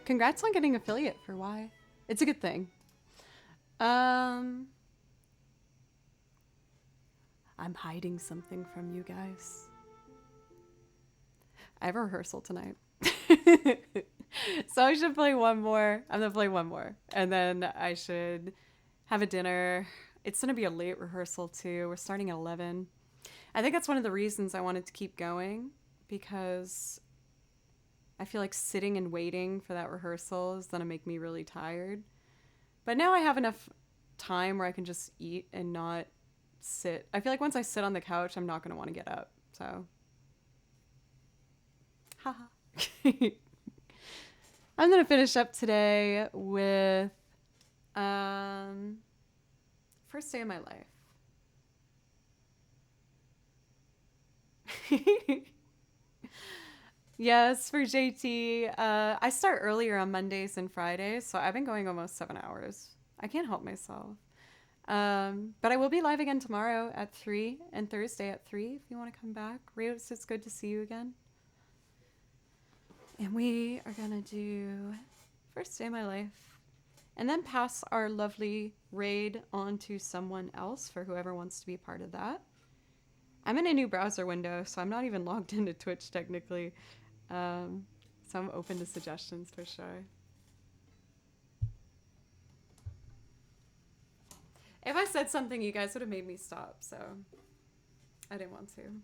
S1: Congrats on getting affiliate for Y. It's a good thing. I'm hiding something from you guys. I have a rehearsal tonight. So I should play one more. I'm gonna play one more. And then I should have a dinner. It's gonna be a late rehearsal too. We're starting at 11. I think that's one of the reasons I wanted to keep going, because I feel like sitting and waiting for that rehearsal is gonna make me really tired. But now I have enough time where I can just eat and not sit. I feel like once I sit on the couch, I'm not gonna want to get up. So, haha. I'm gonna finish up today with first day of my life. Yes, for JT. I start earlier on Mondays and Fridays, so I've been going almost 7 hours. I can't help myself. But I will be live again tomorrow at 3 and Thursday at 3 if you want to come back. Rios, it's good to see you again. And we are going to do first day of my life and then pass our lovely raid on to someone else for whoever wants to be part of that. I'm in a new browser window, so I'm not even logged into Twitch technically. So I'm open to suggestions for sure. If I said something, you guys would have made me stop, so I didn't want to.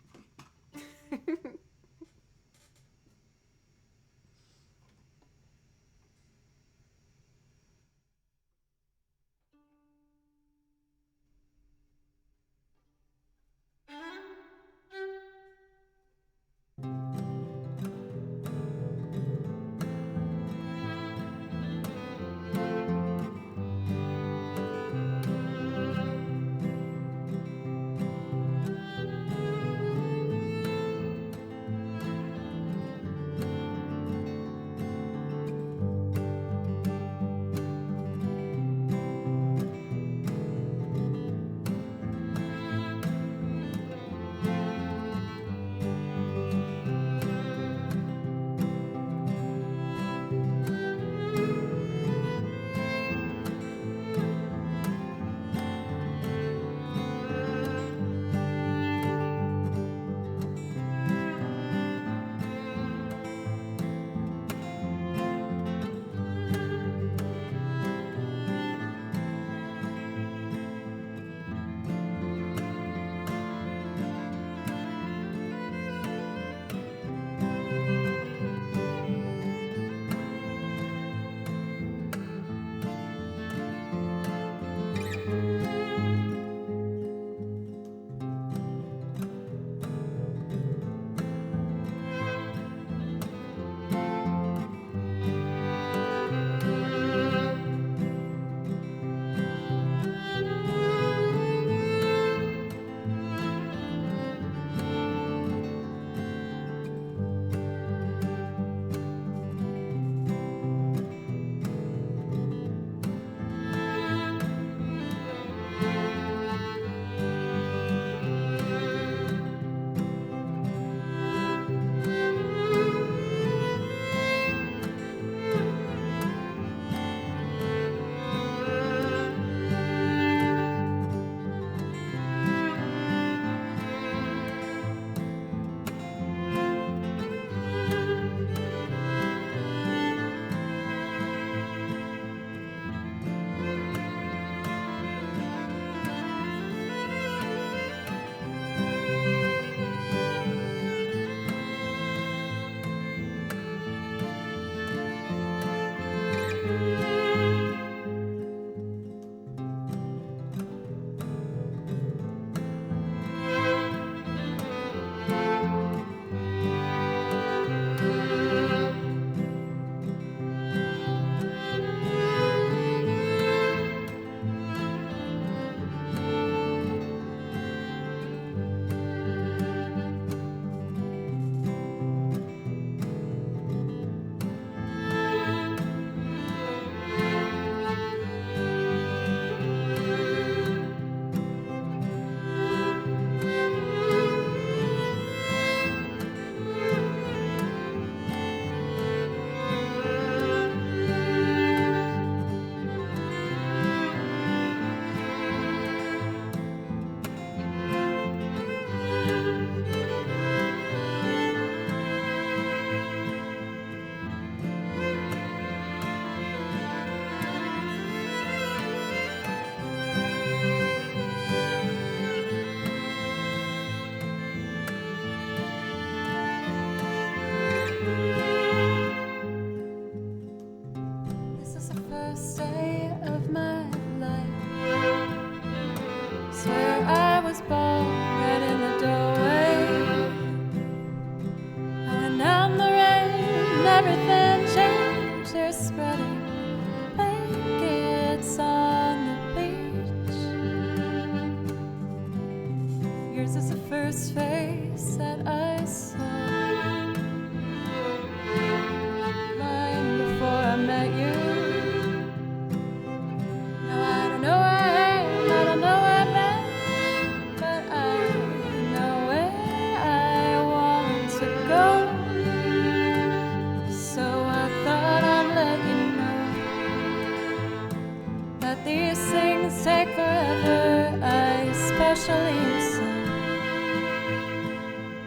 S1: partially so.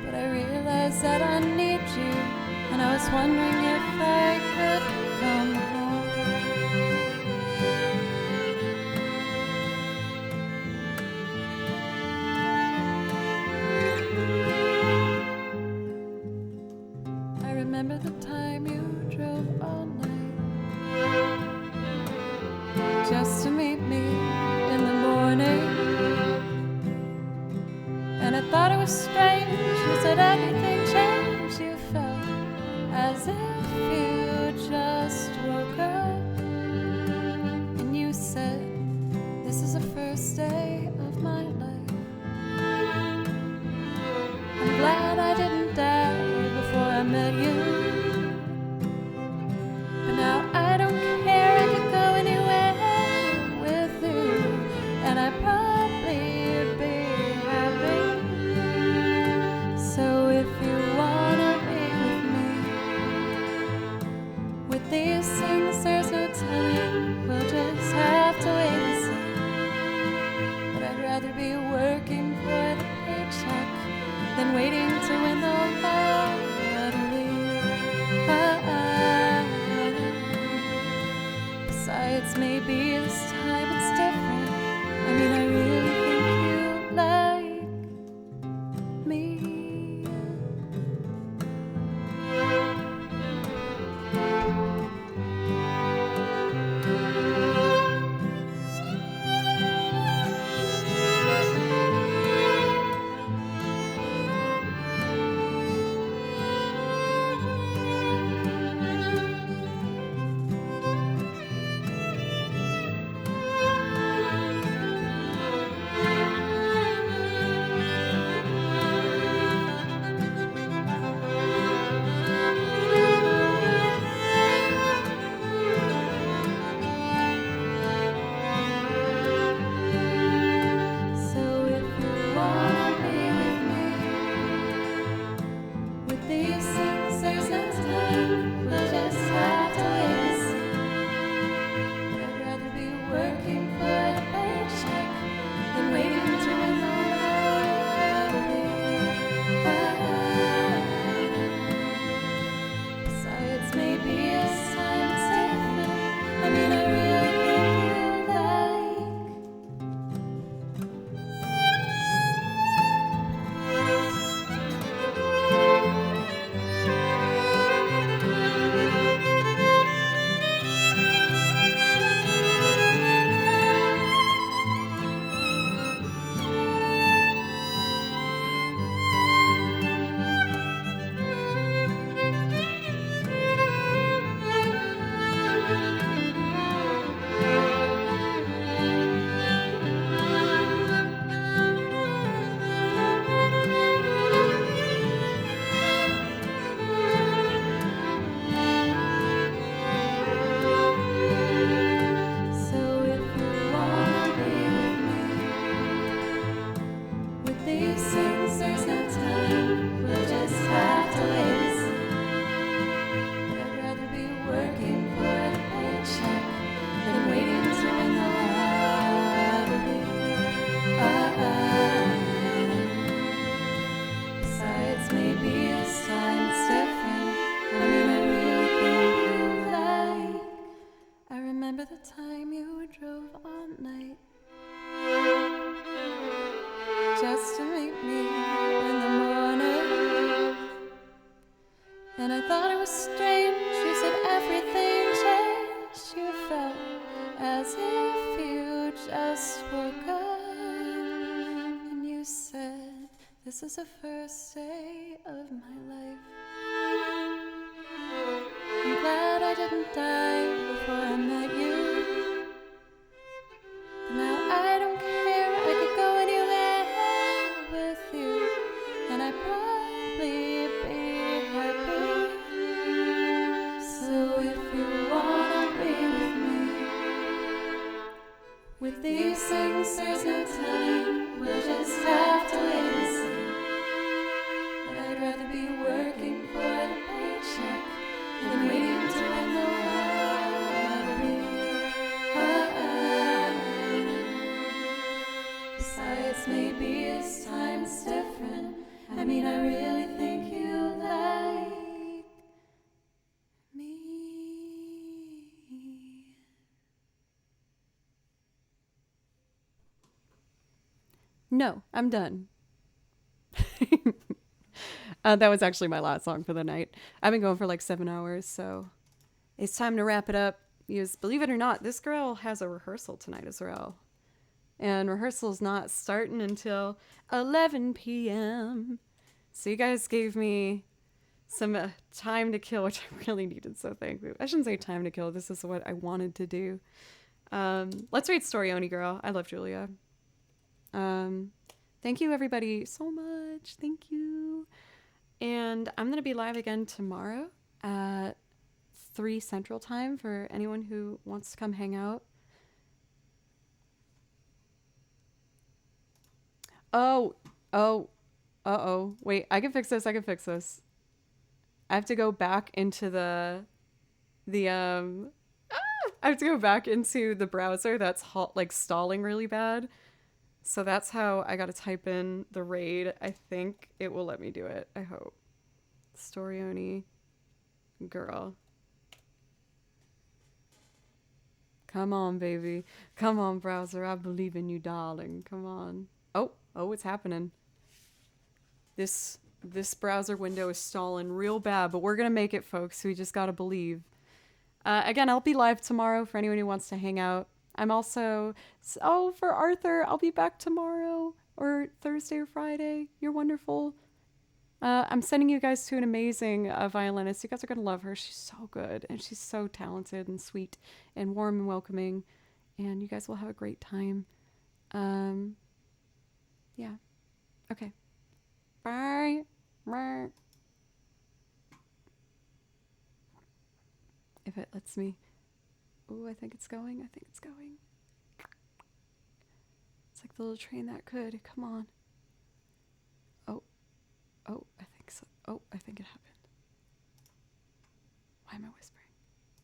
S1: But I realized that I need you, and I was wondering if I could come home. I remember the time you drove all night just to meet me in the morning. And I thought it was strange. You said everything changed. You felt as if you just woke up. And you said, this is the first day of my life. I'm glad I didn't die before I met you. But now I don't care. I could go anywhere with you, and I probably be happy. So if you wanna be with me, with these things there's no telling. We'll just have to wait and see. But I'd rather be working for the paycheck than waiting to win the lottery. Besides, maybe this time it's different. I mean, I really think you like me. So if you wanna be with me, with these things there's no time. We'll just have to wait and see. But I'd rather be working for the paycheck than waiting to win the lottery. Besides, maybe this time it's different. I mean, I really think you like. So if you wanna be with me, with these things there's no time. We'll just have to wait and see. But I'd rather be working for the paycheck than waiting to win the lottery. Besides, maybe this time it's different. I mean, I really think you like. I remember the time you drove all night just to meet me in the morning. And I thought it was strange. You said everything changed. You felt as if you just woke up. And you said, this is the first day of my life. I'm glad I didn't die before I met you. But now I don't care. I could go anywhere with you, and I'd probably be happy. So if you wanna be with me, with these things there's no time. We'll just have to wait and see. But I'd rather be working for the paycheck than waiting to win the lottery. I mean, I really think you like me. No, I'm done. That was actually my last song for the night. I've been going for like 7 hours, so it's time to wrap it up. Because believe it or not, this girl has a rehearsal tonight as well. And rehearsal's not starting until 11 p.m. So you guys gave me some time to kill, which I really needed, so thank you. I shouldn't say time to kill. This is what I wanted to do. Let's read Story Oni Girl. I love Julia. Thank you, everybody, so much. Thank you. And I'm going to be live again tomorrow at 3 Central Time for anyone who wants to come hang out. Oh, wait, I can fix this. I have to go back into I have to go back into the browser that's like stalling really bad. So that's how I got to type in the raid. I think it will let me do it. I hope. Story Oni Girl. Come on, baby. Come on, browser. I believe in you, darling. Come on. Oh, it's happening. This browser window is stalling real bad, but we're going to make it, folks. We just got to believe. Again, I'll be live tomorrow for anyone who wants to hang out. I'm also... Oh, for Arthur, I'll be back tomorrow or Thursday or Friday. You're wonderful. I'm sending you guys to an amazing violinist. You guys are going to love her. She's so good, and she's so talented and sweet and warm and welcoming, and you guys will have a great time. Yeah. Okay. Bye. If it lets me... Oh, I think it's going. It's like the little train that could. Come on. Oh, I think so. Oh, I think it happened.